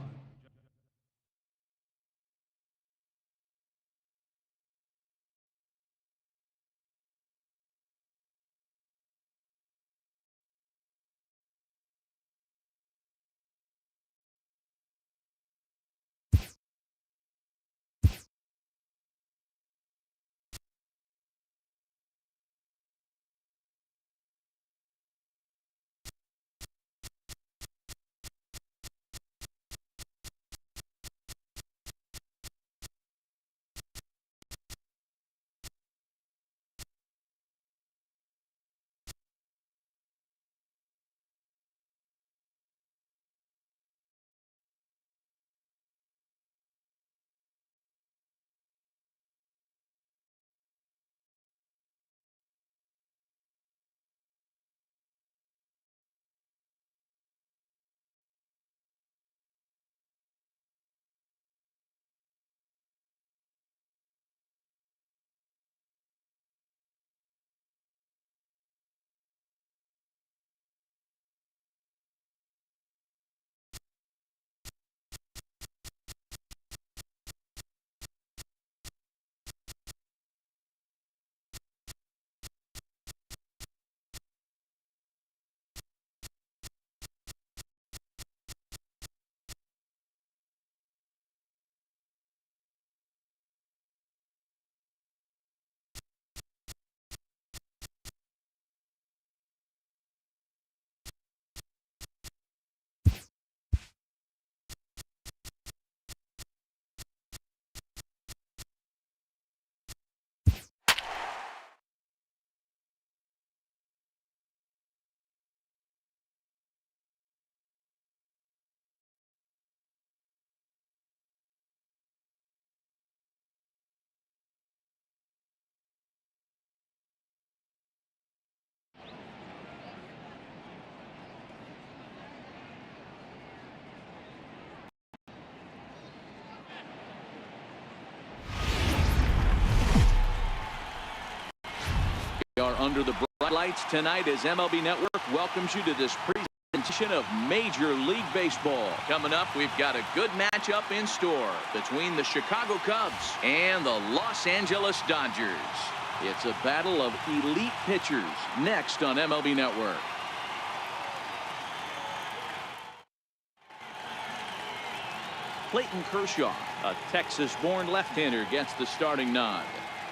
We are under the bright lights tonight as MLB Network welcomes you to this presentation of Major League Baseball. Coming up, we've got a good matchup in store between the Chicago Cubs and the Los Angeles Dodgers. It's a battle of elite pitchers next on MLB Network. Clayton Kershaw, a Texas-born left-hander, gets the starting nod.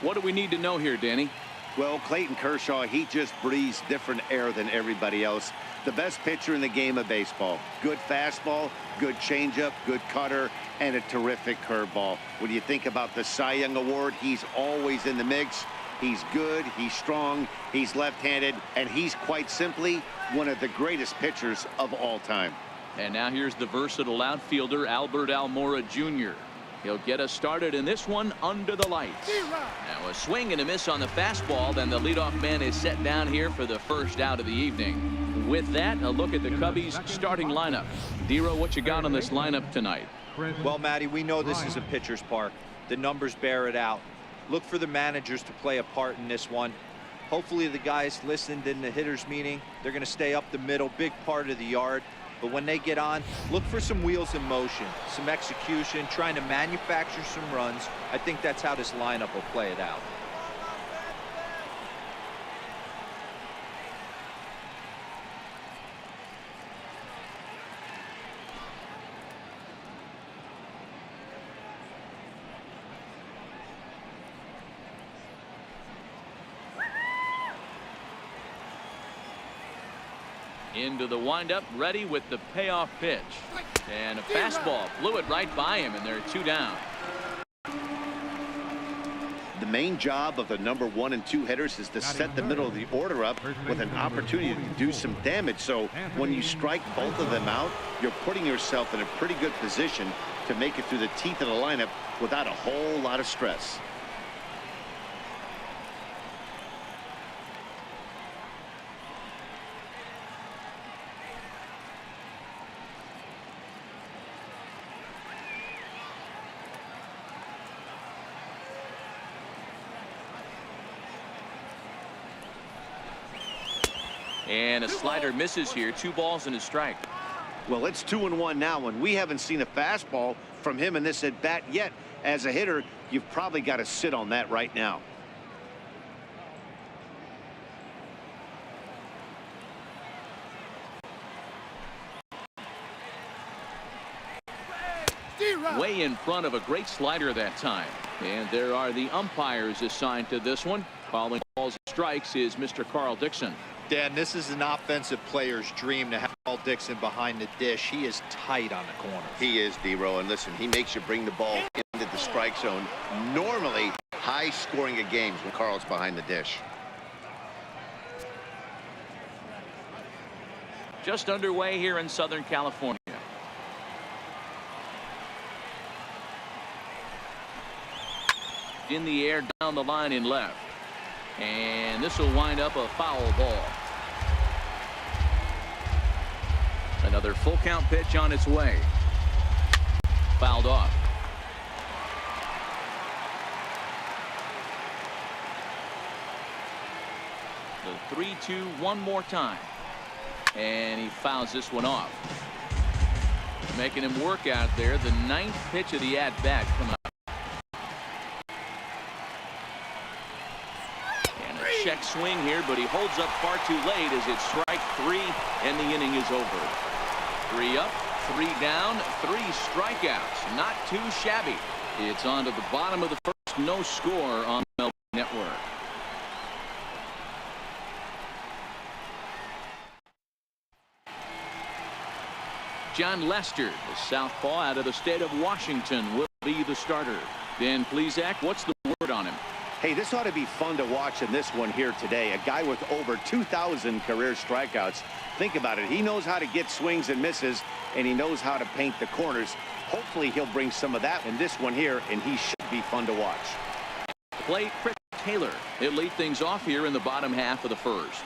What do we need to know here, Danny? Well, Clayton Kershaw, he just breathes different air than everybody else. The best pitcher in the game of baseball. Good fastball, good changeup, good cutter, and a terrific curveball. When you think about the Cy Young Award, he's always in the mix. He's good, he's strong, he's left-handed, and he's quite simply one of the greatest pitchers of all time. And now here's the versatile outfielder, Albert Almora Jr. He'll get us started in this one under the lights. Now a swing and a miss on the fastball. Then the leadoff man is set down here for the first out of the evening. With that, a look at the Cubbies starting lineup. Dero, what you got on this lineup tonight? Well, Matty, we know this is a pitcher's park. The numbers bear it out. Look for the managers to play a part in this one. Hopefully the guys listened in the hitters meeting. They're going to stay up the middle, big part of the yard. But when they get on, look for some wheels in motion, some execution, trying to manufacture some runs. I think that's how this lineup will play it out. Into the windup, ready with the payoff pitch. And a fastball blew it right by him, and there are two down. The main job of the number 1 and 2 hitters is to set the middle of the order up with an opportunity to do some damage. So when you strike both of them out, you're putting yourself in a pretty good position to make it through the teeth of the lineup without a whole lot of stress. And a slider misses here. 2 balls and a strike. Well, it's 2-1 now, and we haven't seen a fastball from him in this at bat yet. As a hitter, you've probably got to sit on that right now. Way in front of a great slider that time. And there are the umpires assigned to this one. Calling balls and strikes is Mr. Carl Dixon. Dan, this is an offensive player's dream to have Carl Dixon behind the dish. He is tight on the corner. He is, Dero, and listen, he makes you bring the ball into the strike zone. Normally, high scoring of games when Carl's behind the dish. Just underway here in Southern California. In the air, down the line in left. And this will wind up a foul ball. Another full count pitch on its way. Fouled off. The 3-2 one more time. And he fouls this one off. Making him work out there. The 9th pitch of the at-bat coming up. Check swing here, but he holds up far too late as it's strike 3 and the inning is over. 3 up, 3 down, 3 strikeouts. Not too shabby. It's on to the bottom of the first. No score on the MLB Network. John Lester, the southpaw out of the state of Washington, will be the starter. Dan Plesac, what's the word on him? Hey, this ought to be fun to watch in this one here today. A guy with over 2,000 career strikeouts. Think about it. He knows how to get swings and misses, and he knows how to paint the corners. Hopefully, he'll bring some of that in this one here, and he should be fun to watch. Play Chris Taylor. He'll lead things off here in the bottom half of the first.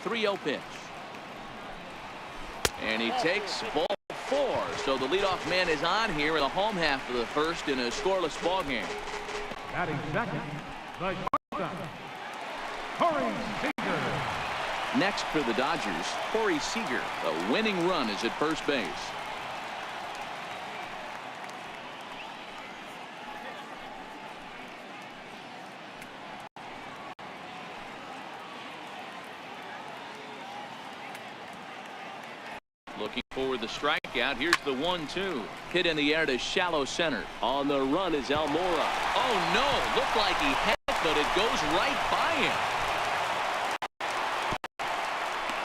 .30 pitch. And he takes ball 4. So the leadoff man is on here in the home half of the first in a scoreless ball game. Batting second, the shortstop, Corey Seager. Next for the Dodgers, Corey Seager. The winning run is at first base. Looking for the strikeout. Here's the 1-2. Hit in the air to shallow center. On the run is Almora. Oh, no. Looked like he had it, but it goes right by him.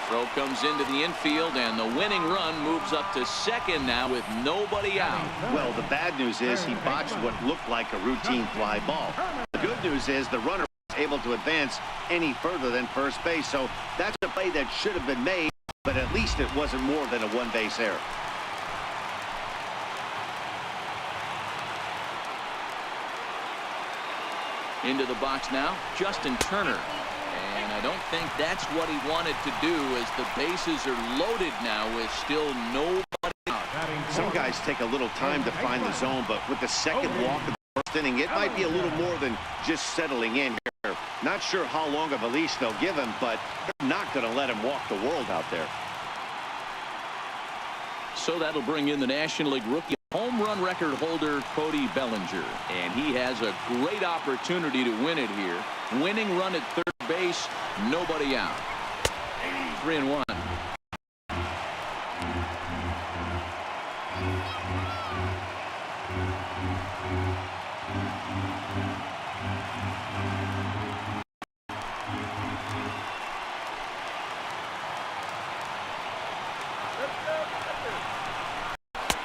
Throw comes into the infield, and the winning run moves up to second now with nobody out. Well, the bad news is he botched what looked like a routine fly ball. The good news is the runner was able to advance any further than first base. So that's a play that should have been made, but at least it wasn't more than a one-base error. Into the box now, Justin Turner. And I don't think that's what he wanted to do, as the bases are loaded now with still nobody out. Some guys take a little time to find the zone, but with the second walk of the first inning, it might be a little more than just settling in here. Not sure how long of a leash they'll give him, but they're not going to let him walk the world out there. So that'll bring in the National League rookie home run record holder Cody Bellinger, and he has a great opportunity to win it here. Winning run at third base, nobody out. 3-1.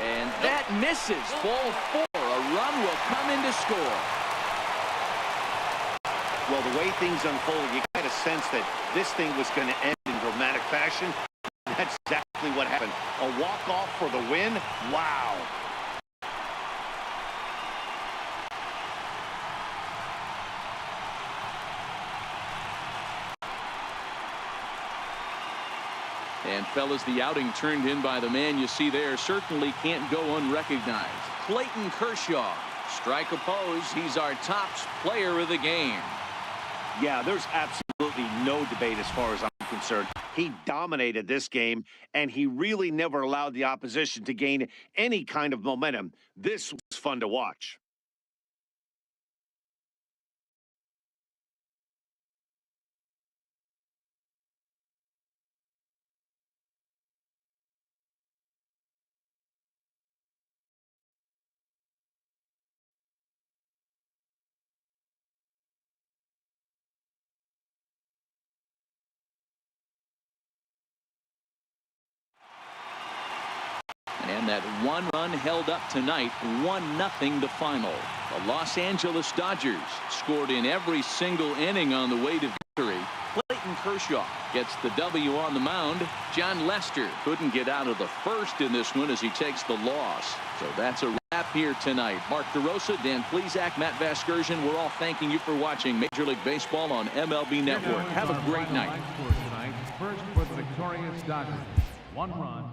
And that misses. Ball 4. A run will come in to score. Well, the way things unfolded, you got a sense that this thing was going to end in dramatic fashion. That's exactly what happened. A walk-off for the win? Wow. And fellas, the outing turned in by the man you see there certainly can't go unrecognized. Clayton Kershaw. Strike opposed. He's our top player of the game. Yeah, there's absolutely no debate as far as I'm concerned. He dominated this game, and he really never allowed the opposition to gain any kind of momentum. This was fun to watch. And that one run held up tonight, 1-0 to final. The Los Angeles Dodgers scored in every single inning on the way to victory. Clayton Kershaw gets the W on the mound. John Lester couldn't get out of the first in this one as he takes the loss. So that's a wrap here tonight. Mark DeRosa, Dan Plesac, Matt Vasgersian, we're all thanking you for watching Major League Baseball on MLB Network. Have a great night. First for the victorious Dodgers, 1 run.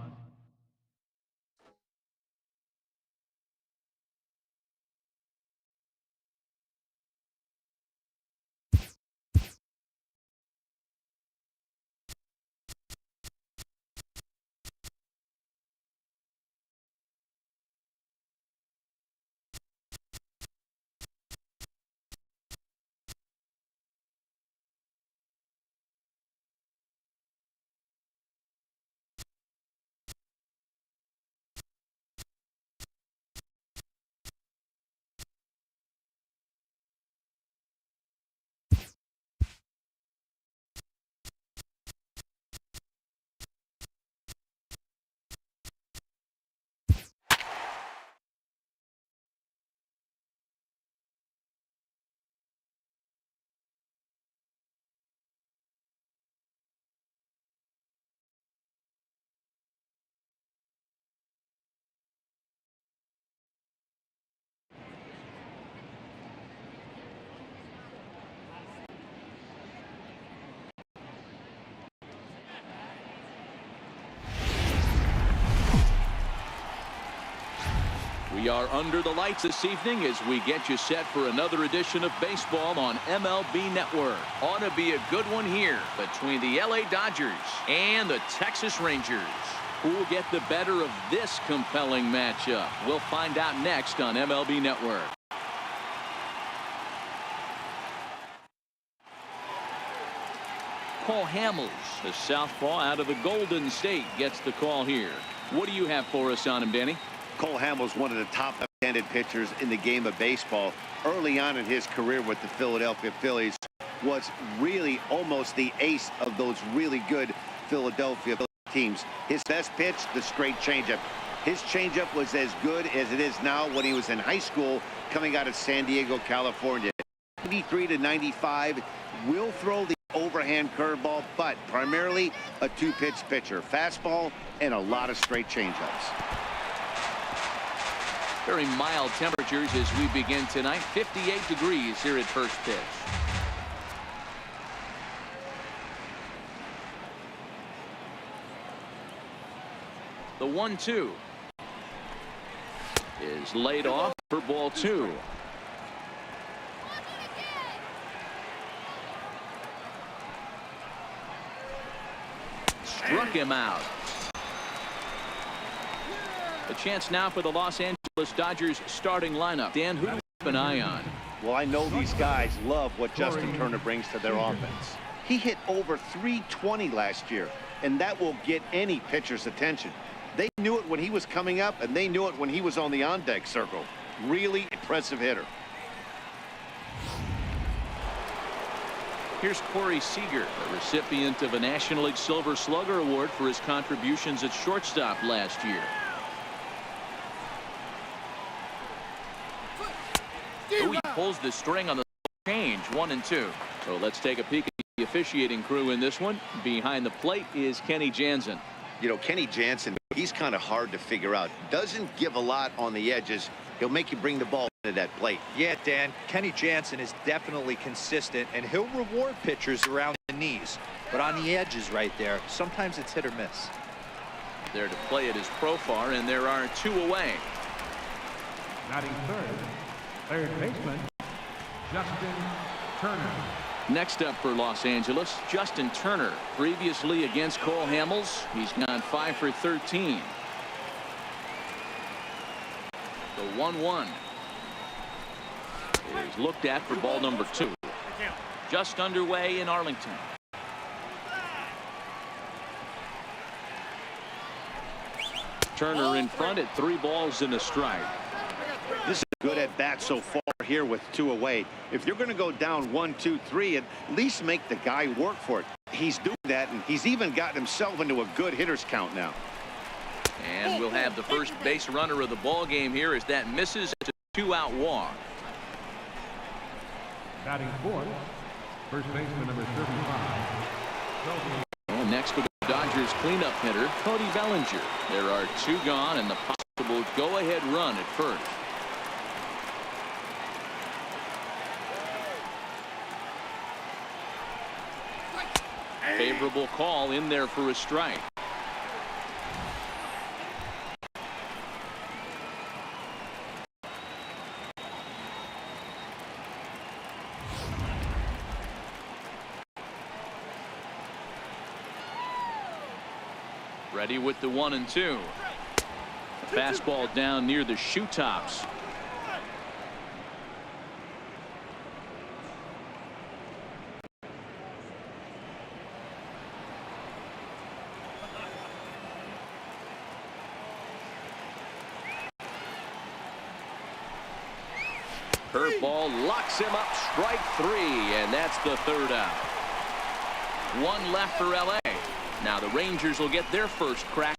We are under the lights this evening as we get you set for another edition of baseball on MLB Network. Ought to be a good one here between the LA Dodgers and the Texas Rangers. Who will get the better of this compelling matchup? We'll find out next on MLB Network. Cole Hamels, the southpaw out of the Golden State, gets the call here. What do you have for us on him, Danny? Cole Hamels, one of the top left-handed pitchers in the game of baseball. Early on in his career with the Philadelphia Phillies, was really almost the ace of those really good Philadelphia teams. His best pitch, the straight changeup. His changeup was as good as it is now when he was in high school coming out of San Diego, California. 93 to 95, will throw the overhand curveball, but primarily a two-pitch pitcher. Fastball and a lot of straight changeups. Very mild temperatures as we begin tonight. 58 degrees here at first pitch. The 1-2 is laid off for ball 2. Struck him out. A chance now for the Los Angeles Dodgers starting lineup. Dan, who do we keep an eye on? Well, I know these guys love what Justin Turner brings to their offense. He hit over 320 last year, and that will get any pitcher's attention. They knew it when he was coming up, and they knew it when he was on the on-deck circle. Really impressive hitter. Here's Corey Seager, the recipient of a National League Silver Slugger Award for his contributions at shortstop last year. Ooh, he pulls the string on the change. 1-2. So let's take a peek at the officiating crew in this one. Behind the plate is Kenny Jansen. You know, Kenny Jansen, he's kind of hard to figure out. Doesn't give a lot on the edges. He'll make you bring the ball into that plate. Yeah, Dan, Kenny Jansen is definitely consistent, and he'll reward pitchers around the knees. But on the edges right there, sometimes it's hit or miss. There to play it is Profar, and there are 2 away. Batting third baseman, Justin Turner. Next up for Los Angeles, Justin Turner. Previously against Cole Hamels, he's gone 5 for 13. The 1-1 is looked at for ball number 2. Just underway in Arlington. Turner in front at 3 balls and a strike. This is a good at bat so far here with 2 away. If you're going to go down 1, 2, 3, at least make the guy work for it. He's doing that, and he's even gotten himself into a good hitter's count now. And we'll have the first base runner of the ball game here as that misses. It's a 2-out walk. Batting fourth, first baseman number 35. And next for the Dodgers cleanup hitter, Cody Bellinger. There are 2 gone and the possible go-ahead run at first. Favorable call in there for a strike. Ready with the 1-2. A fastball down near the shoe tops. Curveball locks him up, strike 3, and that's the 3rd out. 1 left for LA. Now the Rangers will get their first crack.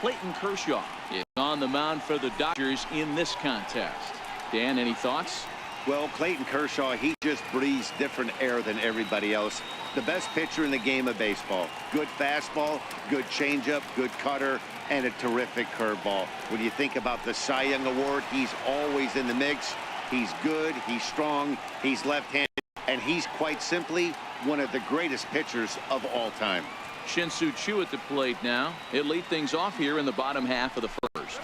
Clayton Kershaw is on the mound for the Dodgers in this contest. Dan, any thoughts? Well, Clayton Kershaw, he just breathes different air than everybody else. The best pitcher in the game of baseball. Good fastball, good changeup, good cutter, and a terrific curveball. When you think about the Cy Young Award, he's always in the mix. He's good, he's strong, he's left-handed, and he's quite simply one of the greatest pitchers of all time. Shin-Soo Choo at the plate now. He'll lead things off here in the bottom half of the first.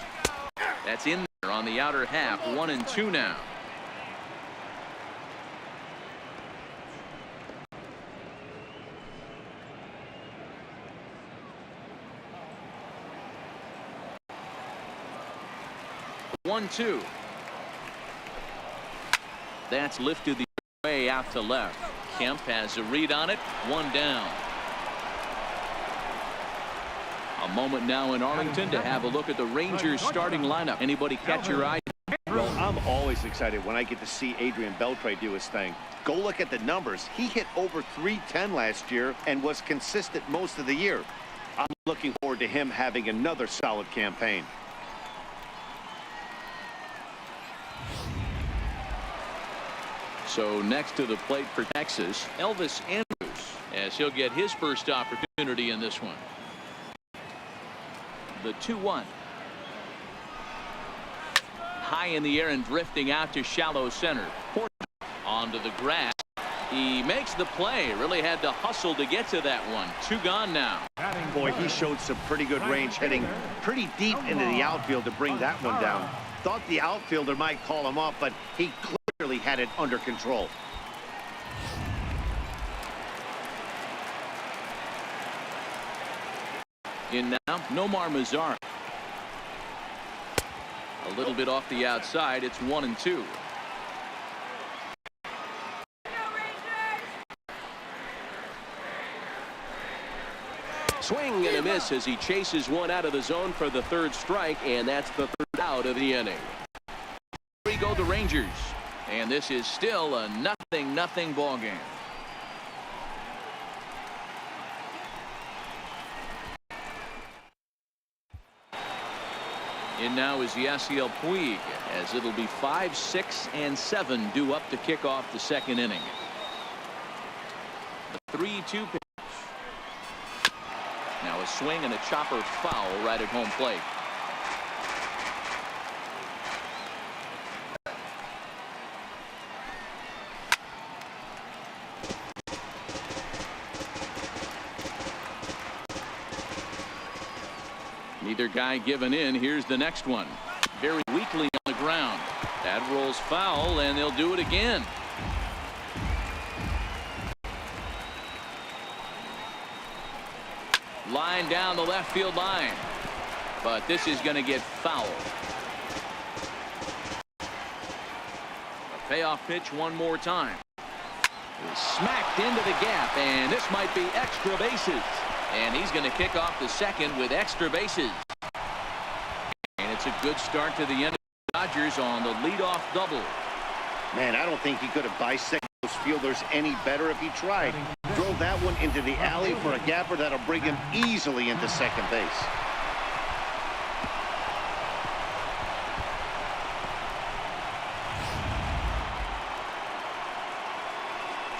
That's in there on the outer half. 1-2 now. 1-2. That's lifted the way out to left. Kemp has a read on it. 1 down. A moment now in Arlington to have a look at the Rangers starting lineup. Anybody catch your eye? Well, I'm always excited when I get to see Adrian Beltre do his thing. Go look at the numbers. He hit over .310 last year and was consistent most of the year. I'm looking forward to him having another solid campaign. So next to the plate for Texas, Elvis Andrus, as he'll get his first opportunity in this one. The 2-1. High in the air and drifting out to shallow center. Onto the grass. He makes the play. Really had to hustle to get to that one. 2 gone now. Boy, he showed some pretty good range, hitting pretty deep into the outfield to bring that one down. Thought the outfielder might call him off, but he clearly had it under control. In now, Nomar Mazar. A little bit off the outside. It's 1-2. Swing and a miss as he chases one out of the zone for the 3rd strike, and that's the 3rd out of the inning. Here go the Rangers, and this is still a 0-0 ball game. In now is Yasiel Puig, as it'll be 5, 6, and 7 due up to kick off the 2nd inning. The 3-2 pitch. Now a swing and a chopper foul right at home plate. Neither guy giving in. Here's the next one. Very weakly on the ground. That rolls foul, and they'll do it again. Line down the left field line. But this is going to get fouled. A payoff pitch one more time. Smacked into the gap, and this might be extra bases. And he's going to kick off the 2nd with extra bases. And it's a good start to the end of the Dodgers on the leadoff double. Man, I don't think he could have bisected those fielders any better if he tried. Drove that one into the alley for a gapper that'll bring him easily into 2nd base.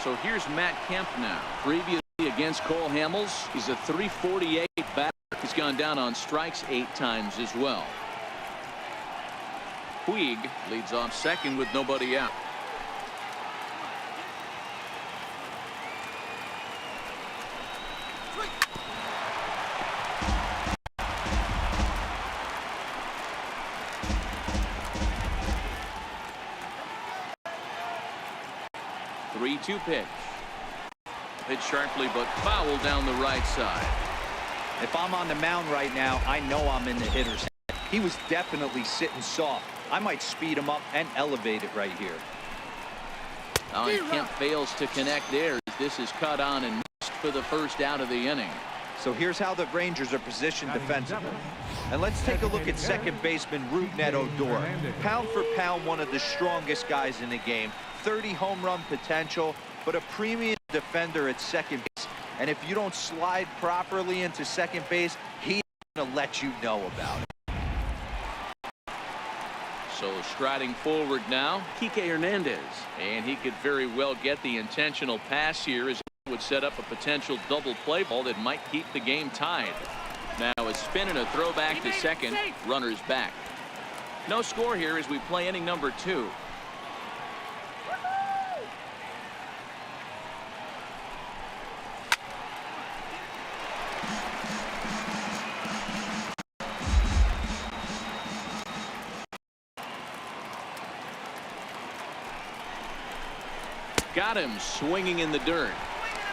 So here's Matt Kemp now. Previously against Cole Hamels, he's a .348 batter. He's gone down on strikes 8 times as well. Puig leads off 2nd with nobody out. Three-two pitch. Hit sharply, but foul down the right side. If I'm on the mound right now, I know I'm in the hitter's head. He was definitely sitting soft. I might speed him up and elevate it right here. Oh, and Kemp fails to connect there. This is cut on and missed for the 1st out of the inning. So here's how the Rangers are positioned defensively. And let's take a look at 2nd baseman Rougned Odor. Pound for pound, one of the strongest guys in the game. 30 home run potential, but a premium defender at 2nd base. And if you don't slide properly into 2nd base, he's going to let you know about it. So striding forward now, Kike Hernandez. And he could very well get the intentional pass here, as it would set up a potential double play ball that might keep the game tied. Now a spin and a throw back to 2nd. Runners back. No score here as we play inning number 2. Got him swinging in the dirt.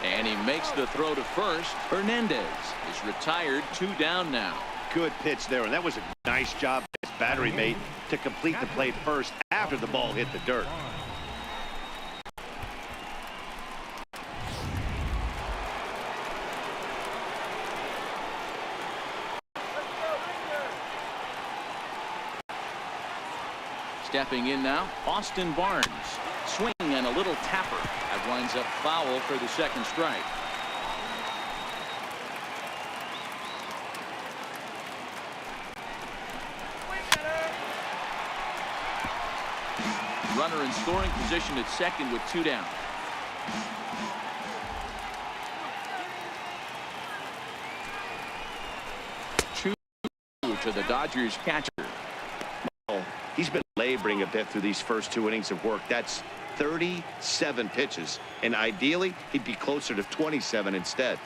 And he makes the throw to 1st. Hernandez is retired. 2 down now. Good pitch there, and that was a nice job battery mate to complete the play first after the ball hit the dirt. Stepping in now, Austin Barnes. Swing and a little tapper. That winds up foul for the second strike. Runner in scoring position at second with 2 down. Two to the Dodgers catcher. He's been laboring a bit through these first 2 innings of work. That's 37 pitches, and ideally he'd be closer to 27 instead.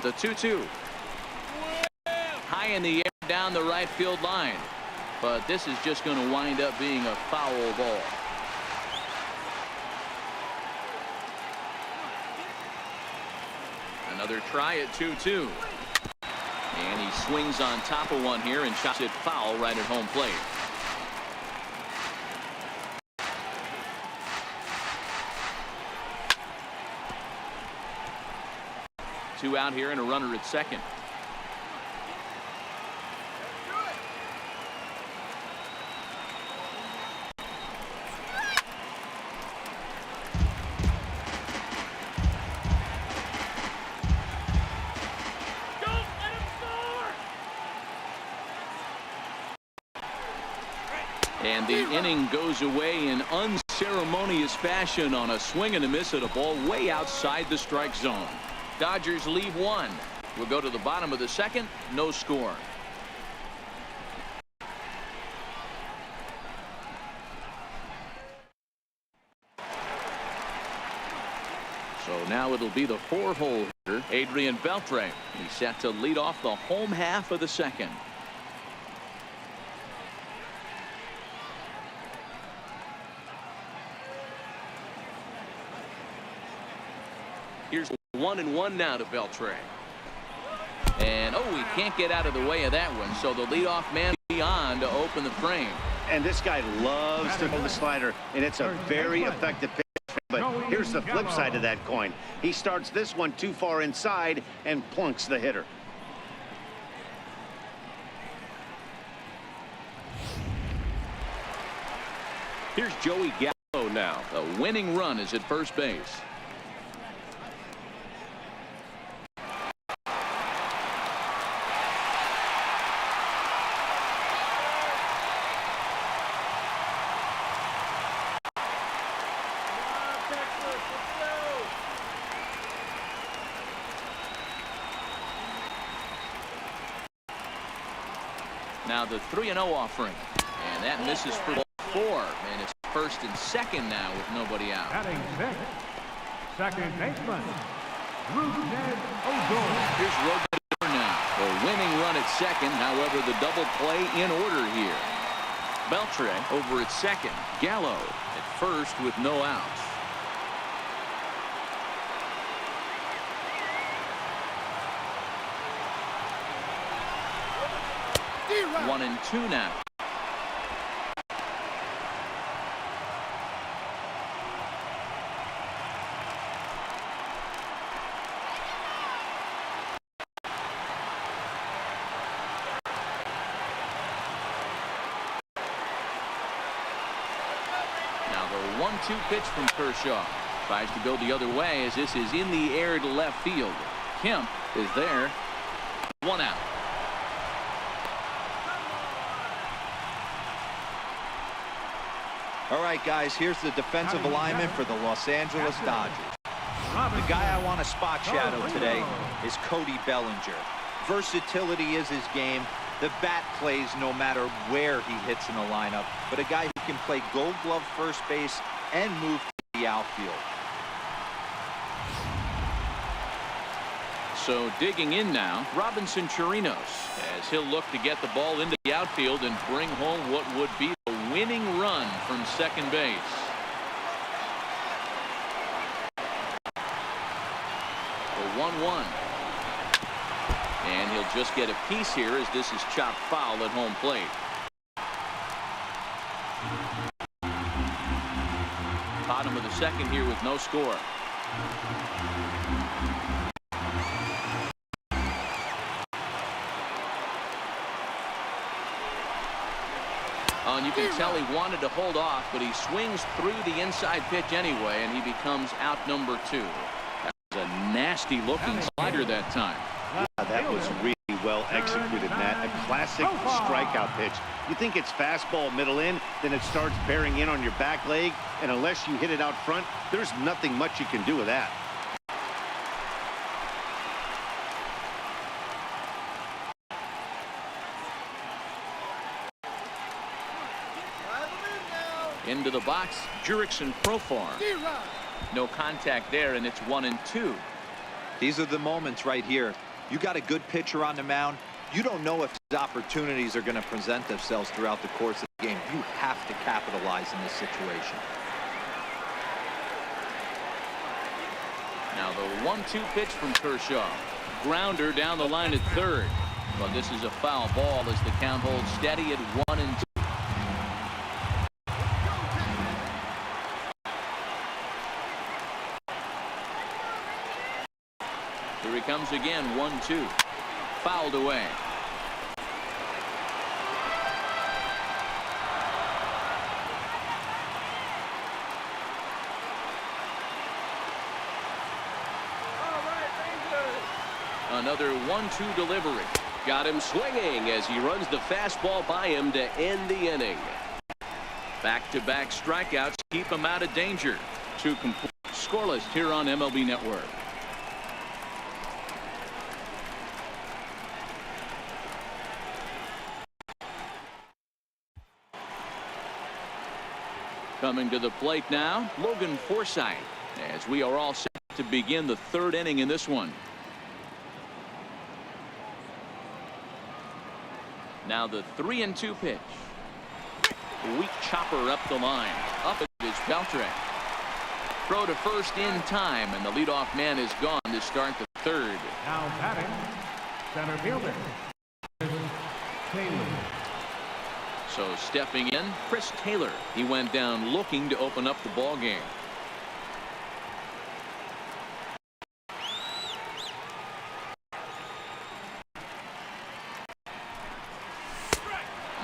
The 2-2. High in the air down the right field line. But this is just going to wind up being a foul ball. Another try at 2-2. And he swings on top of one here and shots it foul right at home plate. Two out here and a runner at second. And the inning goes away in unceremonious fashion on a swing and a miss at a ball way outside the strike zone. Dodgers leave 1. We'll go to the bottom of the second. No score. So now it'll be the 4-hole hitter, Adrian Beltre. He's set to lead off the home half of the second. Here's 1-1 now to Beltre. And oh, he can't get out of the way of that one. So the leadoff man beyond to open the frame. And this guy loves to throw the slider, and it's a very effective pitch. But here's the flip side of that coin. He starts this one too far inside and plunks the hitter. Here's Joey Gallo now. The winning run is at first base. Now the 3-0 offering, and that misses for ball 4, and it's first and second now with nobody out. Batting 6, second baseman, Rougned Odor. Here's Rodon now. The winning run at second. However, the double play in order here. Beltre over at second. Gallo at first with no outs. One and 2 now. Now the 1-2 pitch from Kershaw. Tries to go the other way as this is in the air to left field. Kemp is there. 1 out. All right, guys, here's the defensive alignment for the Los Angeles Dodgers. The guy I want to spot shadow today is Cody Bellinger. Versatility is his game. The bat plays no matter where he hits in the lineup, but a guy who can play Gold Glove first base and move to the outfield. So digging in now, Robinson Chirinos, as he'll look to get the ball into the outfield and bring home what would be the winning run from second base. The 1-1. And he'll just get a piece here as this is chopped foul at home plate. Bottom of the second here with no score. And you can tell he wanted to hold off, but he swings through the inside pitch anyway, and he becomes out number 2. That was a nasty looking slider that time. Yeah, that was really well executed, Matt. A classic strikeout pitch. You think it's fastball middle in, then it starts bearing in on your back leg, and unless you hit it out front, there's nothing much you can do with that. Into the box, Jurickson Profar. No contact there, and it's 1-2. These are the moments right here. You got a good pitcher on the mound. You don't know if his opportunities are going to present themselves throughout the course of the game. You have to capitalize in this situation. Now the 1-2 pitch from Kershaw. Grounder down the line at third. Well, this is a foul ball as the count holds steady at 1-2. Here he comes again, 1-2. Fouled away. Another 1-2 delivery. Got him swinging as he runs the fastball by him to end the inning. Back-to-back strikeouts keep him out of danger. 2 complete. Scoreless here on MLB Network. Coming to the plate now, Logan Forsythe, as we are all set to begin the 3rd inning in this one. Now the 3-2 pitch. Weak chopper up the line. Up it is Beltre. Throw to first in time, and the leadoff man is gone to start the 3rd. Now batting, center fielder, Taylor. So stepping in, Chris Taylor. He went down looking to open up the ball game.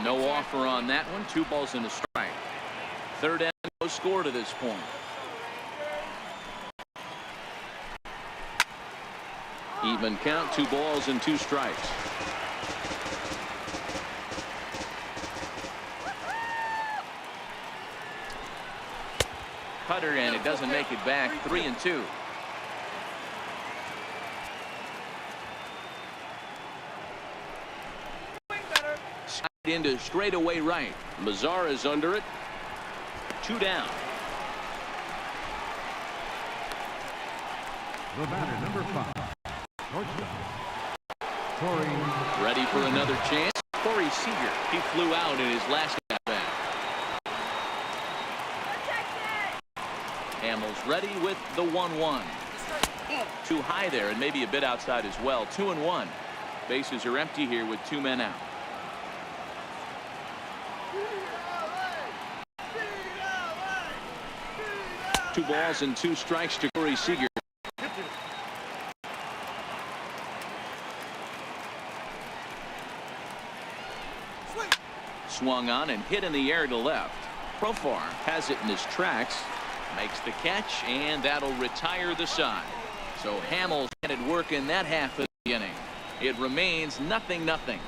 No offer on that one. 2 balls and a strike. 3rd and no score to this point. Even count, 2 balls and 2 strikes. Cutter, and it doesn't make it back. 3-2. Slide into straightaway right. Mazar is under it. 2 down. The batter, number 5, shortstop, Corey. Ready for another chance. Corey Seager. He flew out in his last at-bat. Hamels ready with the 1-1. Too high there and maybe a bit outside as well. 2-1. Bases are empty here with 2 men out. Two balls and 2 strikes to Corey Seager. Swung on and hit in the air to left. Profar has it in his tracks. Makes the catch, and that'll retire the side. So Hamels had work in that half of the inning. It remains 0-0.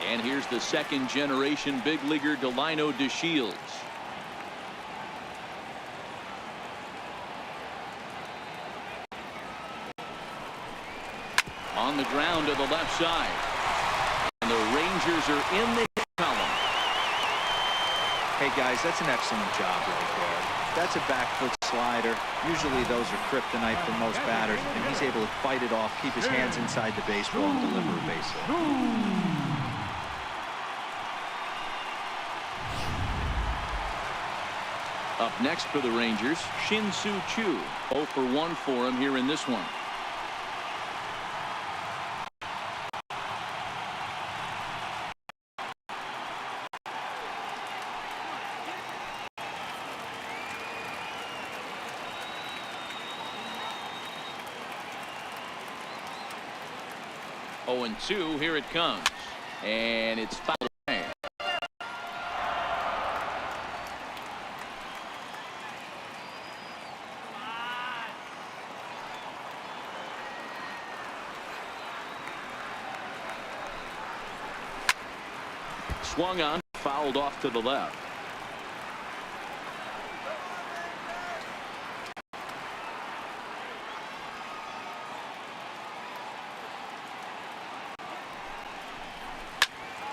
And here's the 2nd generation big leaguer Delino DeShields. On the ground to the left side. And the Rangers are in the hit column. Hey guys, that's an excellent job right there. That's a back foot slider. Usually those are kryptonite for most batters, and he's able to fight it off, keep his hands inside the baseball, and deliver a base hit. Up next for the Rangers, Shin-Soo Choo. 0 for 1 for him here in this one. Oh, and 2, here it comes. And it's fouled away. Swung on, fouled off to the left.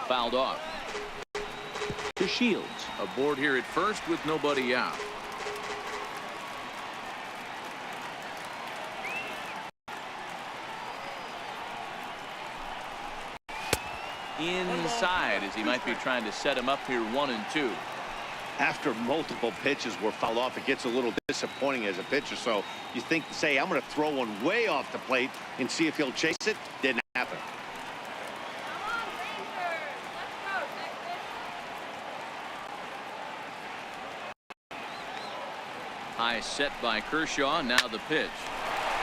Fouled off. To Shields. Aboard here at first with nobody out. Inside as he might be trying to set him up here 1 and 2. After multiple pitches were fouled off, it gets a little disappointing as a pitcher. So you think, say, I'm going to throw one way off the plate and see if he'll chase it. Didn't happen. High set by Kershaw. Now the pitch.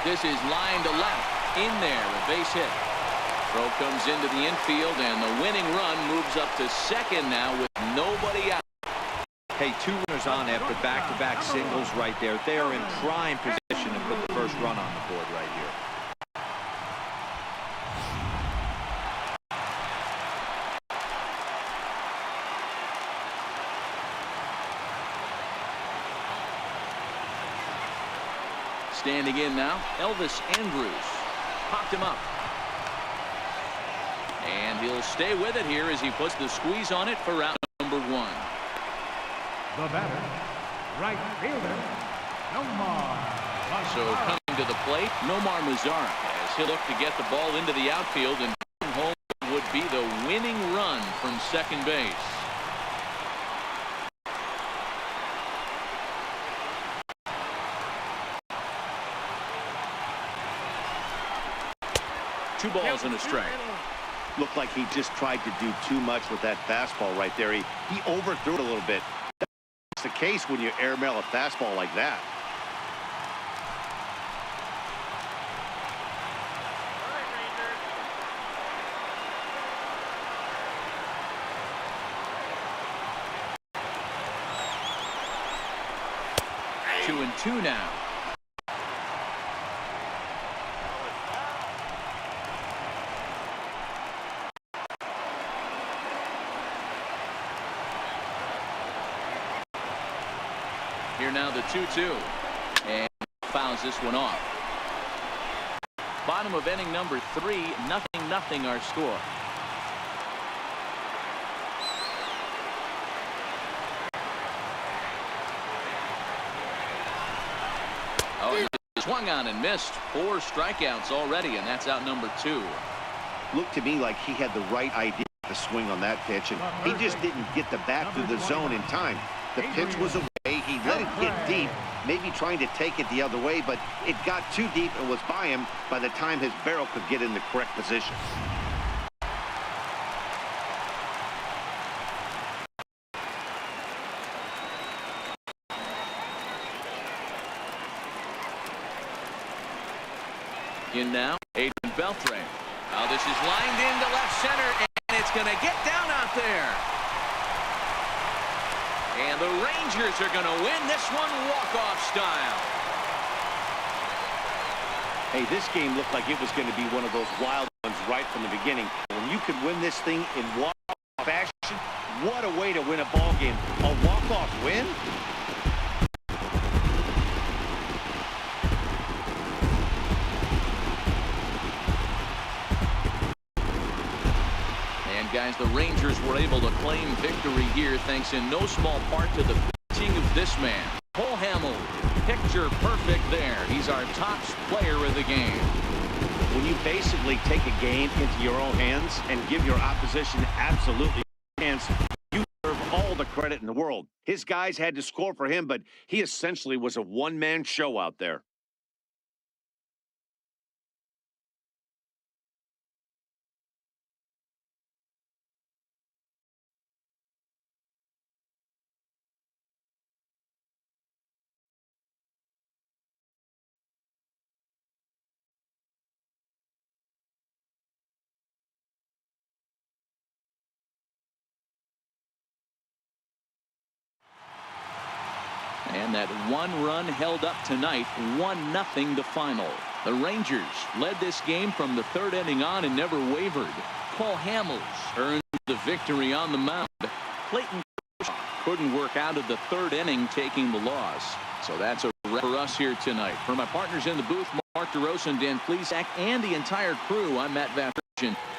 This is line to left. In there, a base hit. Throw comes into the infield, and the winning run moves up to second now with nobody out. Hey, 2 runners on after back-to-back singles right there. They are in prime position to put the first run on the board right here. Standing in now, Elvis Andrus. Popped him up. And he'll stay with it here as he puts the squeeze on it for round number 1. The batter, right fielder, Nomar. So coming to the plate, Nomar Mazara as he'll look to get the ball into the outfield, and home would be the winning run from second base. Two balls and a strike. Looked like he just tried to do too much with that fastball right there. He overthrew it a little bit. That's the case when you airmail a fastball like that. Two and 2 now. Here now the 2-2, and fouls this one off. Bottom of inning number 3, 0-0 our score. Oh, he swung on and missed. 4 strikeouts already, and that's out number 2. Looked to me like he had the right idea to swing on that pitch, and he just didn't get the bat through the zone in time. The pitch was away. He let it get deep, maybe trying to take it the other way, but it got too deep and was by him by the time his barrel could get in the correct position. In now, Adrian Beltre. Oh, this is lined into left center, and it's going to get down out there. And the Rangers are going to win this one walk-off style. Hey, this game looked like it was going to be one of those wild ones right from the beginning. When you can win this thing in walk-off fashion, what a way to win a ball game. A walk-off win? Guys, the Rangers were able to claim victory here thanks in no small part to the pitching of this man. Cole Hamels, picture perfect there. He's our top player of the game. When you basically take a game into your own hands and give your opposition absolutely no chance, you deserve all the credit in the world. His guys had to score for him, but he essentially was a one-man show out there. And that one run held up tonight, 1-0 the final. The Rangers led this game from the third inning on and never wavered. Cole Hamels earned the victory on the mound. Clayton couldn't work out of the third inning, taking the loss. So that's a wrap for us here tonight. For my partners in the booth, Mark DeRosa and Dan Plesac, and the entire crew, I'm Matt Van.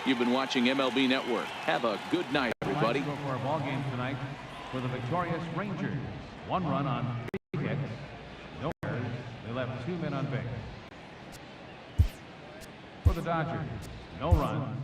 You've been watching MLB Network. Have a good night, everybody. Go for a ball game tonight for the victorious Rangers. 1 run on 3 hits, no errors. They left 2 men on base. For the Dodgers, no runs.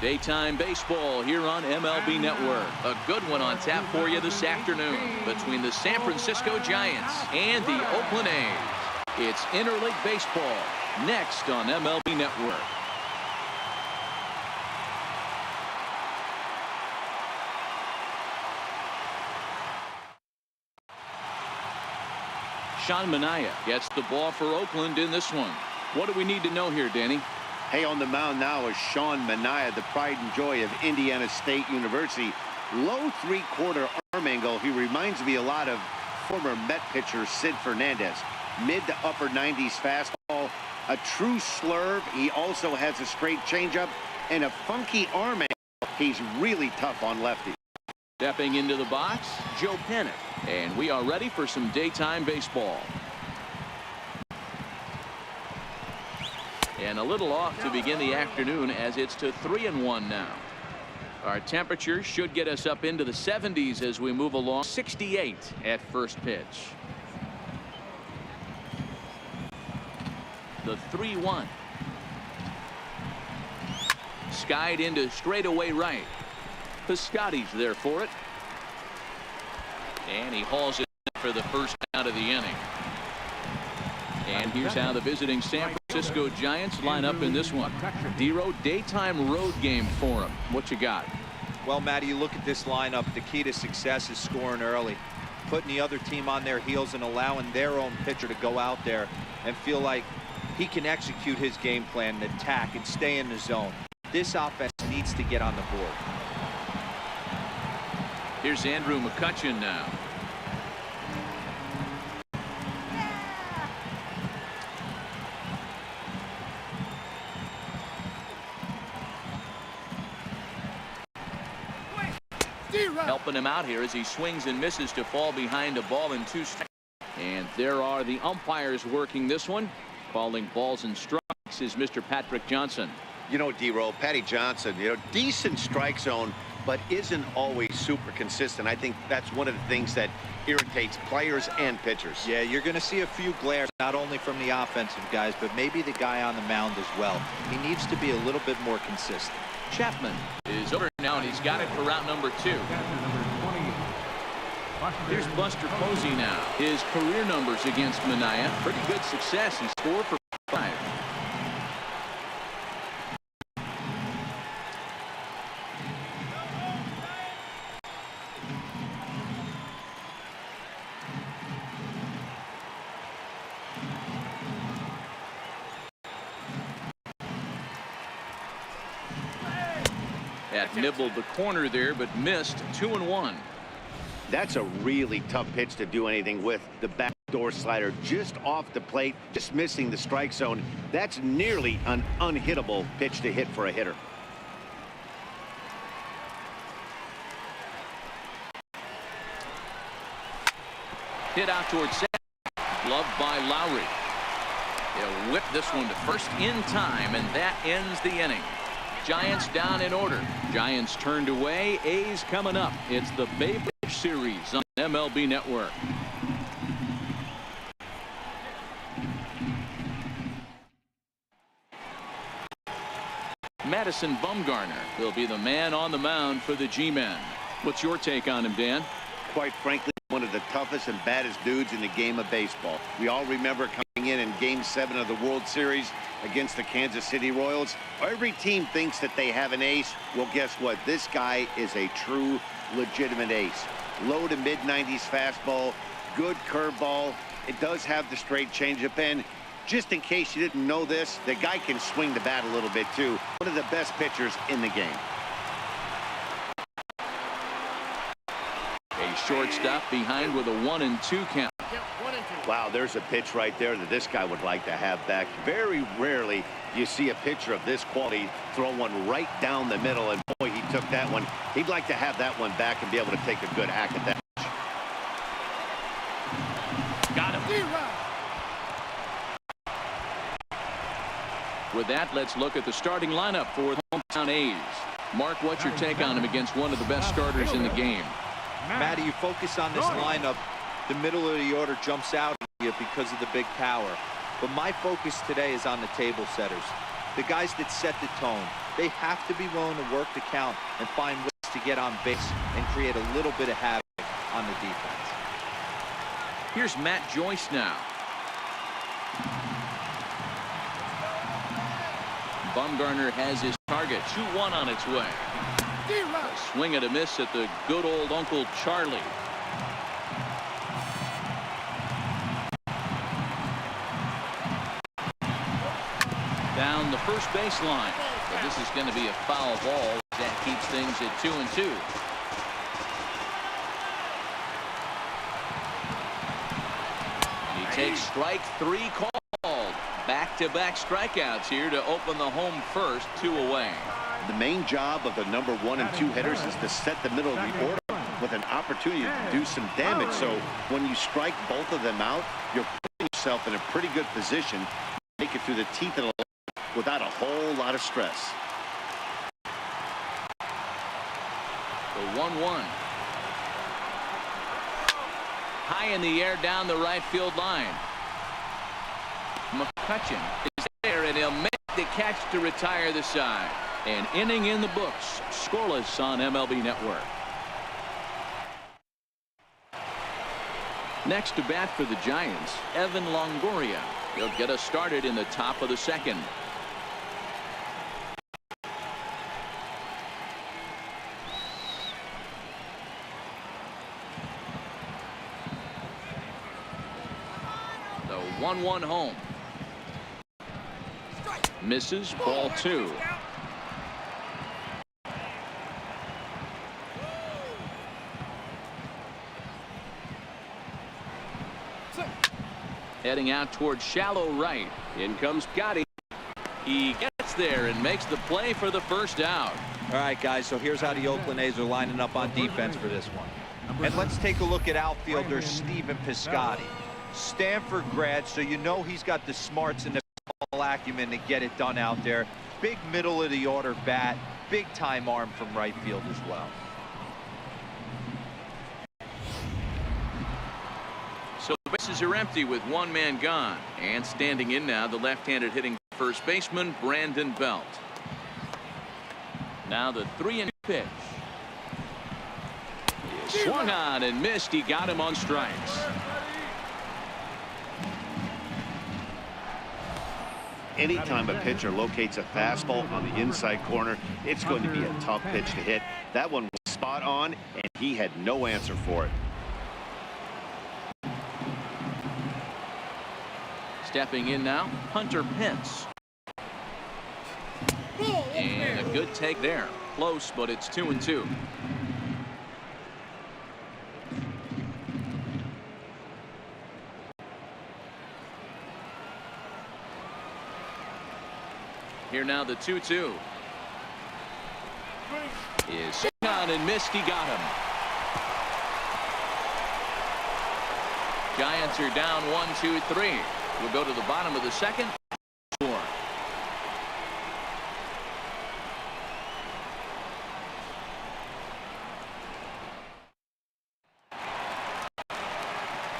Daytime baseball here on MLB Network. A good one on tap for you this afternoon between the San Francisco Giants and the Oakland A's. It's interleague baseball next on MLB Network. Sean Manaea gets the ball for Oakland in this one. What do we need to know here, Danny? Hey, on the mound now is Sean Manaea, the pride and joy of Indiana State University. Low three-quarter arm angle. He reminds me a lot of former Met pitcher Sid Fernandez. Mid to upper 90s fastball, a true slurve. He also has a straight changeup and a funky arm angle. He's really tough on lefty. Stepping into the box, Joe Panic. And we are ready for some daytime baseball. And a little off to begin the afternoon as it's to 3-1 now. Our temperature should get us up into the 70s as we move along. 68 at first pitch. The 3-1. Skied into straightaway right. Piscotty's there for it. And he hauls it for the first out of the inning. And here's how the visiting San Francisco Giants line up in this one. Dero, daytime road game for him. What you got? Well, Matty, you look at this lineup. The key to success is scoring early, putting the other team on their heels and allowing their own pitcher to go out there and feel like he can execute his game plan and attack and stay in the zone. This offense needs to get on the board. Here's Andrew McCutchen now. Helping him out here as he swings and misses to fall behind a ball and 2 strikes. And there are the umpires working this one. Calling balls and strikes is Mr. Patrick Johnson. You know, D-Roll, Patty Johnson, decent strike zone but isn't always super consistent. I think that's one of the things that irritates players and pitchers. Yeah, you're going to see a few glares, not only from the offensive guys, but maybe the guy on the mound as well. He needs to be a little bit more consistent. Chapman is over now, and he's got it for route number 2. Here's Buster Posey now. His career numbers against Minaya, pretty good success. He's 4 for 5. That nibbled the corner there, but missed. 2-1. That's a really tough pitch to do anything with. The backdoor slider just off the plate, just missing the strike zone. That's nearly an unhittable pitch to hit for a hitter. Hit out towards second. Gloved by Lowry. He'll whip this one to first in time, and that ends the inning. Giants down in order. Giants turned away. A's coming up. It's the Babe Ruth Series on MLB Network. Madison Bumgarner will be the man on the mound for the G-men. What's your take on him, Dan? Quite frankly, one of the toughest and baddest dudes in the game of baseball. We all remember coming in Game 7 of the World Series against the Kansas City Royals. Every team thinks that they have an ace. Well, guess what? This guy is a true, legitimate ace. Low to mid-90s fastball, good curveball. It does have the straight changeup, and just in case you didn't know this, the guy can swing the bat a little bit too. One of the best pitchers in the game. A shortstop behind with a 1-2 count. Wow, there's a pitch right there that this guy would like to have back. Very rarely you see a pitcher of this quality throw one right down the middle, and boy, he took that one. He'd like to have that one back and be able to take a good hack at that. Got him. With that, let's look at the starting lineup for the hometown A's. Mark, what's your take on him against one of the best starters in the game? Matty, you focus on this lineup, the middle of the order jumps out at you because of the big power. But my focus today is on the table setters. The guys that set the tone. They have to be willing to work the count and find ways to get on base and create a little bit of havoc on the defense. Here's Matt Joyce now. Bumgarner has his target. 2-1 on its way. A swing and a miss at the good old Uncle Charlie. Down the first baseline. But this is going to be a foul ball. That keeps things at 2-2. He takes strike 3 called. Back-to-back strikeouts here to open the home first. 2 away. The main job of the number 1 and 2 hitters is to set the middle of the order with an opportunity to do some damage. So when you strike both of them out, you're putting yourself in a pretty good position to make it through the teeth of the line without a whole lot of stress. The 1-1. High in the air down the right field line. McCutchen is there, and he'll make the catch to retire the side. An inning in the books. Scoreless on MLB Network. Next to bat for the Giants, Evan Longoria. He'll get us started in the top of the second. The 1-1 home. Misses, ball 2. Heading out towards shallow right. In comes Gotti. He gets there and makes the play for the first out. All right, guys, so here's how the Oakland A's are lining up on defense for this one. And let's take a look at outfielder Stephen Piscotty. Stanford grad, so you know he's got the smarts and the acumen to get it done out there. Big middle of the order bat. big-time arm from right field as well. So the bases are empty with one man gone. And standing in now, the left-handed hitting first baseman, Brandon Belt. Now the 3-2 pitch. He swung on and missed. He got him on strikes. Anytime a pitcher locates a fastball on the inside corner, it's going to be a tough pitch to hit. That one was spot on, and he had no answer for it. Stepping in now, Hunter Pence. And a good take there. Close, but it's 2-2. Here now the 2-2. Is on and missed. He got him. Giants are down 1-2-3. We'll go to the bottom of the second. Score.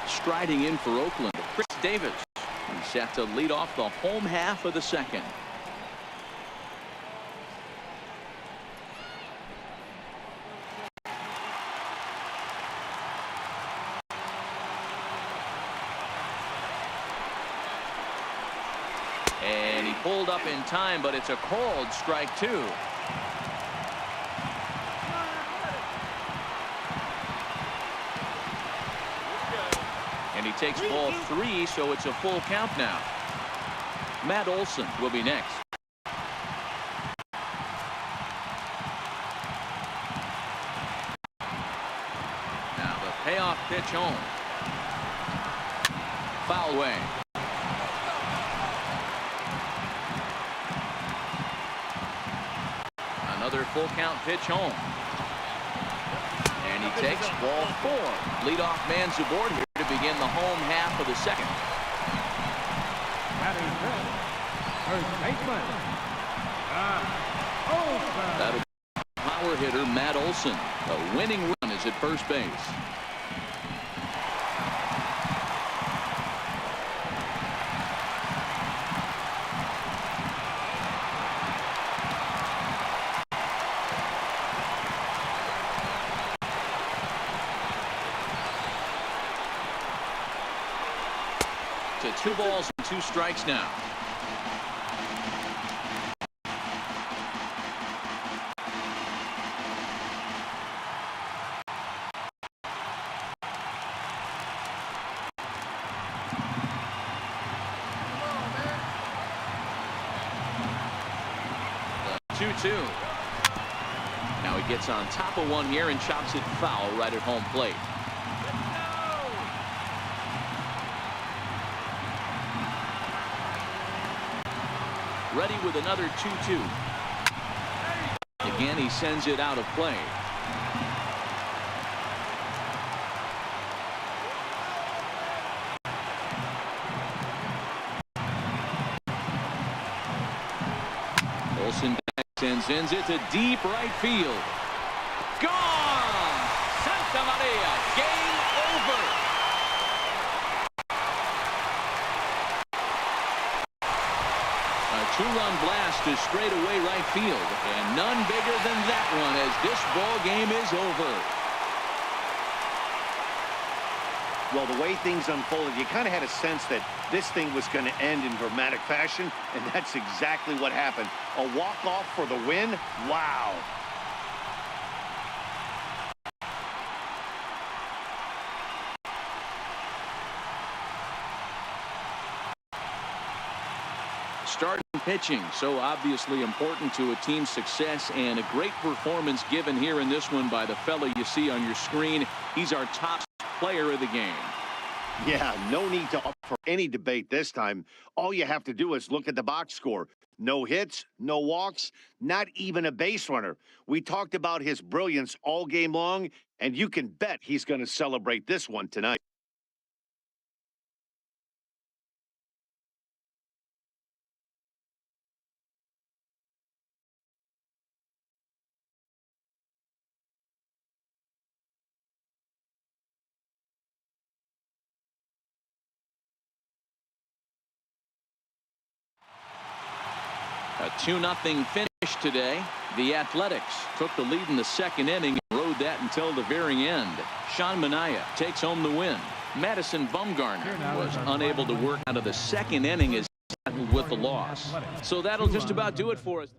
Striding in for Oakland, Chris Davis. He's set to lead off the home half of the second. And he pulled up in time, but it's a called strike 2. And he takes ball 3, so it's a full count now. Matt Olson will be next. Now the payoff pitch home. Foul away. Another full count pitch home. And he takes ball 4. Leadoff man's aboard here to begin the home half of the second. Batting fifth, first baseman, Olson. That'll be power hitter Matt Olson. A winning run is at first base. To 2 balls and 2 strikes now. The 2-2. Now he gets on top of one here and chops it foul right at home plate. Ready with another 2-2. Again, he sends it out of play. Olson sends it to deep right field. Gone! Santa Maria, game over. A 2-run blast to straightaway right field, and none bigger than that one as this ball game is over. Well, the way things unfolded, you kind of had a sense that this thing was going to end in dramatic fashion, and that's exactly what happened. A walk-off for the win? Wow. Starting pitching, so obviously important to a team's success, and a great performance given here in this one by the fella you see on your screen. He's our top player of the game. Yeah, no need to offer any debate this time. All you have to do is look at the box score. No hits, no walks, not even a base runner. We talked about his brilliance all game long, and you can bet he's going to celebrate this one tonight. A 2-0 finish today. The Athletics took the lead in the second inning and rode that until the very end. Sean Manaea takes home the win. Madison Bumgarner was unable to work out of the second inning as he battled with the loss. So that'll just about do it for us.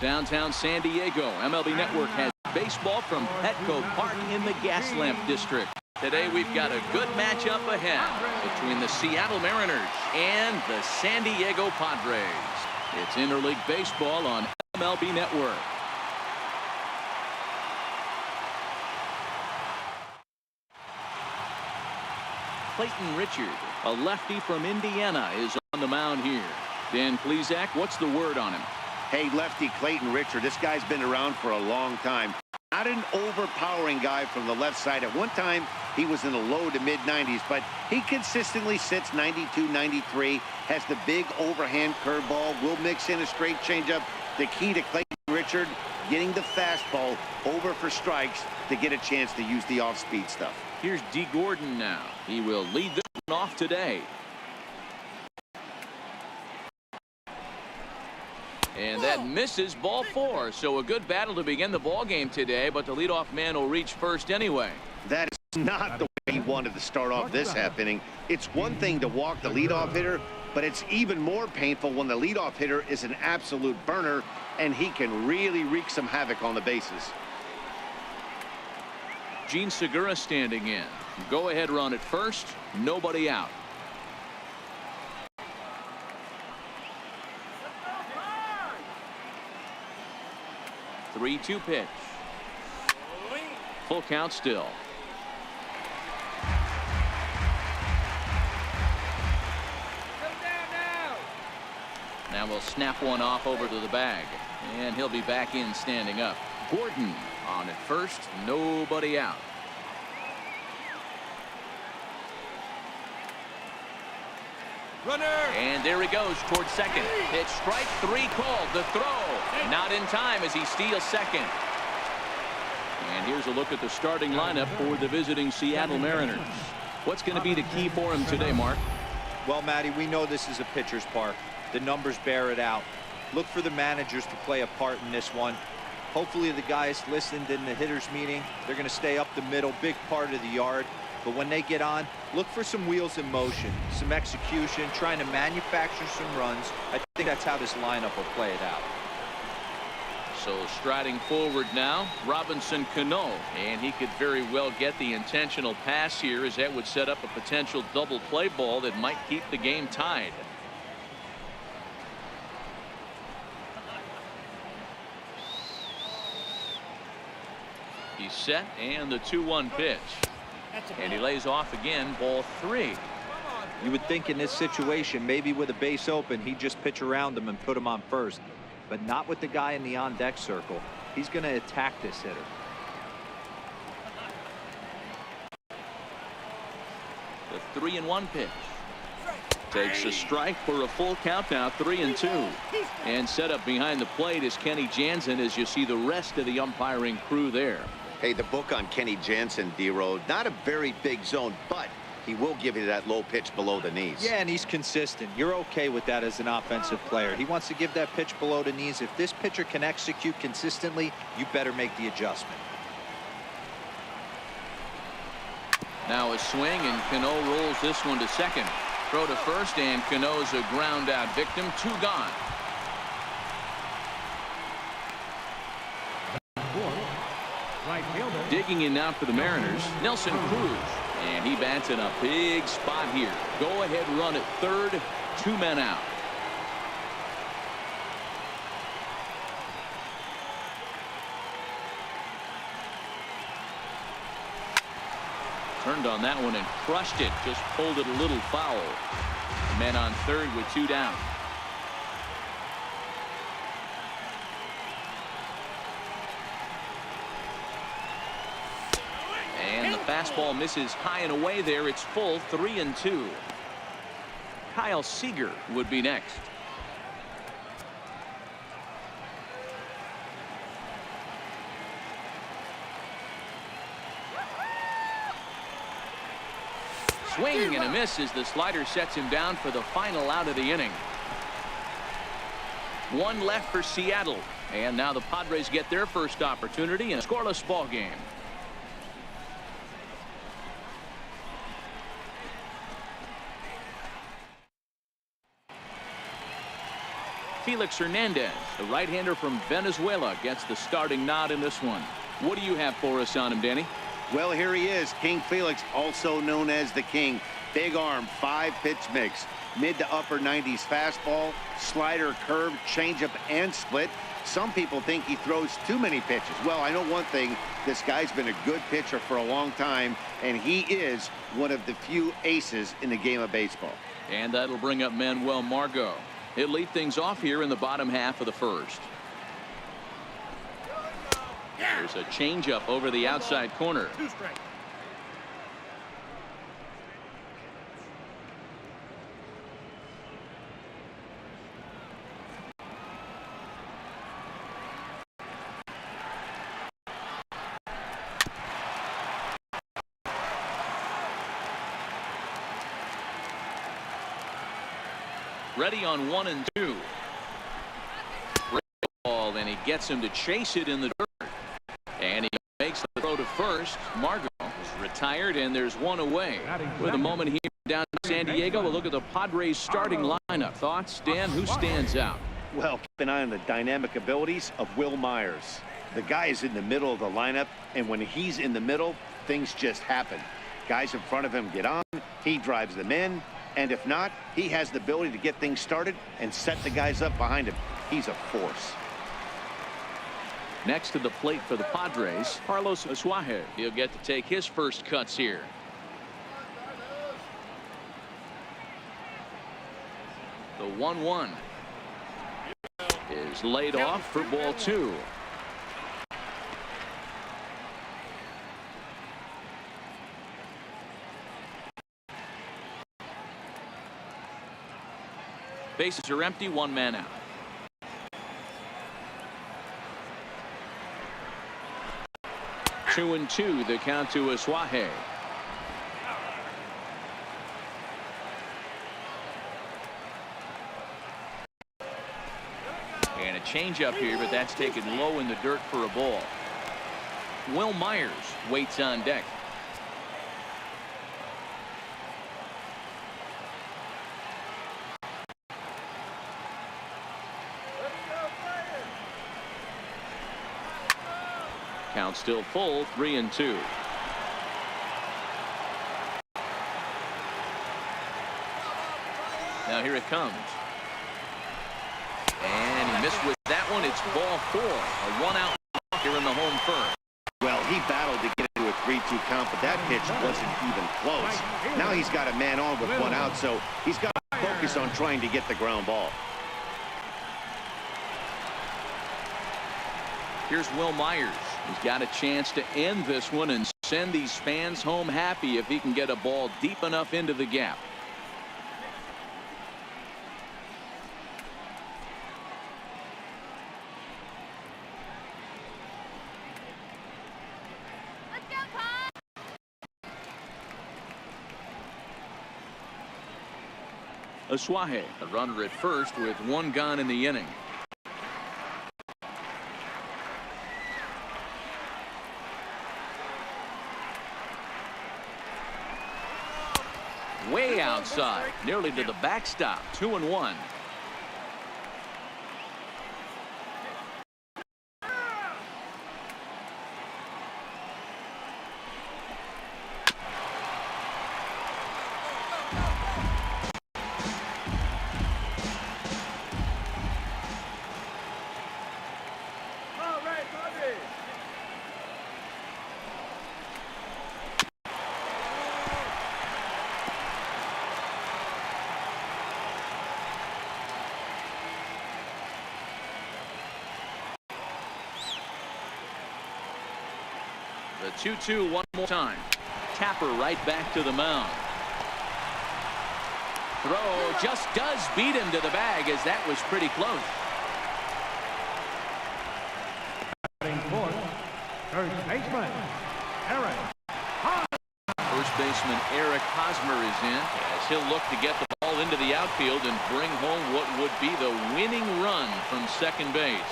Downtown San Diego, MLB Network has baseball from Petco Park in the Gaslamp District. Today we've got a good matchup ahead between the Seattle Mariners and the San Diego Padres. It's interleague baseball on MLB Network. Clayton Richard, a lefty from Indiana, is on the mound here. Dan Plesac, what's the word on him? Hey, lefty Clayton Richard, this guy's been around for a long time. Not an overpowering guy from the left side. At one time, he was in the low to mid-90s, but he consistently sits 92, 93, has the big overhand curveball, will mix in a straight changeup. The key to Clayton Richard, getting the fastball over for strikes to get a chance to use the off-speed stuff. Here's D. Gordon now. He will lead this one off today. And that misses, ball 4. So a good battle to begin the ball game today, but the leadoff man will reach first anyway. That is not the way he wanted to start off this half inning. It's one thing to walk the leadoff hitter, but it's even more painful when the leadoff hitter is an absolute burner and he can really wreak some havoc on the bases. Gene Segura standing in. Go ahead run at first, nobody out. 3-2 pitch. Full count still. Now we'll snap one off over to the bag, and he'll be back in standing up. Gordon on at first, nobody out. Runner. And there he goes towards second. Pitch strike 3 called. The throw not in time as he steals second. And here's a look at the starting lineup for the visiting Seattle Mariners. What's going to be the key for him today, Mark? Well, Matty, we know this is a pitcher's park. The numbers bear it out. Look for the managers to play a part in this one. Hopefully the guys listened in the hitters meeting. They're going to stay up the middle, big part of the yard. But when they get on, look for some wheels in motion, some execution, trying to manufacture some runs. I think that's how this lineup will play it out. So striding forward now, Robinson Cano, and he could very well get the intentional pass here, as that would set up a potential double play ball that might keep the game tied. He's set, and the 2-1 pitch. And he lays off again, ball 3. You would think in this situation, maybe with a base open, he'd just pitch around him and put him on first. But not with the guy in the on-deck circle. He's going to attack this hitter. The 3-1 pitch. Takes a strike for a full count now, 3-2. And set up behind the plate is Kenny Jansen, as you see the rest of the umpiring crew there. Hey, the book on Kenny Jansen, D-Road, not a very big zone, but he will give you that low pitch below the knees. Yeah, and he's consistent. You're okay with that as an offensive player. He wants to give that pitch below the knees. If this pitcher can execute consistently, you better make the adjustment. Now a swing, and Cano rolls this one to second. Throw to first, and Cano's a ground out victim. 2 gone. Right fielder. Digging in now for the Mariners, Nelson Cruz. And he bats in a big spot here. Go ahead run at third. 2 men out. Turned on that one and crushed it. Just pulled it a little foul. Men on third with 2 down. And the fastball misses high and away there. It's full. 3-2. Kyle Seager would be next. Swing and a miss as the slider sets him down for the final out of the inning. 1 left for Seattle. And now the Padres get their first opportunity in a scoreless ball game. Felix Hernandez, the right-hander from Venezuela, gets the starting nod in this one. What do you have for us on him, Danny? Well, here he is, King Felix, also known as the King. Big arm, 5-pitch mix, mid to upper 90s fastball, slider, curve, changeup, and split. Some people think he throws too many pitches. Well, I know one thing. This guy's been a good pitcher for a long time, and he is one of the few aces in the game of baseball. And that'll bring up Manuel Margot. He'll lead things off here in the bottom half of the first. There's a changeup over the outside corner. 2 strikes. Ready on 1 and 2. Great ball, and he gets him to chase it in the dirt. And he makes the throw to first. Margot is retired, and there's 1 away. With a moment here down in San Diego, a look at the Padres starting lineup. Thoughts, Dan? Who stands out? Well, keep an eye on the dynamic abilities of Will Myers. The guy is in the middle of the lineup, and when he's in the middle, things just happen. Guys in front of him get on, he drives them in, and if not, he has the ability to get things started and set the guys up behind him. He's a force. Next to the plate for the Padres, Carlos Asuaje. He'll get to take his first cuts here. The 1-1 is laid off for ball 2. Bases are empty, 1 man out. Two and 2, the count to Asuaje. And a changeup here, but that's taken low in the dirt for a ball. Will Myers waits on deck. Count still full, 3-2. Now here it comes. And he missed with that one. It's ball 4. A 1-out walk here in the home first. Well, he battled to get into a 3-2 count, but that pitch wasn't even close. Now he's got a man on with 1 out, so he's got to focus on trying to get the ground ball. Here's Will Myers. He's got a chance to end this one and send these fans home happy if he can get a ball deep enough into the gap. Aswahe, a runner at first with one gone in the inning. Way outside, nearly to the backstop. 2-1. The 2-2 one more time. Tapper right back to the mound. Throw just does beat him to the bag, as that was pretty close. Batting fourth, third baseman, Eric. First baseman Eric Hosmer is in, as he'll look to get the ball into the outfield and bring home what would be the winning run from second base.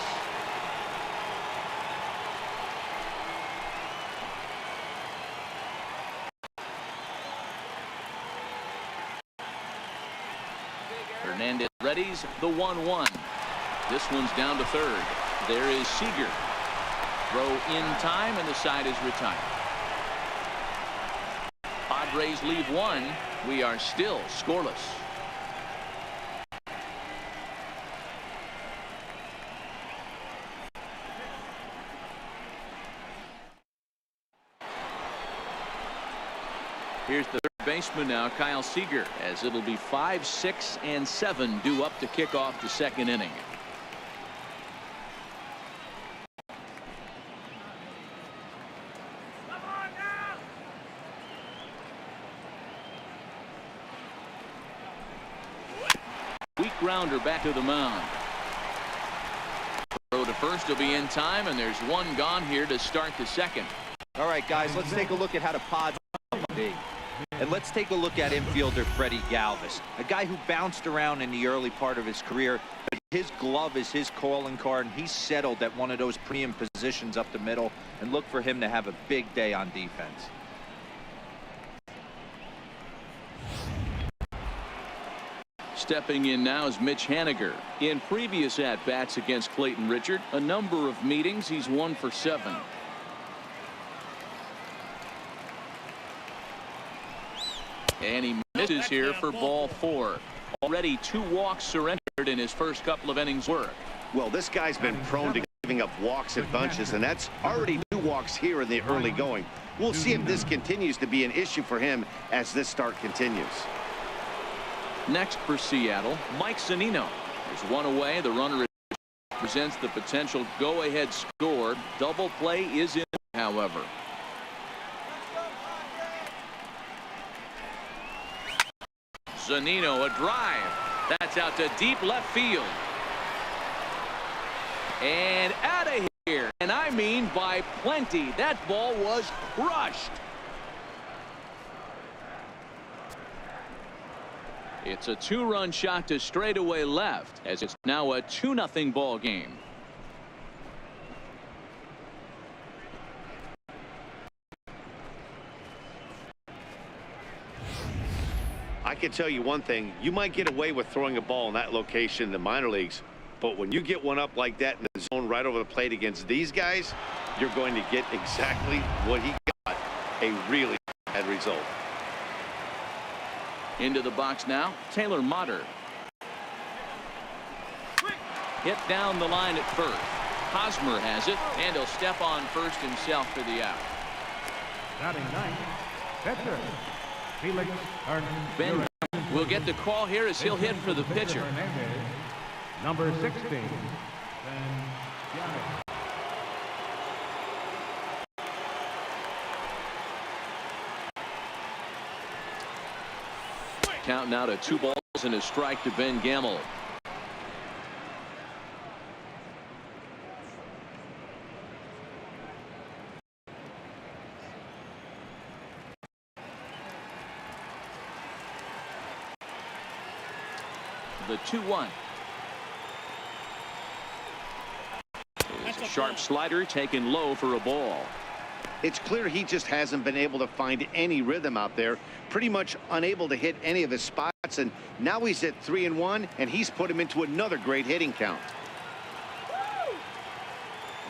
Hernandez readies the 1-1. This one's down to third. There is Seager. Throw in time, and the side is retired. Padres leave one. We are still scoreless. Here's the third baseman now, Kyle Seager, as it'll be 5, 6, and 7 due up to kick off the second inning. Weak grounder back to the mound. Throw to first will be in time, and there's one gone here to start the second. All right, guys, let's take a look at how the Pods be. And let's take a look at infielder Freddie Galvis, a guy who bounced around in the early part of his career. But his glove is his calling card, and he's settled at one of those premium positions up the middle. And look for him to have a big day on defense. Stepping in now is Mitch Haniger. In previous at-bats against Clayton Richard, a number of meetings, he's 1 for 7. And he misses here for ball 4. Already 2 walks surrendered in his first couple of innings work. Well, this guy's been prone to giving up walks in bunches, and that's already 2 walks here in the early going. We'll see if this continues to be an issue for him as this start continues. Next for Seattle, Mike Zunino. There's one away. The runner presents the potential go-ahead score. Double play is in, however. Zunino, a drive. That's out to deep left field. And out of here. And I mean by plenty. That ball was crushed. It's a 2-run shot to straightaway left, as it's now a 2-0 ball game. I can tell you one thing, you might get away with throwing a ball in that location in the minor leagues, but when you get one up like that in the zone right over the plate against these guys, you're going to get exactly what he got, a really bad result. Into the box now, Taylor Motter. Hit down the line at first. Hosmer has it, and he'll step on first himself for the out. Batting ninth, pitcher, Felix Ben will get the call here as he'll hit for the pitcher. Number 16, Ben Count now to 2 balls and a strike to Ben Gamel. the 2-1. It's a sharp slider taken low for a ball. It's clear he just hasn't been able to find any rhythm out there. Pretty much unable to hit any of his spots. And now he's at 3-1, and he's put him into another great hitting count.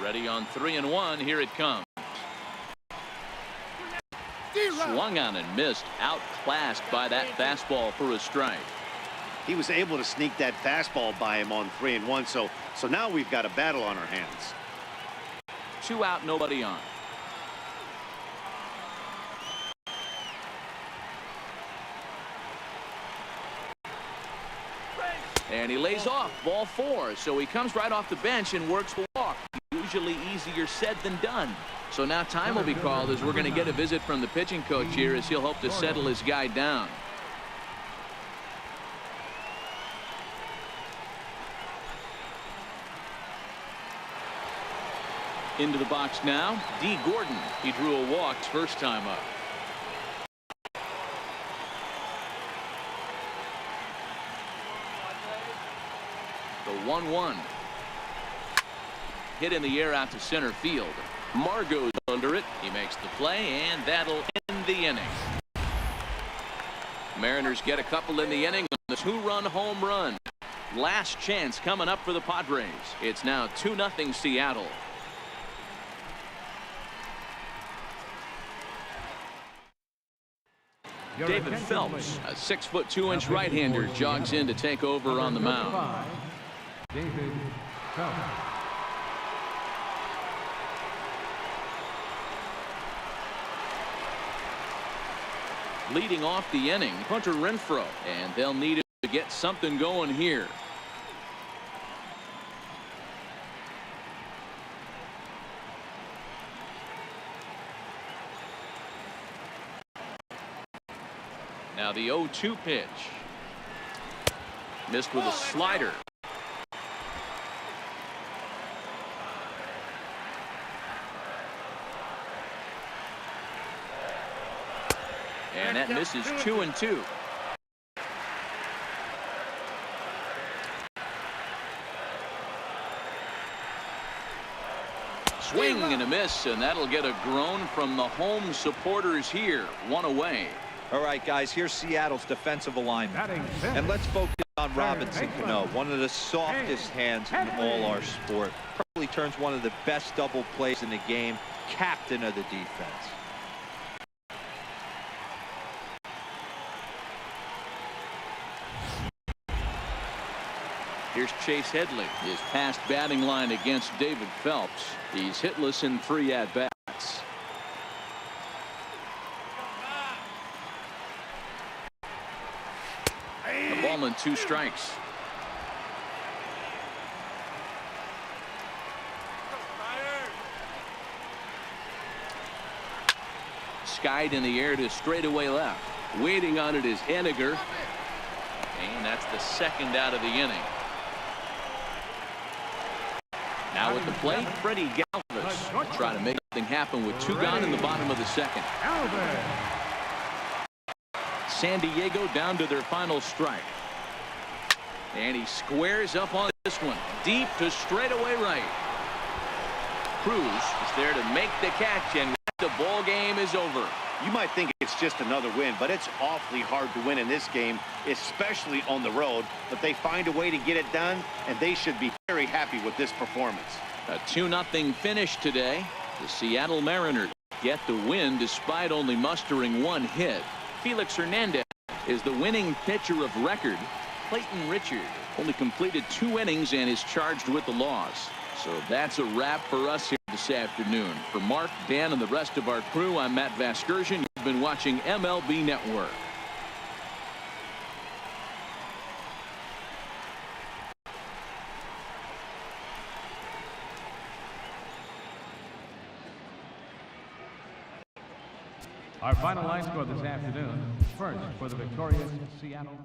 Ready on 3-1. Here it comes. Swung on and missed. Outclassed by that fastball for a strike. He was able to sneak that fastball by him on 3-1. So now we've got a battle on our hands. 2 out, nobody on. And he lays off ball 4. So he comes right off the bench and works the walk. Usually easier said than done. So now time will be called as we're going to get a visit from the pitching coach here as he'll hope to settle his guy down. Into the box now, D. Gordon. He drew a walk first time up. The 1-1. Hit in the air out to center field. Margot's under it. He makes the play, and that'll end the inning. Mariners get a couple in the inning on the 2-run home run. Last chance coming up for the Padres. It's now 2-0 Seattle. David Phelps, a 6' 2" right-hander, jogs in to take over on the mound. David Phelps. Leading off the inning, Hunter Renfroe, and they'll need it to get something going here. Now the 0-2 pitch. Missed with a slider. And that misses 2-2. Swing and a miss, and that'll get a groan from the home supporters here. 1 away. All right, guys, here's Seattle's defensive alignment. And let's focus on Robinson Cano, one of the softest hands in all our sport. Probably turns one of the best double plays in the game, captain of the defense. Here's Chase Headley. His past batting line against David Phelps. He's hitless in 3 at-bats. A ball and 2 strikes. Skied in the air to straightaway left. Waiting on it is Henniger. And that's the 2nd out of the inning. Now at the plate, Freddie Galvis trying to make something happen with 2 gone in the bottom of the 2nd. San Diego down to their final strike. And he squares up on this one. Deep to straightaway right. Cruz is there to make the catch, and the ball game is over. You might think it's just another win, but it's awfully hard to win in this game, especially on the road. But they find a way to get it done, and they should be very happy with this performance. A 2-0 finish today. The Seattle Mariners get the win despite only mustering 1 hit. Felix Hernandez is the winning pitcher of record. Clayton Richard only completed 2 innings and is charged with the loss. So that's a wrap for us here this afternoon. For Mark, Dan, and the rest of our crew, I'm Matt Vasgersian. You've been watching MLB Network. Our final line score this afternoon. First, for the victorious Seattle.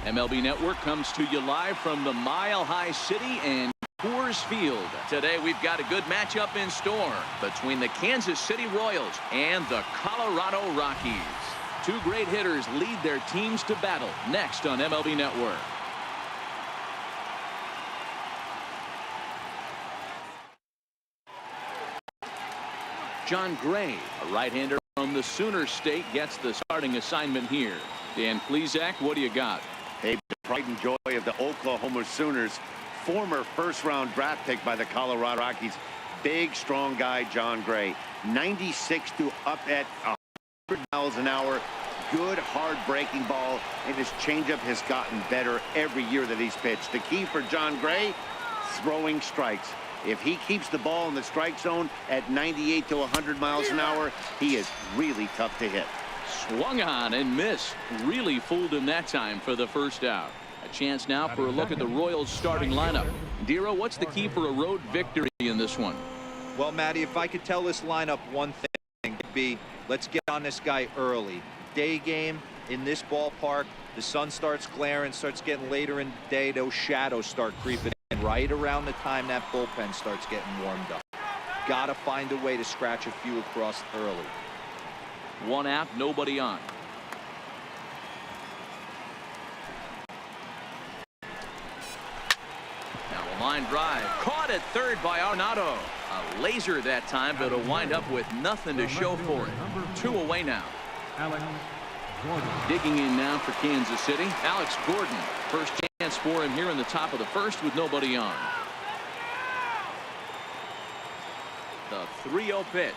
MLB Network comes to you live from the Mile High City and Coors Field. Today we've got a good matchup in store between the Kansas City Royals and the Colorado Rockies. Two great hitters lead their teams to battle next on MLB Network. John Gray, a right-hander from the Sooner State, gets the starting assignment here. Dan Plesac, what do you got? Hey, the pride and joy of the Oklahoma Sooners, former first-round draft pick by the Colorado Rockies. Big, strong guy, John Gray. 96 to up at 100 miles an hour. Good, hard breaking ball, and his changeup has gotten better every year that he's pitched. The key for John Gray, throwing strikes. If he keeps the ball in the strike zone at 98 to 100 miles an hour, he is really tough to hit. Swung on and missed. Really fooled him that time for the first out. A chance now for a look at the Royals starting lineup. Dero, what's the key for a road victory in this one? Well, Matty, if I could tell this lineup one thing, it'd be let's get on this guy early. Day game in this ballpark, the sun starts glaring, starts getting later in the day, those shadows start creeping in right around the time that bullpen starts getting warmed up. Gotta find a way to scratch a few across early. One out, nobody on. Now a line drive caught at third by Arenado. A laser that time, but it'll wind up with nothing to show for it. 2 away now. Alex Gordon. Digging in now for Kansas City, Alex Gordon. First chance for him here in the top of the first with nobody on. The 3-0 pitch.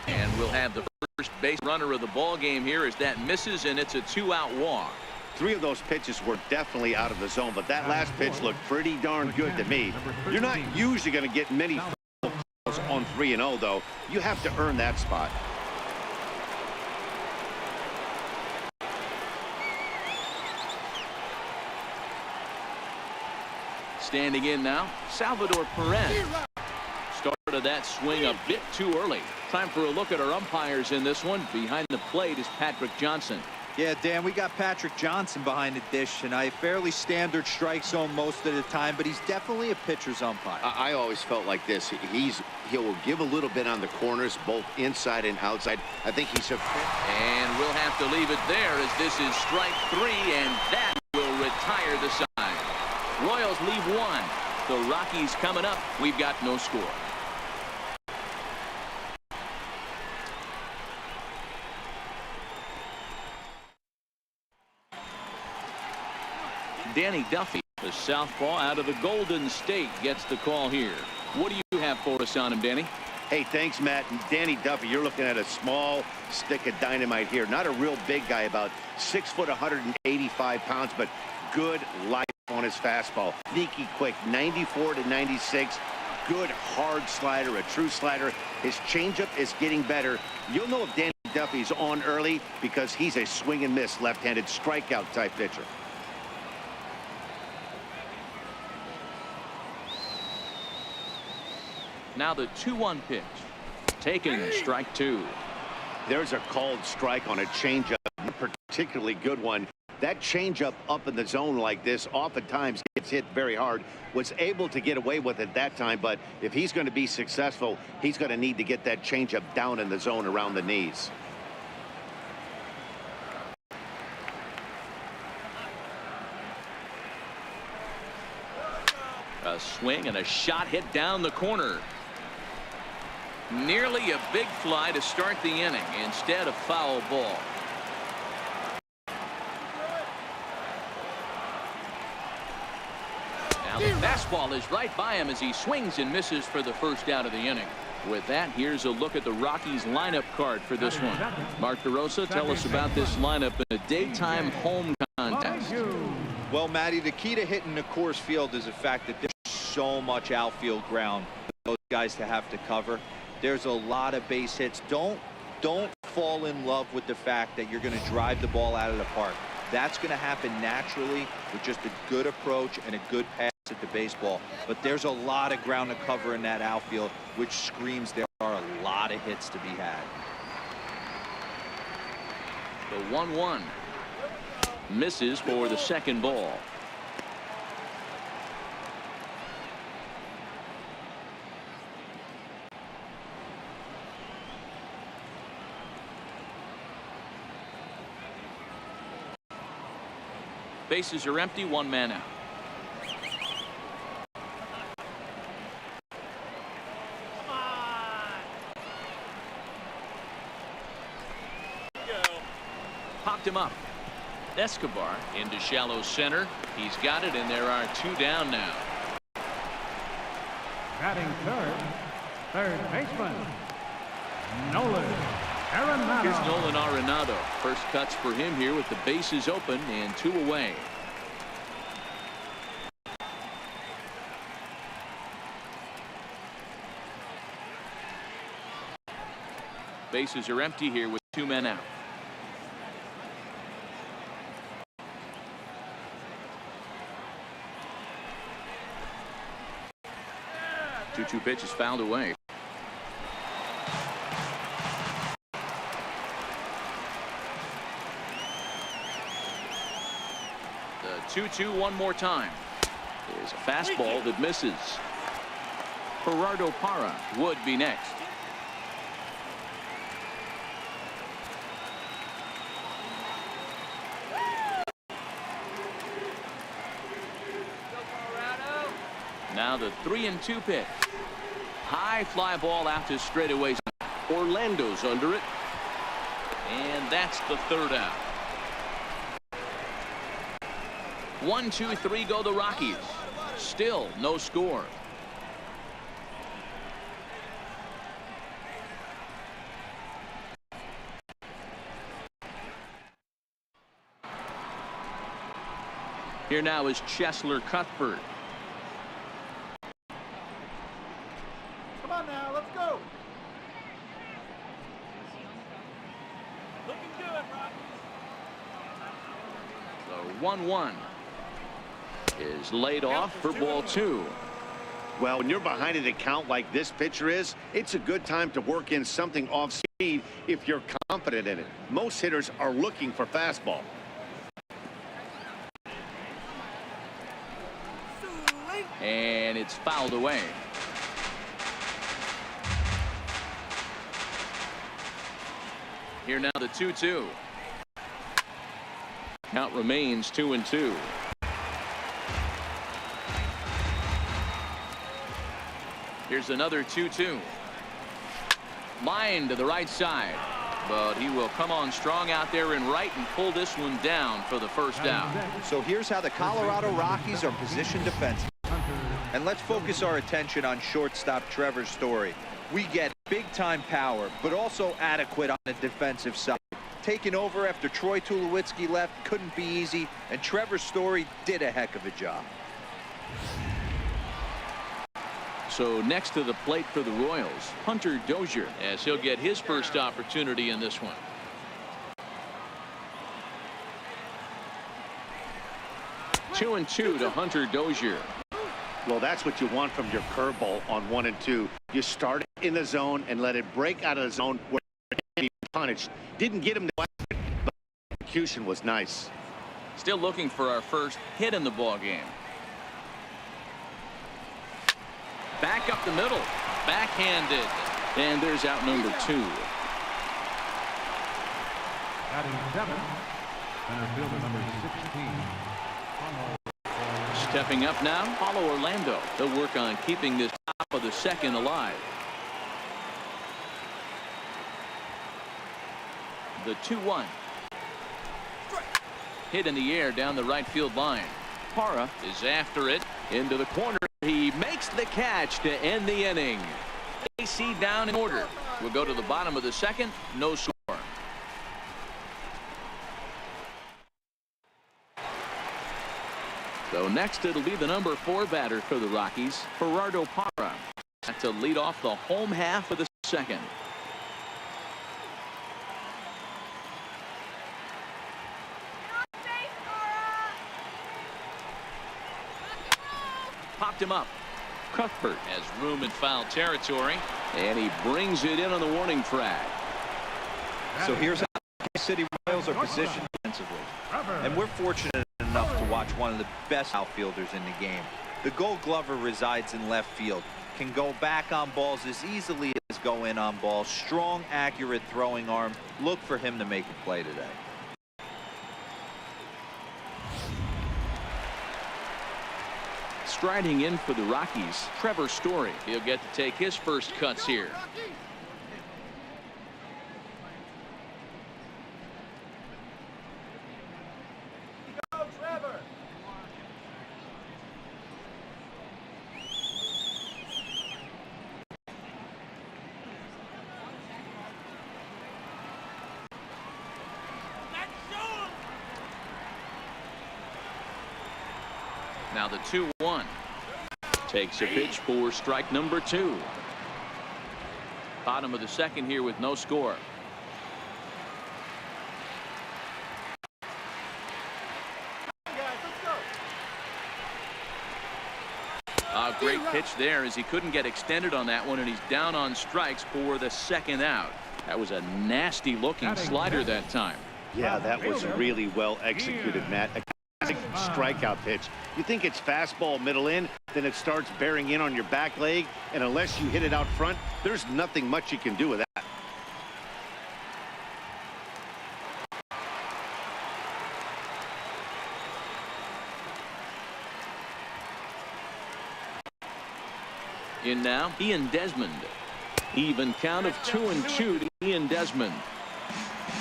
And we'll have the first base runner of the ball game here as that misses, and it's a 2-out walk. 3 of those pitches were definitely out of the zone, but that last pitch looked pretty darn good to me. You're not usually going to get many calls on 3-0, though. You have to earn that spot. Standing in now, Salvador Perez. Started that swing a bit too early. Time for a look at our umpires in this one. Behind the plate is Patrick Johnson. Yeah, Dan, we got Patrick Johnson behind the dish, and a fairly standard strike zone most of the time, but he's definitely a pitcher's umpire. I always felt like this. He'll give a little bit on the corners, both inside and outside. I think he's a... And we'll have to leave it there as this is strike 3, and that will retire the side. Royals leave 1. The Rockies coming up. We've got no score. Danny Duffy, the southpaw out of the Golden State, gets the call here. What do you have for us on him, Danny? Hey, thanks, Matt. And Danny Duffy, you're looking at a small stick of dynamite here. Not a real big guy, about 6 foot, 185 pounds, but good life on his fastball. Sneaky quick, 94 to 96. Good hard slider, a true slider. His changeup is getting better. You'll know if Danny Duffy's on early because he's a swing and miss left-handed strikeout type pitcher. Now the 2-1 pitch. Taken, strike 2. There's a called strike on a changeup, a particularly good one. That changeup up in the zone like this oftentimes gets hit very hard. Was able to get away with it that time, but if he's going to be successful, he's going to need to get that changeup down in the zone around the knees. A swing and a shot hit down the corner. Nearly a big fly to start the inning. Instead, a foul ball. Now the fastball is right by him as he swings and misses for the first out of the inning. With that, here's a look at the Rockies lineup card for this one. Mark DeRosa, tell us about this lineup in a daytime home contest. Well, Matty, the key to hitting the Coors Field is the fact that there's so much outfield ground for those guys to have to cover. There's a lot of base hits. Don't fall in love with the fact that you're going to drive the ball out of the park. That's going to happen naturally with just a good approach and a good pass at the baseball. But there's a lot of ground to cover in that outfield, which screams there are a lot of hits to be had. The 1-1. Misses for the second ball. Bases are empty, one man out. Popped him up. Escobar into shallow center. He's got it, and there are two down now. Batting third baseman, Nolan Arenado. Here's Nolan Arenado. First cuts for him here with the bases open and two away. Bases are empty here with two men out. Two pitch is fouled away. The 2-2 one more time. There's a fastball that misses. Gerardo Parra would be next. Now the 3-2 pitch. High fly ball out to straightaways. Orlando's under it. And that's the third out. 1, 2, 3 go the Rockies. Still no score. Here now is Cheslor Cuthbert. Come on now, let's go. Looking good, Rocky. The 1-1 is laid off for ball two. Well, when you're behind an account like this pitcher is, it's a good time to work in something off speed if you're confident in it. Most hitters are looking for fastball. And it's fouled away. Here now the 2-2. Count remains 2-2. Here's another 2-2. Line to the right side, but he will come on strong out there and right and pull this one down for the first out. So here's how the Colorado Rockies are positioned defensively. And let's focus our attention on shortstop Trevor Story. We get big-time power, but also adequate on the defensive side. Taking over after Troy Tulowitzki left couldn't be easy, and Trevor Story did a heck of a job. So next to the plate for the Royals, Hunter Dozier, as he'll get his first opportunity in this one. Two and two to Hunter Dozier. Well, that's what you want from your curveball on 1 and 2. You start it in the zone and let it break out of the zone where it can't be punished. Didn't get him the weapon, but the execution was nice. Still looking for our first hit in the ball game. Back up the middle, backhanded, and there's out number 2. Batting seventh, center fielder number 16. Stepping up now, Paulo Orlando. They'll work on keeping this top of the second alive. The 2-1. Hit in the air down the right field line. Parra is after it into the corner. He makes the catch to end the inning. AC down in order. We'll go to the bottom of the second. No score. So next it'll be the number 4 batter for the Rockies, Gerardo Parra, to lead off the home half of the second. Popped him up. Cuthbert has room in foul territory, and he brings it in on the warning track. So here's how the Kansas City Royals are positioned defensively. And we're fortunate enough to watch one of the best outfielders in the game. The Gold Glover resides in left field. Can go back on balls as easily as go in on balls. Strong, accurate throwing arm. Look for him to make a play today. Striding in for the Rockies, Trevor Story. He'll get to take his first cuts here. Go, Trevor. Now the 2-1. Takes a pitch for strike number 2. Bottom of the second here with no score. A great pitch there as he couldn't get extended on that one, and he's down on strikes for the second out. That was a nasty looking slider that time. Yeah, that was really well executed, Matt. A classic strikeout pitch. You think it's fastball middle in, then it starts bearing in on your back leg, and unless you hit it out front, there's nothing much you can do with that. In now, Ian Desmond. Even count of 2-2 to Ian Desmond.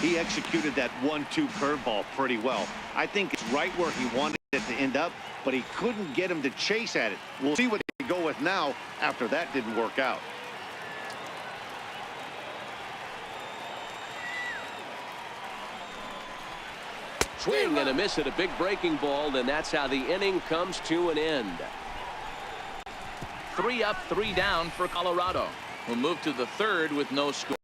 He executed that 1-2 curveball pretty well. I think it's right where he wanted it to end up, but he couldn't get him to chase at it. We'll see what they go with now after that didn't work out. Swing and a miss at a big breaking ball, and that's how the inning comes to an end. 3 up, 3 down for Colorado. We'll move to the third with no score.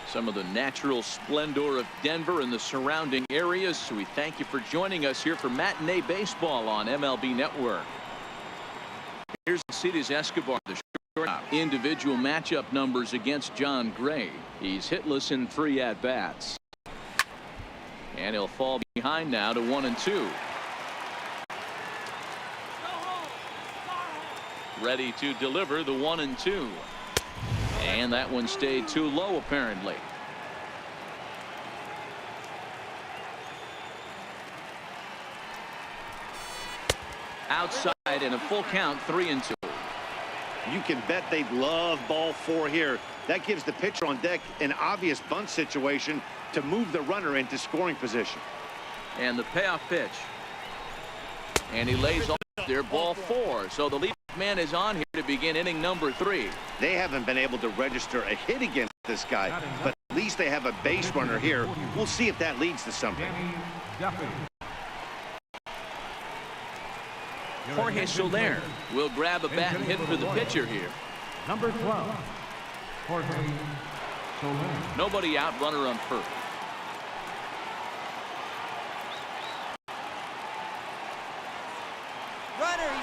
Some of the natural splendor of Denver and the surrounding areas. So we thank you for joining us here for Matinee Baseball on MLB Network. Here's Alcides Escobar, the shortstop. Individual matchup numbers against John Gray. He's hitless in 3 at-bats. And he'll fall behind now to 1-2. Ready to deliver the 1-2. And that one stayed too low, apparently. Outside in a full count, 3-2. You can bet they'd love ball 4 here. That gives the pitcher on deck an obvious bunt situation to move the runner into scoring position. And the payoff pitch. And he lays off there, ball 4. So the lead man is on here to begin inning number 3. They haven't been able to register a hit against this guy, but at least they have a base runner here. We'll see if that leads to something. Jorge Soler will grab a bat and hit for the pitcher here. Number 12, Jorge Soler. Nobody out, runner on first.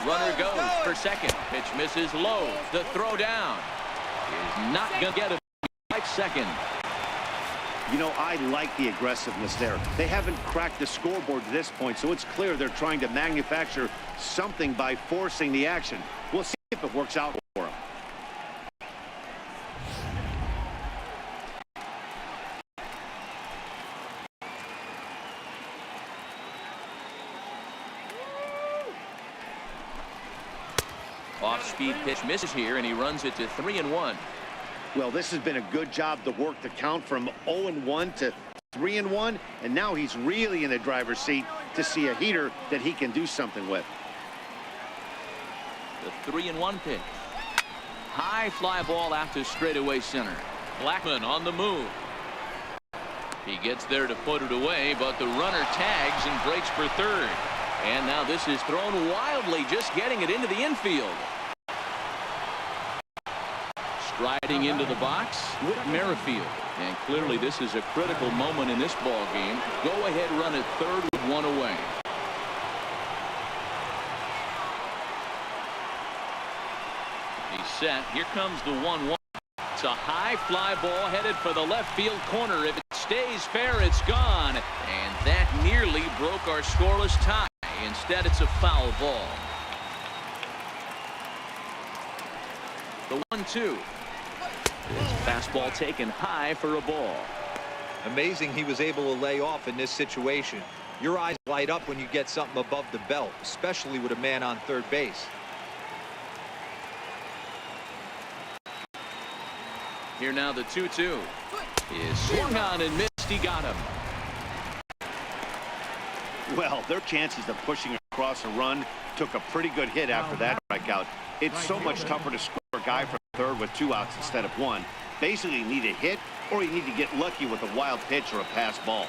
Runner goes for second. Pitch misses low. The throw down is not going to get a right second. You know, I like the aggressiveness there. They haven't cracked the scoreboard to this point, so it's clear they're trying to manufacture something by forcing the action. We'll see if it works out for them. Off-speed pitch misses here, and he runs it to 3-1. Well, this has been a good job to work the count from 0-1 to 3-1, and now he's really in the driver's seat to see a heater that he can do something with. The 3-1 pitch. High fly ball out to straightaway center. Blackman on the move. He gets there to put it away, but the runner tags and breaks for third. And now this is thrown wildly, just getting it into the infield. Striding into the box, Whit Merrifield. And clearly this is a critical moment in this ball game. Go ahead run at third with 1 away. set. Here comes the 1-1. It's a high fly ball headed for the left field corner. If it stays fair, it's gone. And that nearly broke our scoreless tie. Instead, it's a foul ball. The 1-2. This fastball taken high for a ball. Amazing he was able to lay off in this situation. Your eyes light up when you get something above the belt, especially with a man on third base. Here now the 2-2 is swung on and missed. He got him. Well, their chances of pushing across a run took a pretty good hit after that strikeout. It's so much tougher to score a guy from third with 2 outs instead of 1. Basically, you need a hit or you need to get lucky with a wild pitch or a pass ball.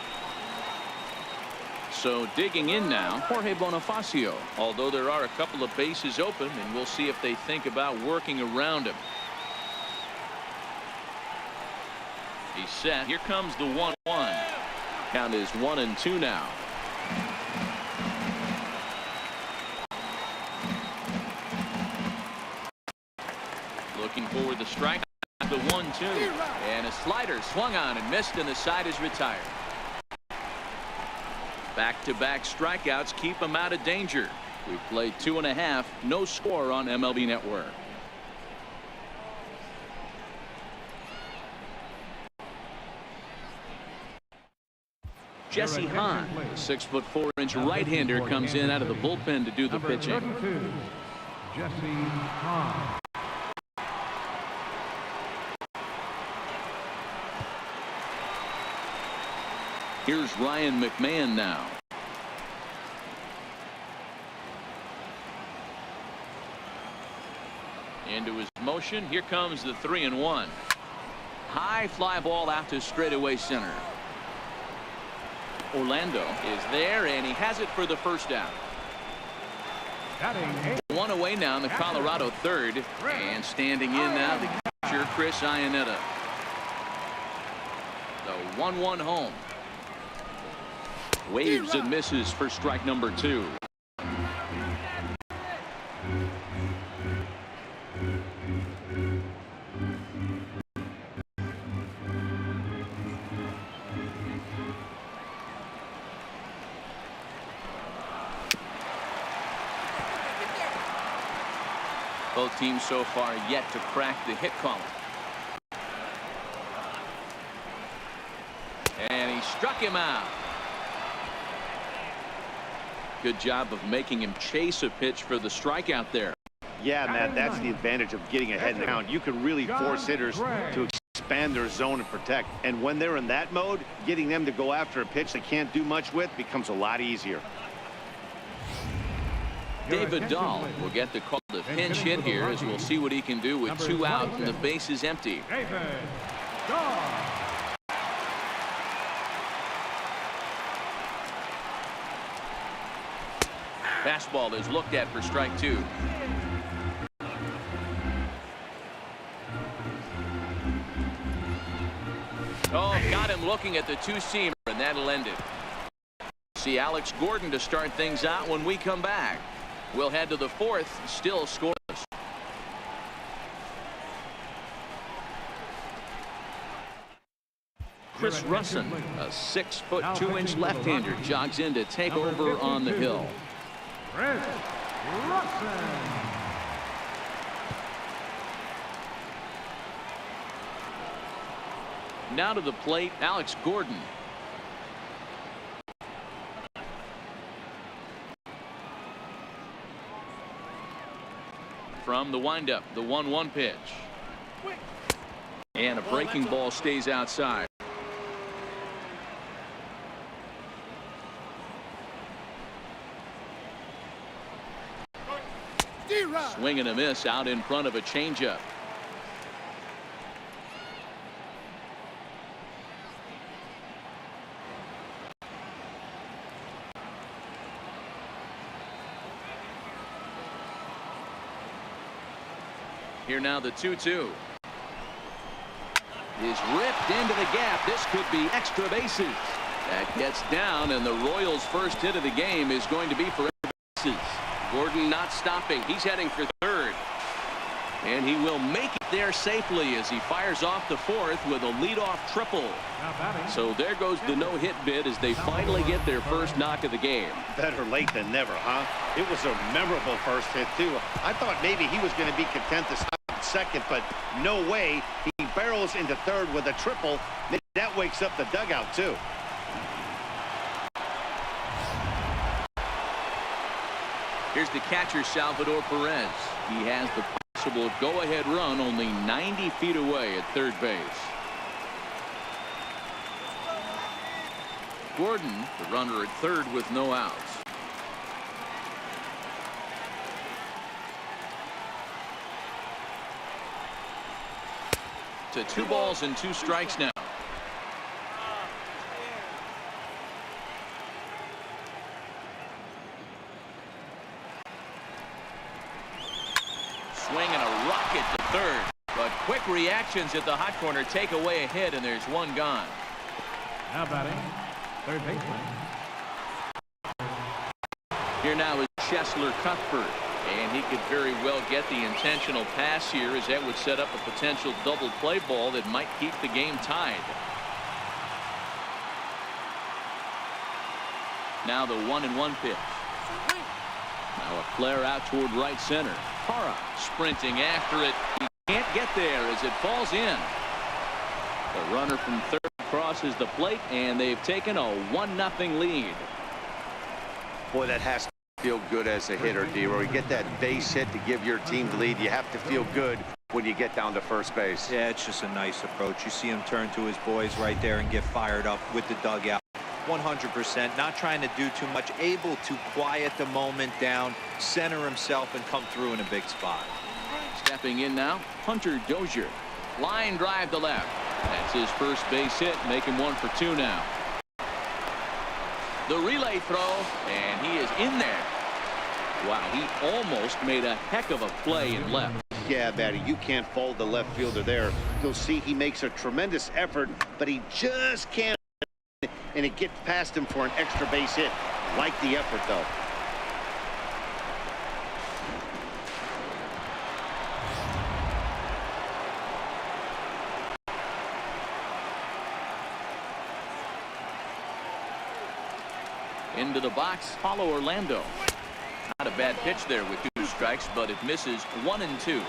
So digging in now, Jorge Bonifacio. Although there are a couple of bases open, and we'll see if they think about working around him. He's set. Here comes the 1-1. Count is 1-2 now. Looking for the strike. The 1-2. And a slider swung on and missed, and the side is retired. Back-to-back strikeouts keep him out of danger. We've played 2.5. No score on MLB Network. Jesse Hahn, the 6'4" right-hander, comes in out of the bullpen to do the pitching. Jesse Hahn. Here's Ryan McMahon now. Into his motion. Here comes the 3-1. High fly ball out to straightaway center. Orlando is there, and he has it for the first out. One away now in the Colorado third, and standing in now the catcher Chris Iannetta. The 1-1 home. Waves and misses for strike number 2. Both teams so far yet to crack the hit column. And he struck him out. Good job of making him chase a pitch for the strikeout there. Yeah, Matt, that's the advantage of getting ahead in the count. You can really force hitters to expand their zone and protect. And when they're in that mode, getting them to go after a pitch they can't do much with becomes a lot easier. David Dahl will get the call to pinch hit here, as we'll see what he can do with 2 out and the base is empty. David Dahl. Fastball is looked at for strike 2. Oh, got him looking at the 2-seamer, and that'll end it. See Alex Gordon to start things out when we come back. We'll head to the 4th, still scoreless. Chris Russin, a 6'2" left-hander, jogs in to take over on the hill. Chris Russin. Now to the plate, Alex Gordon. From the windup, the 1-1 pitch. And a breaking ball stays outside. Swing and a miss out in front of a changeup. Here now the 2-2 is ripped into the gap. This could be extra bases. That gets down, and the Royals' first hit of the game is going to be for extra bases. Gordon not stopping. He's heading for third. And he will make it there safely as he fires off the fourth with a leadoff triple. So there goes the no-hit bid as they finally get their first knock of the game. Better late than never, huh? It was a memorable first hit, too. I thought maybe he was going to be content to stop at second, but no way. He barrels into third with a triple. That wakes up the dugout, too. Here's the catcher, Salvador Perez. He has the possible go-ahead run only 90 feet away at third base. Gordon, the runner at third with no outs. To 2 balls and 2 strikes now. Swing and a rocket to third, but quick reactions at the hot corner take away a hit, and there's one gone. Now batting, third baseman. Here now is Chesler Cuthbert, and he could very well get the intentional pass here, as that would set up a potential double play ball that might keep the game tied. Now the 1-1 pitch. Now a flare out toward right center. Parra sprinting after it. He can't get there as it falls in. The runner from third crosses the plate, and they've taken a 1-0 lead. Boy, that has to feel good as a hitter, D-Roy. You get that base hit to give your team the lead. You have to feel good when you get down to first base. Yeah, it's just a nice approach. You see him turn to his boys right there and get fired up with the dugout. 100%, not trying to do too much, able to quiet the moment down, center himself, and come through in a big spot. Stepping in now, Hunter Dozier. Line drive to left. That's his first base hit, making 1 for 2 now. The relay throw, and he is in there. Wow, he almost made a heck of a play in left. Yeah, Batty, you can't fault the left fielder there. You'll see he makes a tremendous effort, but he just can't. And it gets past him for an extra base hit. Like the effort, though. Into the box, Paulo Orlando. Not a bad pitch there with 2 strikes, but it misses 1 and 2.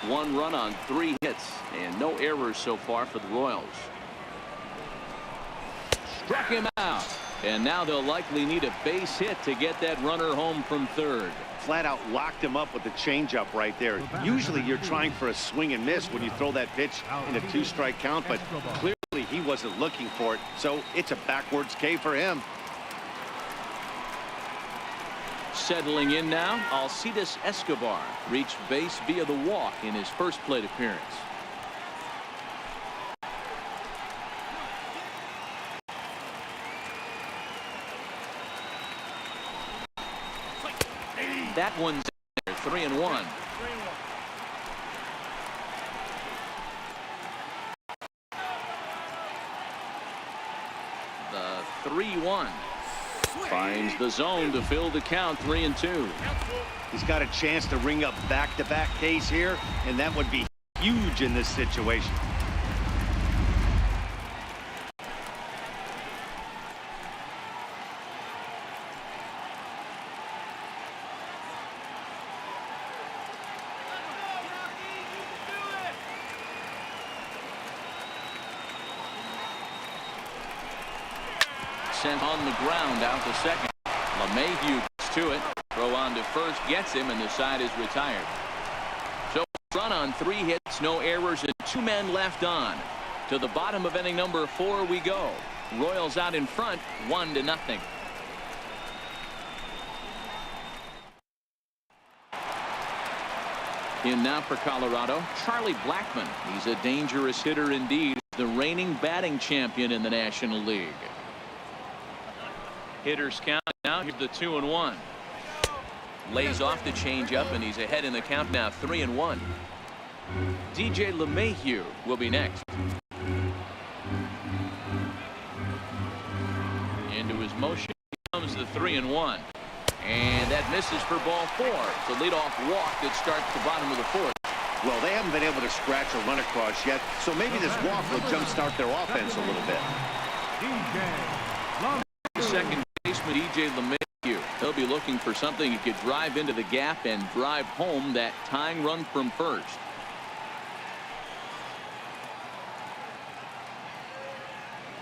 1 run on 3 hits, and no errors so far for the Royals. Struck him out, and now they'll likely need a base hit to get that runner home from third. Flat out locked him up with the changeup right there. Usually you're trying for a swing and miss when you throw that pitch in a 2-strike count, but clearly he wasn't looking for it, so it's a backwards K for him. Settling in now, Alcides Escobar reached base via the walk in his first plate appearance. That one's there, 3-1. The 3-1 finds the zone to fill the count. 3-2. He's got a chance to ring up back-to-back Ks here, and that would be huge in this situation. Sent on the ground out to second. LeMahieu gets to it. Throw on to first gets him, and the side is retired. So run on 3 hits, no errors, and 2 men left on. To the bottom of inning number 4 we go. Royals out in front, 1-0. In now for Colorado, Charlie Blackmon. He's a dangerous hitter indeed. The reigning batting champion in the National League. Hitters count now. Here's the 2-1. Lays off the changeup, and he's ahead in the count now, 3-1. DJ LeMahieu will be next. Into his motion comes the 3-1. And that misses for ball 4. It's a leadoff walk that starts the bottom of the 4th. Well, they haven't been able to scratch or run across yet, so maybe this walk will jumpstart their offense a little bit. Second baseman E.J. LeMahieu. He'll be looking for something he could drive into the gap and drive home that tying run from first.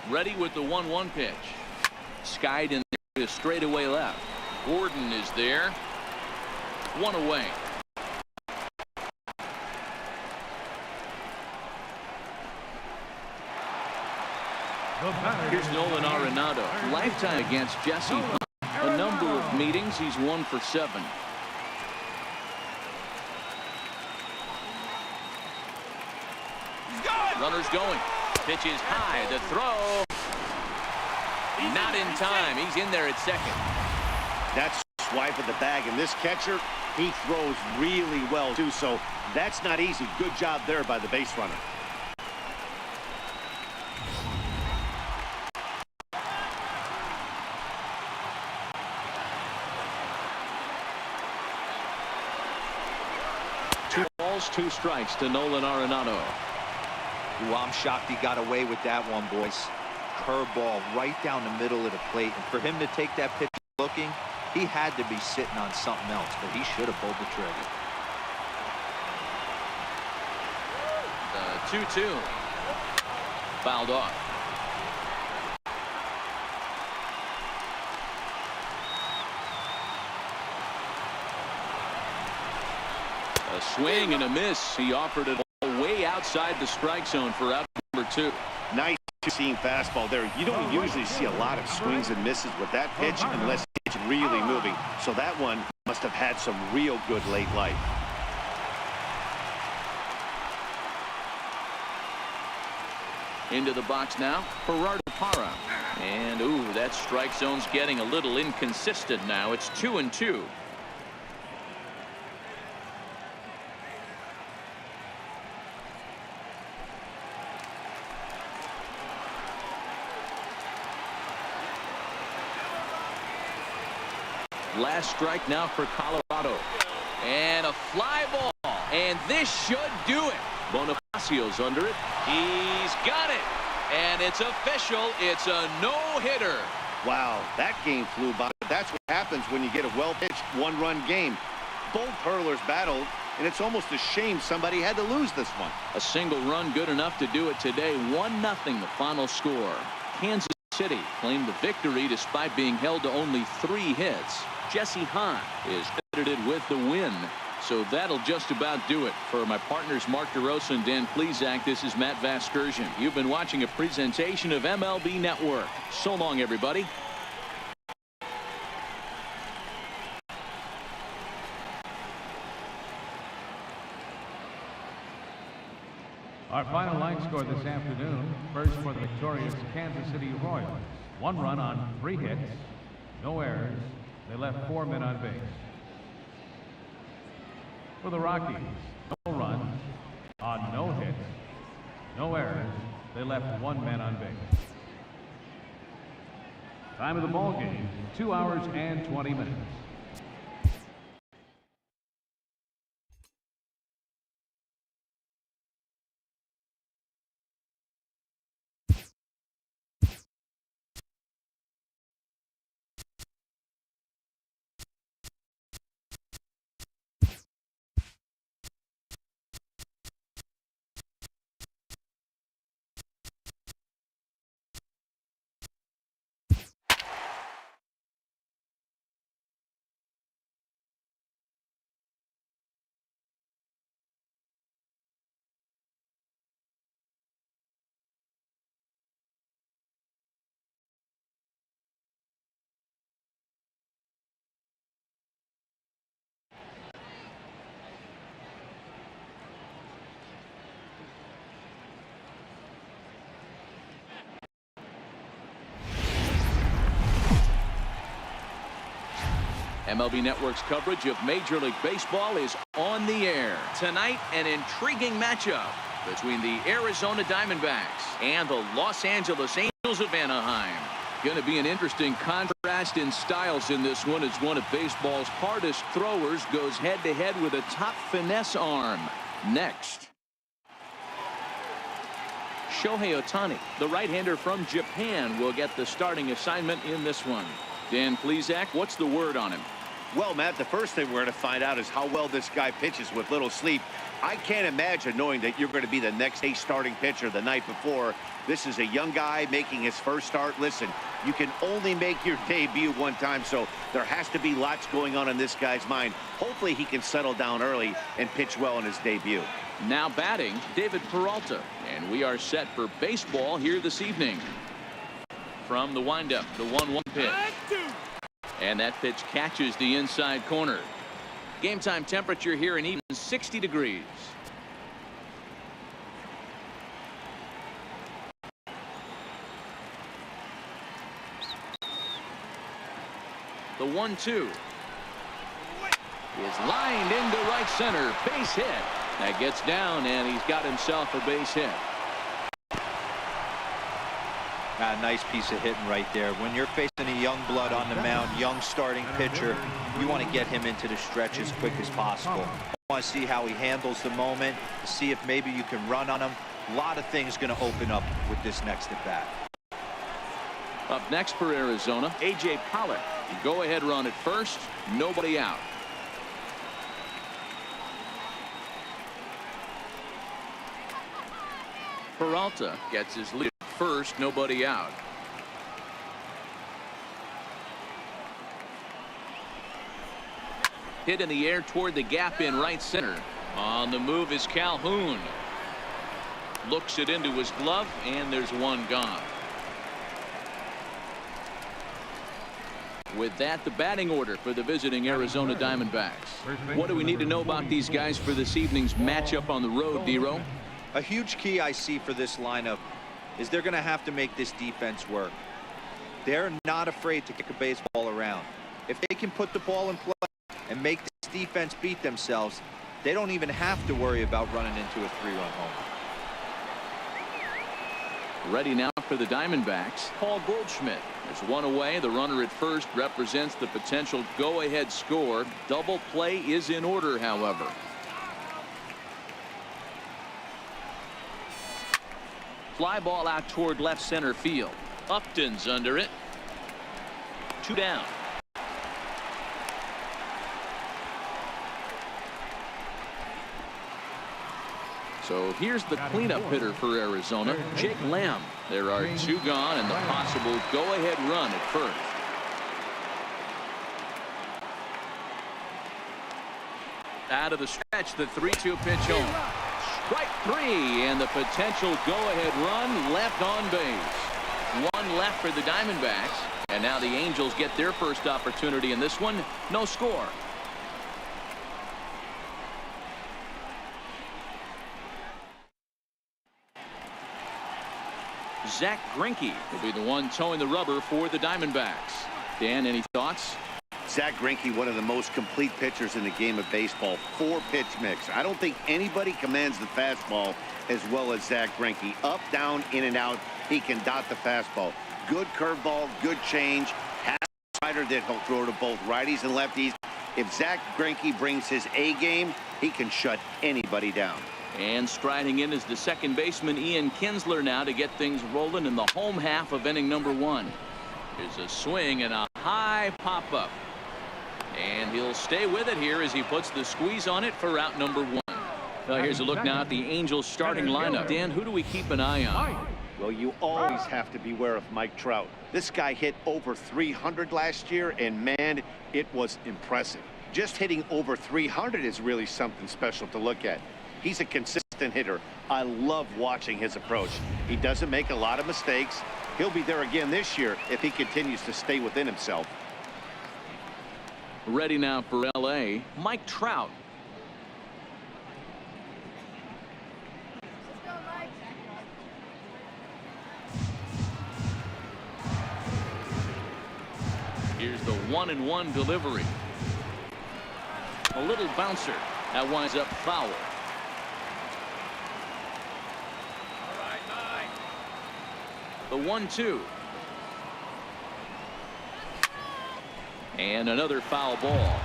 Ready with the 1-1 pitch. Skied in the straightaway left. Gordon is there. One away. Here's Nolan Arenado. Lifetime against Jesse Hunt. A number of meetings. He's 1 for 7. Runners going. Pitch is high. The throw. Not in time. He's in there at second. That's swipe at the bag, and this catcher, he throws really well too, so that's not easy. Good job there by the base runner. Two balls, 2 strikes to Nolan Arenado. Ooh, I'm shocked he got away with that one, boys. Curveball right down the middle of the plate, and for him to take that pitch looking, he had to be sitting on something else, but he should have pulled the trigger. 2-2. Fouled off. A swing and a miss. He offered it way outside the strike zone for out number 2. Nice seam fastball there. You don't usually see a lot of swings and misses with that pitch unless it's really moving. So that one must have had some real good late life. Into the box now, Gerardo Parra. And, ooh, that strike zone's getting a little inconsistent now. It's 2-2. Last strike now for Colorado. And a fly ball. And this should do it. Bonifacio's under it. He's got it. And it's official. It's a no-hitter. Wow, that game flew by. That's what happens when you get a well-pitched one-run game. Both hurlers battled, and it's almost a shame somebody had to lose this one. A single run good enough to do it today. 1-0 the final score. Kansas City claimed the victory despite being held to only 3 hits. Jesse Hunt is credited with the win. So that'll just about do it. For my partners Mark DeRosa and Dan Plesac, this is Matt Vasgersian. You've been watching a presentation of MLB Network. So long, everybody. Our final line score this afternoon. First for the victorious Kansas City Royals. 1 run on 3 hits. No errors. They left 4 men on base. For the Rockies, no runs on no hits. No errors. They left 1 man on base. Time of the ball game, 2 hours and 20 minutes. MLB Network's coverage of Major League Baseball is on the air. Tonight, an intriguing matchup between the Arizona Diamondbacks and the Los Angeles Angels of Anaheim. Going to be an interesting contrast in styles in this one, as one of baseball's hardest throwers goes head-to-head with a top finesse arm. Next, Shohei Ohtani, the right-hander from Japan, will get the starting assignment in this one. Dan Plesac, what's the word on him? Well, Matt, the first thing we're going to find out is how well this guy pitches with little sleep. I can't imagine knowing that you're going to be the next day starting pitcher the night before. This is a young guy making his first start. Listen, you can only make your debut one time, so there has to be lots going on in this guy's mind. Hopefully he can settle down early and pitch well in his debut. Now batting, David Peralta, and we are set for baseball here this evening. From the windup, the 1-1 pitch. And that pitch catches the inside corner. Game time temperature here in even 60 degrees. The 1-2 is lined into right center. Base hit. That gets down, and he's got himself a base hit. Nice piece of hitting right there. When you're facing a young blood on the mound, young starting pitcher, you want to get him into the stretch as quick as possible. You want to see how he handles the moment, to see if maybe you can run on him. A lot of things going to open up with this next at bat. Up next for Arizona, A.J. Pollock. Go-ahead run at first, nobody out. Peralta gets his lead at first, nobody out. Hit in the air toward the gap in right center. On the move is Calhoun. Looks it into his glove, and there's one gone. With that, the batting order for the visiting Arizona Diamondbacks. What do we need to know about these guys for this evening's matchup on the road, D-Row? A huge key I see for this lineup is they're going to have to make this defense work. They're not afraid to kick a baseball around. If they can put the ball in play and make this defense beat themselves, they don't even have to worry about running into a 3-run home. Ready now for the Diamondbacks, Paul Goldschmidt. There's one away. The runner at first represents the potential go-ahead score. Double play is in order, however. Fly ball out toward left center field. Upton's under it. 2 down. So here's the cleanup hitter for Arizona, Jake Lamb. There are 2 gone and the possible go-ahead run at first. Out of the stretch, the 3-2 pitch home. Strike 3, and the potential go-ahead run left on base. 1 left for the Diamondbacks, and now the Angels get their first opportunity in this one. No score. Zach Greinke will be the one towing the rubber for the Diamondbacks. Dan, any thoughts? Zach Greinke, one of the most complete pitchers in the game of baseball. 4-pitch mix. I don't think anybody commands the fastball as well as Zach Greinke. Up, down, in and out. He can dot the fastball. Good curveball, good change. Has a slider that he'll throw to both righties and lefties. If Zach Greinke brings his A game, he can shut anybody down. And striding in is the second baseman Ian Kinsler now to get things rolling in the home half of inning number 1. Here's a swing and a high pop-up. And he'll stay with it here as he puts the squeeze on it for out number 1. Here's a look now at the Angels starting lineup. Dan, who do we keep an eye on? Well, you always have to beware of Mike Trout. This guy hit over 300 last year, and man, it was impressive. Just hitting over 300 is really something special to look at. He's a consistent hitter. I love watching his approach. He doesn't make a lot of mistakes. He'll be there again this year if he continues to stay within himself. Ready now for LA, Mike Trout. Here's the 1-1 delivery. A little bouncer. That winds up foul. The 1-2. And another foul ball.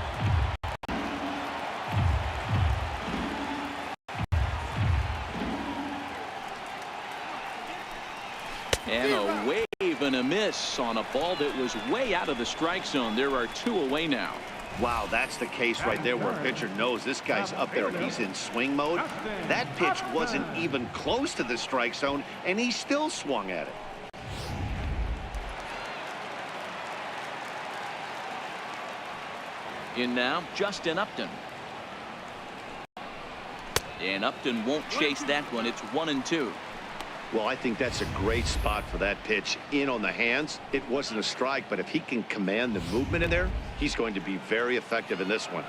wave and a miss on a ball that was way out of the strike zone. There are 2 away now. Wow, that's the case right there where a pitcher knows this guy's up there and he's in swing mode. That pitch wasn't even close to the strike zone, and he still swung at it. In now, Justin Upton. And Upton won't chase that one. It's 1-2. Well, I think that's a great spot for that pitch. In on the hands. It wasn't a strike, but if he can command the movement in there, he's going to be very effective in this one.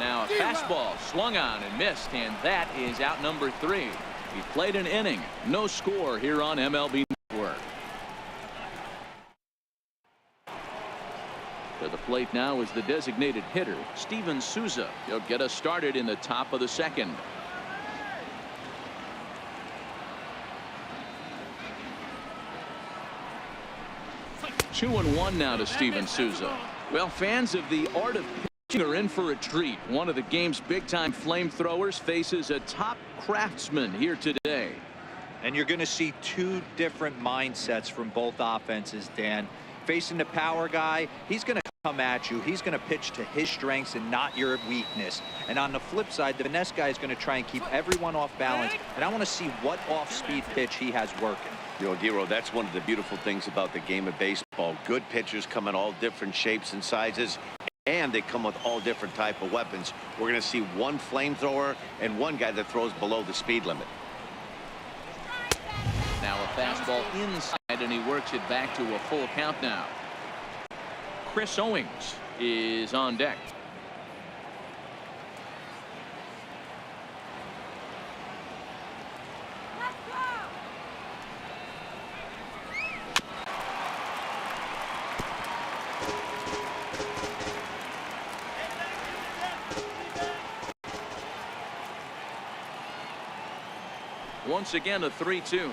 Now a fastball swung on and missed, and that is out number 3. He played an inning. No score here on MLB Network. To the plate now is the designated hitter, Steven Souza. He'll get us started in the top of the second. Two and one now to Steven Souza. Well, fans of the art of pitching are in for a treat. One of the game's big-time flamethrowers faces a top craftsman here today. And you're going to see 2 different mindsets from both offenses, Dan. Facing the power guy, he's going to come at you. He's going to pitch to his strengths and not your weakness. And on the flip side, the finesse guy is going to try and keep everyone off balance. And I want to see what off-speed pitch he has working. You know, Dero, that's one of the beautiful things about the game of baseball. Good pitchers come in all different shapes and sizes, and they come with all different type of weapons. We're going to see one flamethrower and one guy that throws below the speed limit. Now a fastball inside, and he works it back to a full count now. Chris Owings is on deck. Once again, a 3-2.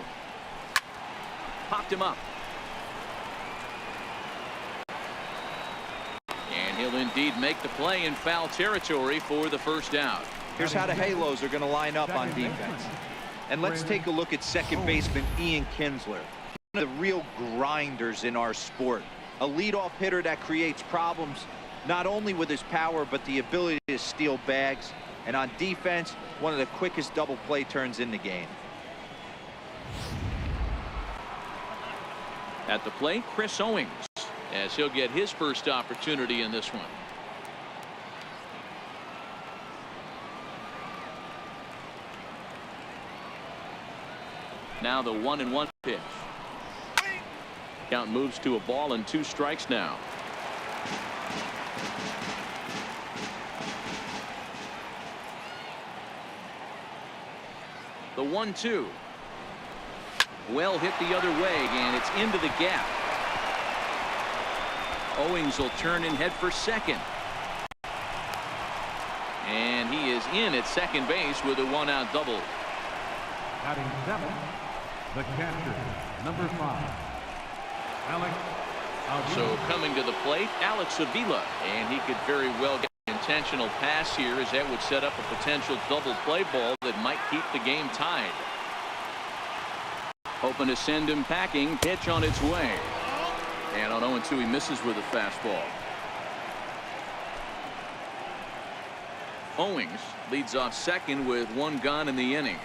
Popped him up. And he'll indeed make the play in foul territory for the first out. Here's how the Halos are going to line up on defense. And let's take a look at second baseman Ian Kinsler. One of the real grinders in our sport. A leadoff hitter that creates problems not only with his power but the ability to steal bags. And on defense, one of the quickest double play turns in the game. At the plate, Chris Owings, as he'll get his first opportunity in this one. Now the 1-1 pitch. Count moves to a ball and 2 strikes now. The 1-2. Well hit the other way, and it's into the gap. Owings will turn and head for second. And he is in at second base with a 1-out double. Batting 7, the catcher, number 5, Alex Avila. So coming to the plate, Alex Avila, and he could very well get an intentional pass here, as that would set up a potential double play ball that might keep the game tied. Hoping to send him packing. Pitch on its way. And on 0-2, he misses with a fastball. Owings leads off second with 1 gone in the inning.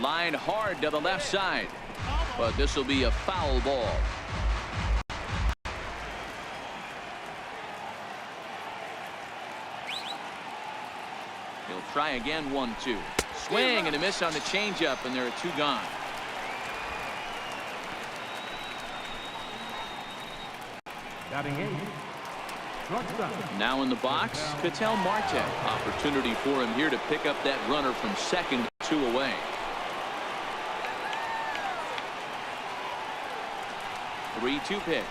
Line hard to the left side, but this will be a foul ball. He'll try again. 1-2. Swing and a miss on the changeup, and there are 2 gone. Batting 8, shortstop. Now in the box, Ketel Marte. Opportunity for him here to pick up that runner from second, 2 away. The 3-2 pitch.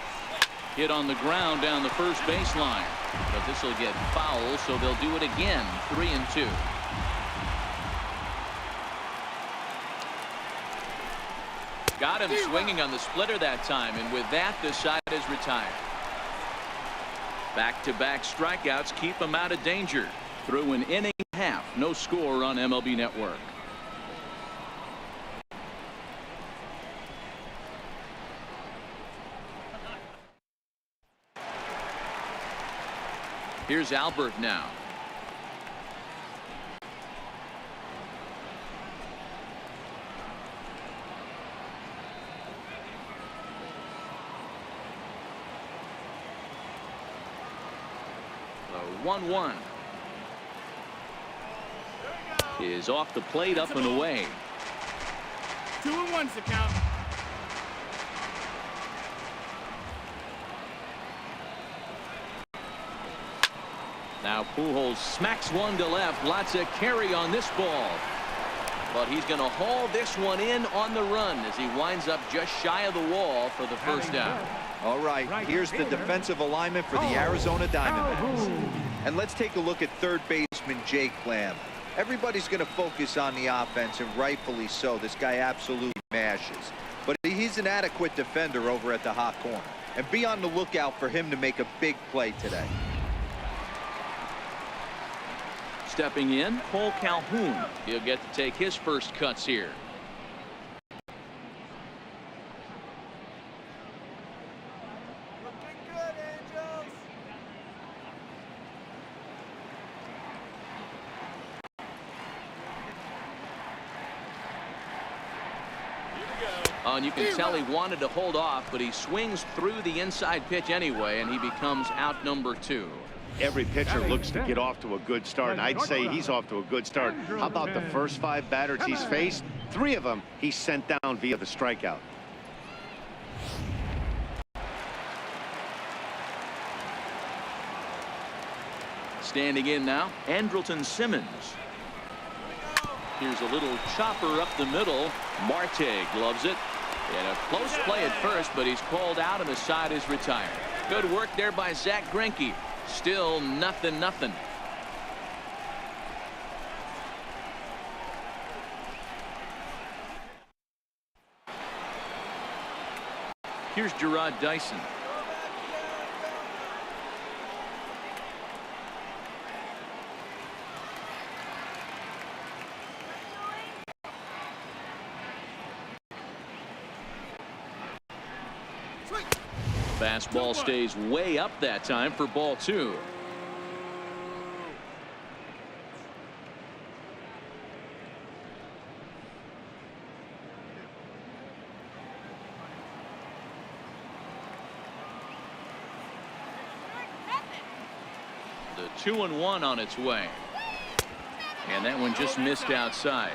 Hit on the ground down the first baseline. But this will get foul, so they'll do it again. 3-2. Got him swinging on the splitter that time, and with that, the side is retired. Back-to-back strikeouts keep him out of danger. Through an inning and a half, no score on MLB Network. Here's Albert now. The 1-1 is off the plate, up and away. 2-1's the count. Now Pujols smacks one to left. Lots of carry on this ball. But he's going to haul this one in on the run as he winds up just shy of the wall for the first down. All right, here's the defensive alignment for the Arizona Diamondbacks. And let's take a look at third baseman Jake Lamb. Everybody's going to focus on the offense, and rightfully so. This guy absolutely mashes. But he's an adequate defender over at the hot corner. And be on the lookout for him to make a big play today. Stepping in, Cole Calhoun. He'll get to take his first cuts here. Looking good, Angels. Oh, and you can tell he wanted to hold off, but he swings through the inside pitch anyway, and he becomes out number 2. Every pitcher looks to get off to a good start, and I'd say he's off to a good start. How about the first 5 batters he's faced? 3 of them he sent down via the strikeout. Standing in now, Andrelton Simmons. Here's a little chopper up the middle. Marte gloves it. And a close play at first, but he's called out and the side is retired. Good work there by Zach Greinke. Still nothing. Here's Gerard Dyson. Fastball stays way up that time for ball 2. The 2-1 on its way. And that one just missed outside.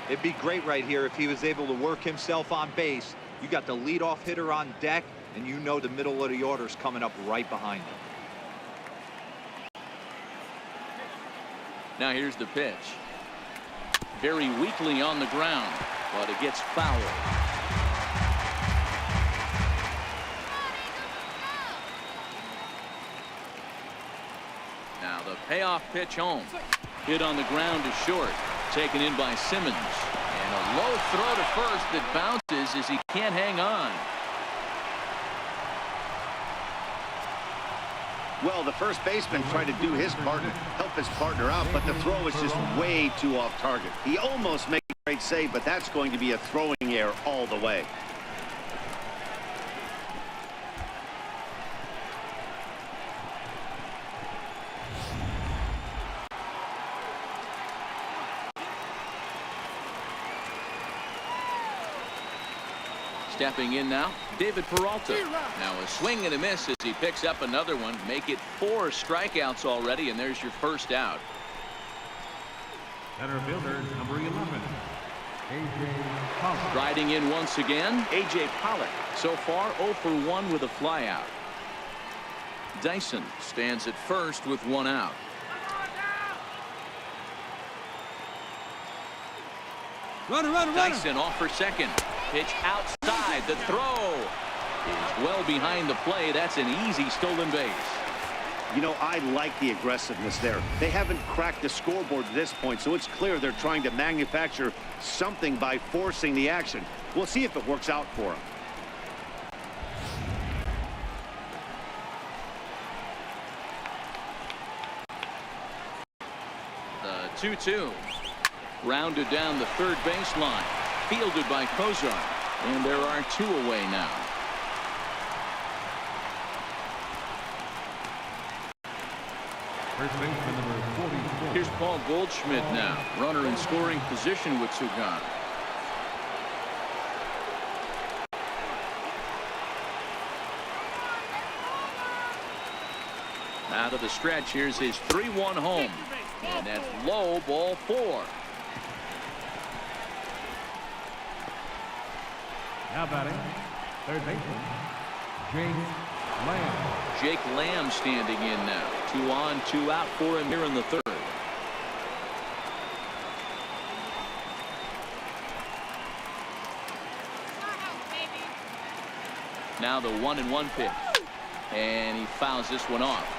It'd be great right here if he was able to work himself on base. You got the leadoff hitter on deck, and you know the middle of the order is coming up right behind him. Now here's the pitch. Very weakly on the ground, but it gets fouled. Now the payoff pitch home. Hit on the ground to short. Taken in by Simmons. And a low throw to first that bounces as he can't hang on. Well, the first baseman tried to do his part and help his partner out, but the throw was just way too off target. He almost made a great save, but that's going to be a throwing error all the way. Stepping in now, David Peralta. Now a swing and a miss as he picks up another one. Make it 4 strikeouts already, and there's your first out. Center fielder, number 11, A.J. Pollock. Riding in once again, A.J. Pollock. So far 0 for 1 with a flyout. Dyson stands at first with 1 out. Runner. Dyson off for second. Pitch outside. The throw is well behind the play. That's an easy stolen base. You know, I like the aggressiveness there. They haven't cracked the scoreboard at this point, so it's clear they're trying to manufacture something by forcing the action. We'll see if it works out for them. 2-2. Rounded down the third baseline. Fielded by Kozar. And there are 2 away now. First baseman number 44. Here's Paul Goldschmidt now. Runner in scoring position with 2 gone. Out of the stretch, here's his 3-1 home. And that's low, ball 4. Now batting, third baseman, Jake Lamb. Jake Lamb standing in now. 2 on, 2 out for him here in the third. Now the 1-1 pitch. And he fouls this one off.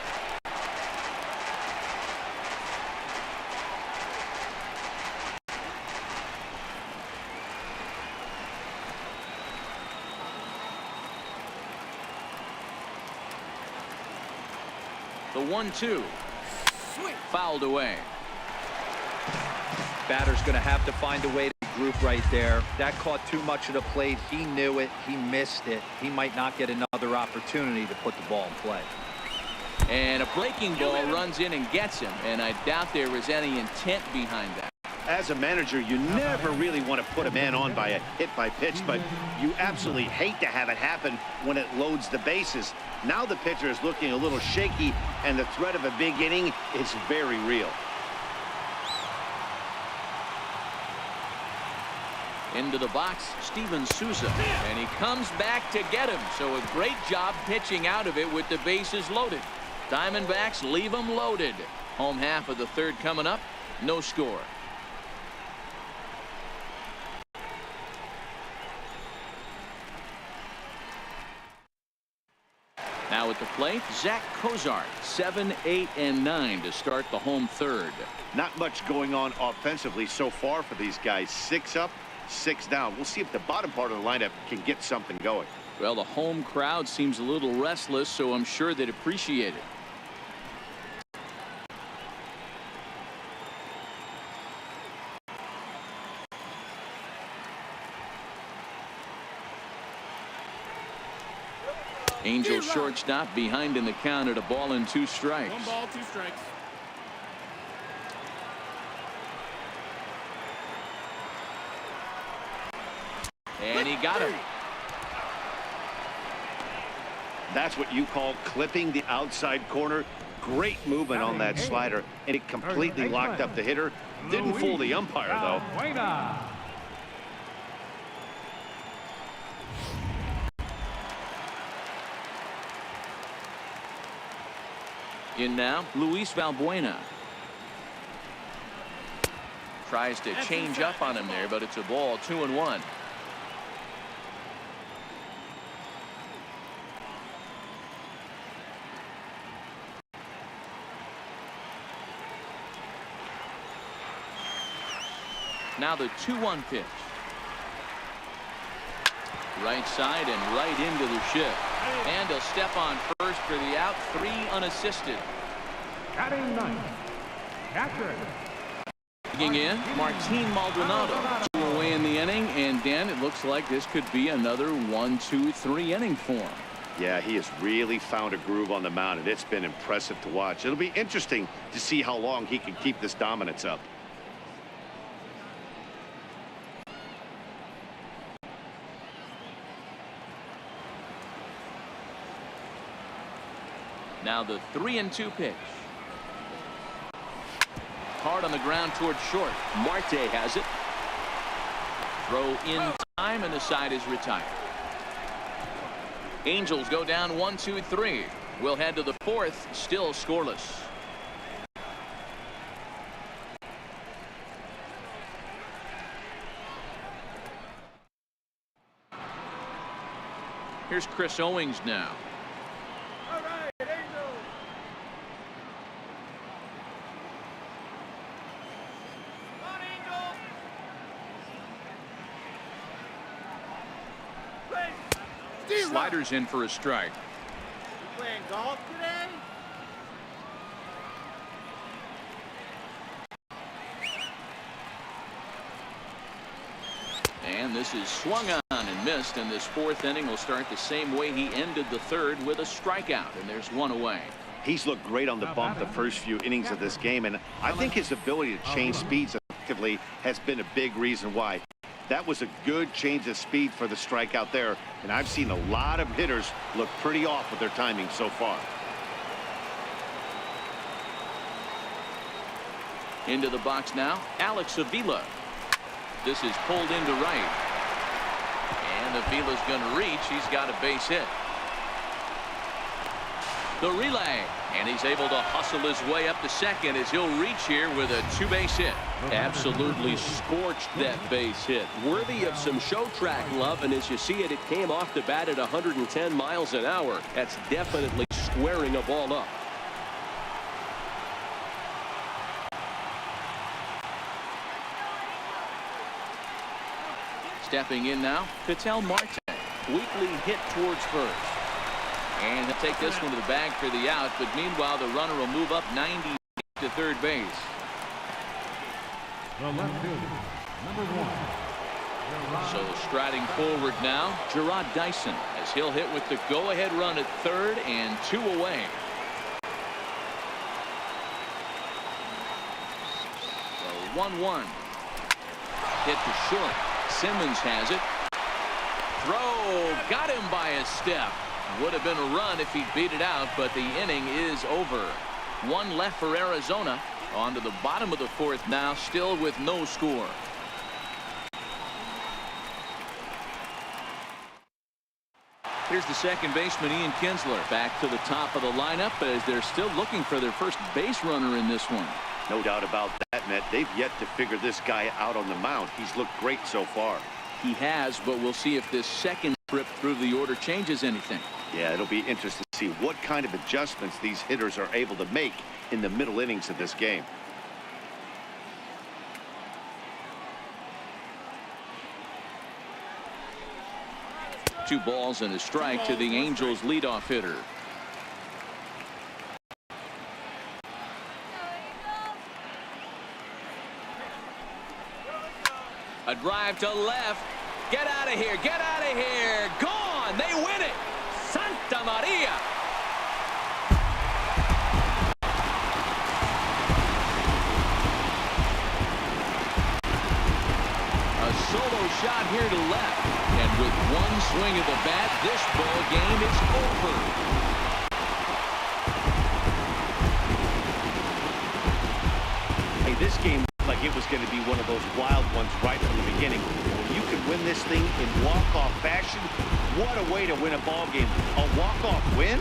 The 1-2. Fouled away. Batter's going to have to find a way to group right there. That caught too much of the plate. He knew it. He missed it. He might not get another opportunity to put the ball in play. And a breaking ball runs in and gets him. And I doubt there was any intent behind that. As a manager, you never really want to put a man on by a hit by pitch, but you absolutely hate to have it happen when it loads the bases. Now the pitcher is looking a little shaky, and the threat of a big inning is very real. Into the box, Steven Souza, and he comes back to get him. So a great job pitching out of it with the bases loaded. Diamondbacks leave them loaded. Home half of the third coming up. No score. Now at the plate, Zach Kozar, 7, 8, and 9 to start the home third. Not much going on offensively so far for these guys. 6 up, 6 down. We'll see if the bottom part of the lineup can get something going. Well, the home crowd seems a little restless, so I'm sure they'd appreciate it. Angel shortstop behind in the count at 1 and 2 strikes. 1 ball, 2 strikes. And he got him. That's what you call clipping the outside corner. Great movement on that slider, and it completely locked up the hitter. Didn't fool the umpire, though. In now, Luis Valbuena. Tries to change up on him there, but it's a ball, 2-1. Now the 2-1 pitch. Right side and right into the shift. And he'll step on first for the out. 3 unassisted. Batting ninth, catcher. Digging in, Martin Maldonado. 2 away in the inning, and Dan, it looks like this could be another 1-2-3 inning for him. Yeah, he has really found a groove on the mound, and it's been impressive to watch. It'll be interesting to see how long he can keep this dominance up. Now the 3-2 pitch. Hard on the ground towards short. Marte has it. Throw in time, and the side is retired. Angels go down 1-2-3. We'll head to the 4th, still scoreless. Here's Chris Owings now. Sliders in for a strike. You playing golf today? 1. This is swung on and missed, and this 4th inning will start the same way he ended the 3rd, with a strikeout, and there's 1 away. He's looked great on the bump the first few innings of this game, and I think his ability to change speeds effectively has been a big reason why. That was a good change of speed for the strikeout there, and I've seen a lot of hitters look pretty off with their timing so far. Into the box now, Alex Avila. This is pulled into right. And Avila's going to reach. He's got a base hit. The relay, and he's able to hustle his way up to second as he'll reach here with a 2-base hit. Absolutely scorched that base hit. Worthy of some show track love, and as you see it, it came off the bat at 110 miles an hour. That's definitely squaring a ball up. Stepping in now, Ketel Marte. Weakly hit towards first. And he'll take this one to the bag for the out, but meanwhile the runner will move up 90 to third base. The left fielder, number 1. So striding forward now, Gerard Dyson, as he'll hit with the go-ahead run at third and 2 away. So 1-1. Hit to short. Simmons has it. Throw, got him by a step. Would have been a run if he beat it out, but the inning is over. 1 left for Arizona. On to the bottom of the 4th now, still with no score. Here's the second baseman, Ian Kinsler, back to the top of the lineup as they're still looking for their first base runner in this one. No doubt about that, Matt. They've yet to figure this guy out on the mound. He's looked great so far. He has, but we'll see if this second trip through the order changes anything. Yeah, it'll be interesting to see what kind of adjustments these hitters are able to make in the middle innings of this game. Two balls and a strike to the Angels leadoff hitter. A drive to left. Get out of here. Get out of here. Gone. They win it. Santa Maria. A solo shot here to left. And with one swing of the bat, this ball game is over. Hey, this game looked like it was going to be one of those wild ones right from the beginning. When you can win this thing in walk-off fashion, what a way to win a ball game. A walk-off win?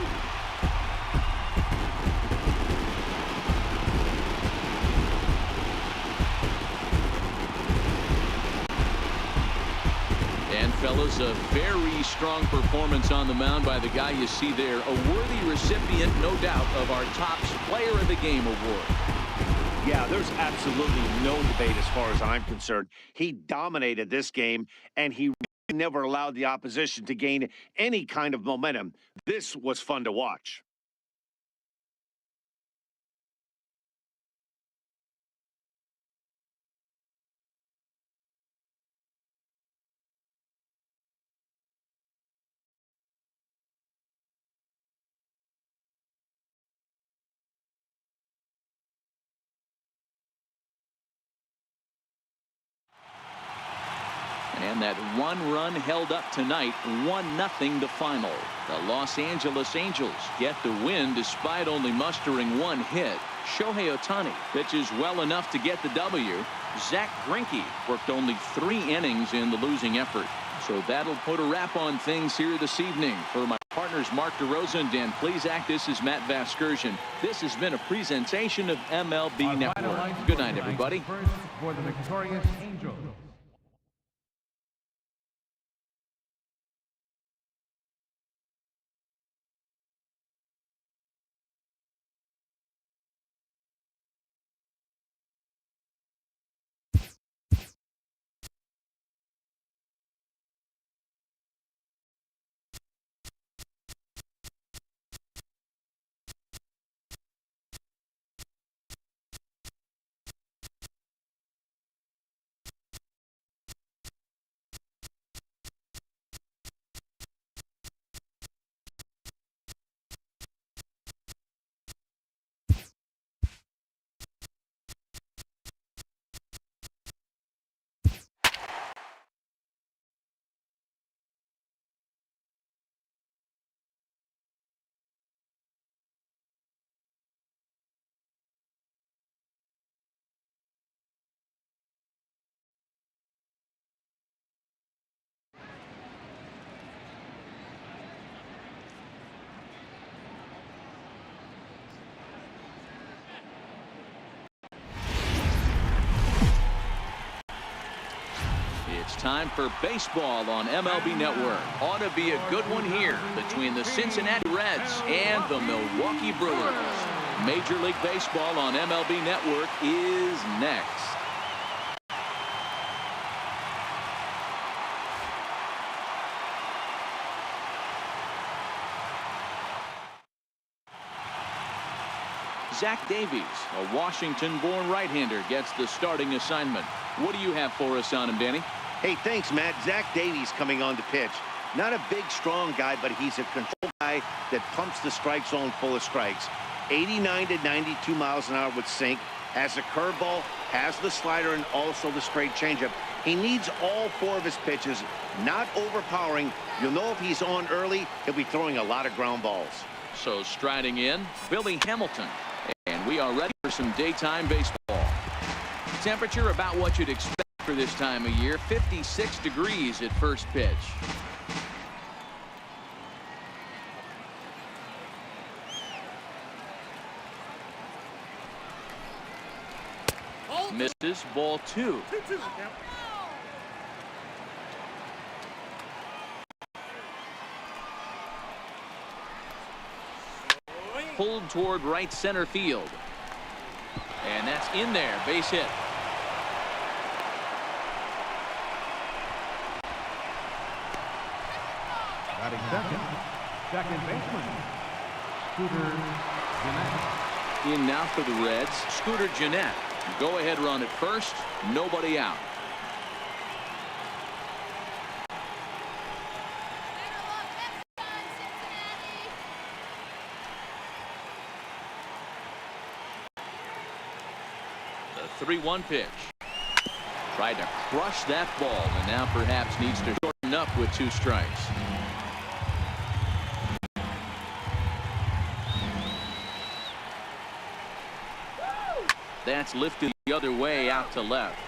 And fellas, a very strong performance on the mound by the guy you see there. A worthy recipient, no doubt, of our top player of the game award. Yeah, there's absolutely no debate as far as I'm concerned. He dominated this game, and he never allowed the opposition to gain any kind of momentum. This was fun to watch. And that one run held up tonight, 1-0 the final. The Los Angeles Angels get the win despite only mustering 1 hit. Shohei Ohtani pitches well enough to get the W. Zach Greinke worked only 3 innings in the losing effort. So that'll put a wrap on things here this evening. For my partners Mark DeRosa and Dan Plesac, this is Matt Vasgersian. This has been a presentation of MLB Network. Good night, everybody. First for the victorious Angels. It's time for baseball on MLB Network. Ought to be a good one here between the Cincinnati Reds and the Milwaukee Brewers. Major League Baseball on MLB Network is next. Zach Davies, a Washington-born right-hander, gets the starting assignment. What do you have for us on him, Danny? Hey, thanks, Matt. Zach Davies coming on to pitch. Not a big, strong guy, but he's a control guy that pumps the strike zone full of strikes. 89 to 92 miles an hour with sink. Has a curveball, has the slider, and also the straight changeup. He needs all four of his pitches, not overpowering. You'll know if he's on early, he'll be throwing a lot of ground balls. So striding in, Billy Hamilton. And we are ready for some daytime baseball. Temperature about what you'd expect for this time of year. 56 degrees at first pitch. Misses, ball 2. Pulled toward right center field. And that's in there. Base hit. Batting second baseman, Scooter Gennett. In now for the Reds, Scooter Gennett. Go ahead run at first. Nobody out. The 3-1 pitch. Tried to crush that ball and now perhaps needs to shorten up with 2 strikes. That's lifted the other way out to left.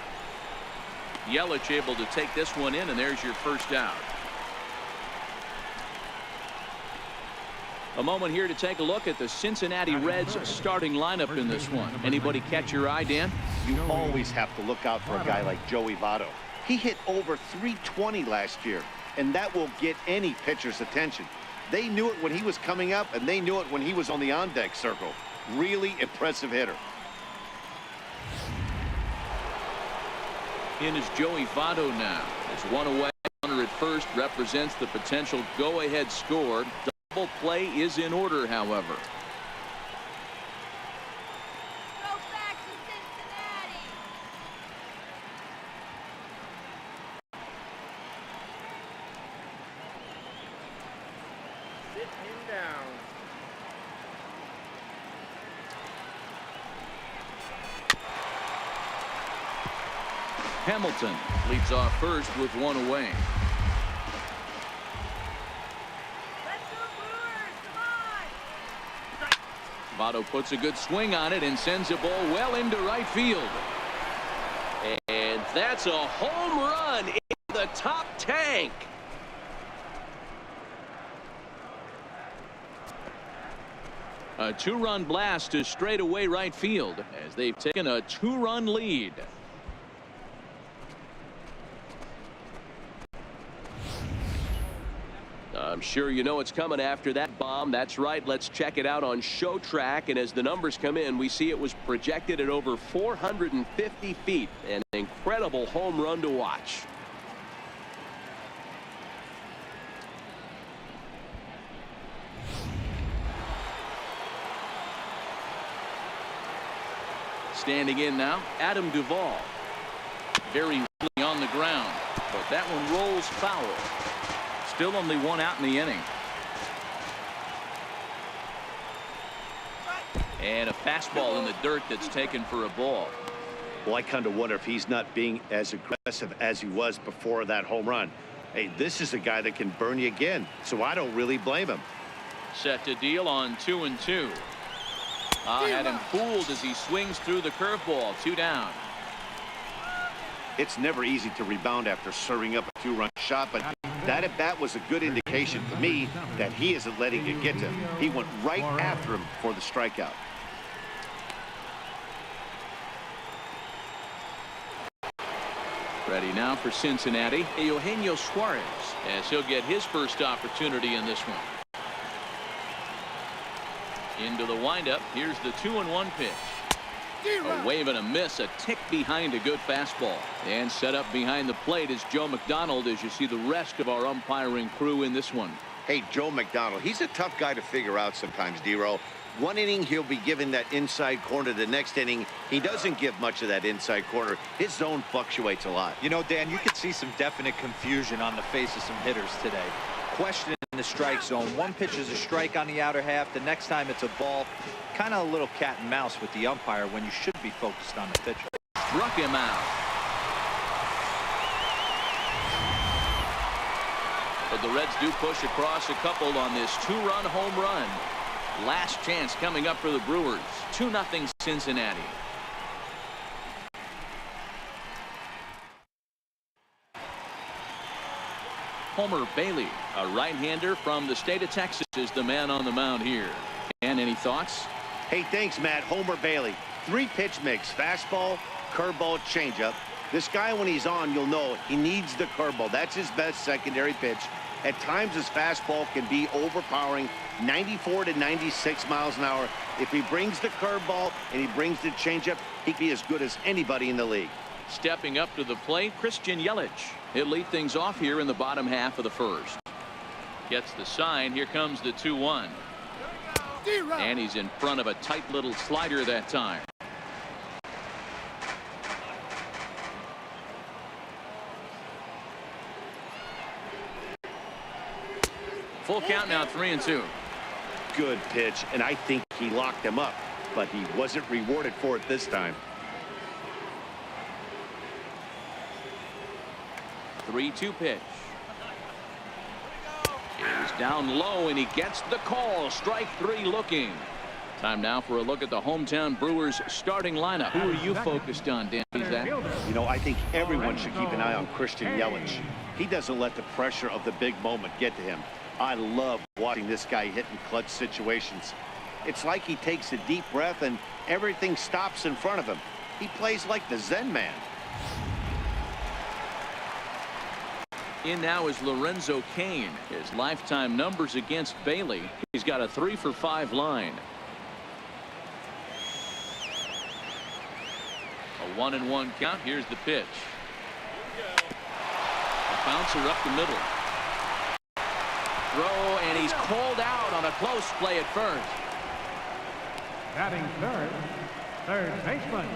Yelich able to take this one in, and there's your first out. A moment here to take a look at the Cincinnati Reds starting lineup in this one. Anybody catch your eye, Dan? You always have to look out for a guy like Joey Votto. He hit over 320 last year, and that will get any pitcher's attention. They knew it when he was coming up, and they knew it when he was on the on-deck circle. Really impressive hitter. In is Joey Votto now. As one away, runner at first represents the potential go-ahead score. Double play is in order, however. Go back to Cincinnati. Sit him down. Hamilton leads off first with one away. Let's go, Brewers. Come on. Votto puts a good swing on it and sends a ball well into right field. And that's a home run in the top tank. A 2-run blast to straightaway right field as they've taken a 2-run lead. I'm sure you know it's coming after that bomb. That's right. Let's check it out on Show Track. And as the numbers come in, we see it was projected at over 450 feet. An incredible home run to watch. Standing in now, Adam Duvall. Very really on the ground, but that one rolls foul. Still only one out in the inning. And a fastball in the dirt that's taken for a ball. Well, I kind of wonder if he's not being as aggressive as he was before that home run. Hey, this is a guy that can burn you again, so I don't really blame him. Set to deal on 2-2. Had him fooled as he swings through the curveball. 2 down. It's never easy to rebound after serving up a 2-run shot, but that at bat was a good indication to me that he isn't letting it get to him. He went right after him for the strikeout. Ready now for Cincinnati, Eugenio Suarez, as he'll get his first opportunity in this one. Into the windup. Here's the 2-1 pitch. A wave and a miss, a tick behind a good fastball. And set up behind the plate is Joe McDonald, as you see the rest of our umpiring crew in this one. Hey, Joe McDonald, he's a tough guy to figure out sometimes, D-Row. One inning, he'll be given that inside corner. The next inning, he doesn't give much of that inside corner. His zone fluctuates a lot. You know, Dan, you could see some definite confusion on the face of some hitters today. Questioning the strike zone. One pitch is a strike on the outer half. The next time it's a ball. Kind of a little cat and mouse with the umpire when you should be focused on the pitcher. Struck him out. But the Reds do push across a couple on this 2-run home run. Last chance coming up for the Brewers. 2-0 Cincinnati. Homer Bailey, a right-hander from the state of Texas, is the man on the mound here. And any thoughts? Hey, thanks, Matt. Homer Bailey. 3-pitch mix. Fastball, curveball, changeup. This guy, when he's on, you'll know he needs the curveball. That's his best secondary pitch. At times, his fastball can be overpowering, 94 to 96 miles an hour. If he brings the curveball and he brings the changeup, he can be as good as anybody in the league. Stepping up to the plate, Christian Yelich. He'll lead things off here in the bottom half of the first. Gets the sign. Here comes the 2-1. And he's in front of a tight little slider that time. Full count now, 3-2. Good pitch, and I think he locked him up, but he wasn't rewarded for it this time. 3-2 pitch. He's down low, and he gets the call. Strike 3 looking. Time now for a look at the hometown Brewers starting lineup. Who are you focused on, Dan? You know, I think everyone should keep an eye on Christian Yelich. He doesn't let the pressure of the big moment get to him. I love watching this guy hit in clutch situations. It's like he takes a deep breath and everything stops in front of him. He plays like the Zen man. In now is Lorenzo Cain. His lifetime numbers against Bailey. He's got a 3-for-5 line. A 1-1 count. Here's the pitch. A bouncer up the middle. Throw, and he's called out on a close play at first. Batting third baseman,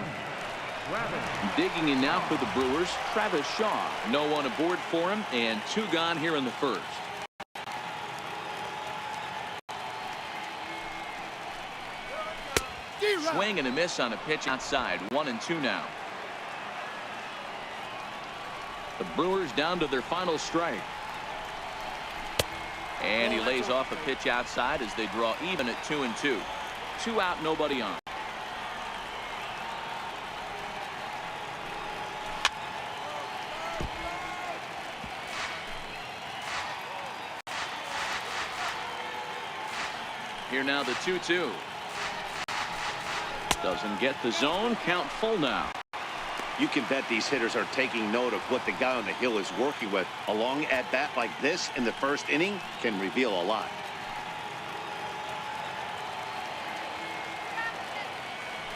Travis. Digging in now for the Brewers, Travis Shaw. No one aboard for him, and 2 gone here in the first. Swing and a miss on a pitch outside. 1-2 now. The Brewers down to their final strike. And he lays off a pitch outside as they draw even at 2-2. 2 out, nobody on. Here now the 2-2. Doesn't get the zone. Count full now. You can bet these hitters are taking note of what the guy on the hill is working with. A long at-bat like this in the first inning can reveal a lot.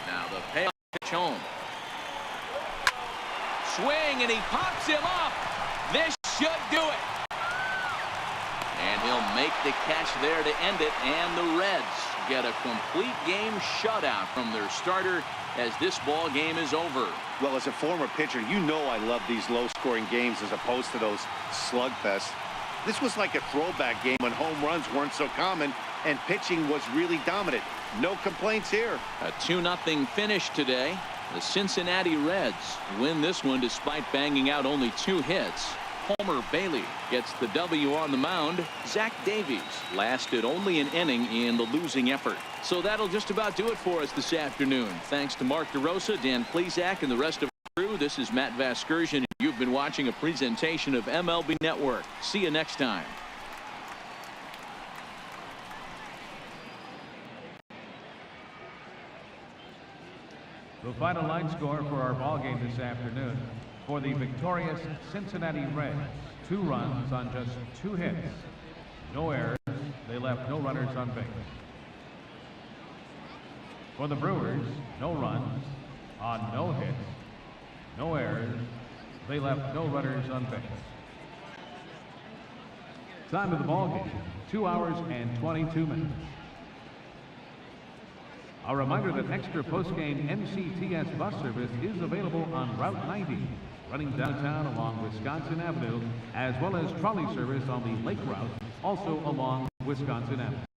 Now the payoff pitch home. Swing, and he pops him up. This should do it. And he'll make the catch there to end it. And the Reds get a complete game shutout from their starter as this ball game is over. Well, as a former pitcher, you know I love these low-scoring games as opposed to those slugfests. This was like a throwback game when home runs weren't so common and pitching was really dominant. No complaints here. A 2-0 finish today. The Cincinnati Reds win this one despite banging out only 2 hits. Homer Bailey gets the W on the mound. Zach Davies lasted only an inning in the losing effort. So that'll just about do it for us this afternoon. Thanks to Mark DeRosa, Dan Plesac, and the rest of the crew. This is Matt Vasgersian. You've been watching a presentation of MLB Network. See you next time. The final line score for our ball game this afternoon. for the victorious Cincinnati Reds. 2 runs on just 2 hits. No errors. They left no runners on base. For the Brewers, no runs on no hits. No errors. They left no runners on base. Time of the ball game, 2 hours and 22 minutes. A reminder that extra post-game NCTS bus service is available on Route 90, running downtown along Wisconsin Avenue, as well as trolley service on the Lake Route, also along Wisconsin Avenue.